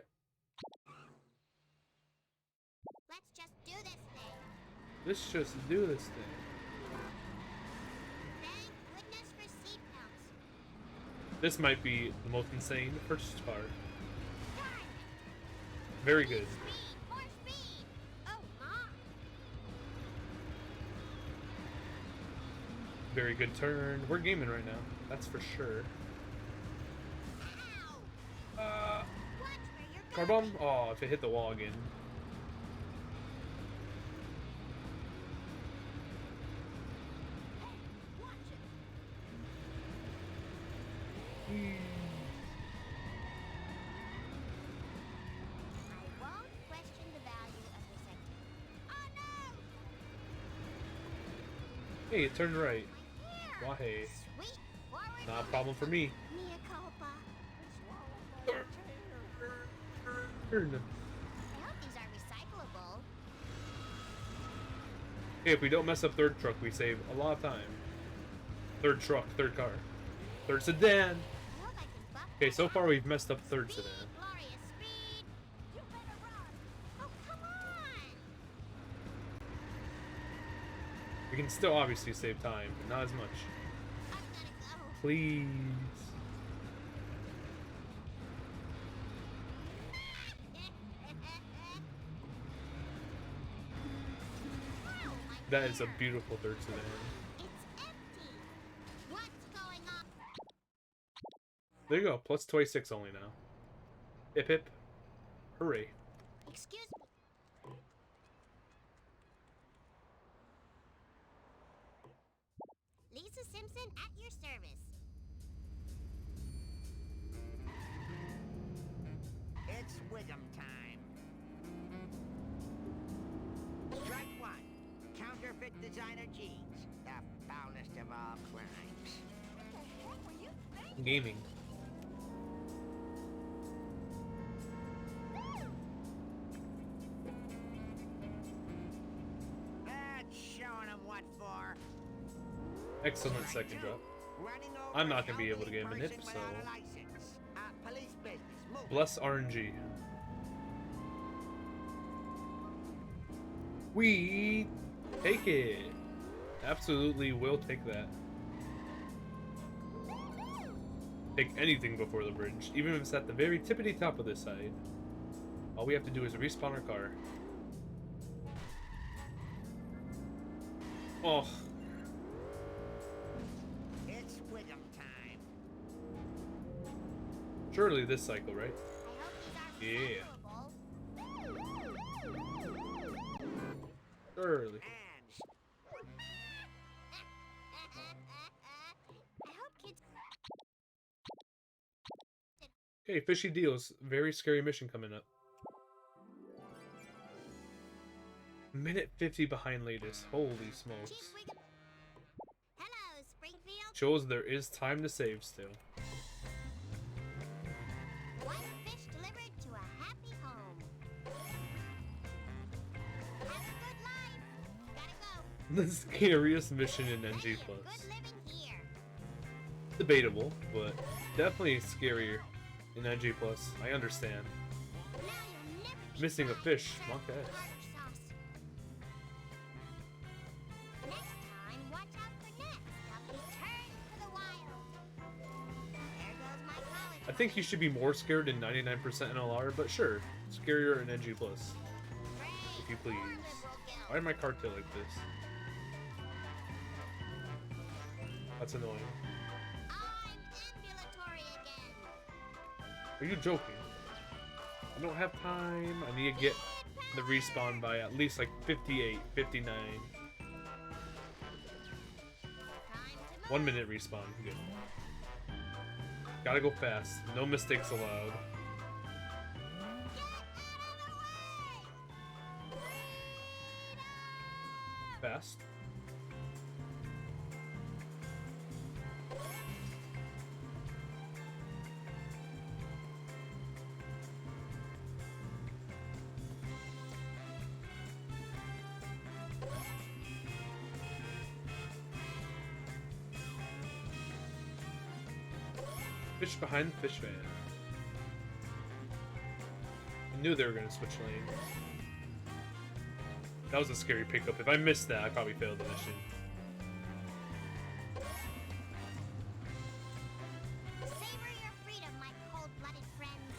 Let's just do this thing. Let's just do this thing. Thank goodness for seatbelts. This might be the most insane first car. Done. Very good. Speed, more speed. Oh my. Very good turn. We're gaming right now. That's for sure. Ow. Watch where you're Car going. bomb? Oh, if it hit the wall again. Watch it. I won't question the value of this activity. Oh no! Hey, it turned right. My hair. Why? Sweet. Forward. Not a problem for me. Mea culpa. Turn. I hope these are recyclable. Hey, if we don't mess up third truck, we save a lot of time. Third truck, third car. Third sedan. I hope I can buff Okay, so far we've messed up third Speed, sedan. glorious speed. You better run. Oh, come on. We can still obviously save time, but not as much. I gotta go. Please. Oh, my That is a hair. beautiful third sedan. It's empty. What's going on? There you go, plus 26 only now. Hip hip. Hooray. Excuse me. Lisa Simpson at your service. It's Wiggum time. Strike one. Counterfeit designer jeans. The foulest of all crimes. What were you thinking? Gaming. That's showing them what for. Excellent Strike second two. drop. Running over I'm not an gonna be able to get him in elderly hip, person so- without a license. Police business. Move. Bless RNG. We take it. Absolutely will take that. Take anything before the bridge, even if it's at the very tippity top of this side. All we have to do is respawn our car. Oh, It's Wiggum time. surely this cycle, right? I hope these are Yeah. recyclable. Surely. And I hope kids. Okay, fishy deals. Very scary mission coming up. Minute 50 behind latest. Holy Chief smokes. Wiggum. Hello, Springfield. Shows there is time to save still. One fish delivered to a happy home. Have a good life. Gotta go. The scariest mission in NG+. Good living here. Debatable, but definitely scarier in NG+. I understand. Now you'll never be Missing a caught fish, served monk with ass. tartar sauce. Next time, watch out for nets. They'll return to the wild. There goes my college. I think you should be more scared in 99% NLR, but sure, scarier in NG+. Great. If you please. More liberal guilt. Why did my car tilt like this? That's annoying. I'm ambulatory again. Are you joking? I don't have time. I need to get the respawn by at least like 58, 59. Time to move. 1 minute respawn. Good. Gotta go fast. No mistakes allowed. Get out of the way! Fast. Fish behind the fish van. I knew they were gonna switch lanes. That was a scary pickup. If I missed that, I probably failed the mission. Savor your freedom, my cold-blooded friends.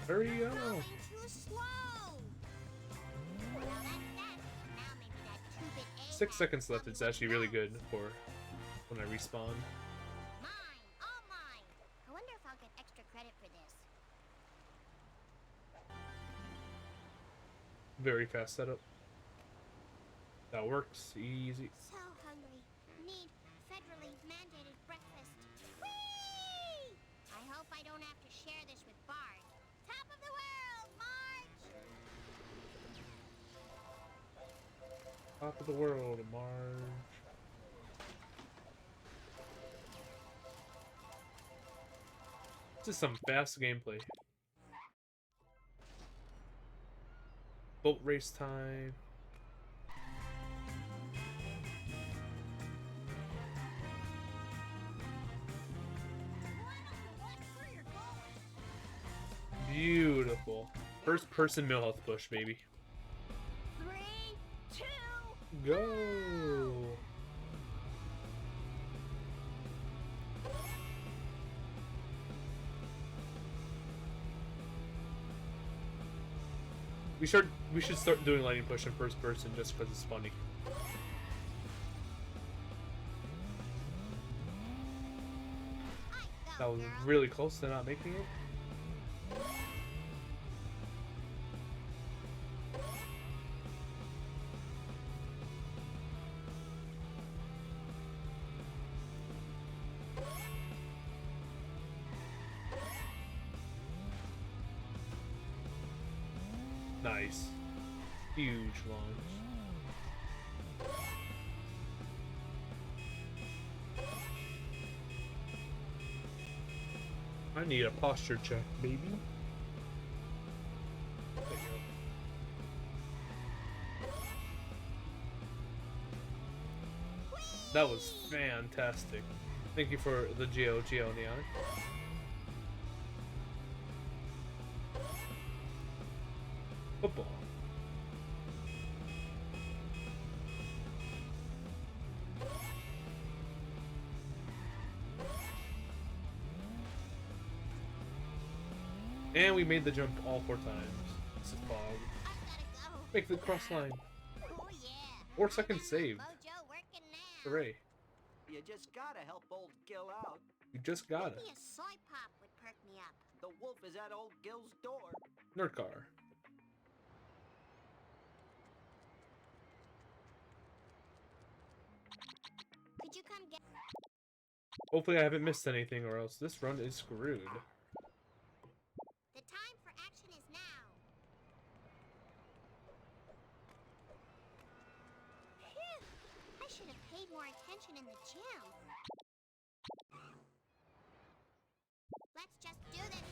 Hurry up! Going too slow. Well, that's that. Now maybe that 2-bit A 6 seconds left. It's actually really good for when I respawn. Mine, all mine. I wonder if I'll get extra credit for this. Very fast setup. That works. Easy. So hungry. Need federally mandated breakfast. Whee! I hope I don't have to share this with Bart. Top of the world, March! Top of the world, Marge. This is some fast gameplay. Boat race time. Beautiful. First person mill health push, baby. 3, 2, Go! We should start doing lightning push in first person just because it's funny. That was really close to not making it. Nice. Huge launch. I need a posture check, baby. There you go. That was fantastic. Thank you for the Geo Neon. Football. And we made the jump all 4 times. This is fog. I've gotta go. Make the cross line. Oh yeah. 4 seconds saved. Mojo working now. Hooray. You just gotta help old Gil out. You just got it. Maybe a soy pop would perk me up. The wolf is at old Gil's door. Nerd car. Could you come get? Hopefully I haven't missed anything or else this run is screwed. The time for action is now. Phew! I should have paid more attention in the gym. Let's just do this.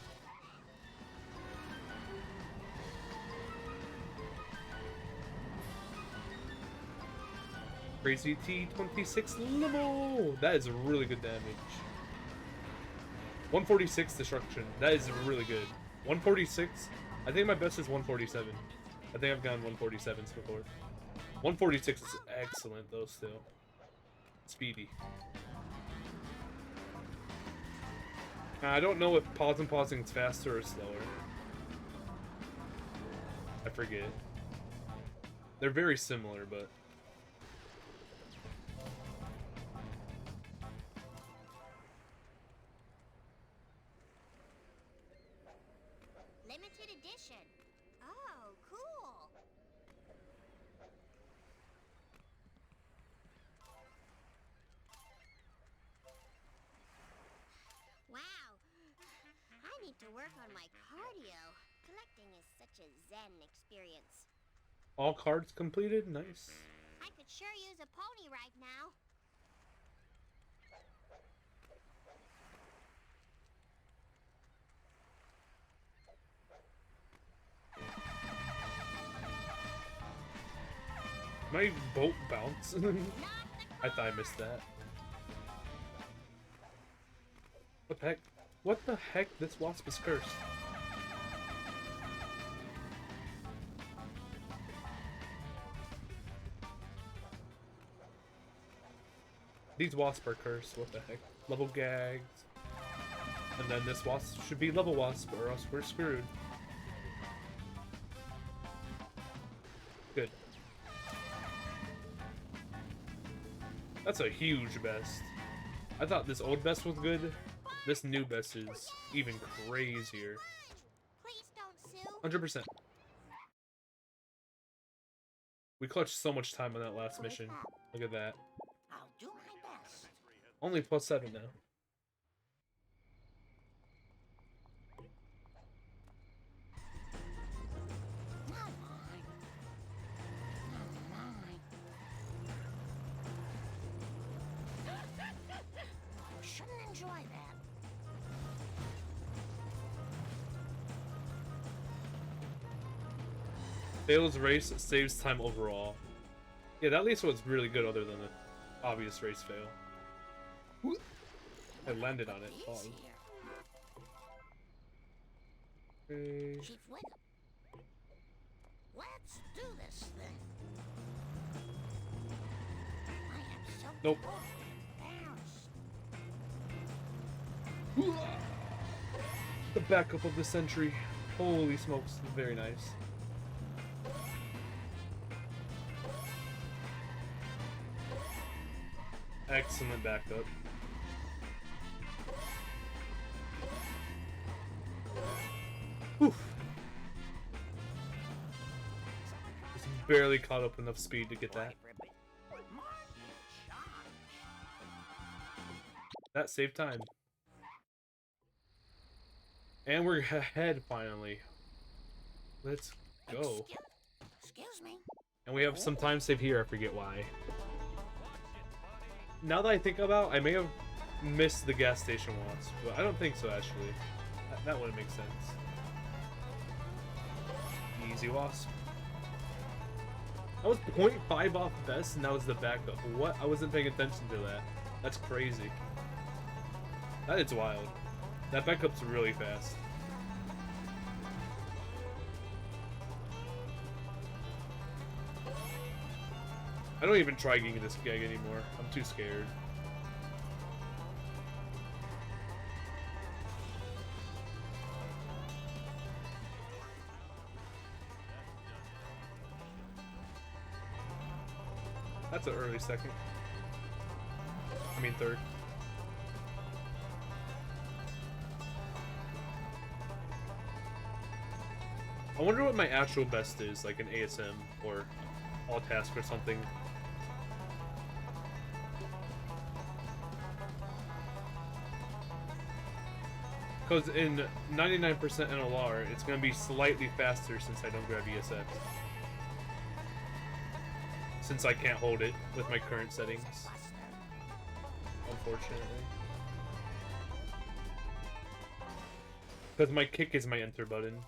Crazy T26 limo! That is really good damage. 146 destruction. That is really good. 146. I think my best is 147. I think I've gone 147s before. 146 is excellent though still. Speedy. I don't know if pausing is faster or slower. I forget. They're very similar, but Limited edition. Oh, cool. Wow. I need to work on my cardio. Collecting is such a zen experience. all cards completed? Nice. I could sure use a pony right now. My boat bounce? I thought I missed that. What the heck? What the heck? This wasp is cursed. These wasps are cursed. What the heck? Level gags. And then this wasp should be level wasp, or else we're screwed. Good. That's a huge best. I thought this old best was good. This new best is even crazier. Please don't sue. 100%. We clutched so much time on that last mission. Look at that. I'll do my best. Only +7 now. Not mine. Not mine. You shouldn't enjoy that. Fails race saves time overall. Yeah, that at least was really good other than the obvious race fail. I landed on it. Easy Oh. here. Okay. Chief Wiggum. Let's do this thing. I am so Nope. embarrassed. The backup of the century. Holy smokes, very nice. Excellent backup. Oof. Just barely caught up enough speed to get that. That saved time. And we're ahead finally. Let's go. Excuse me. And we have some time save here, I forget why. Now that I think about it, I may have missed the gas station once, but I don't think so actually. That wouldn't make sense. Easy wasp. I was 0.5 off best and that was the backup. What? I wasn't paying attention to that. That's crazy. That is wild. That backup's really fast. I don't even try getting this gag anymore. I'm too scared. That's an early second. I mean third. I wonder what my actual best is, like an ASM or all task or something. Because in 99% NLR, it's going to be slightly faster since I don't grab ESX. Since I can't hold it with my current settings. Unfortunately. Because my kick is my enter button.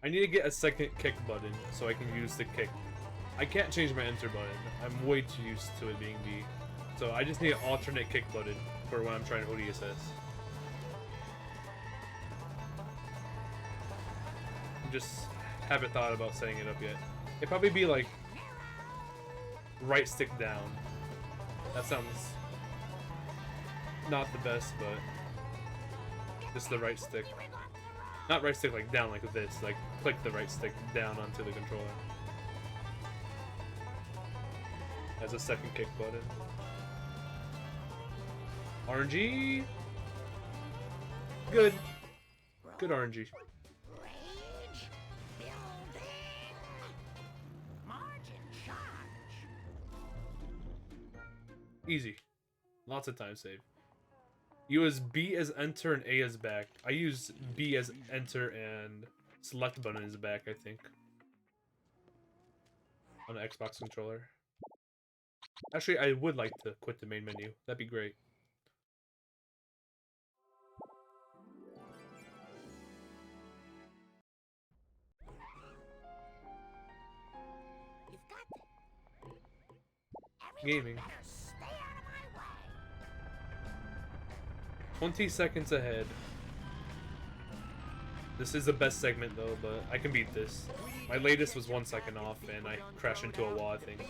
I need to get a second kick button so I can use the kick. I can't change my enter button. I'm way too used to it being B. So I just need an alternate kick button for when I'm trying to hold ESS. Just haven't thought about setting it up yet. It'd probably be like right stick down. That sounds not the best, but just the right stick. Not right stick like down like this, like click the right stick down onto the controller. As a second kick button. RNG? Good. Good RNG. Easy. Lots of time save. You use B as enter and A as back. I use B as enter and select button as back, I think. On the Xbox controller. Actually, I would like to quit the main menu. That'd be great. You've got Gaming. better stay out of my way. 20 seconds ahead. This is the best segment though, but I can beat this. My latest was 1 second off, and I crashed into a wall, I think.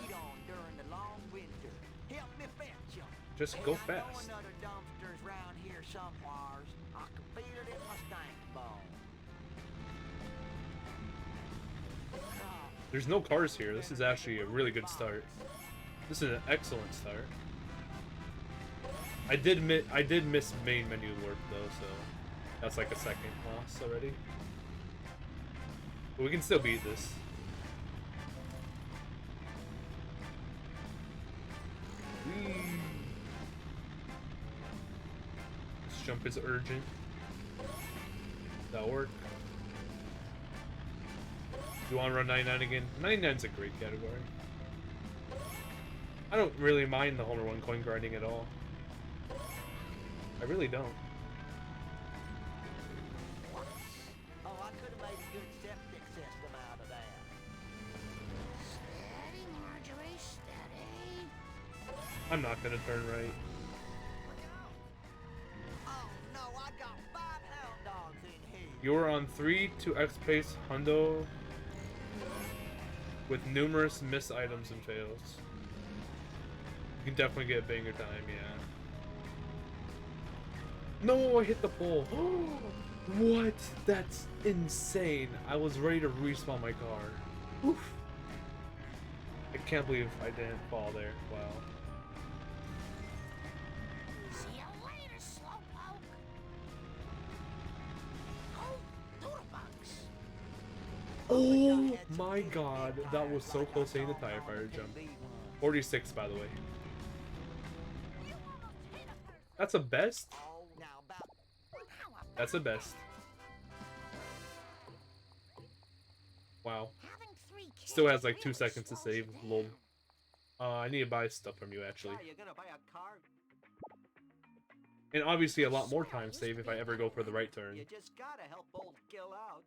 Just go fast. There's no cars here. This is actually a really good start. This is an excellent start. I did miss main menu work though, so that's like a second loss already. But we can still beat this. This jump is urgent. That'll work. You want to run 99 again? 99's a great category. I don't really mind the Homer 1 coin grinding at all. I really don't. Oh, I could have made a good septic system out of that. Steady, Marjorie, steady. I'm not gonna turn right. Oh no, I got 5 hound dogs in here. You're on 3 to X pace hundo with numerous miss items and fails. You can definitely get banger time, yeah. No, I hit the pole. What? That's insane. I was ready to respawn my car. Oof. I can't believe I didn't fall there. Wow. See you later, slowpoke. Oh, doodlebugs. Oh my god, that was so close to hitting the tire fire jump. 46, by the way. That's a best? That's a best. Wow. Still has like 2 seconds to save. Lol. I need to buy stuff from you, actually. And obviously a lot more time save if I ever go for the right turn. You just gotta help old Gil out.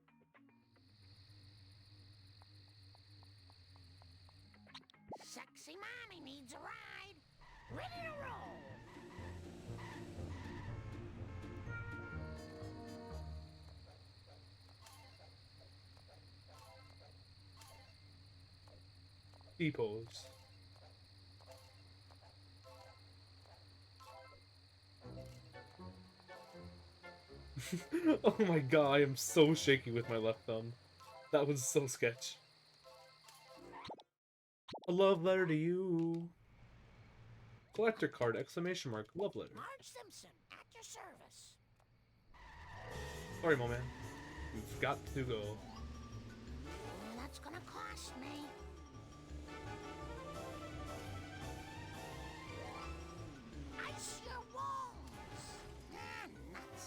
Sexy mommy needs a ride. Ready to roll. Depots. Oh my god, I am so shaky with my left thumb. That was so sketch. A love letter to you. Collector card, exclamation mark, love letter. Marge Simpson, at your service. Sorry, my man. We've got to go. That's gonna cost me. Ice your walls. Ah, nuts.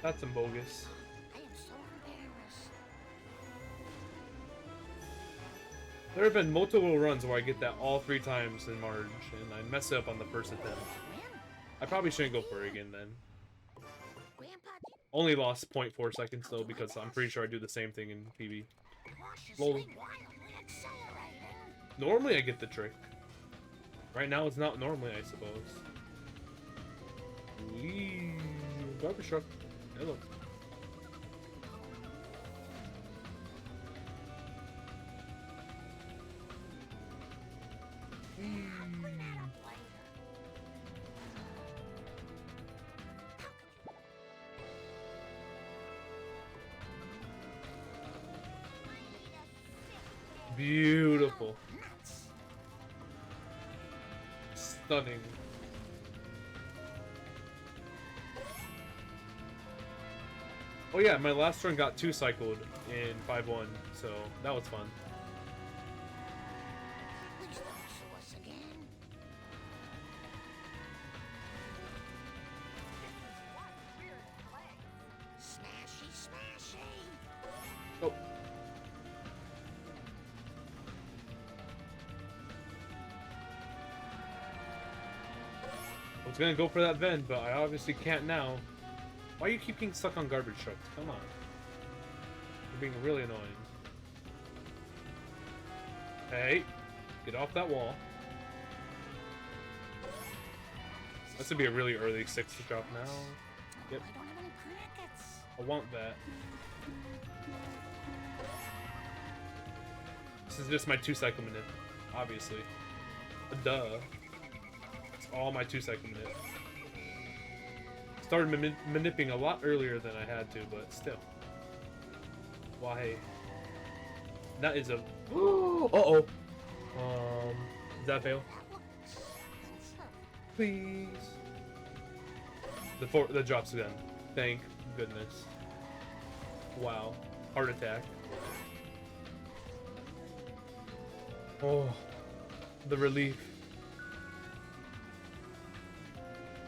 That's some bogus. I am so embarrassed. There have been multiple runs where I get that all 3 times in Marge, and I mess it up on the first attempt. I probably shouldn't go for it again then. Grandpa, Only lost 0.4 seconds though, because I'm pretty sure I do the same thing in PB. Lol. cautiously, wildly accelerating. Normally I get the trick. Right now it's not normally, I suppose. Wee. Garbage truck. Hello. Beautiful. Stunning. Oh yeah, my last run got 2 cycled in 5-1, so that was fun. Please don't sue us again. Smashy, smashy. Oh. I was gonna go for that Ven, but I obviously can't now. Why are you keep getting stuck on garbage trucks? Come on. You're being really annoying. Hey, get off that wall. That's gonna be a really early 6 to drop now. Yep. I don't have any pockets. I want that. This is just my 2-cycle minute, obviously. Duh. It's all my 2-cycle minute. Started manipulating a lot earlier than I had to, but still. Why? That is a. Uh-oh. Does that fail? Please. The drops again. Thank goodness. Wow. Heart attack. Oh, the relief.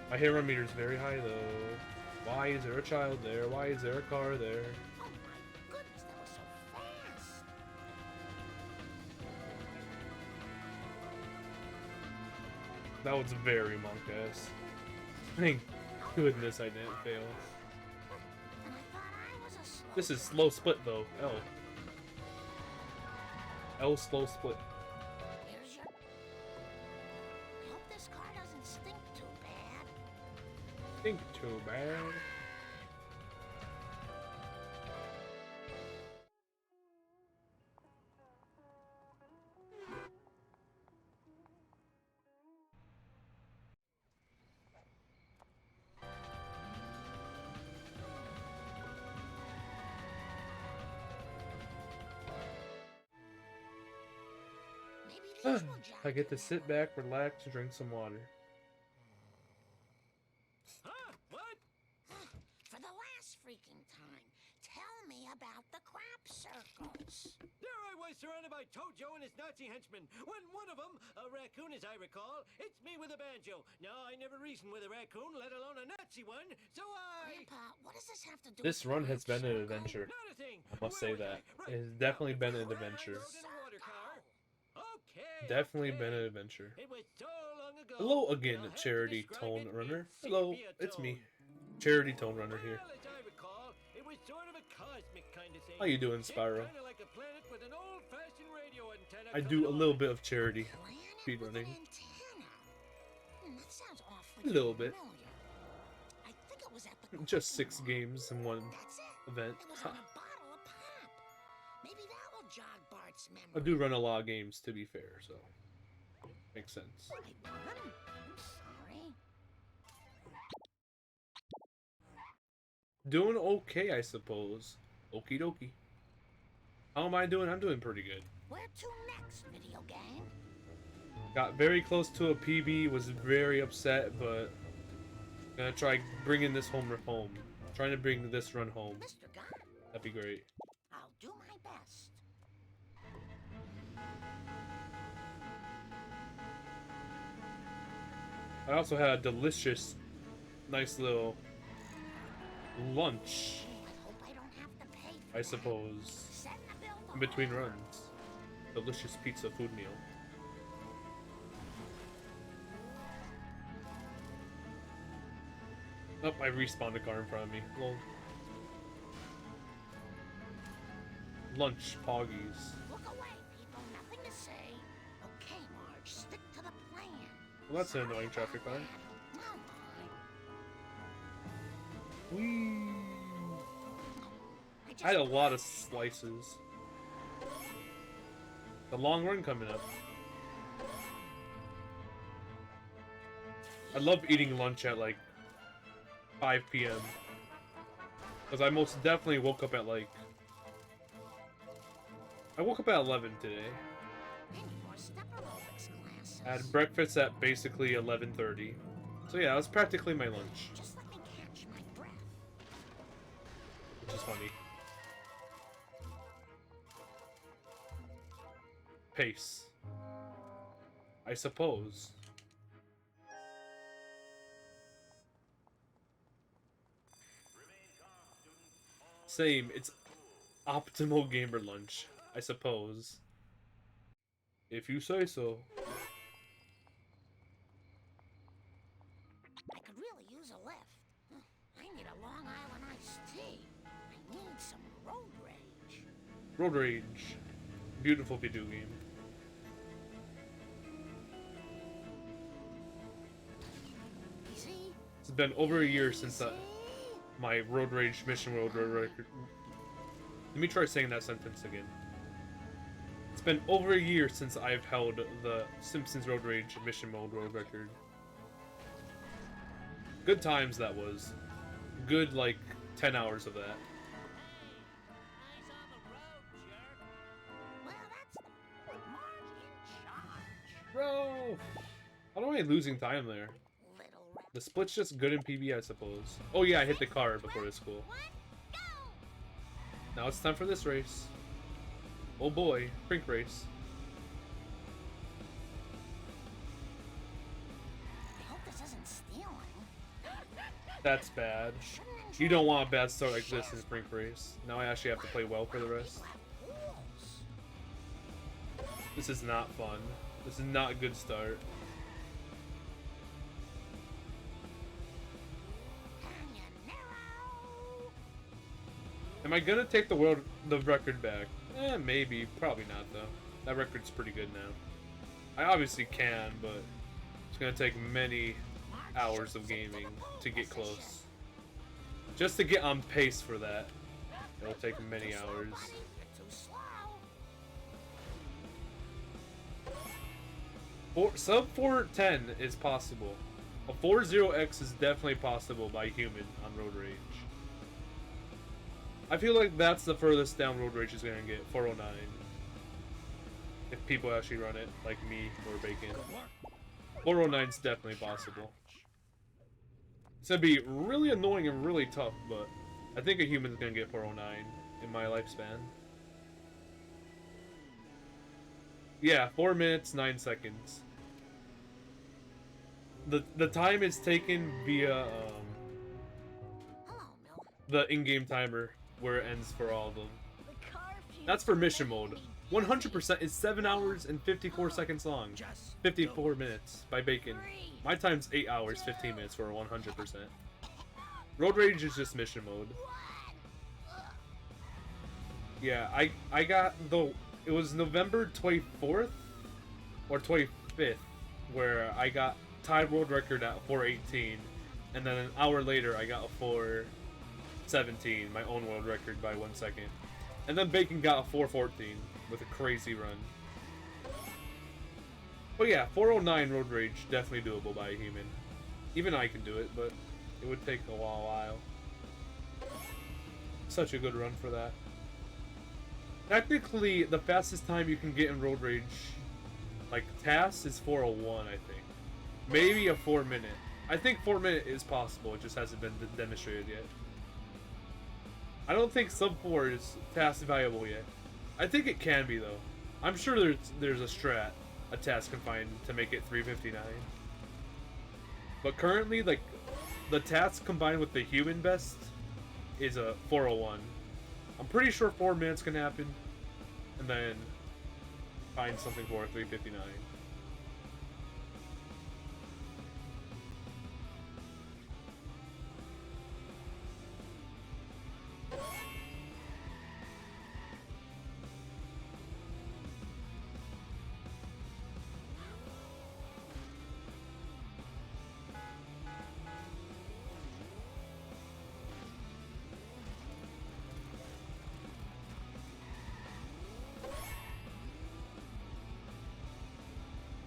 My hit run meter is very high though. Why is there a child there? Why is there a car there? Oh my goodness, that was so fast. That was very monk-ass. Thank goodness I didn't fail. And I thought I was a slow This is slow split though. L. L slow split. Here's your... I hope this car doesn't stink too bad. Think too bad. Maybe these will jog I get to you sit that way. back, relax, drink some water. Huh? What? For the last freaking time, tell me about the crop circles. There I was surrounded by Tojo and his Nazi henchmen. When one of them, a raccoon as I recall, hits me with a banjo. Now I never reasoned with a raccoon, let alone a Nazi one, so I... Grandpa, what does this have to do This with run the has been an crop adventure. Not a thing. I must Where say was that. I? Right. It has definitely been an I adventure. rode in a water car. Okay. Definitely okay. been an adventure. It was so long ago. Hello again, I'll have to Charity describe Tone it in Runner. Hello, sepia it's me, tone. Charity Tone Runner here. Well, as I recall, it was sort of a cosmic kind of thing. How you doing, Shaped Spyro? kinda like a planet with an old-fashioned radio antenna I coming do a little off. bit of charity Planet with an speedrunning. antenna. That sounds awfully A little bit. familiar. I think it was at the Just Quickie 6 Mart. games in one That's it. event. It was on a bottle of pop. Maybe that will jog Bart's memory. I do run a lot of games, to be fair, so makes sense. I won. I'm sorry. Doing okay, I suppose. Okie dokie. How am I doing? I'm doing pretty good. Where to next, video game? Got very close to a PB, was very upset, but gonna try bringing this home. Trying to bring this run home. Mr. Gunn, That'd be great. I'll do my best. I also had a delicious, nice little lunch, I hope I don't have to pay for I that. suppose, Send the bill to in between Homer. runs. Delicious pizza food meal. Oh, I respawned a car in front of me. Lol. Lunch poggies. Look away, people. Nothing to say. Okay, Marge. Stick to the plan. Well, that's an Sorry annoying about traffic light. that. Come on. Whee! I I had a just- lot of slices. The long run coming up. I love eating lunch at like 5 p.m. Because I most definitely woke up at like... I woke up at 11 today. Any more step aerobics classes? I had breakfast at basically 11:30. So yeah, it was practically my lunch. Just let me catch my breath. Which is funny. Pace. I suppose. Same, it's optimal gamer lunch, I suppose. If you say so. I could really use a lift. I need a Long Island iced tea. I need some road rage. Road Rage. Beautiful video game. These been over a year since my Road Rage Mission World record. Let me try saying that sentence again. It's been over a year since I've held the Simpsons Road Rage Mission Mode world record. Good times that was. Good, like, 10 hours of that. Eyes on the road, jerk. Well, that's Marge in charge. Bro! How am I losing time there? Little rat. The split's just good in PB, I suppose. Oh yeah, I hit the car before this school. Now it's time for this race. Oh boy, Brink race. I hope this isn't stealing. That's bad. You don't want a bad start like this in Brink race. Now I actually have to play well for the rest. This is not fun. This is not a good start. Am I gonna take the record back? Maybe. Probably not, though. That record's pretty good now. I obviously can, but it's gonna take many hours of gaming to get close. Just to get on pace for that, it'll take many hours. Sub 410 is possible. A 40X is definitely possible by human on Road Rage. I feel like that's the furthest down Road Rage is gonna get, 409. If people actually run it, like me or Bacon. 409 is definitely possible. It's gonna be really annoying and really tough, but I think a human's gonna get 409 in my lifespan. Yeah, 4 minutes, 9 seconds. The time is taken via the in-game timer, where it ends for all of them. That's for mission mode. 100% is 7 hours and 54 seconds long. 54 minutes by Bacon. My time's 8 hours, 15 minutes for 100%. Road Rage is just mission mode. Yeah, I got it was November 24th or 25th where I got tied world record at 418, and then an hour later I got a 417, my own world record by 1 second. And then Bacon got a 414 with a crazy run. But yeah, 409 Road Rage, definitely doable by a human. Even I can do it, but it would take a while. Such a good run for that. Technically, the fastest time you can get in Road Rage, like TAS, is 401, I think. Maybe a 4 minute. I think 4 minute is possible, it just hasn't been demonstrated yet. I don't think sub 4 is TAS valuable yet. I think it can be though. I'm sure there's a strat, a task confined to make it 359. But currently, like, the task combined with the human best is a 401. I'm pretty sure 4 minutes can happen, and then find something for 359.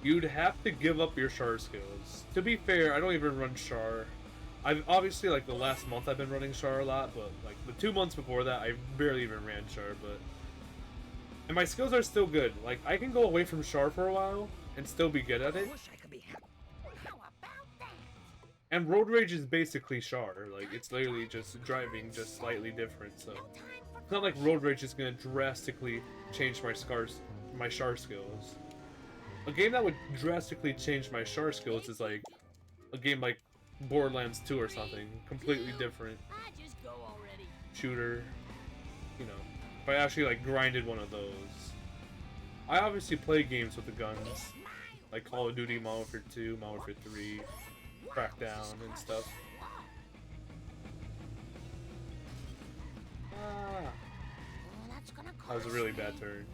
You'd have to give up your char skills. To be fair, I don't even run char. I've obviously, like, the last month I've been running char a lot, but like the 2 months before that I barely even ran char, and my skills are still good. Like, I can go away from char for a while and still be good at it. And Road Rage is basically char. Like, it's literally just driving, just slightly different, so it's not like Road Rage is gonna drastically change my char skills. A game that would drastically change my char skills is like a game like Borderlands 2 or something. Completely different shooter. You know, if I actually like grinded one of those. I obviously play games with the guns. Like Call of Duty, Modern Warfare 2, Modern Warfare 3, Crackdown and stuff. That was a really bad turn.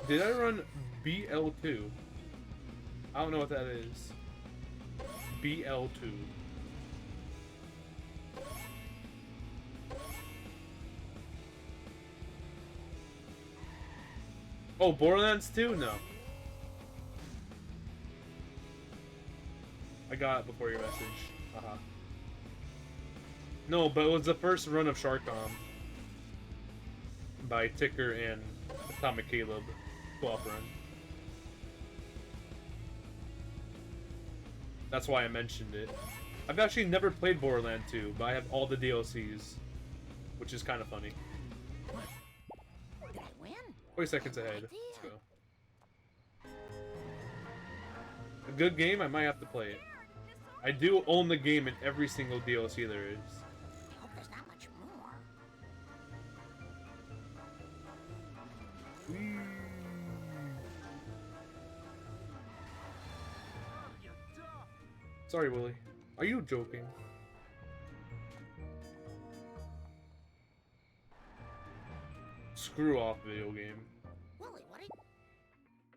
Did I run BL2? I don't know what that is. BL2. Oh, Borderlands 2? No. I got it before your message. Haha. No, but it was the first run of Sharkcom by Ticker and Atomic Caleb. Co-op run. That's why I mentioned it. I've actually never played Borderlands 2, but I have all the DLCs, which is kind of funny. Did I win? 20 seconds ahead. Let's go. A good game, I might have to play it. I do own the game in every single DLC there is. I hope there's not much more. Sorry, Willie. Are you joking? Screw off, video game. Willie, what did...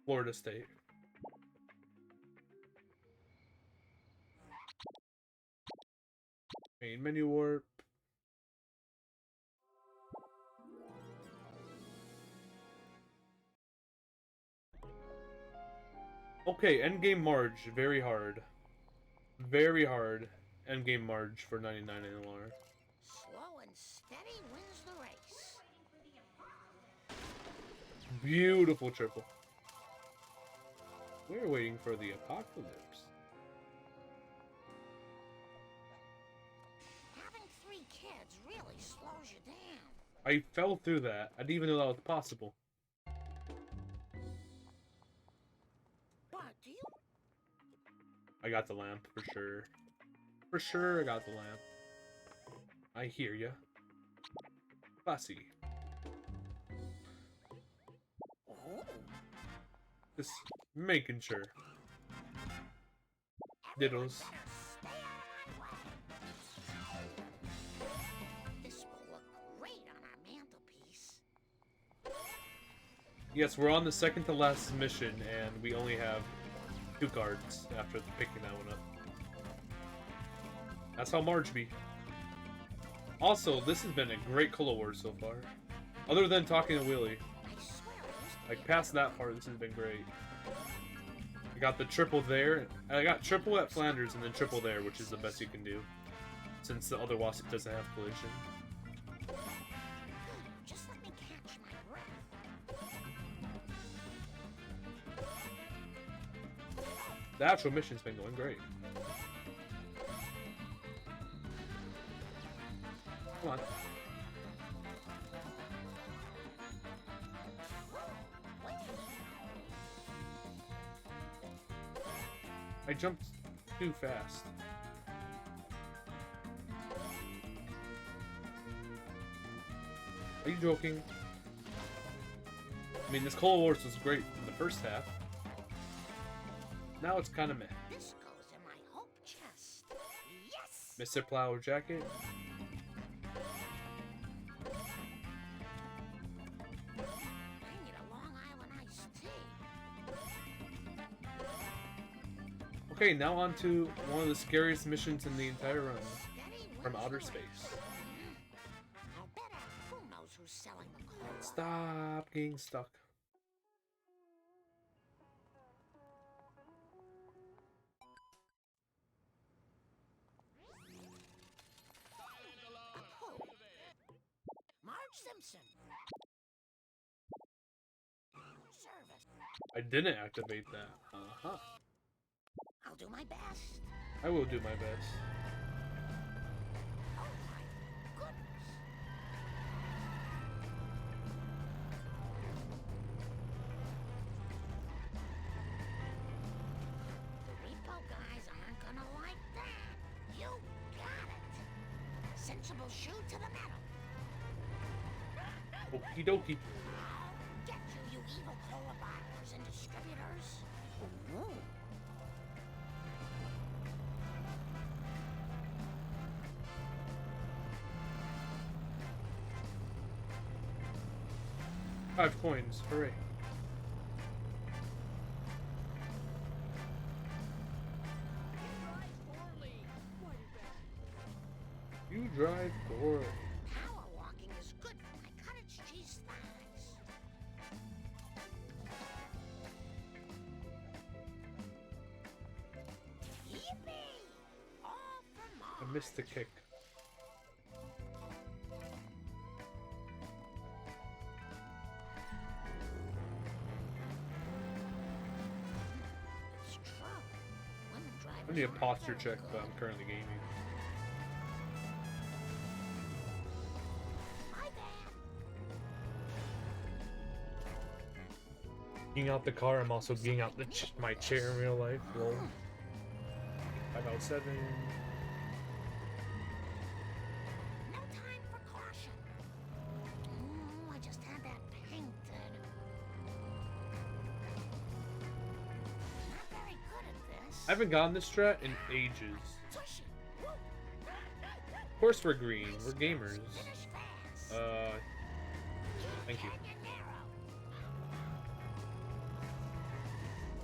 Florida State. Main menu warp. Okay, endgame Marge, very hard. Very hard endgame Marge for 99 NLR. Slow and steady wins the race. Beautiful triple. We're waiting for the apocalypse. Having 3 kids really slows you down. I fell through that. I didn't even know that was possible. But do you... I got the lamp for sure. For sure, I got the lamp. I hear ya. Fussy. Oh, Just making sure. Diddles. this will look great on our mantelpiece. Yes, we're on the second to last mission, and we only have 2 cards after picking that one up. That's how Marge be. Also, this has been a great Color Wars so far. Other than talking to Willie. I swear I used to Like, be past that part, this has been great. I got the triple there. I got triple at Flanders and then triple there, which is the best you can do. Since the other Wasp doesn't have collision. Just let me catch my breath. The actual mission's been going great. Come on. I jumped too fast. Are you joking? I mean, this Cold Wars was great in the first half. Now it's kind of meh. This goes in my hope chest. Yes! Mr. Plow Jacket. I need a Long Island iced tea. Okay, now on to one of the scariest missions in the entire run. Steady From wins outer the space. race. I'll bet who knows who's selling the cola. Stop getting stuck. Who? Marge Simpson. Service. I didn't activate that. Uh-huh. I'll do my best. I will do my best. Oh my goodness. The repo guys aren't gonna like that. You got it. Sensible shoe to the metal. Okie dokie. I'll get you, you evil cola bottlers and distributors. Ooh. 5 coins. Hooray. drive board. Power walking is good for my cottage cheese thighs. Yippee! All for I Mars. missed the kick. It's true. Women drivers I need a aren't posture very check, but good. I'm currently gaming. My bad. Getting out the car, I'm also getting out the my chair in real life. Lol. 5 out of 7. No time for caution. Ooh, I just had that painted. Not very good at this. I haven't gotten this strat in ages. Tushy. Woo. Of course we're green. We're gamers. Finish fast. Thank you. Canyon narrow.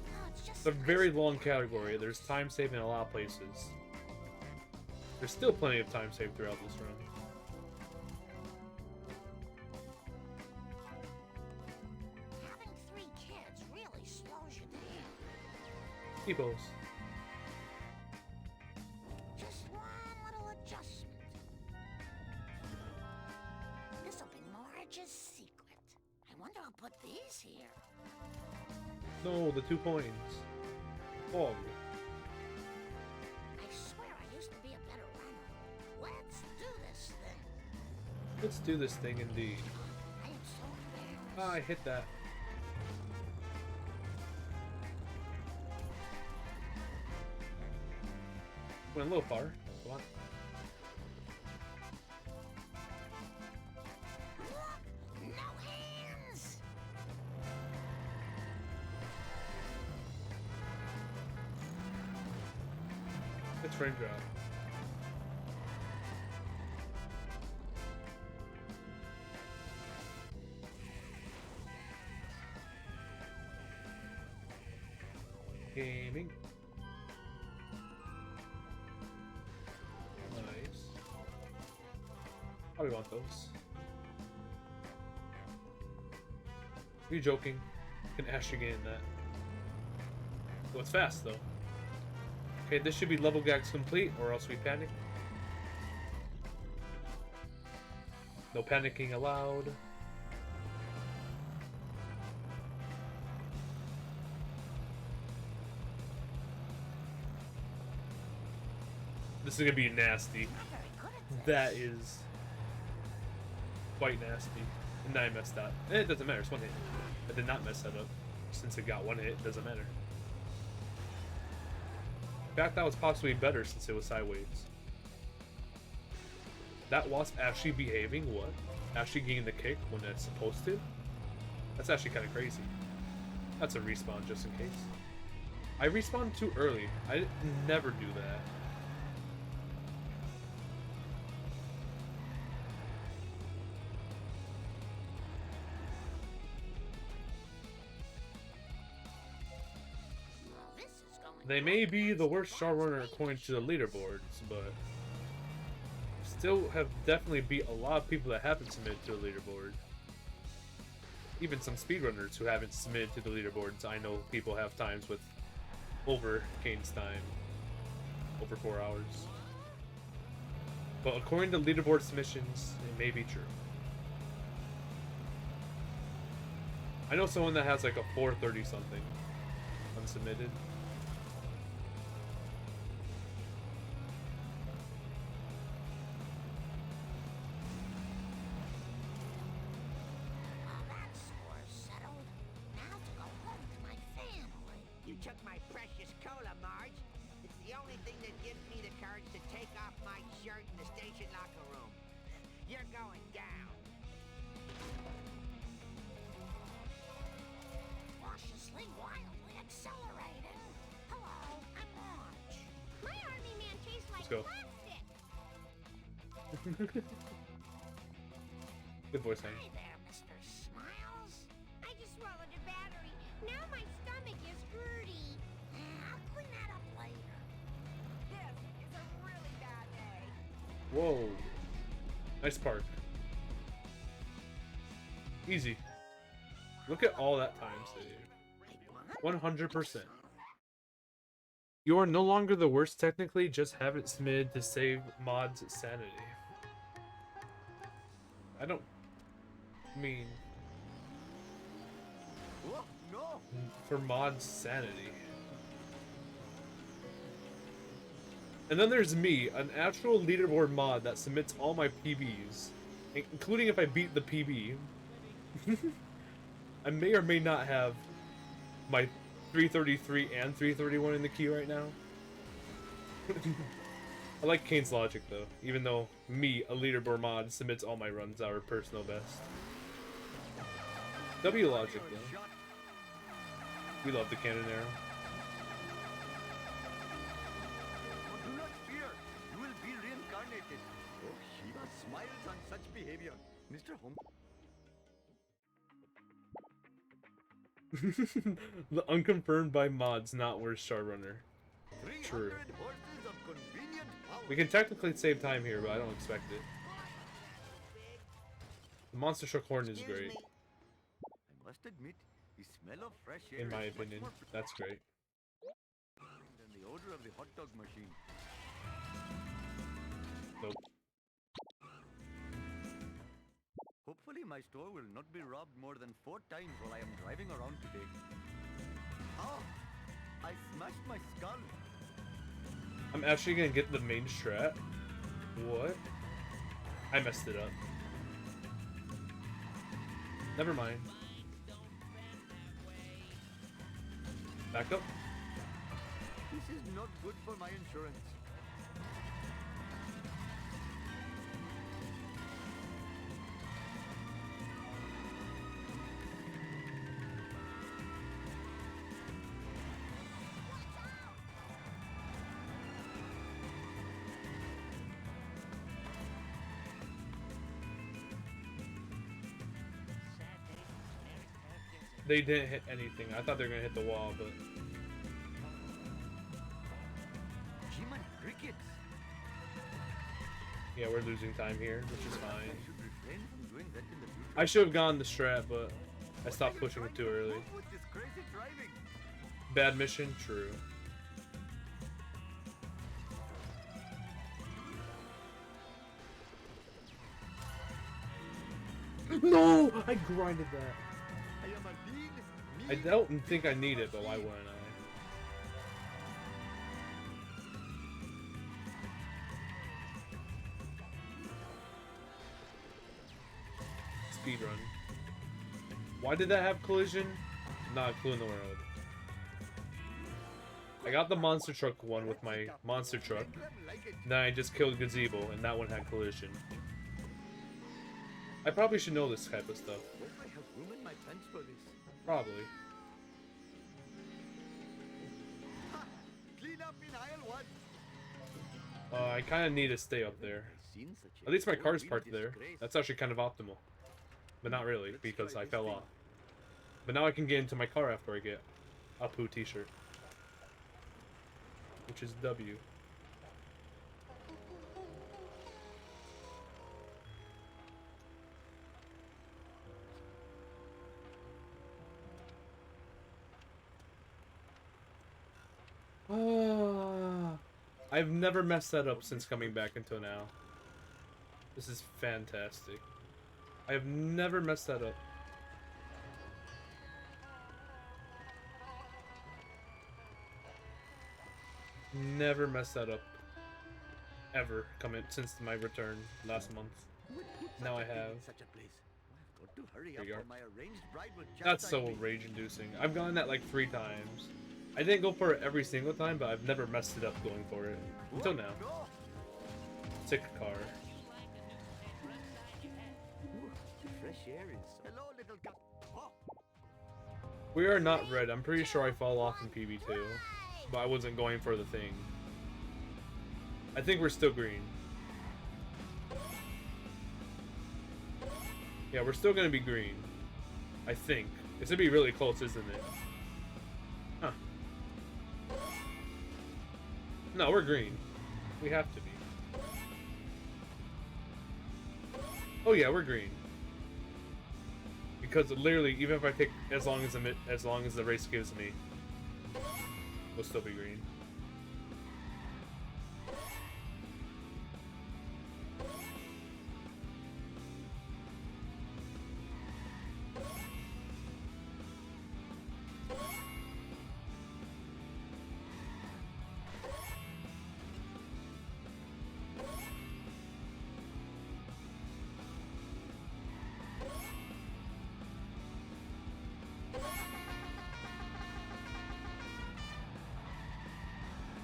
Oh, it's just It's a very long category. There's time saving in a lot of places. There's still plenty of time saved throughout this run. Having 3 kids really slows you down. Peoples. Just one little adjustment. This'll be Marge's secret. I wonder who put these here. No, the 2 points. Fog. I swear I used to be a better runner. Let's do this thing. Let's do this thing indeed. I am so embarrassed. Ah, I hit that. Went a little far. Come on. Look! No hands! It's frame drop. Gaming. Nice. Probably want those. Are you joking? Can Asher get in that? Oh, it's fast though. Okay, this should be level gags complete, or else we panic. No panicking allowed. This is gonna be nasty. Not very good at this. That is quite nasty. And I messed up. It doesn't matter, it's one hit. I did not mess that up. Since it got one hit, it doesn't matter. In fact, that was possibly better since it was sideways. That wasp actually behaving what? Actually getting the kick when it's supposed to? That's actually kind of crazy. That's a respawn just in case. I respawned too early. I never do that. Well, this is going They may be the worst star runner according to the leaderboards, but still have definitely beat a lot of people that haven't submitted to the leaderboard. Even some speedrunners who haven't submitted to the leaderboards. I know people have times with over Kane's time, over 4 hours. But according to leaderboard submissions, it may be true. I know someone that has like a 430 something unsubmitted. Well, that score's settled. Now to go home to my family. You took my precious cola, Marge. It's the only thing that gives me the courage to take off my shirt in the station locker room. You're going down. Cautiously, wildly accelerating. Hello, I'm Marge. My army man tastes like Let's go. plastic. Good voice Hi line. there, Mr. Smiles. I just swallowed a battery. Now my stomach is hurty. I'll clean that up later. This is a really bad day. Whoa. Nice park. Easy. Look at all that time saved. 100%. You are no longer the worst technically, just haven't submitted to save mods sanity. I don't mean Oh, no! for mods sanity. And then there's me, an actual leaderboard mod that submits all my PBs, including if I beat the PB. I may or may not have my 333 and 331 in the queue right now. I like Kane's logic though, even though me, a leaderboard mod, submits all my runs our personal best. W logic though. We love the cannon arrow. Oh, do not fear. You will be reincarnated. Oh, Shiva smiles on such behavior. Mr. Home. The unconfirmed by mods not worth Star Runner. True. 300 horses of convenient power. We can technically save time here, but I don't expect it. The monster truck horn is great, I must admit, the smell of fresh air in my is much opinion. more That's great. than the odor of the hot dog machine. Nope. Hopefully my store will not be robbed more than 4 times while I am driving around today. Oh, I smashed my skull. I'm actually gonna get the main strat. What? I messed it up. Never mind. Back up. This is not good for my insurance. They didn't hit anything. I thought they were gonna hit the wall, but Human crickets. yeah, we're losing time here, which is I fine. should refrain from doing that in the future. I should have gone the strat, but I stopped pushing it too early. With this crazy driving. Bad mission, true. No! I grinded that. I am a lean, I mean don't think I need it, but why wouldn't I? Speedrun. Why did that have collision? Not a clue in the world. I got the monster truck one with my monster truck. like it. Then I just killed Gazebo, and that one had collision. I probably should know this type of stuff. Hope I have room in my pants for this. Probably. Ha! Clean up in aisle 1. I kind of need to stay up there. Seen such a At least my car's four-wheel parked there. disgrace. That's actually kind of optimal. But not really, because I fell off. But now I can get into my car after I get a Pooh t-shirt. Which is W. I've never messed that up since coming back until now. This is fantastic. I have never messed that up. Never messed that up. Ever coming since my return last month. What put Now such I a thing in have. Such a place? I've got to hurry There up you or are. my arranged bride will That's chastise so me. rage-inducing. I've gone that like 3 times. I didn't go for it every single time, but I've never messed it up going for it. Until What? now. No. Sick car. Ooh, the fresh air is. Hello, little cat. Oh, We are not red. I'm pretty sure I fall off in PB2. But I wasn't going for the thing. I think we're still green. Yeah, we're still gonna be green. I think. It's gonna be really close, isn't it? Huh. No, we're green. We have to be. Oh yeah, we're green. Because literally, even if I take as long as the race gives me, we'll still be green.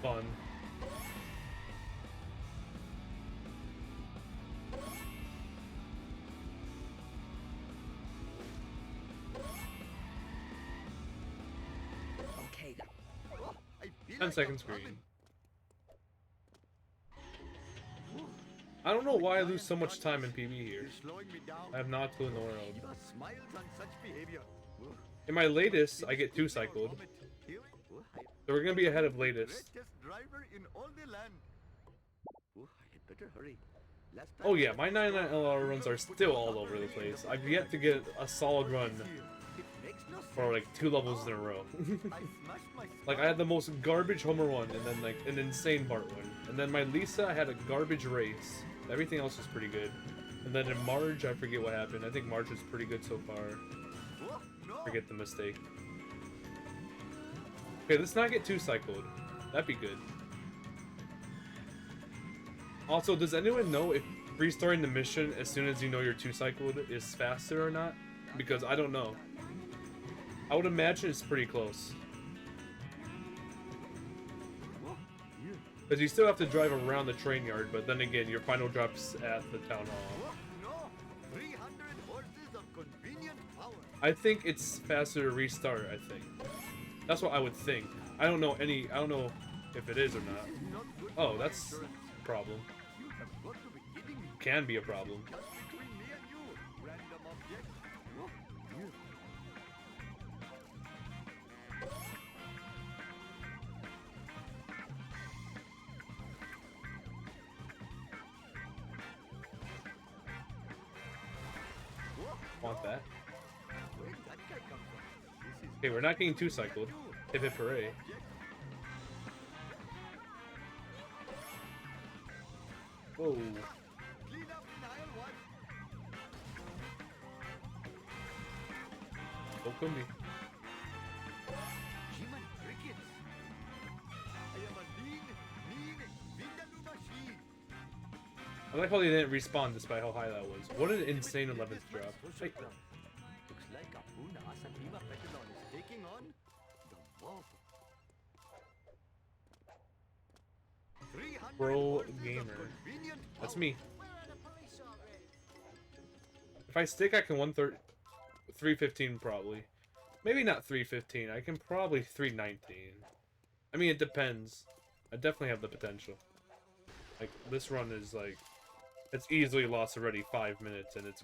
Fun. Okay. Oh, I feel 10 like seconds I'm green. coming. I don't know why I lose so much time in PB here. You're slowing me down. I have not a clue in the world. Shiva smiles on such behavior. In my latest, I get 2-cycled. So we're gonna be ahead of latest. Greatest driver in all the land. I had better hurry. Last time Oh I yeah, had my to 99 stop. NLR runs are still all over the place. I've yet to get a solid run It makes no for sense. like 2 levels in a row. I smashed my Like I had the most garbage homer one, and then like an insane Bart one. And then my Lisa, I had a garbage race. Everything else was pretty good. And then in Marge, I forget what happened. I think Marge is pretty good so far. Oh, no. Forget the mistake. Okay, let's not get 2-cycled. That'd be good. Also, does anyone know if restarting the mission as soon as you know you're 2-cycled is faster or not? Because I don't know. I would imagine it's pretty close. Because you still have to drive around the train yard, but then again, your final drop's at the town hall. Oh, no. 300 horses of convenient power. I think it's faster to restart, I think. That's what I would think. I don't know if it is or not. This is not good Oh, for my that's insurance. a problem. You have got to be kidding me. Can be a problem. Just between me and you, random object. Oh, yeah. Want that? Where did that guy come from? This is Okay, we're not getting 2-cycled. Hip hip hooray. object. Whoa. Clean up in aisle one. Go Quimby. Human crickets. I am a lean, mean Vindaloo machine. I like how they didn't respawn despite how high that was. What an insane 11th drop. Hey, Looks like Apuna Asatima Petalon is taking on the wolf. 300 Bro horses of gamer. convenient That's power. me. Where are the police already? If I stick, I can 315 probably. Maybe not 315. I can probably 319. I mean, it depends. I definitely have the potential. Like, this run is like... It's easily lost already 5 minutes, and it's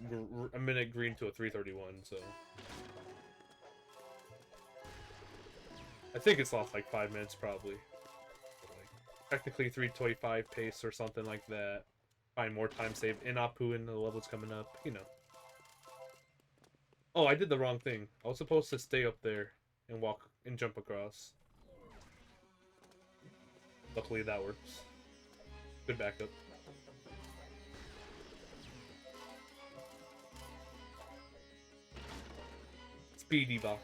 a minute green to a 331, so... I think it's lost like 5 minutes, probably. Like, technically 325 pace or something like that. Find more time saved in Apu and the levels coming up, you know. Oh, I did the wrong thing. I was supposed to stay up there and walk and jump across. Luckily that works. Good backup. Speedy box.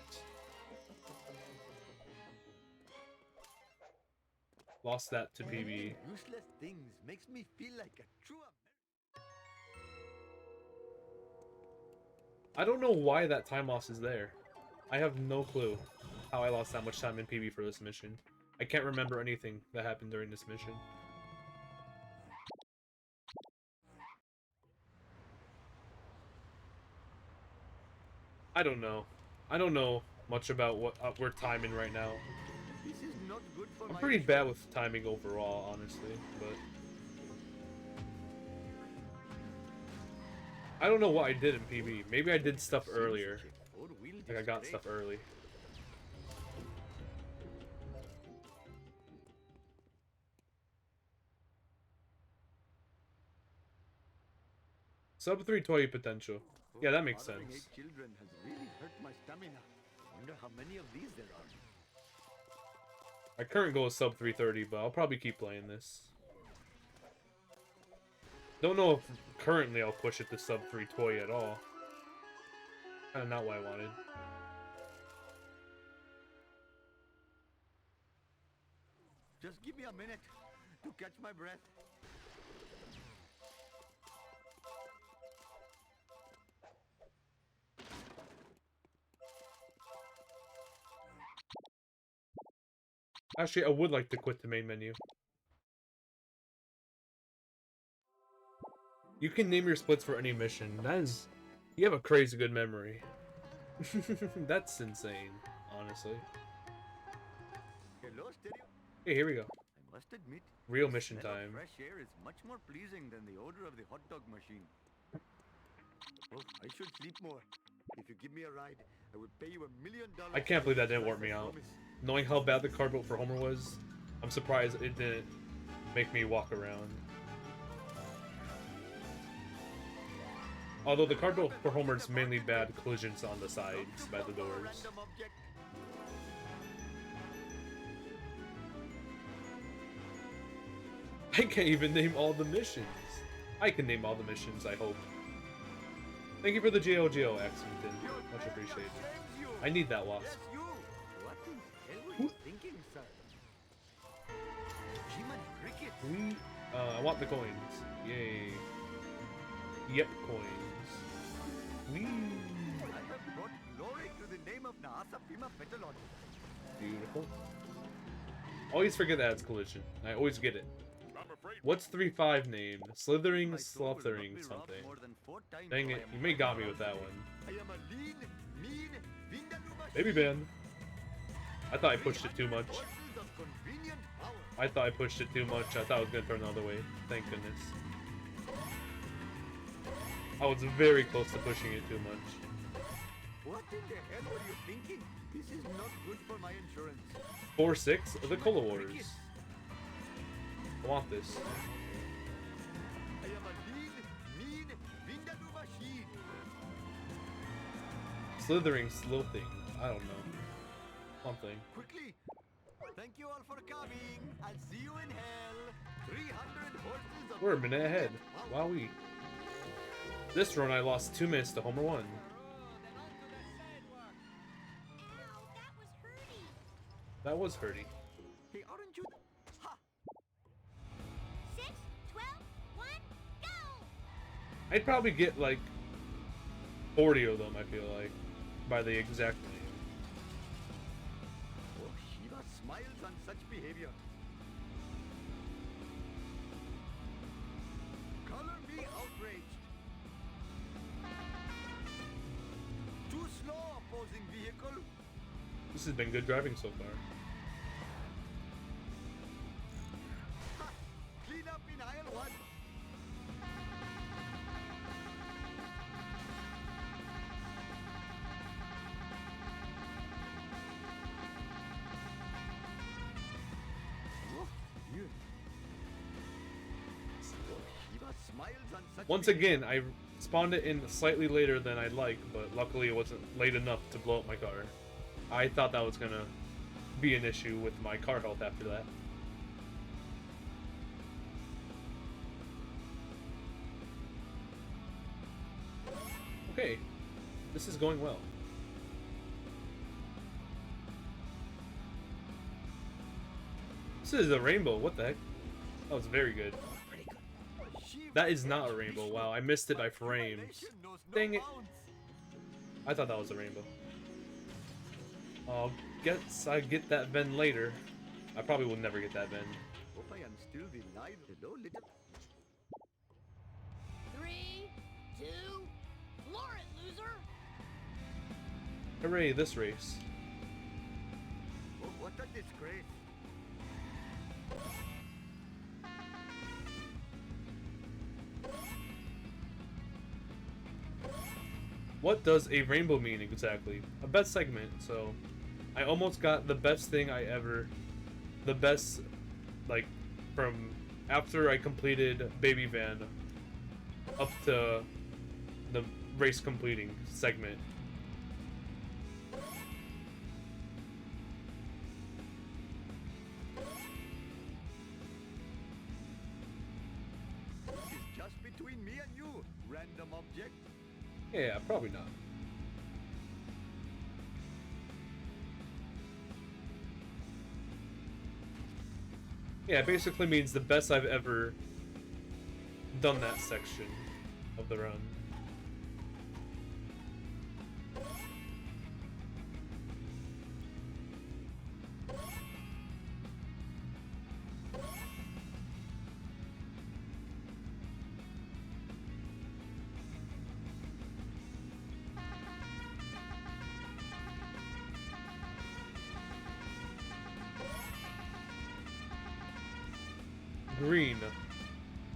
Lost that to PB. Useless things makes me feel like a true I don't know why that time loss is there. I have no clue how I lost that much time in PB for this mission. I can't remember anything that happened during this mission. I don't know. I don't know much about what we're timing right now. This is not good for I'm my pretty bad with timing overall, honestly, but... I don't know what I did in PB. Maybe I did stuff earlier. Like I got stuff early. Sub 3 toy potential. Yeah, that makes Fathering sense. 8 children has really hurt my stamina. Wonder how many of these there are. My current goal is sub 330, but I'll probably keep playing this. Don't know if currently I'll push it to sub 3 toy at all. Kinda not what I wanted. Just give me a minute to catch my breath. Actually, I would like to quit the main menu. You can name your splits for any mission. That is... You have a crazy good memory. That's insane, honestly. Hello, stereo. Hey, here we go. I must admit, Real the mission smell of time. fresh air is much more pleasing than the odor of the hot dog machine. Oh, I should sleep more. If you give me a ride, I would pay you $1 million. I can't believe that didn't as work me I out. promise. Knowing how bad the card vote for Homer was, I'm surprised it didn't make me walk around. Although the card vote for Homer is mainly bad collisions on the sides by the doors. Random object. I can't even name all the missions. I can name all the missions, I hope. Thank you for the JLGO, Axington. Much appreciated. I need that wasp. Yes, you. What in the hell were you thinking, sir? Human cricket. We, I want the coins. Yay. Yep, coins. Wee. I have brought glory to the name of Naasa Pima Petalon. Beautiful. Always forget that it's collision. I always get it. I'm afraid What's 3-5 named? Slithering, My soul will not Slothering, be robbed something. more than 4 times Dang while it, I you am may got me running with that around one. today. I am a lean, mean, Vindaloo machine. Baby band. I thought I pushed it too much. Horses of convenient power. I thought I pushed it too much. I thought it was gonna turn the other way. Thank goodness. I was very close to pushing it too much. What in the hell were you thinking? This is not good for my insurance. 4-6, the Cola Wars. I want this. I am a lean, mean, Vindaloo machine. Slithering, Slothing. I don't know. Something. Quickly. Thank you all for coming. I'll see you in hell. 300 horses of We're a minute ahead. convenient power. Wowee. This run I lost 2 minutes to Homer 1. Ow, that was hurty. That was hurty. Hey, aren't you? Ha! 6, 12, 1, go! I'd probably get like 40 of them, I feel like, by the exact name. Oh, Shiva smiles on such behavior. Color me outraged. Too slow, opposing vehicle. This has been good driving so far. Ha! Clean up in aisle 1. Oh, yeah. Oh, Shiva smiles on such Once behavior. again, I spawned it in slightly later than I'd like, but luckily it wasn't late enough to blow up my car. I thought that was gonna be an issue with my car health after that. Okay, this is going well. This is a rainbow, what the heck? That was very good. Shiva That is not a edge rainbow, Vishnu, wow, I missed it by but frames. revelation knows no Dang it. bounds. I thought that was a rainbow. I'll guess I get that Ven later. I probably will never get that Ven. Hope I am still the live. Hello, little. 3, 2, floor it, loser! Hooray, this race. Oh, what a disgrace. What does a rainbow mean exactly? A best segment, so I almost got the best thing I ever, the best, like, from after I completed Baby Van up to race completing segment. This is just between me and you, random object. Yeah, probably not. Yeah, it basically means the best I've ever done that section of the run. Green.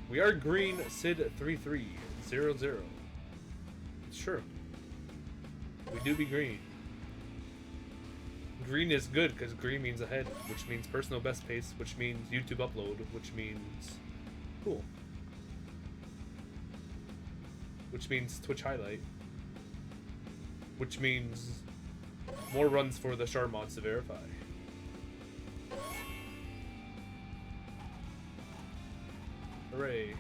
We are green, Sid 3300. Sure. We do be green. Green is good because green means ahead, which means personal best pace, which means YouTube upload, which means cool. Which means Twitch highlight. Which means more runs for the Char mods to verify. Hooray.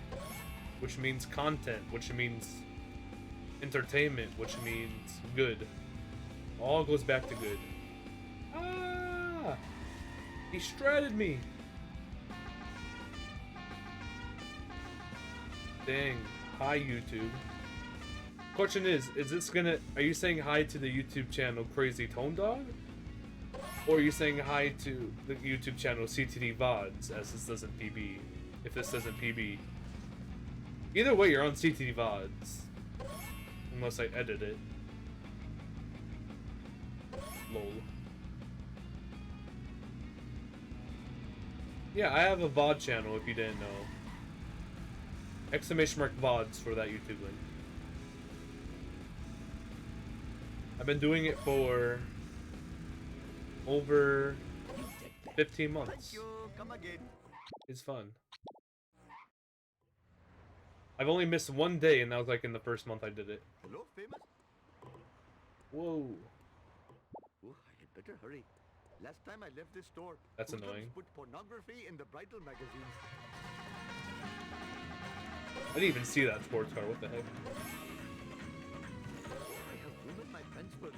Which means content, which means entertainment, which means good. All goes back to good. Ah! He shredded me! Dang. Hi, YouTube. Question is this gonna... Are you saying hi to the YouTube channel Crazy Tone Dog? Or are you saying hi to the YouTube channel CTD VODs, as this doesn't PB? If this doesn't PB. Either way, you're on CTD VODs. Unless I edit it. Lol. Yeah, I have a VOD channel if you didn't know. Exclamation mark VODs for that YouTube link. I've been doing it for over 15 months. Thank you. Come again. It's fun. I've only missed one day, and that was like in the first month I did it. Hello, famous? Whoa. Oh, I had better hurry. Last time I left this store, That's hoodlums annoying. put pornography in the bridal magazines. I didn't even see that sports car. What the heck? I have ruined my friends for this.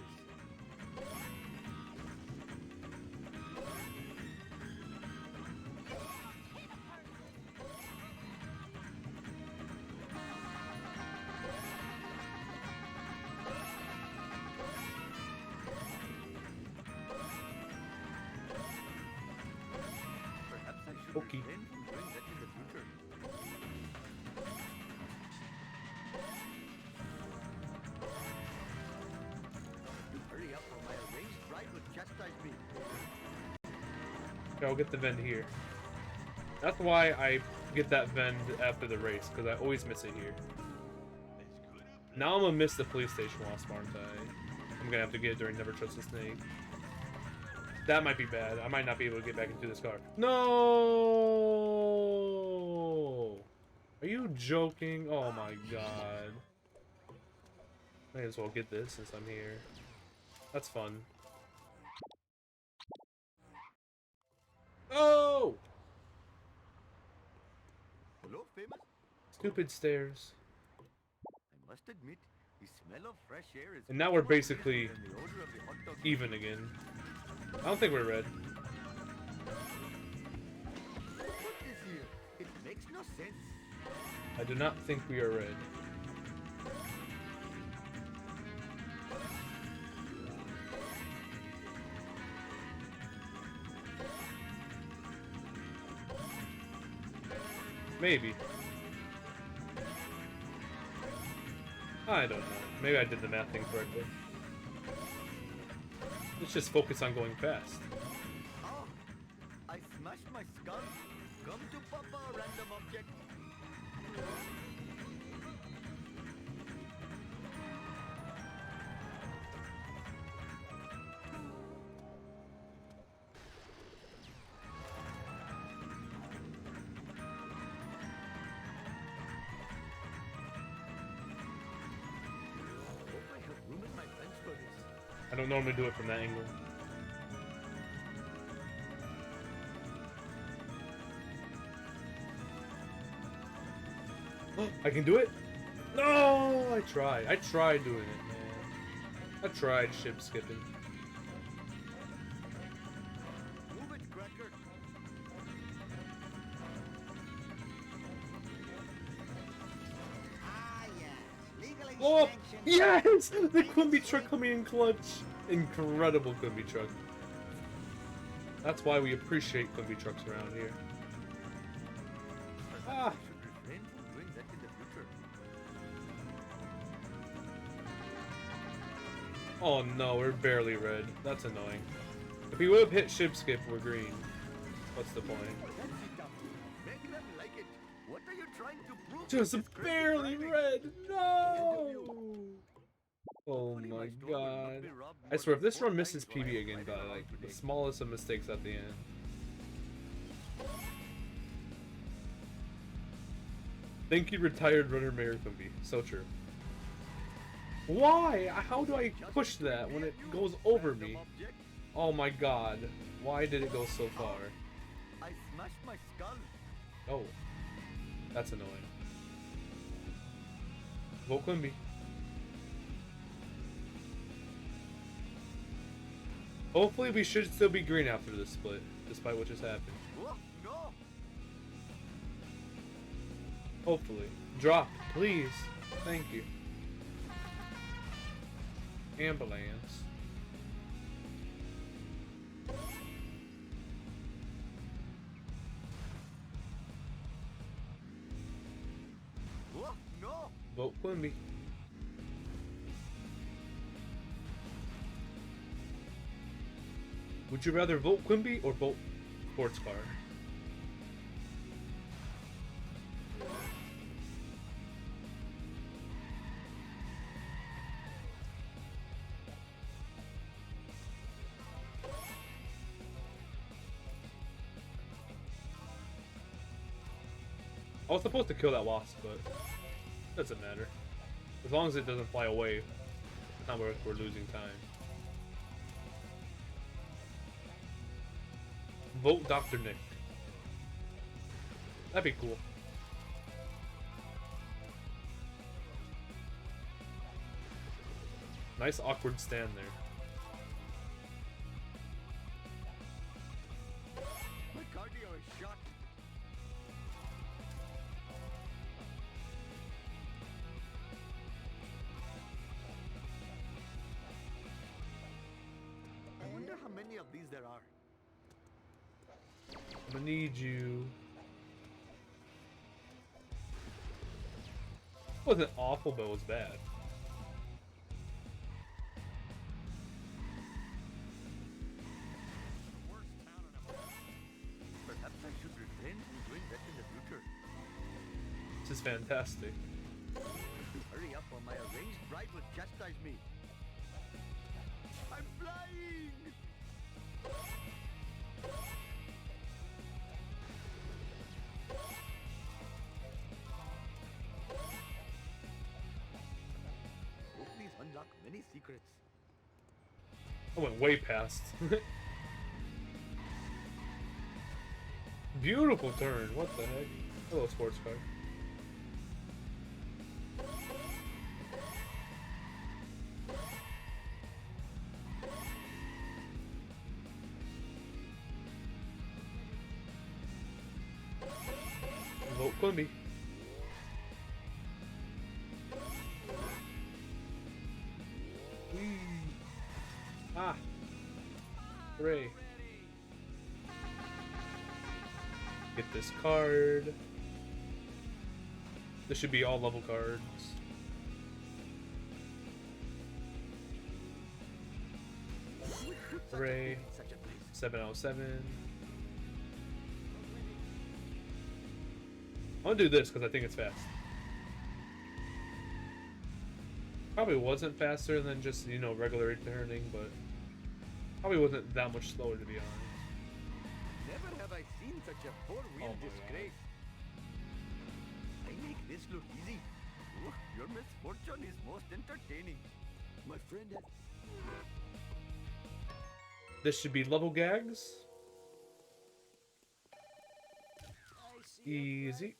Perhaps I should Okay. refrain from doing that in the future. You hurry up or my arranged bride would chastise me. Okay, I'll get the vend here. That's why I get that vend after the race, because I always miss it here. Now I'm gonna miss the police station wasp, aren't I? I'm gonna have to get it during Never Trust a Snake. That might be bad. I might not be able to get back into this car. No! Are you joking? Oh my god. Might as well get this since I'm here. That's fun. Oh! Hello, famous? Stupid stairs. I must admit, the smell of fresh air is And now we're much basically easier than the odor of the hot dog even again. I don't think we're red. What is here? It makes no sense. I do not think we are red. Maybe. I don't know. Maybe I did the math thing correctly. Let's just focus on going fast. Oh, I smashed my skull. Come to Papa, random object. I don't normally do it from that angle. I can do it? No! I tried. I tried doing it, man. I tried ship skipping. Move it, Cracker. Ah, yes. Legally Oh! sanctioned. Yes! The Quimby truck coming in clutch. Incredible Quimby truck. That's why we appreciate Quimby trucks around here. Ah! I should refrain from doing that in the future. Oh no, we're barely red. That's annoying. If we would have hit ship skip, we're green. What's the point? That's it, Duffy. Make them like it. What are you trying to prove? Just with this crazy barely driving? red. No! Oh Hopefully my my store will not god. be robbed I more swear, if than this 4 run misses times while PB I'm again by driving like around the today. smallest of mistakes at the end. Thank you, retired runner Mayor Quimby. So true. Why? How do I push that when it goes over me? Oh my god. Why did it go so far? I smashed my skull. Oh. That's annoying. Vote Quimby. Hopefully we should still be green after this split, despite what just happened. Oh, no. Hopefully. Drop, please. Thank you. Ambulance. Oh, no. Vote Quimby. Would you rather vote Quimby or vote sports car? I was supposed to kill that wasp, but doesn't matter. As long as it doesn't fly away, it's not worth we're losing time. Vote Dr. Nick. That'd be cool. Nice awkward stand there. My cardio is shot. I wonder how many of these there are. I'm gonna need you. Wasn't awful, but it was bad. Perhaps I should refrain from doing that in the future. This is fantastic. Hurry up or my arranged bride will chastise me. I'm flying! Hope these unlock many secrets. I went way past. Beautiful turn. What the heck? Hello, sports car. Vote Quimby. Whee. Ah. Hooray. Get this card. This should be all level cards. Hooray. Such a place. 7 out of 7. I'm gonna do this because I think it's fast. Probably wasn't faster than just, you know, regular turning, but probably wasn't that much slower, to be honest. Never have I seen such a four-wheel Oh my disgrace. I make this look easy. Oh, your misfortune is most entertaining. My friend had... This should be level gags. Easy.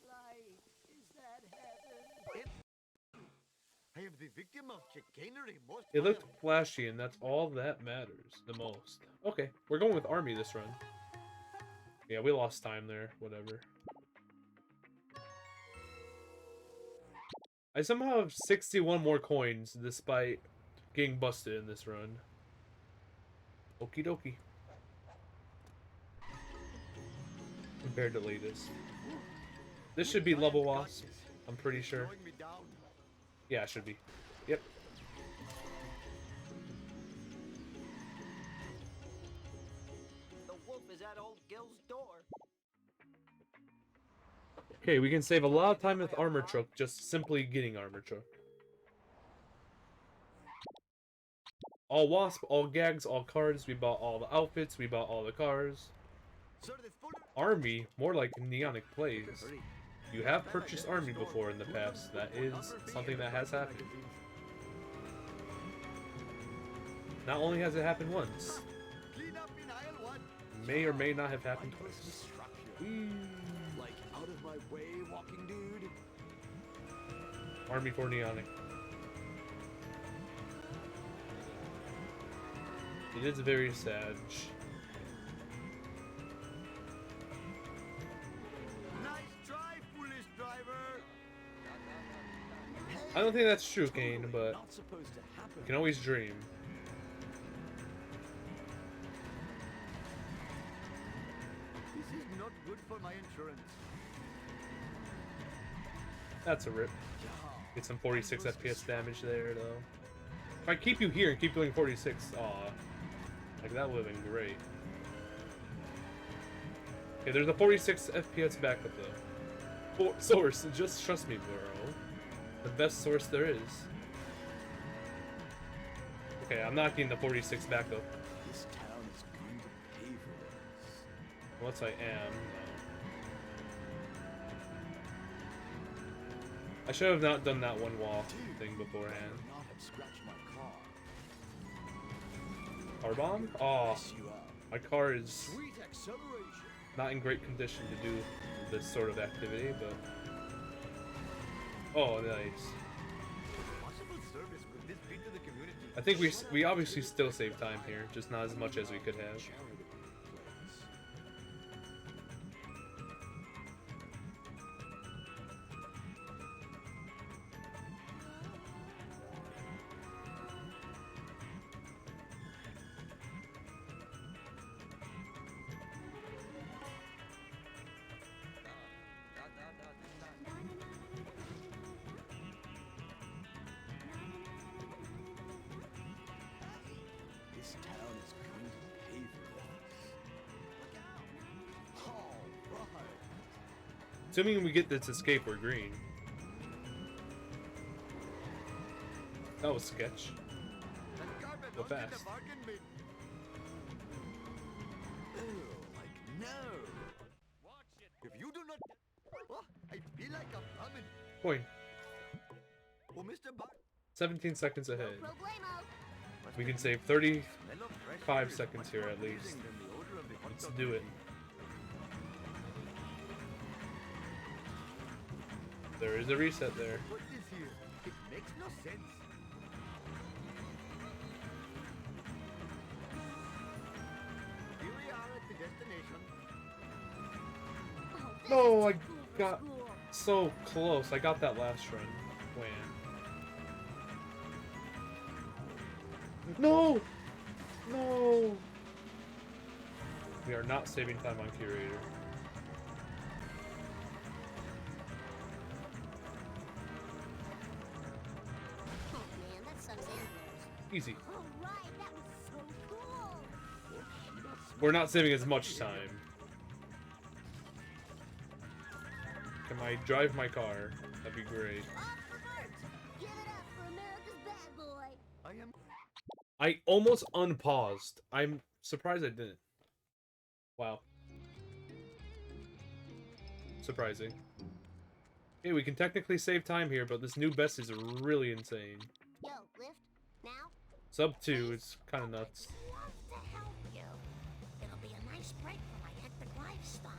I am the victim of chicanery most It looked flashy, and that's all that matters the most. Okay, we're going with Army this run. Yeah, we lost time there. Whatever. I somehow have 61 more coins despite getting busted in this run. Okie dokie. Compared to latest. This should be level wasp, I'm pretty sure. slowing me down. Yeah, it should be. Yep. The wolf is at old Gil's door. Okay, we can save a lot of time with armor truck just simply getting armor truck. All wasp, all gags, all cards. We bought all the outfits. We bought all the cars. Sir, this full Army, more like Neonic plays. You have purchased Army before in the past. That is something that has happened. Not only has it happened once, clean up in aisle 1. may or may not have happened Why twice. destruction? Like out of my way, walking dude. Army for Neonic. It is very sad. Nice try, foolish driver. I don't think that's true, Kane, but Not supposed to happen. you can always dream. This is not good for my insurance. That's a rip. Get some 46 FPS damage there, though. If I keep you here and keep doing 46, aw. Like, that would have been great. Okay, there's a 46 FPS backup, though. Source, just trust me, bro. The best source there is. Okay, I'm not getting the 46 backup. This town is going to pay for this. Once I am, I should have not done that one wall thing beforehand. Not have scratched my car. Car bomb? Aw, Mess you up. my car is Sweet acceleration. not in great condition to do this sort of activity, but... Oh, nice. Possible service could this be to the community? I think we obviously still save time here, just not as much as we could have. Charitable place. This town is going to pay for this. All right. Assuming we get this escape, we're green. That was sketch. That carpet Go won't get fast. a bargain bin. Like no. Watch it. If you do not... Oh, I feel like I'm coming. Coin. Oh, Mr. Bar... 17 seconds ahead. Problemo. We can save 35 Smell of fresh air is seconds much here more at least. pleasing than the odor of the hot Let's dog. do it. There is a reset there. Put this here. It makes no sense. Here we are at the destination. Oh, this No, is I too cool for got school. so close. I got that last run. When? No! No! We are not saving time on Curator. Oh man, that's some Xandros. Easy. All right, that was so cool. We're not saving as much time. Can I drive my car? That'd be great. Off the march. Give it up for America's bad boy. I am... I almost unpaused. I'm surprised I didn't. Wow. Surprising. Okay, we can technically save time here, but this new best is really insane. Yo, lift now. Sub 2, it's kind of nuts. Love to help you. nice break from my hectic lifestyle.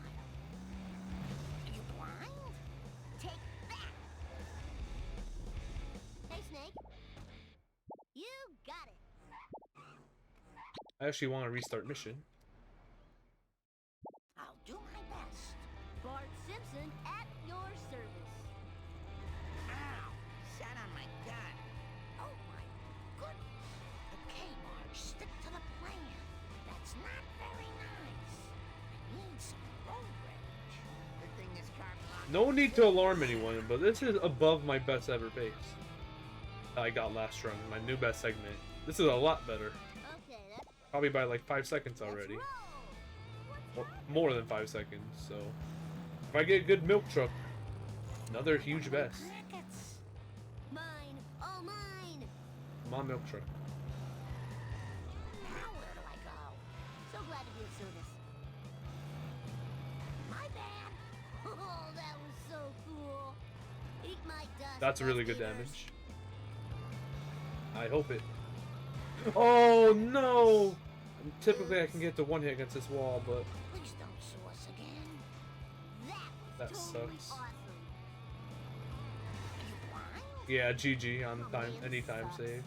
You blind? Take that! Hey, Snake. You got it. I actually want to restart mission. I'll do my best. Bart Simpson at your service. Ow! Sat on my gun. Oh my goodness. Okay, Marge, stick to the plan. That's not very nice. I need some road rage. The thing is carved along. No need to alarm anyone, but this is above my best ever pace. I got last run, my new best segment. This is a lot better. Okay, that's Probably by like 5 seconds already. roll. Or more than 5 seconds, so. If I get a good milk truck, another huge best. Crickets. Mine, all mine. Come on, milk truck. Now where do I go? So glad to be of service. My bad. Oh, that was so cool. Eat my dust. That's really good Dust damage. I hope it. Oh no! Typically I can get the one hit against this wall, but Please don't sue us again. That was That totally sucks. awesome. You blind? yeah, GG on time, anytime save.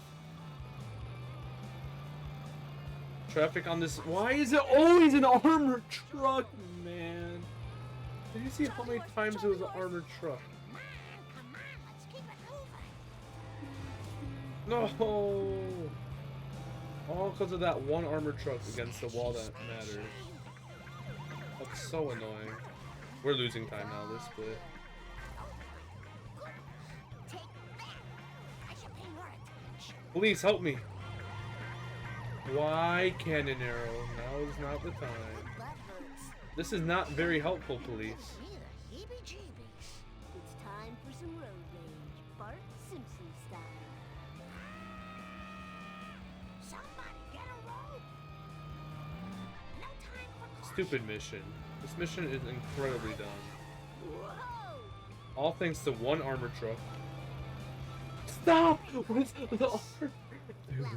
Traffic on this. Why is it always an armored truck, man? Did you see how many times it was an armored truck? Come on, let's keep it moving. No! All because of that one armored truck against the wall that matters. That's so annoying. We're losing time now, this bit. Take that. I should pay more attention. Please help me! Why cannon arrow? Now is not the time. Butt hurts. This is not very helpful, police. Me the heebie-jeebies. It's time for some road rage. Bart Simpson style. Somebody get a rope. No time for caution. Stupid mission. This mission is incredibly dumb. Whoa! All thanks to one armored truck. Stop! With the armor. Dude,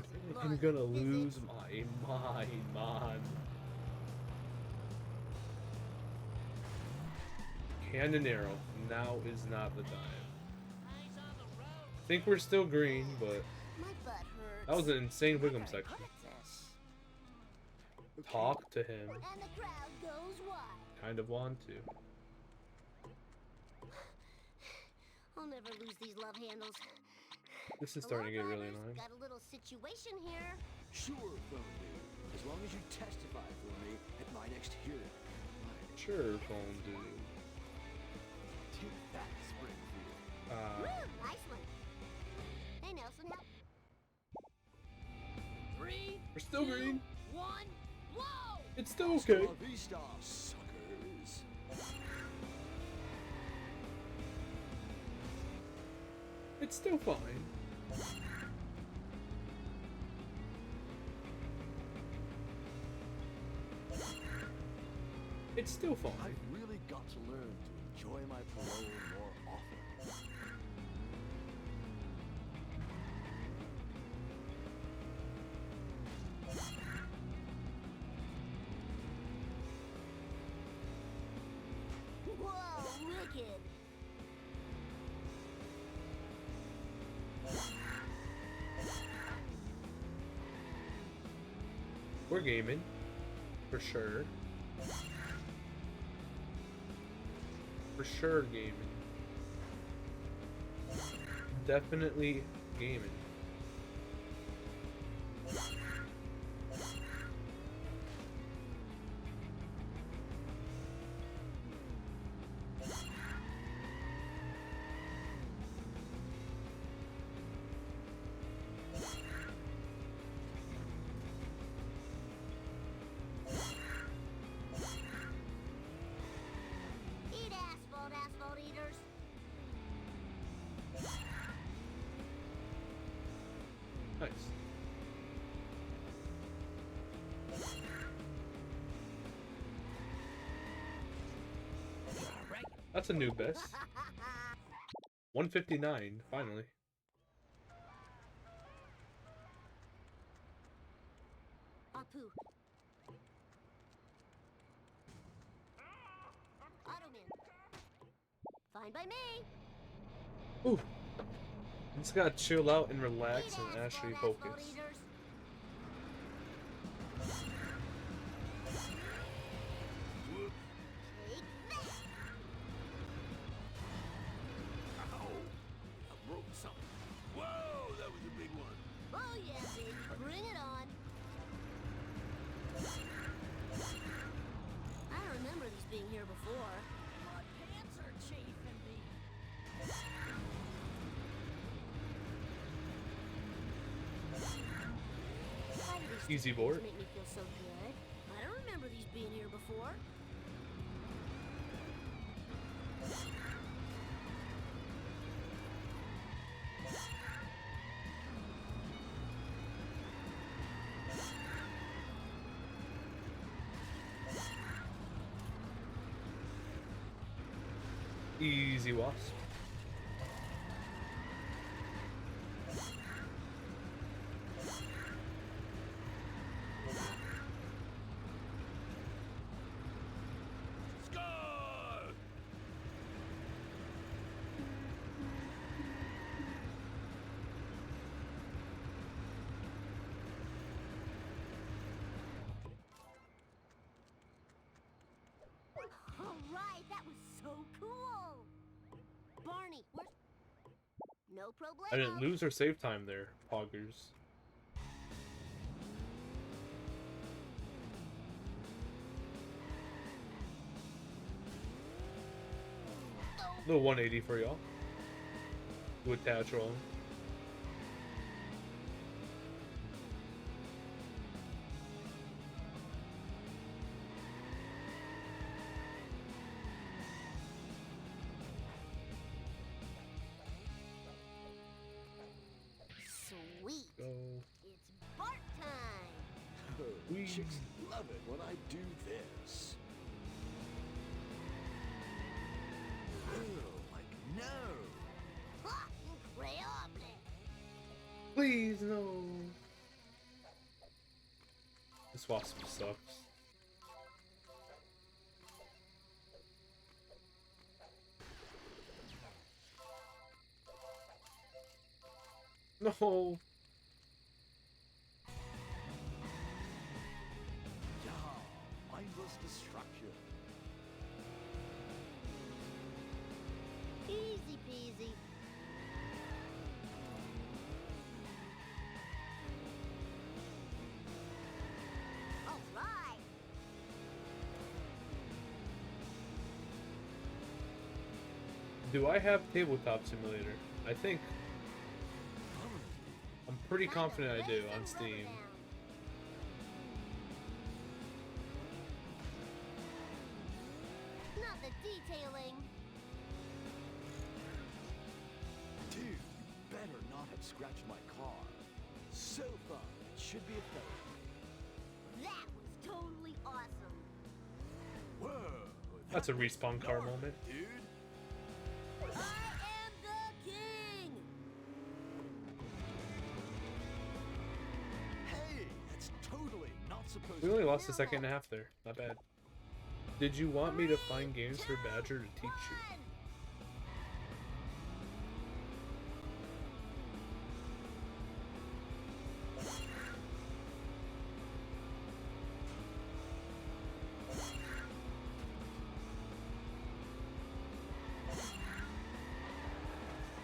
I'm gonna lose my mind, man. Cannon arrow. Now is not the time. I think we're still green, but My butt hurts. that was an insane Wiggum section. This. Talk to him. And the crowd goes wild. Kind of want to. I'll never lose these love handles. This is starting to get Hello, really drivers. annoying. Got a little situation here. Sure, phone dude. As long as you testify for me at my next hearing. Sure, phone dude. Take that, Springfield. Woo, nice one. Hey, Nelson, help. 3, We're still green. 1, whoa! It's still okay. Hasta la vista, suckers. It's still fine. It's still fine. I've really got to learn to enjoy my parole more often. Whoa, wicked. We're gaming. For sure. For sure gaming. Definitely gaming. Eat asphalt, asphalt eaters. Nice. That's a new best. 159, finally. Apu. Fine by me. Ooh. Just gotta chill out and relax Eat and asphalt, actually asphalt focus. eaters. Take that. Ow! I broke something. Whoa, that was a big one. Oh yeah, baby. Bring it on. I don't remember these being here before. My pants are chafing me. Why do these Easy things board. make me feel so good? I don't remember these being here before. Easy wasp. Score! All right, that was so cool. Barney, where's... No problemo. I didn't lose or save time there, poggers. Little 180 for y'all. Do attach roll. Sweet. Go. It's Bart time. Oh, Whee. chicks love it when I do this. Oh, like no. Ha! Increíble. Please, no. This wasp sucks. No. Yeah, mindless destruction. Easy peasy. All right. Do I have Tabletop Simulator? I think. I'm pretty confident I do on Steam. Not the detailing. Dude, you better not have scratched my car. So fun, it should be a failure. That was totally awesome. Whoa, That's a that was respawn car gnarly, moment. dude. I am the king. Hey, that's totally not supposed We to only be. lost a second and a half there. Not bad. Did you want me to find games for Badger to teach you? One.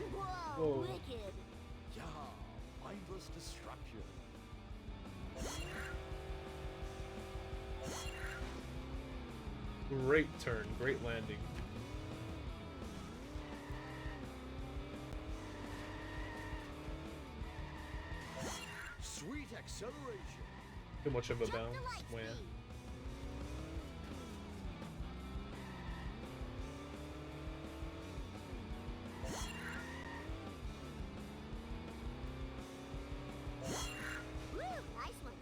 Whoa, Whoa. wicked. Yeah, mindless destruction. Great turn, great landing. Sweet acceleration. Too much of a Jump to bounce. light Wham. speed. Woo, nice one.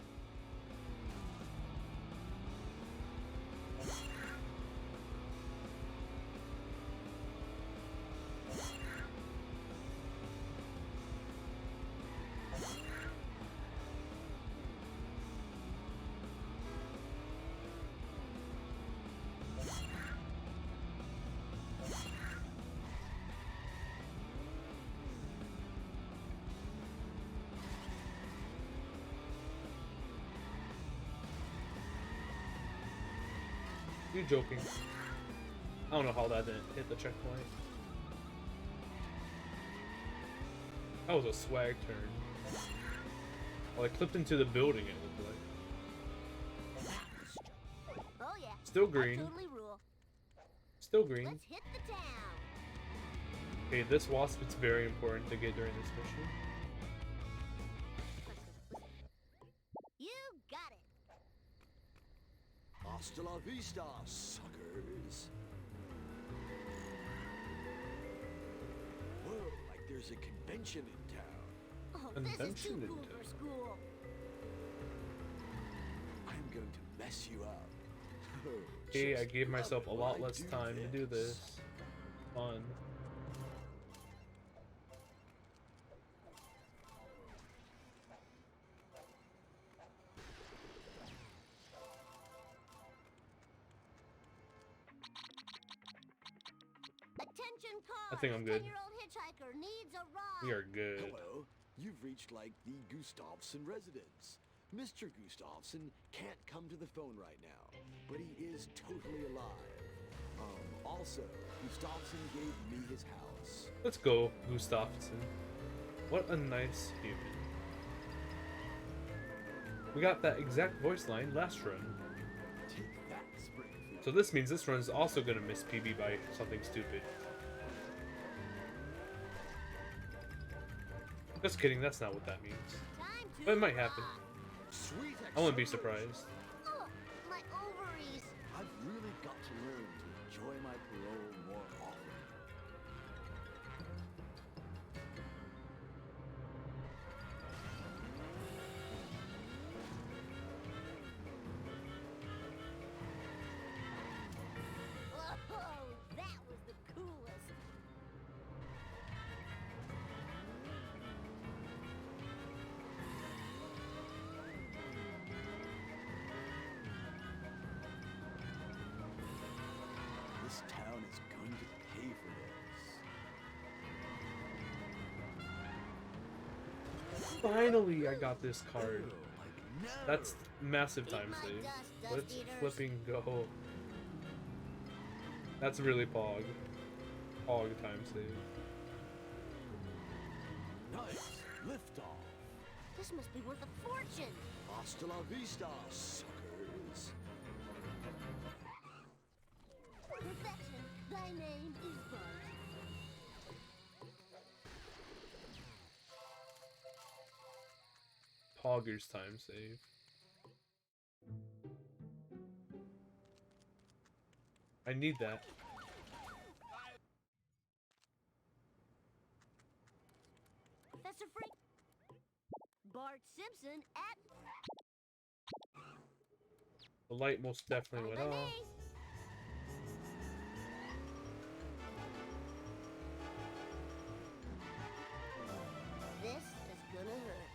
You joking? I don't know how that didn't hit the checkpoint. That was a swag turn. Well, I clipped into the building, it looked like. Oh yeah. Still I green. totally rule. Still green. Let's hit the town. Okay, this wasp is very important to get during this mission. You got it. Hasta la vista, suckers. Whoa, like there's a convention in town. Oh, this is Convention too in cool town. for school. I'm going to mess you up. Okay, I Just gave love myself it a when lot I less time to do this. Fun. Attention cars. I think I'm good. 10-year-old hitchhiker needs a ride. We are good. Hello, you've reached like the Gustafsson residence. Mr. Gustafsson can't come to the phone right now, but he is totally alive. Also, Gustafsson gave me his house. Let's go, Gustafsson. What a nice human. We got that exact voice line last run. Take that, Springfield. So this means this run is also gonna miss PB by something stupid. Just kidding, that's not what that means. Time to But it might happen. rock. Sweet I wouldn't be excellence. surprised. Oh, my ovaries. I've really got to learn to enjoy my parole more often. Whoa, that was the coolest. This town is going to pay for this. Finally, I got this card. Oh, like no. That's massive Eat time my save. dust, dust Let's eaters. flipping go. That's really pog. Pog time save. Nice liftoff. This must be worth a fortune. Hasta la vista, suckers. Perfection. Thy name is Bart. Pogger's time save. I need that. Professor Frank. Bart Simpson at The light most definitely went Bye, off. Maze. This is gonna hurt.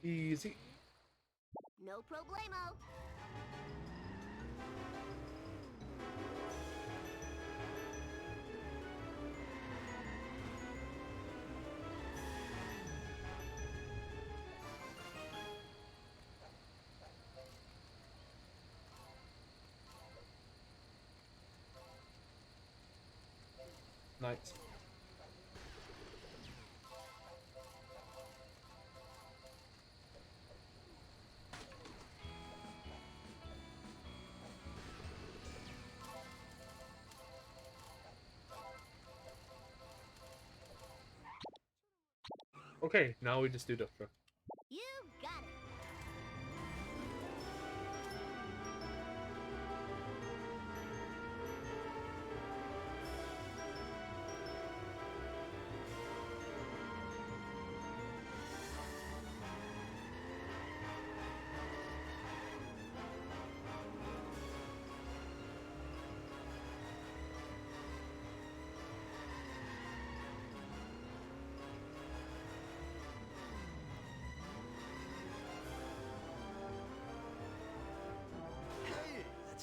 Easy. No problemo. Nice. Okay, now we just do Dufra. You got it.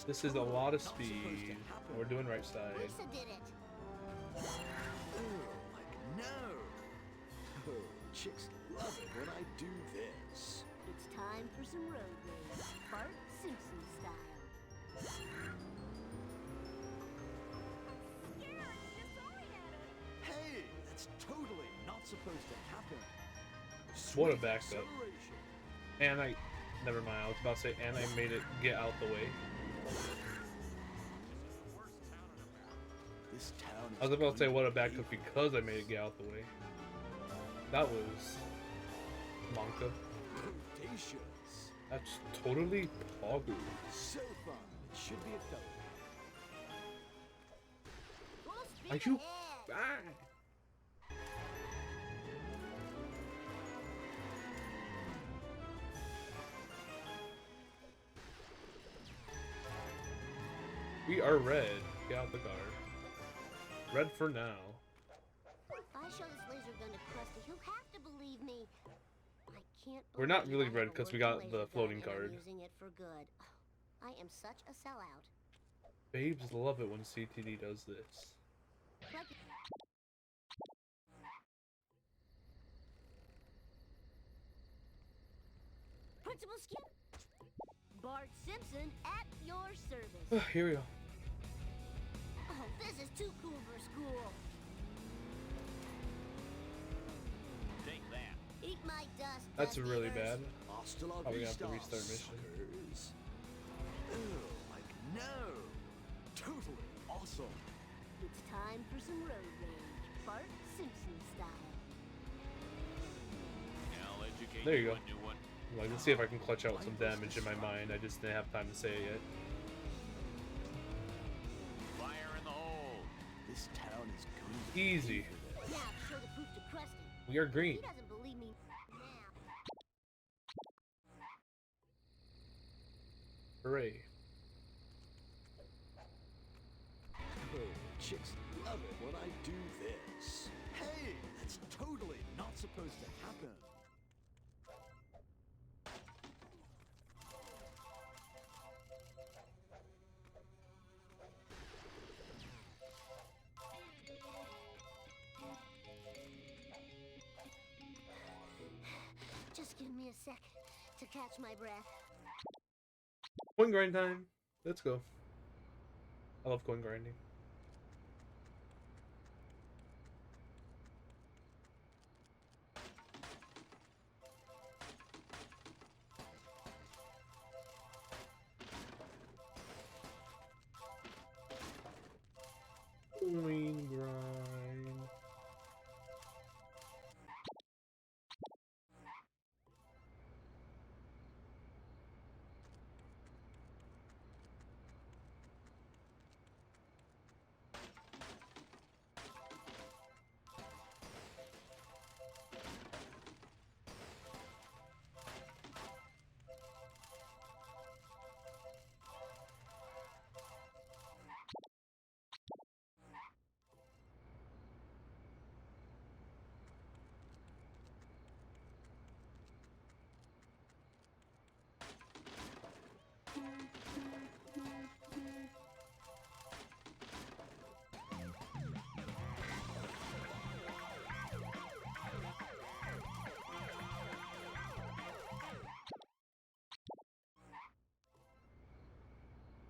This is a lot of Not supposed to speed. happen. We're doing right side. Lisa did it. Oh, like no. Oh, chicks love it when I do this. It's time for some road rage, Bart Simpson style. Hey, that's totally not supposed to happen. What a Sweet backup. acceleration. And I, never mind. I was about to say, and I made it get out the way. This town is I was about to say what a unbelievable. backup because I made it get out the way. That was Monka. Bodacious. That's totally Pogu. So fun. It should be a felony. Full speed Are you? ahead. Ah. We are red. Get out the car. Red for now. If I show this laser gun to Krusty, he'll have to believe me. I can't. We're not believe really I red have a 'cause we working got the laser gun floating and I'm card. using it for good. I am such a sellout. Babes love it when CTD does this. Like- Principal Skip. Bart Simpson at your service. Here we go. Oh, this is too cool for school. Take that. Eat my dust. That's dust really eaters. bad. Hasta la Oh, we have to vista, restart mission. suckers. Oh, like no. Totally awesome. It's time for some road rage, Bart Simpson style. I'll educate There you go. a new one. Like, let's see if I can clutch out some damage in my mind. I just didn't have time to say it yet. Fire in the hole. This town is going to Easy. pay for this. Now show the proof to Krusty. We are green. He doesn't believe me now. Hooray. Oh, chicks love it when I do this. Hey, that's totally not supposed to happen. Just give me a sec to catch my breath. Coin grind time. Let's go. I love coin grinding. Coin grind.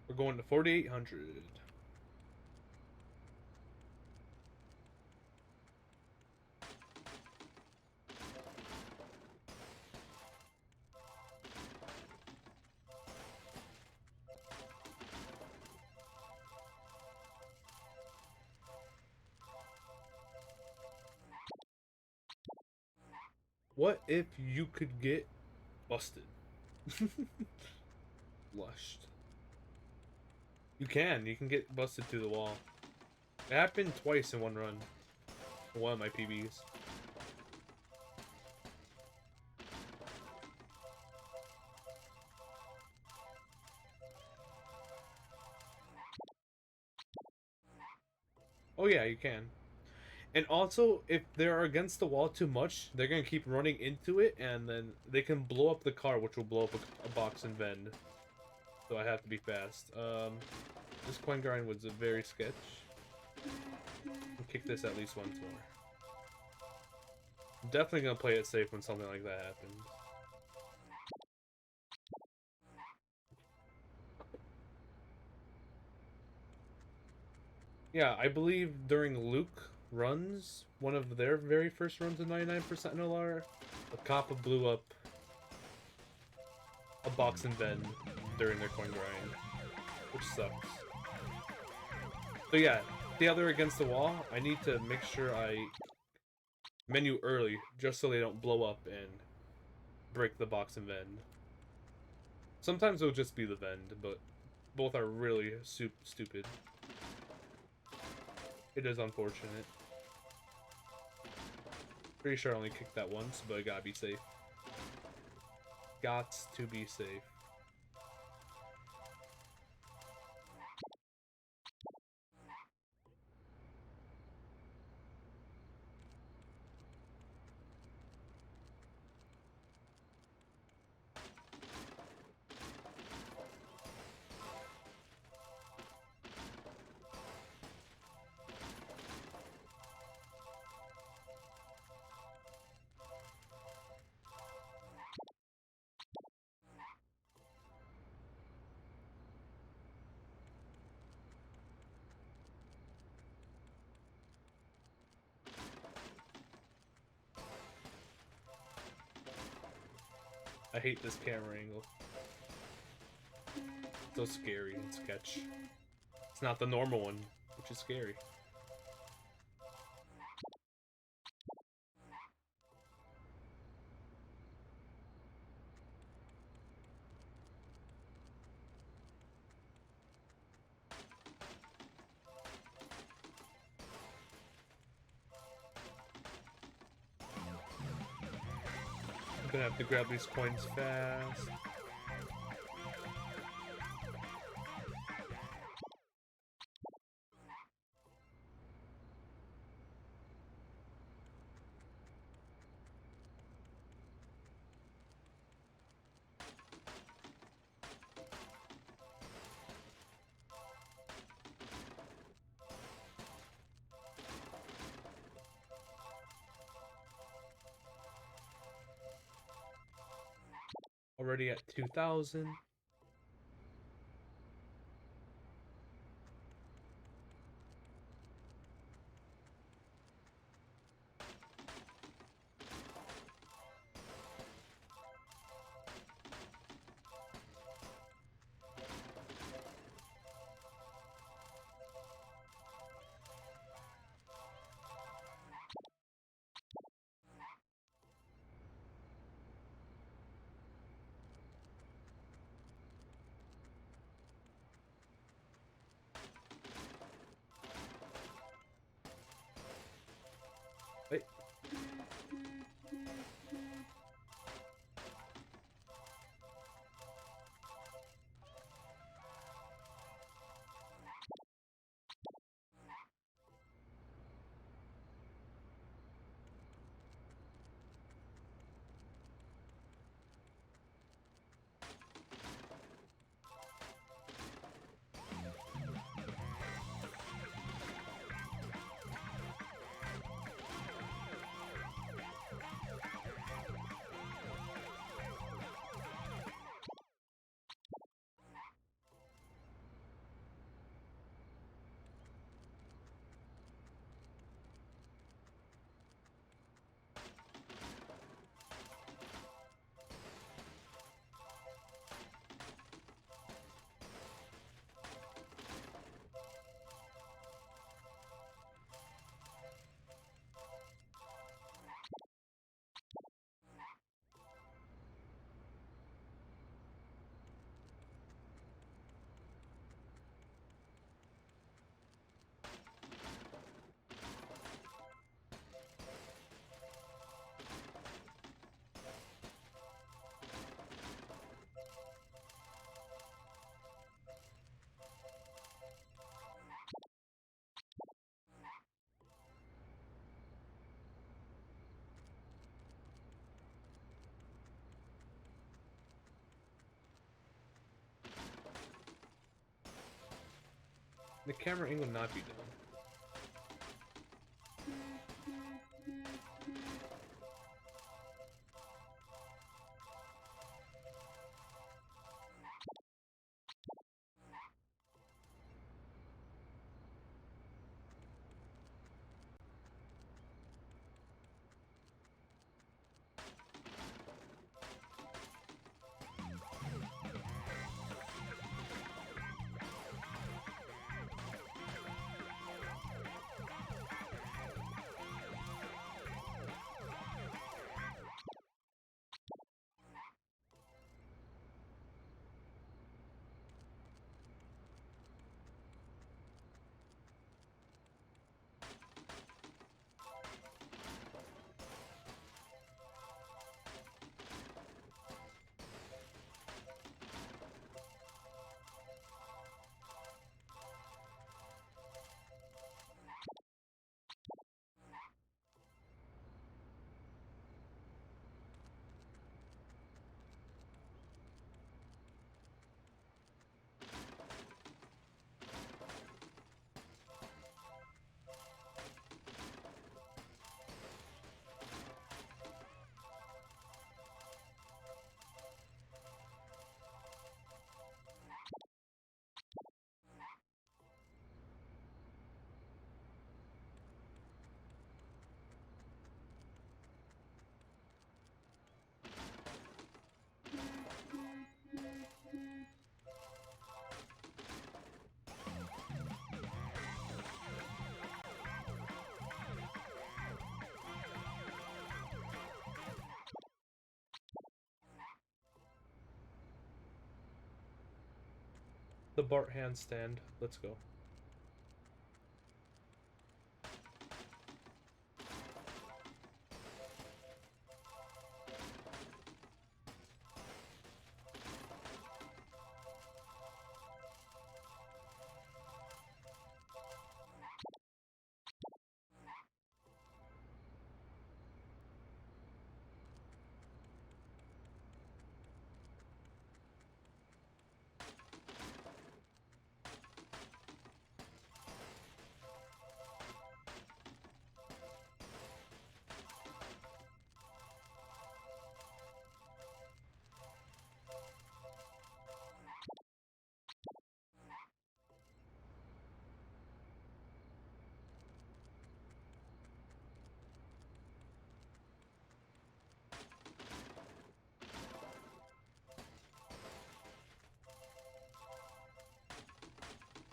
We're going to 4,800. What if you could get busted? Flushed. You can get busted through the wall. It happened twice in one run. One of my PBs. Oh yeah, you can. And also, if they're against the wall too much, they're gonna keep running into it, and then they can blow up the car, which will blow up a box and vend. so I have to be fast. This coin grind was a very sketch. I'll kick this at least once more. I'm definitely gonna play it safe when something like that happens. Yeah, I believe during Luke runs, one of their very first runs of 99% NLR, a cop blew up a box and vend during their coin grind, which sucks. So yeah, the other against the wall, I need to make sure I menu early, just so they don't blow up and break the box and vend. Sometimes it'll just be the vend, but both are really stupid. It is unfortunate. Pretty sure I only kicked that once, but I gotta be safe. Gots to be safe. I hate this camera angle. It's so scary and sketch. It's not the normal one, which is scary. I'm gonna have to grab these coins fast. Already at 2,000. The camera angle not be done. The Bart handstand. Let's go.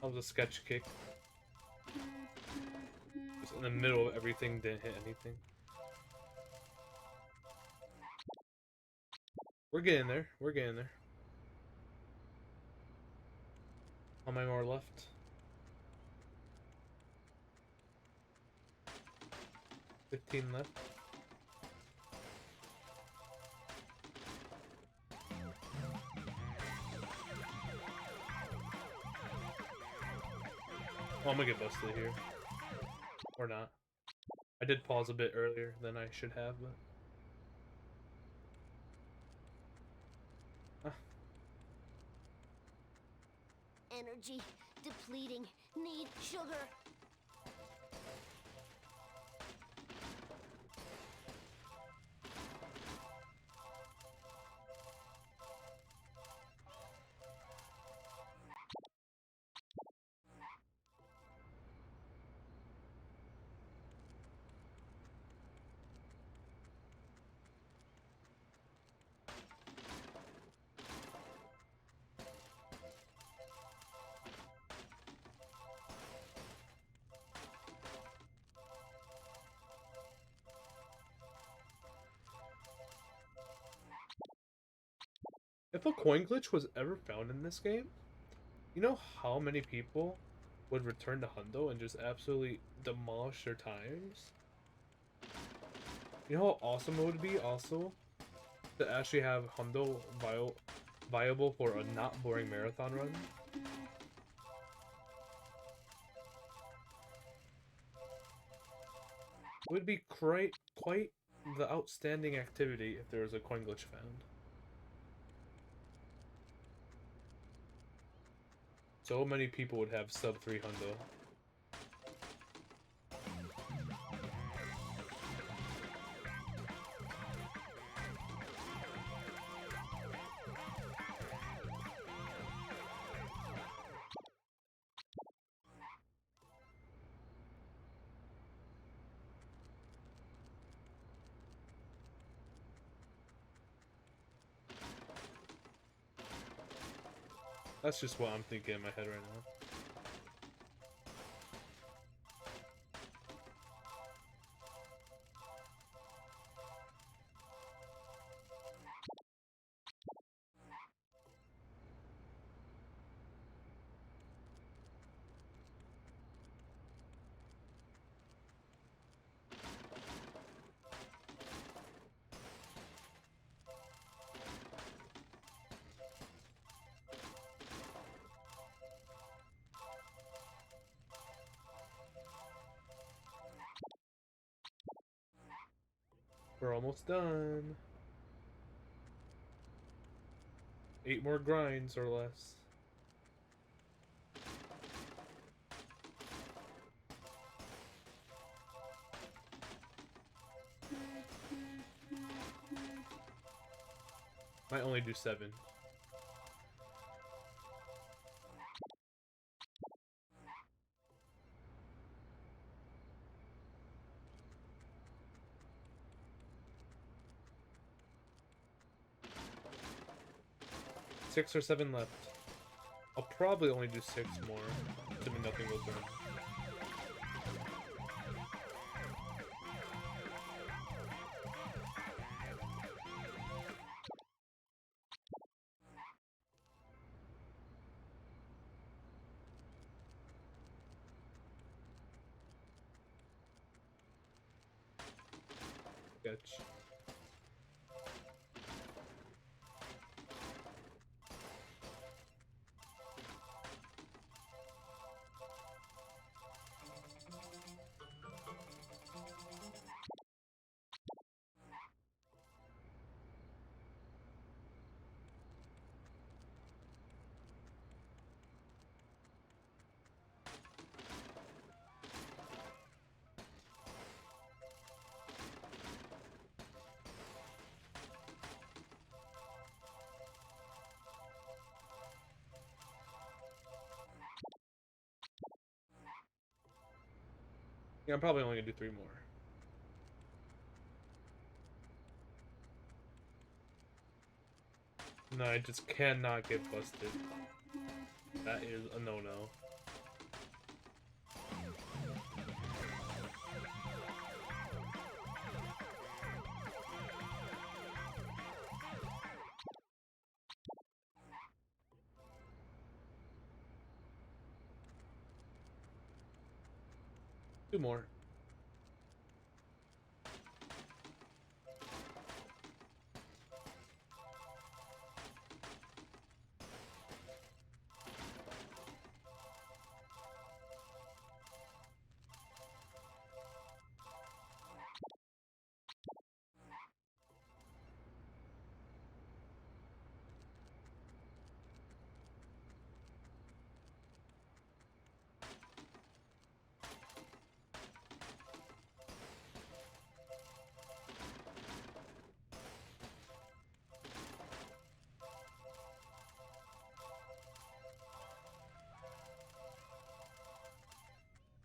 That was a sketch kick. Just in the middle of everything, didn't hit anything. We're getting there. We're getting there. How many more left? $15 left. Oh, I'm gonna get busted here. Or not. I did pause a bit earlier than I should have, but... Energy depleting. Need sugar. If a coin glitch was ever found in this game, you know how many people would return to Hundo and just absolutely demolish their tires? You know how awesome it would be also to actually have Hundo viable for a not boring marathon run? It would be quite the outstanding activity if there was a coin glitch found. So many people would have sub 300. That's just what I'm thinking in my head right now. We're almost done. 8 more grinds or less. Might only do 7. Six or 7 left. I'll probably only do 6 more, assuming nothing goes wrong. Sketch. Yeah, I'm probably only gonna do 3 more. No, I just cannot get busted. That is a no-no. Two more.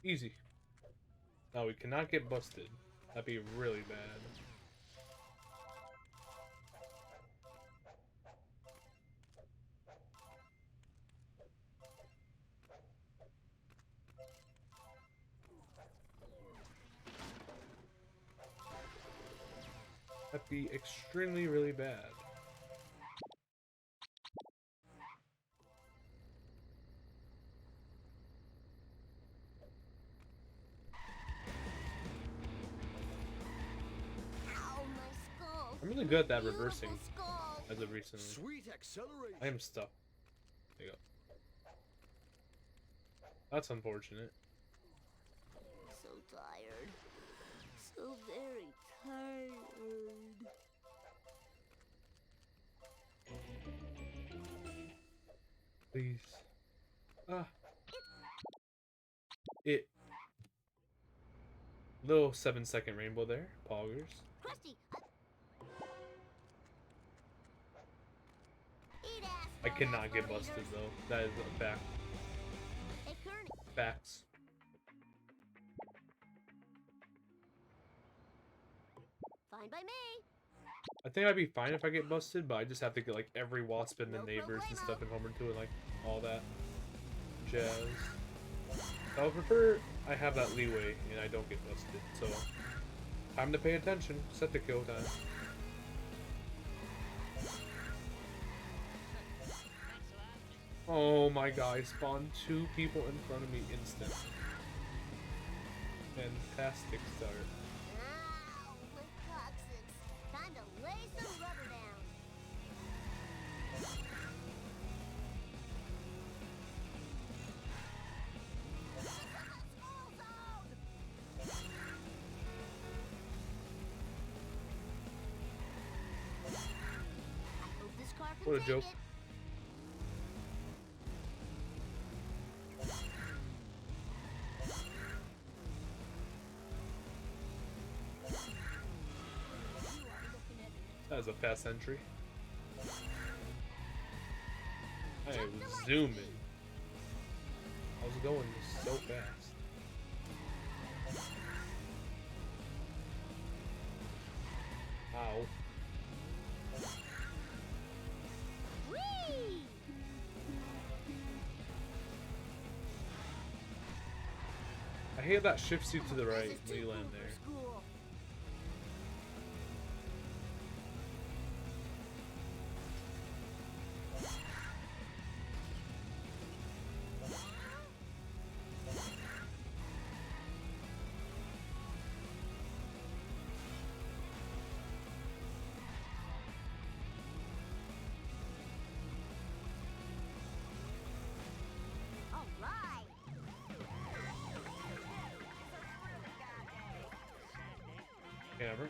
Easy. Now we cannot get busted. That'd be really bad. That'd be extremely really bad. Ow, my skull. I'm really good at that reversing Beautiful skull. as of recently. Sweet acceleration. I am stuck. There you go. That's unfortunate. So tired. So very tired. Please. It. Little 7-second rainbow there. Poggers. Krusty, I cannot get busted though. That is a fact. Hey, Kearney. Facts. Fine by me. I think I'd be fine if I get busted, but I just have to get like every wasp in the neighbors and stuff and Homer too, and like all that jazz. I would prefer I have that leeway and I don't get busted. So time to pay attention. Set the kill time. Oh my god, I spawned 2 people in front of me instant. Fantastic start. Ow, my coccyx. Time to lay some rubber down. School zone! I hope this car can What a take joke. it. That was a fast entry. I was zooming. I was going so fast. Ow. Whee! I hate that shifts you to the This right is when too you land cool for there. school. All right. Camera.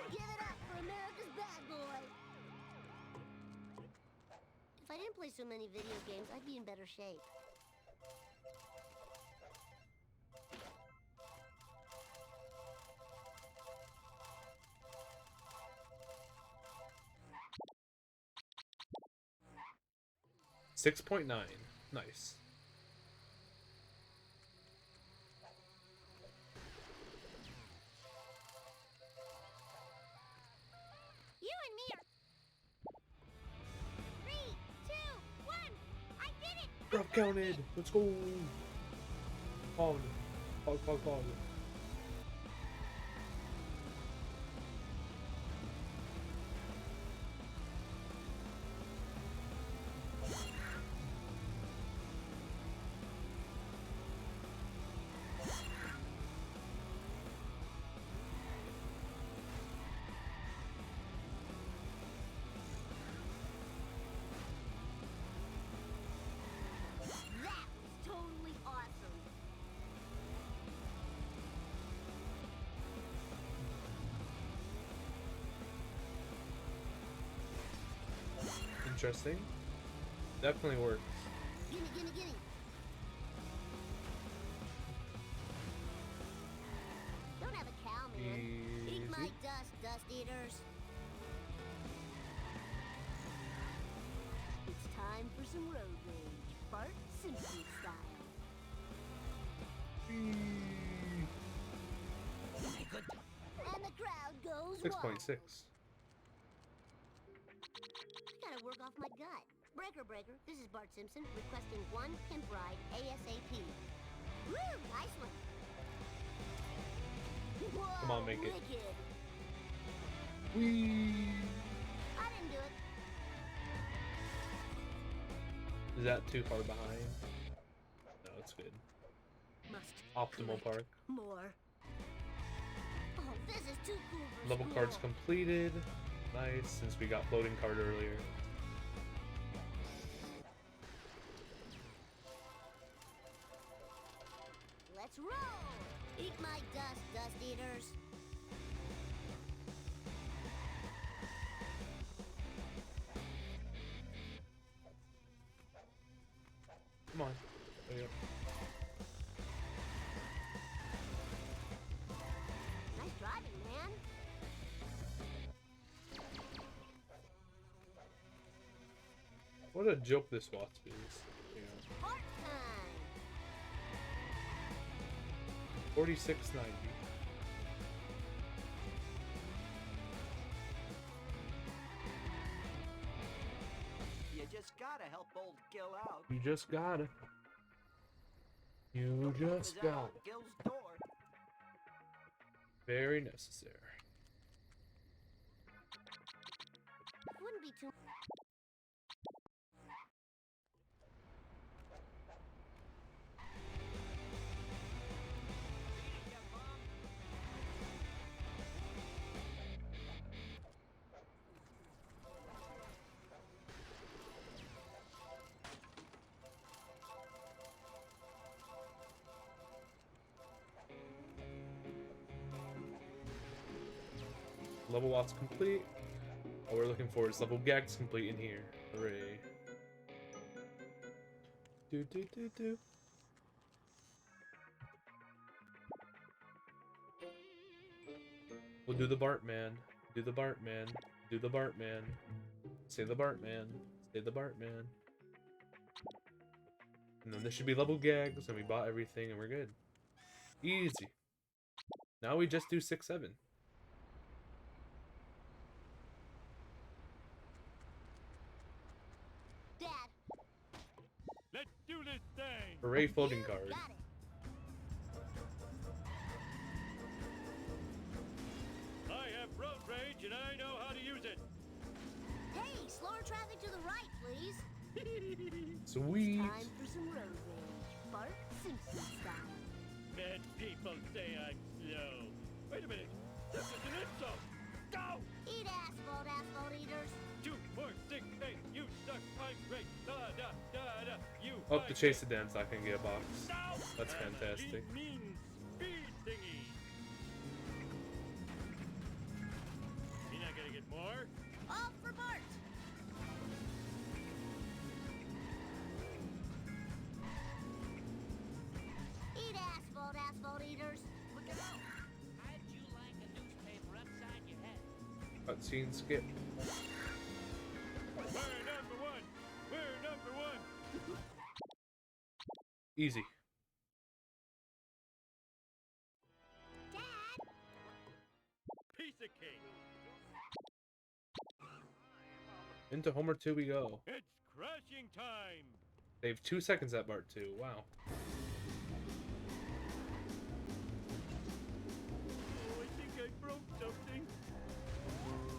Give it up for America's bad boy. If I didn't play so many video games, I'd be in better shape. .9. Nice. You and me are. 3, 2, 1. I did it. Drop counted. Let's go. Pog. Pog, pog, pog. That was totally awesome. Interesting. Definitely works. Gimme, gimme, gimme. Don't have a cow, man. Eat my Easy. dust, dust eaters. It's time for some road rage. Bart Simpson style. And the crowd goes 6.6. I gotta work off my gut. Breaker, breaker. This is Bart Simpson requesting 1 pimp ride ASAP. Woo! Nice one. Whoa, Come on, make it. wicked. Whee! I didn't do it. Is that too far behind? No, it's good. Must Optimal collect park. more. Oh, this is too cool for Level school. cards completed. Nice, since we got floating card earlier. Let's roll. Eat my dust, dust eaters. Come on. There you go. Nice driving, man. What a joke this wasp is. You know. Part time. 4690. You just gotta help old Gil out. You just gotta. You just Is gotta. out Gil's door. Very necessary. Wouldn't be too. Level watts complete. All we're looking for is level gags complete in here. Hooray. Do do do do. We'll do the Bartman. Do the Bartman. Do the Bartman. Say the Bartman. Say the Bartman. And then there should be level gags, and we bought everything, and we're good. Easy. Now we just do 6-7. Dad. Let's do this thing. Hooray, floating card. Got it. I have road rage and I know how to use it. Hey, slower traffic to the right, please. Sweet. Time for some road rage. Bart Simpson style. And people say I'm slow. Wait a minute. This is an insult. Go! Eat asphalt, asphalt eaters. 2, 4, 6, 8. You suck my great. Da da da da. You. Oh, the chase it dance, I can get a box. That's fantastic. Mean speed thingy. You're not gonna get more. All for Bart. Eat asphalt, asphalt eaters. Look it out. How'd you like a newspaper upside your head? Cutscene skip. We're number one. We're number one. Easy. Dad. Piece of cake. Into Homer 2 we go. It's crashing time. Save 2 seconds at Bart 2. Wow. Oh, I think I broke something.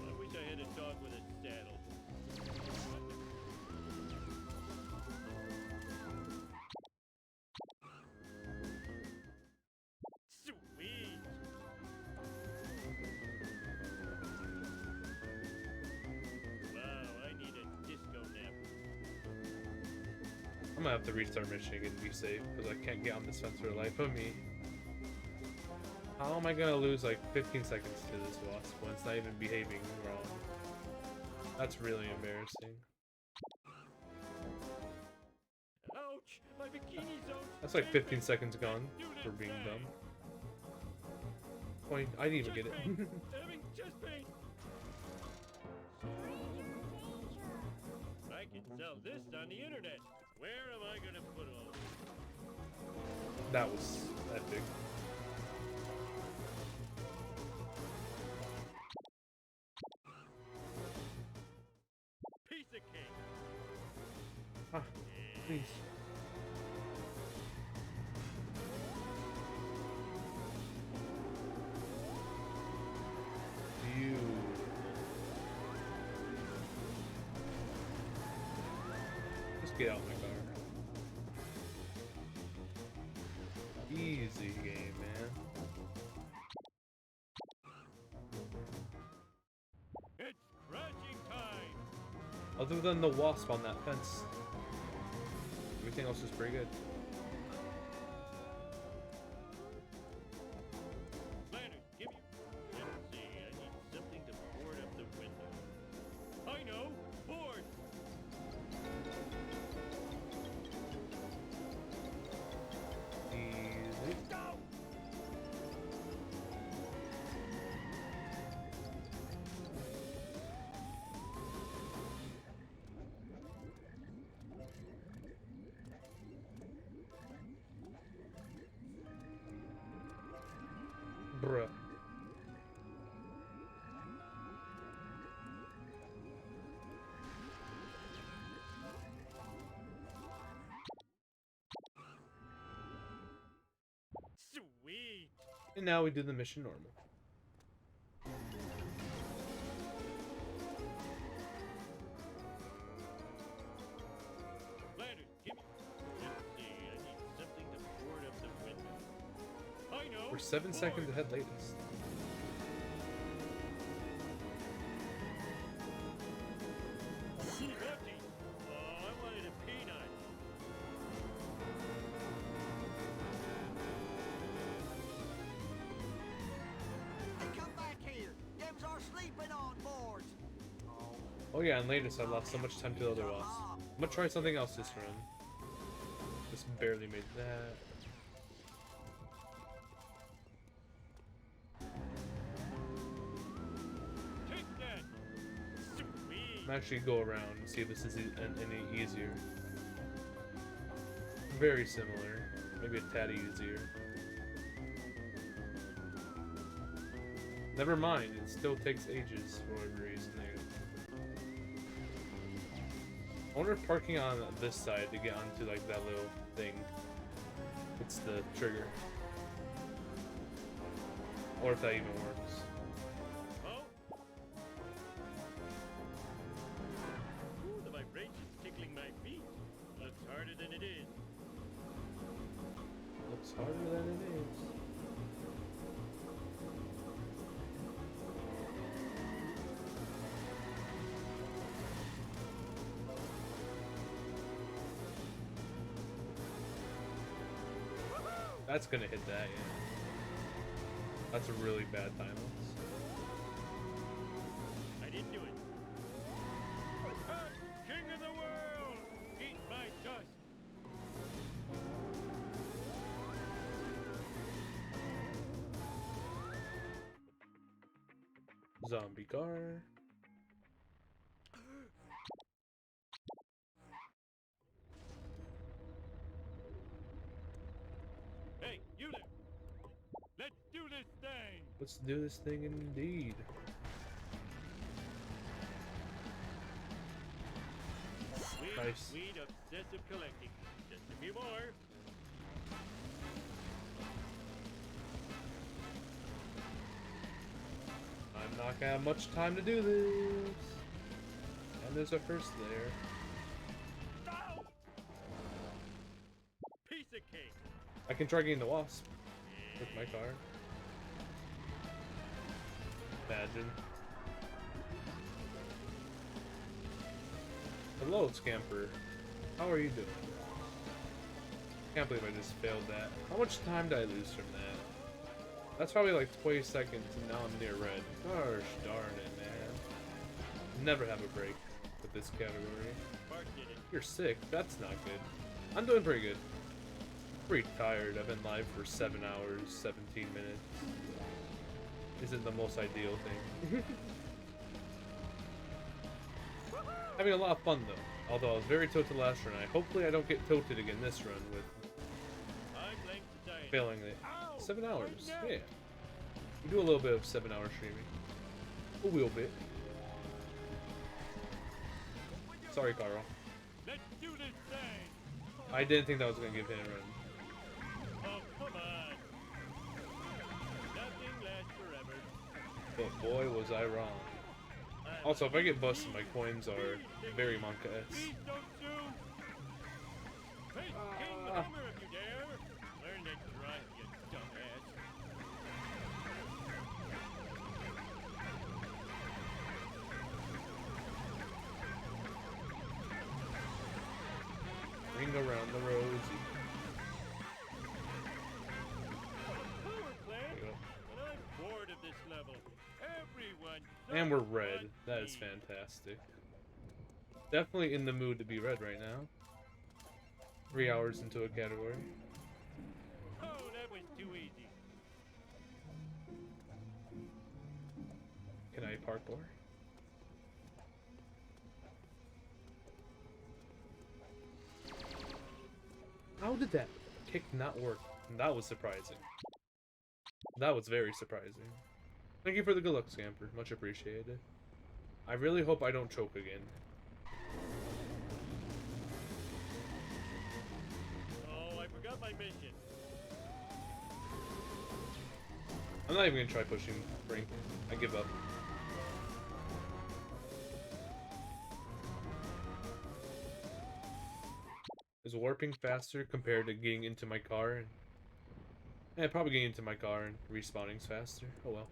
I wish I had a dog with a saddle. Sweet. Wow, I need a disco nap. I'm gonna have to restart Michigan and be safe because I can't get on this fence for the life of me. How am I gonna lose like 15 seconds to this wasp when it's not even behaving wrong? That's really embarrassing. Ouch! My bikini zone. That's like 15 seconds gone for being dumb. Point, I didn't even get it. Having chest pain. I can sell this on the internet. Where am I gonna put all of it? That was epic. Piece of cake. Ah, please. You. Just get out of my car. Easy game, man. It's crashing time. Other than the wasp on that fence, everything else is pretty good. Lantern, give me. Let's see. I need something to board up the window. I know. Board. Sweet. And now we do the mission normal. Ladders, give me. Let's see, I need something to board up the window. I know. We're 7 seconds ahead latest. Empty. Oh, I wanted a peanut. Hey, come back here. Them's our sleeping on boards. Oh yeah, and latest I lost so much time to the other wasps. I'm gonna try something else this run. Just barely made that. Take that. Sweet. I'm actually go around and see if this is any easier. Very similar, maybe a tad easier. Never mind, it still takes ages for whatever reason there. I wonder if parking on this side to get onto like that little thing, it's the trigger. Or if that even works. Oh. Ooh, the vibration's tickling my feet. Looks harder than it is. Looks harder than it is. That's gonna hit that, yeah. That's a really bad time lapse. I didn't do it. Ah, King of the world! Eat my dust! Zombie car. Hey, you there! Let's do this thing! Let's do this thing indeed. Sweet, Nice. sweet, obsessive collecting. Just a few more. I'm not gonna have much time to do this. And there's a first there. Ow! Piece of cake. I can try getting the wasp with my car. Imagine. Hello, Scamper. How are you doing? Can't believe I just failed that. How much time did I lose from that? That's probably like 20 seconds and now I'm near red. Gosh darn it, man. Never have a break with this category. Bart did it. You're sick. That's not good. I'm doing pretty good. Pretty tired. I've been live for 7 hours, 17 minutes. Isn't the most ideal thing. Having a lot of fun though. Although I was very tilted last run. Hopefully I don't get tilted again this run with I'm blank society. failing it. Ow! 7 hours. My neck! Yeah. We do a little bit of 7-hour streaming. A little bit. Sorry, Carl. Let's do this thing! I didn't think that was gonna give him a run. Oh, come on! Nothing lasts forever. But boy, was I wrong. Also, if I get busted, my coins are very Monka-esque. Please don't sue! Hey, King Homer, if you dare! Learn to drive, you dumbass. Ring around the rosy. Power plant? There you go. But I'm bored of this level. Everyone And we're just red. wants That is me. fantastic. Definitely in the mood to be red right now. 3 hours into a category. Oh, that was too easy. Can I parkour? How did that kick not work? That was surprising. That was very surprising. Thank you for the good luck, Scamper. Much appreciated. I really hope I don't choke again. Oh, I forgot my mission. I'm not even gonna try pushing Brink. I give up. Is warping faster compared to getting into my car? Yeah, probably getting into my car and respawning's faster. Oh well.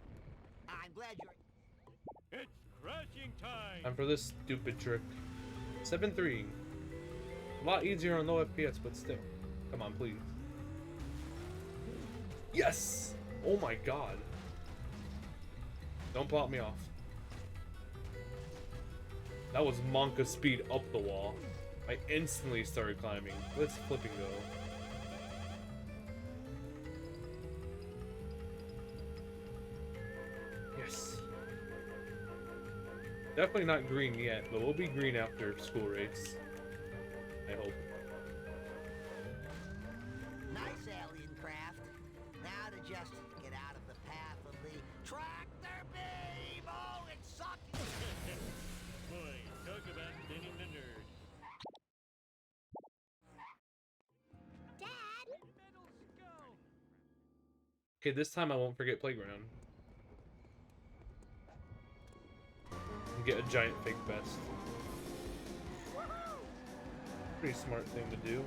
I'm glad you're... It's crashing time! Time for this stupid trick. 7-3. A lot easier on low FPS, but still. Come on, please. Yes! Oh my god. Don't plot me off. That was Monka speed up the wall. I instantly started climbing. Let's flip and go. Yes. Definitely not green yet, but we'll be green after school race. I hope. Nice alien craft. Now to just get out of the path of the tractor beam. Oh, it sucks. Boy, talk about thinning the nerd. Dad! Metal skull! Okay, this time I won't forget playground. And get a giant fake vest. Pretty smart thing to do.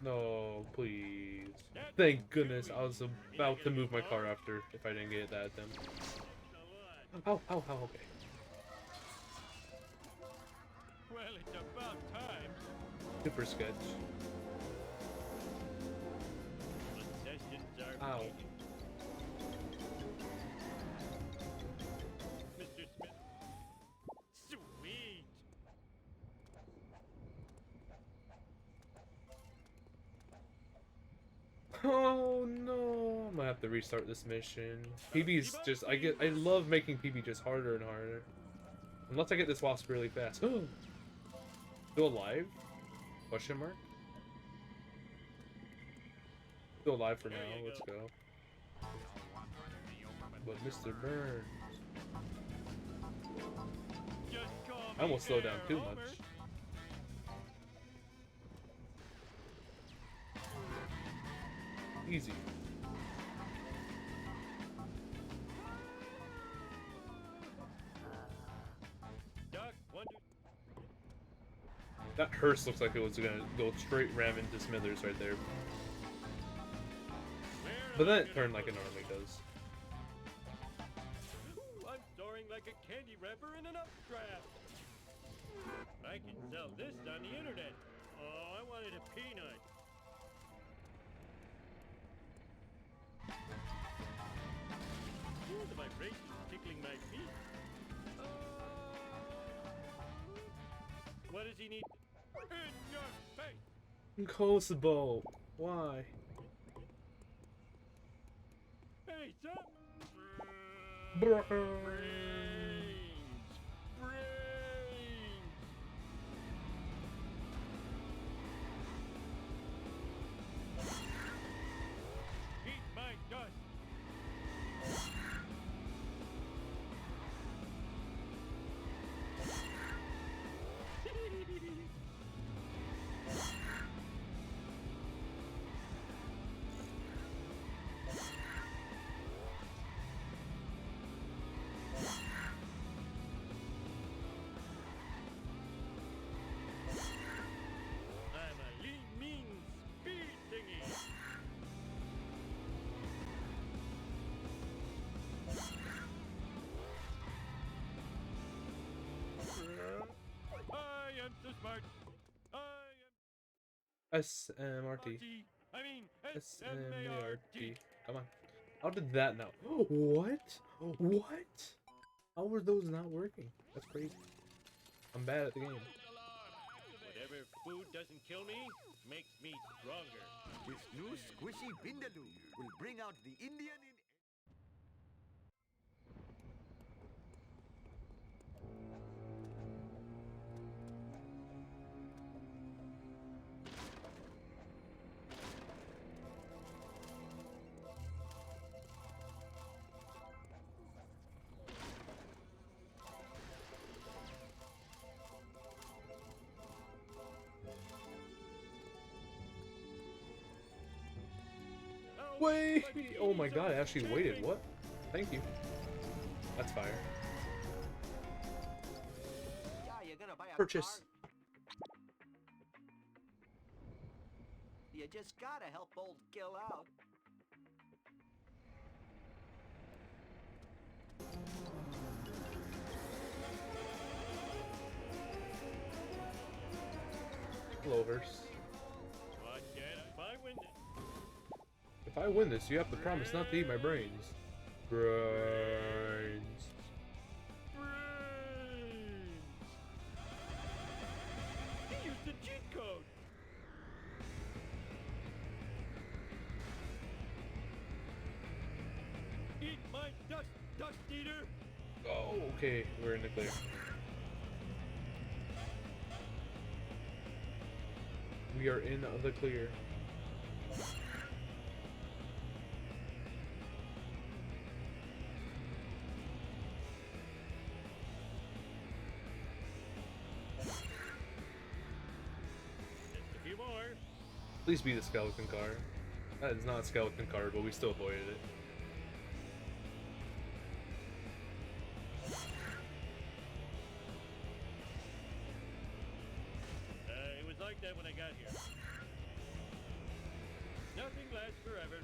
No, please. Thank goodness. I was about to move my car after if I didn't get that attempt. Ow, ow, ow, okay. Well, it's about time. Super sketch. Possessions are Ow. beginning. Mr. Smith. Sweet! Oh no, I'm gonna have to restart this mission. PB's just, I love making PB just harder and harder. Unless I get this wasp really fast. Still alive? Question mark? Still alive for now, let's go. But Mr. Burns. Just call I almost me slowed down Air too Homer. much. Easy. Doc wondered. That hearse looks like it was gonna go straight ram into Smithers right there. Where But then am I it gonna turned like put it normally does. Ooh, I'm soaring like a candy wrapper in an updraft. I can sell this on the internet. Oh, I wanted a peanut. Ooh, the vibrations tickling my feet. What does he need? In your face! Cosbo. Why? Hey, son! Brains. Brains! Eat my dust! I'm a lean, mean speed thingy! I am so smart! I am SMRT. I mean, SMART. SMART! Come on. How did that now? What? What? How were those not working? That's crazy. I'm bad at the game. Whatever food doesn't kill me, makes me stronger. This new squishy Vindaloo will bring out the Indian in... Wait! Oh my god, I actually waited. What? Thank you. That's fire. Yeah, you're gonna buy a Purchase. car? You just gotta help old Gil out. Clovers. What can if I win this? If I win this, you have to promise not to eat my brains. Brains. Brains! He used the cheat code! Eat my dust eater! Oh, okay. We're in the clear. We are in the clear. Just a few more. Please be the skeleton car. That is not a skeleton car, but we still avoided it. It was like that when I got here. Nothing lasts forever.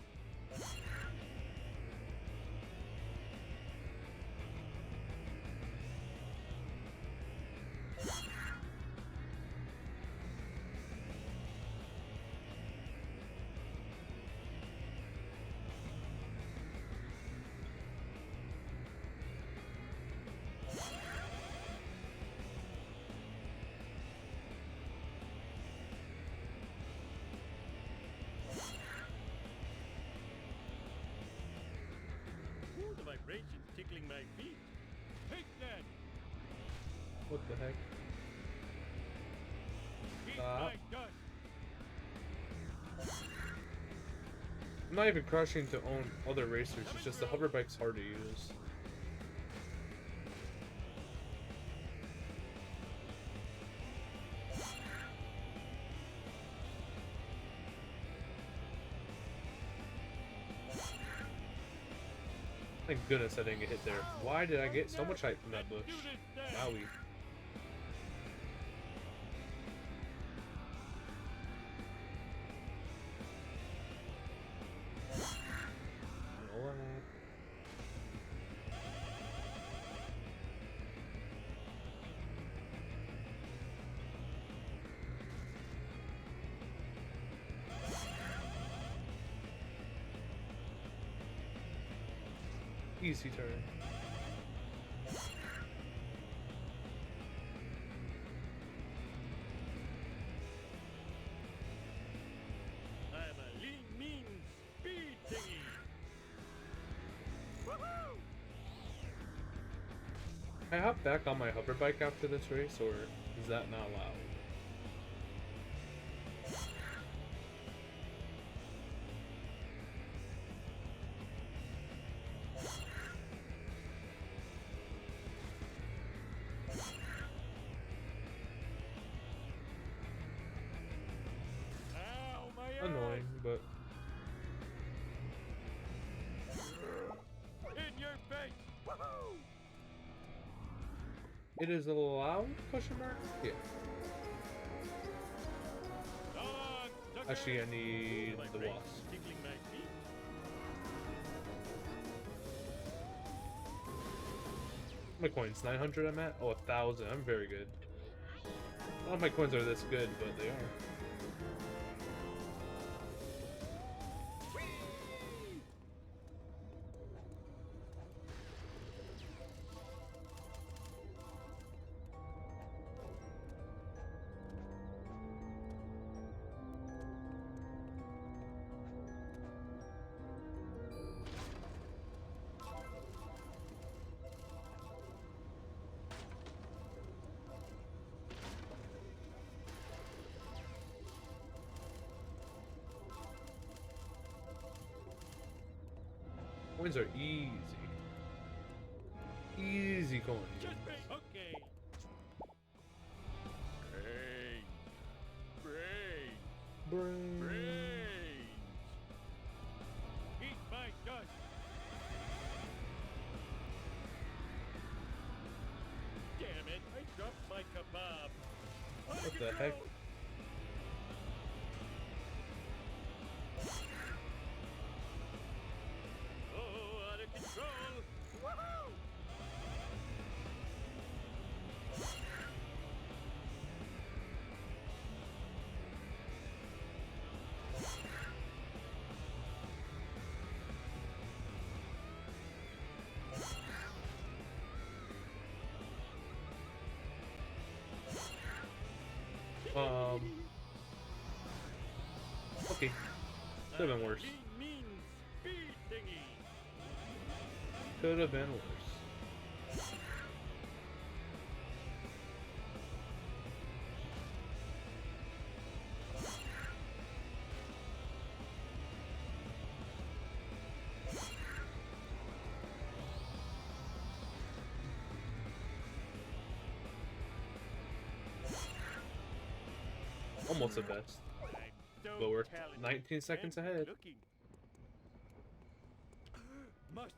Ooh, the vibrations tickling my feet. Take that! What the heck? Eat Stop. my dust! I'm not even crushing to own other racers, it's just the hover bike's hard to use. Thank goodness I didn't get hit there. Why did I get so much hype from that bush? Do this thing! Wowie. Easy turn. I'm a lean, mean speed thingy! Woohoo! Can I hop back on my hover bike after this race, or is that not allowed? Ow, my eye! Annoying, but In your face! Woohoo! it is allowed? Question mark? Yeah. Dog, sucker! Actually, I need My the brains wasp. tickling my feet. My coins, 900 I'm at? Oh, 1,000. I'm very good. Not of my coins are this good, but they are. Coins are easy. Easy coins. Just me. Okay. Brains. Brains. Brain. Brains. dropped my kebab. What the heck? Oh, out of control. Woohoo! Okay. Could have been worse. Mean speed thingy. Could have been worse. Almost the best. So But we're talented 19 seconds and ahead. looking. Must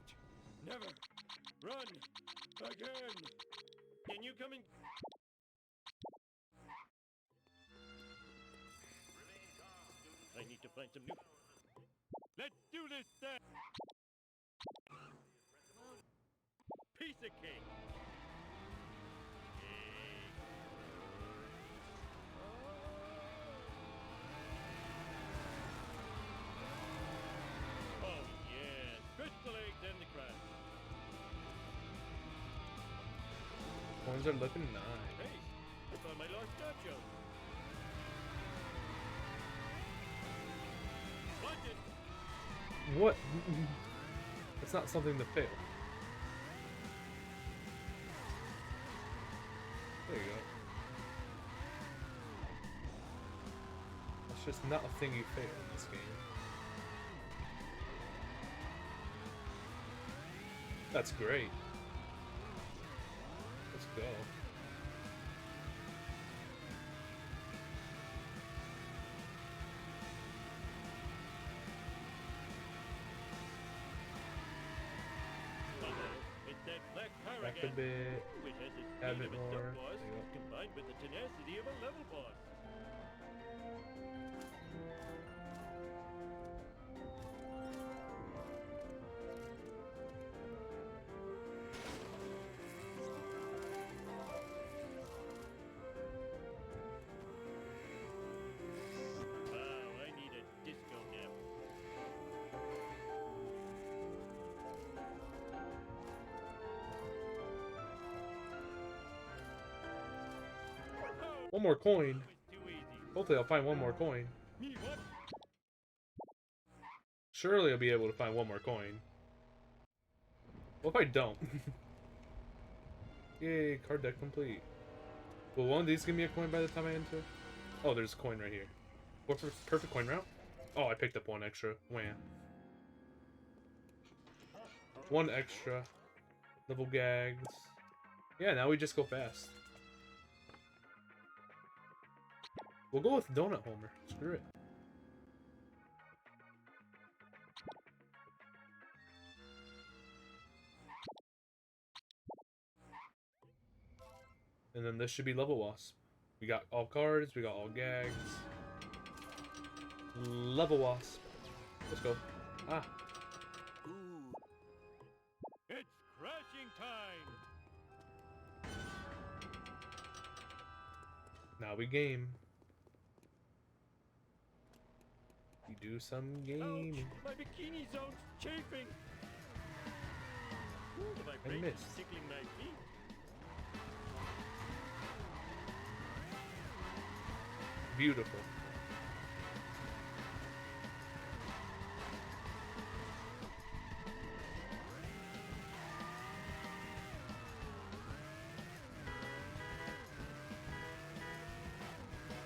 never run again. Can you come in? I need to find some new. Let's do this then. Piece of cake. Oh yes, crystal eggs and the crust. Coins are looking nice. Hey, I found my lost nacho. Watch it. What? It's not something to fail. There you go. That's just not a thing you fail in this game. That's great. Let's go. It's that black car Back a again, bit. which has the Add speed it of a more. stunt boss There you go. combined with the tenacity of a level boss. Wow, I need a disco nap. One more coin. It was too easy. Hopefully I'll find one more coin. Me what? Surely I'll be able to find one more coin. What if I don't? Yay, card deck complete. Will one of these give me a coin by the time I enter? Oh, there's a coin right here. Perfect coin route? Oh, I picked up one extra. Wham. One extra. Level gags. Yeah, now we just go fast. We'll go with Donut Homer. Screw it. And then this should be Level Wasp. We got all cards, we got all gags. Level Wasp. Let's go. Ah, Ooh. It's crashing time. now we game. We do some gaming. Ouch, my bikini zone's chafing. Ooh, the vibration missed. tickling my feet. Beautiful.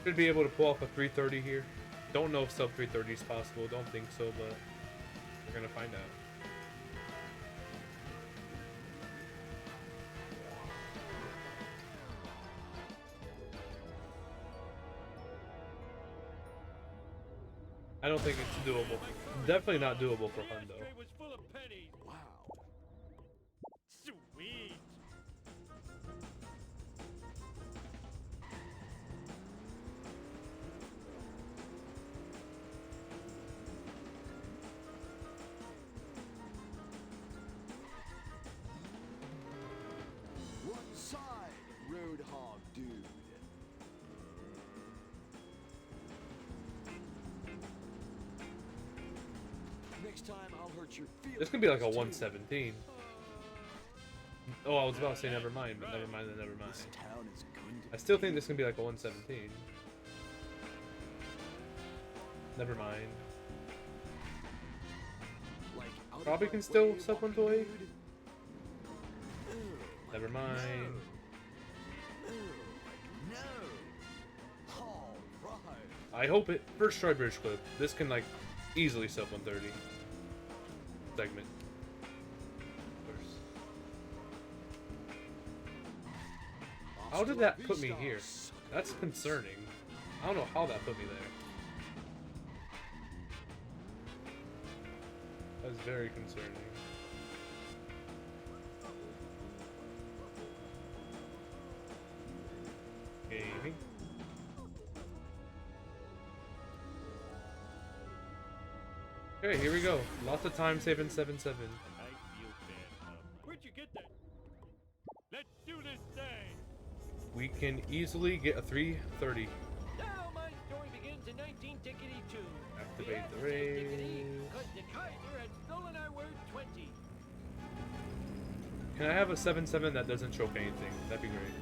Should be able to pull off a 330 here. Don't know if sub 330 is possible. Don't think so, but we're gonna find out. I don't think it's doable. Definitely not doable for The Hundo. ashtray was full of pennies. Wow. Sweet. Next time I'll hurt your feelings. This can be like a too. 117. Oh, I was about to say never mind, but never mind, then never mind. This town is going to I still think this can be like a 117. Never mind. like out of Probably my can still way, sub walking 128. dude. Ugh, Never mind. No. All right. I hope it. First try bridge clip. This can like easily sub 130. Segment. First. How did that put me here? That's concerning. I don't know how that put me there. That's very concerning. Gaming. Okay, here we go. Lots of time saving 7-7. I feel bad. Where'd you get that? Let's do this thing. We can easily get a 330. Now my story begins in 1982. Activate the raid. raid. Because the Kaiser had stolen our word 20. Can I have a 7-7 that doesn't choke anything? That'd be great.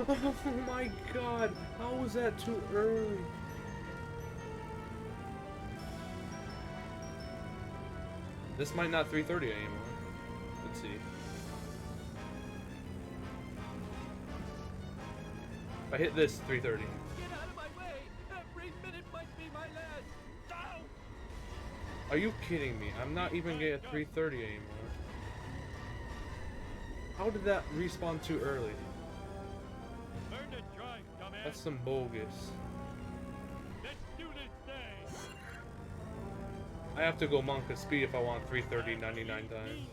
Oh my god! How was that too early? This might not 330 anymore. Let's see. If I hit this, 330. Get out of my way. Every minute might be my last. Ow! Are you kidding me? I'm not even getting 330 anymore. How did that respawn too early? Learn to drive, dumbass. That's some bogus. Let's do this thing. I have to go Monka speed if I want 330 99 times.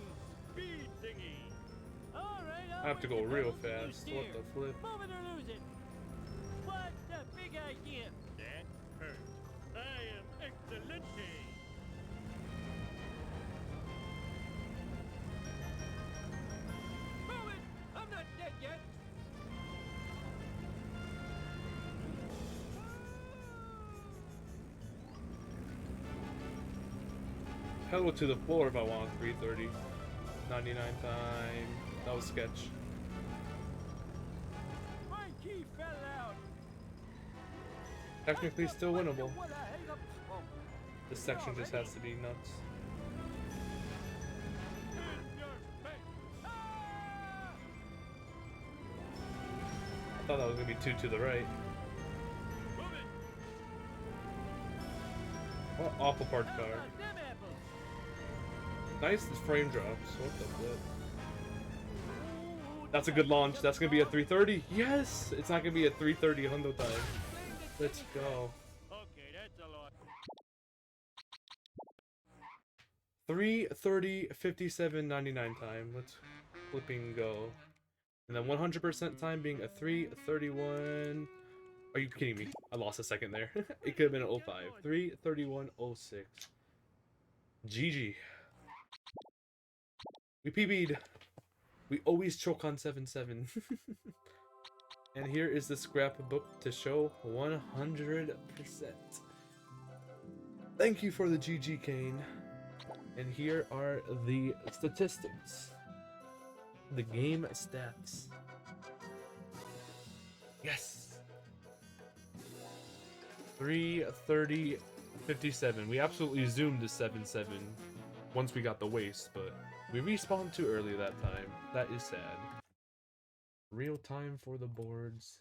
Speed thingy. All right, I have to go real fast. What the flip? Move it or lose it. What's the big idea? That hurts. I am excelente. Move it. I'm not dead yet. Pedal to the floor if I want 330 99 time. That was sketch. My key fell out. Technically still winnable. What a hang up. Oh, This section just has to be nuts. In your face. ah! I thought that was gonna be 2 to the right. Move it. What awful parked How car. about them apples? Nice frame drops. What the flip? Ooh, That's a good launch. That's gonna be a 330. Yes! It's not gonna be a 330 hundo time. Let's go. Okay, that's a lot. 330 57 99 time. Let's flipping go. And then 100% time being a 331. Are you kidding me? I lost a second there. It could have been an 05. 331.06. GG. We PB'd. We always choke on 7-7. And here is the scrapbook to show 100%. Thank you for the GG, Kane. And here are the statistics. The game stats. Yes! 330 57. We absolutely zoomed to 7-7 once we got the waste, but we respawned too early that time. That is sad. Real time for the boards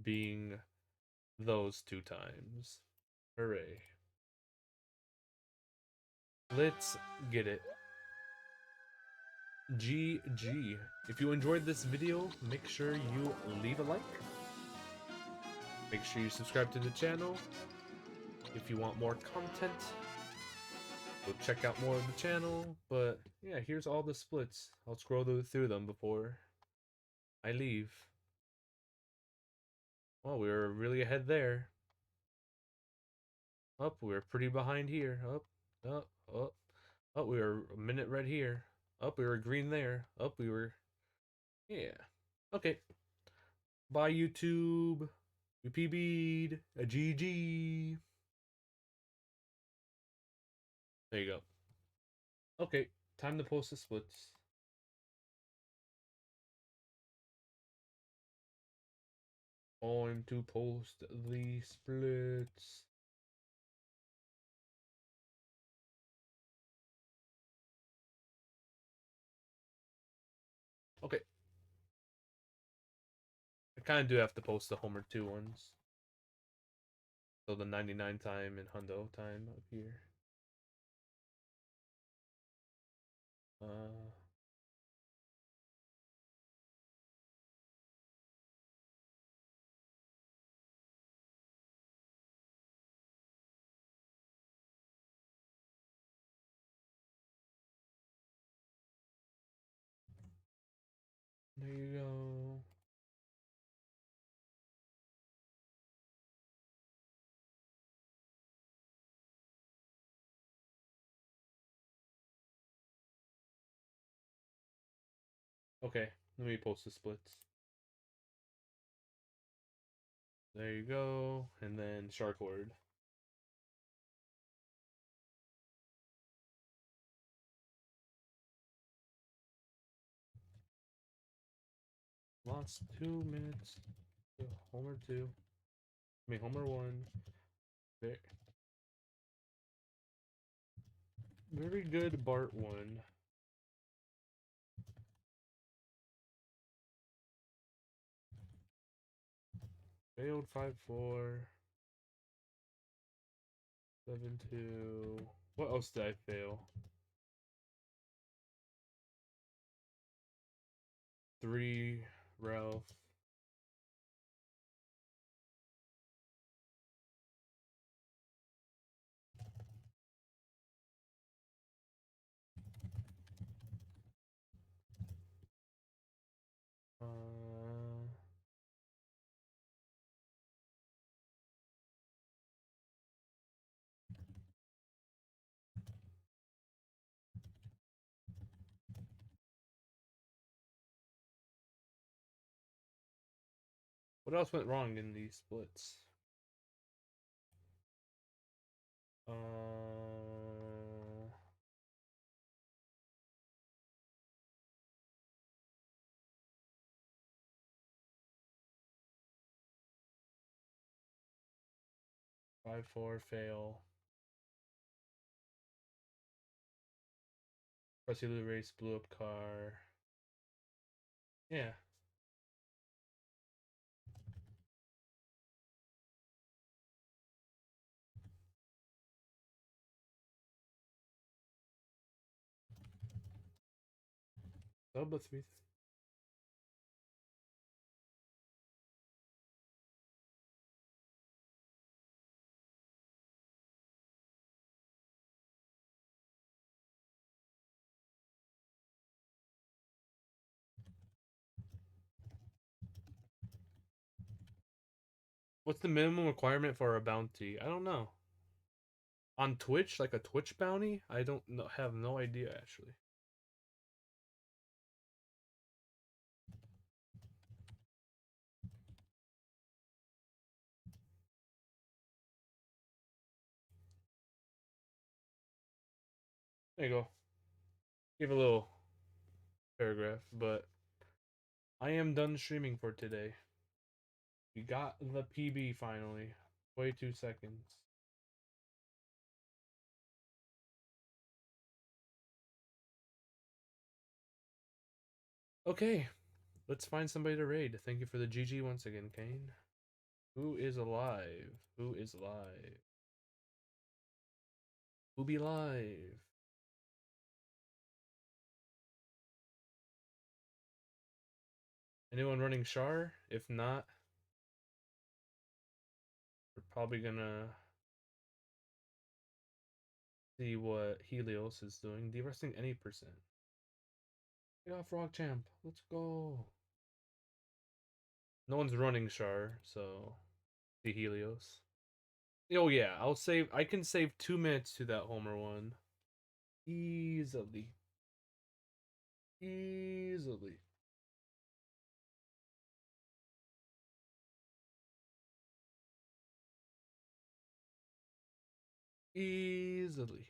being those 2 times. Hooray. Let's get it. GG. If you enjoyed this video, make sure you leave a like. Make sure you subscribe to the channel. If you want more content, go check out more of the channel. But yeah, here's all the splits. I'll scroll through them before I leave. Well, we were really ahead there. Up, we were pretty behind here. Up. Oh, we were a minute red here. Up, we were green there. Up, we were... Yeah. Okay. Bye, YouTube. We PB'd. A GG. There you go. Okay. Time to post the splits. Time to post the splits. Okay. I kind of do have to post the Homer 2 ones. So the 99 time and Hundo time up here. There you go. Okay, let me post the splits. There you go. And then Shark Word. Lost 2 minutes. Homer 2. I mean, Homer 1. There. Very good Bart 1. Failed 5-4. 7-2. What else did I fail? 3 Ralph. What else went wrong in these splits? 5-4 fail. Rusty Lou race blew up car. Yeah. Double 3. What's the minimum requirement for a bounty? I don't know. On Twitch, like a Twitch bounty? I don't know, have no idea actually. There you go. Give a little paragraph, but I am done streaming for today. We got the PB finally. 22 seconds. Okay, let's find somebody to raid. Thank you for the GG once again, Kane. Who is alive? Who is alive? Who be live? Anyone running Char? If not, we're probably gonna see what Helios is doing. Deresting any percent. Get off Rock Champ. Let's go. No one's running Char, so the Helios. Oh yeah, I can save 2 minutes to that Homer one. Easily. Easily. Easily.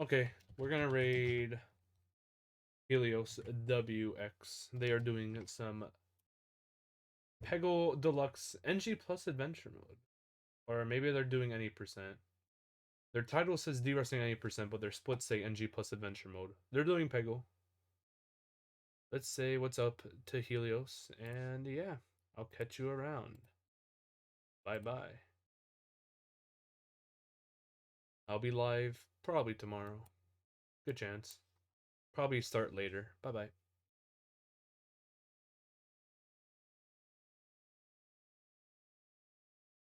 Okay, we're gonna raid Helios WX. They are doing some Peggle Deluxe NG Plus Adventure Mode. Or maybe they're doing any percent. Their title says D-Wrestling 90%, but their splits say NG Plus Adventure Mode. They're doing Peggle. Let's say what's up to Helios, and yeah, I'll catch you around. Bye-bye. I'll be live probably tomorrow. Good chance. Probably start later. Bye-bye.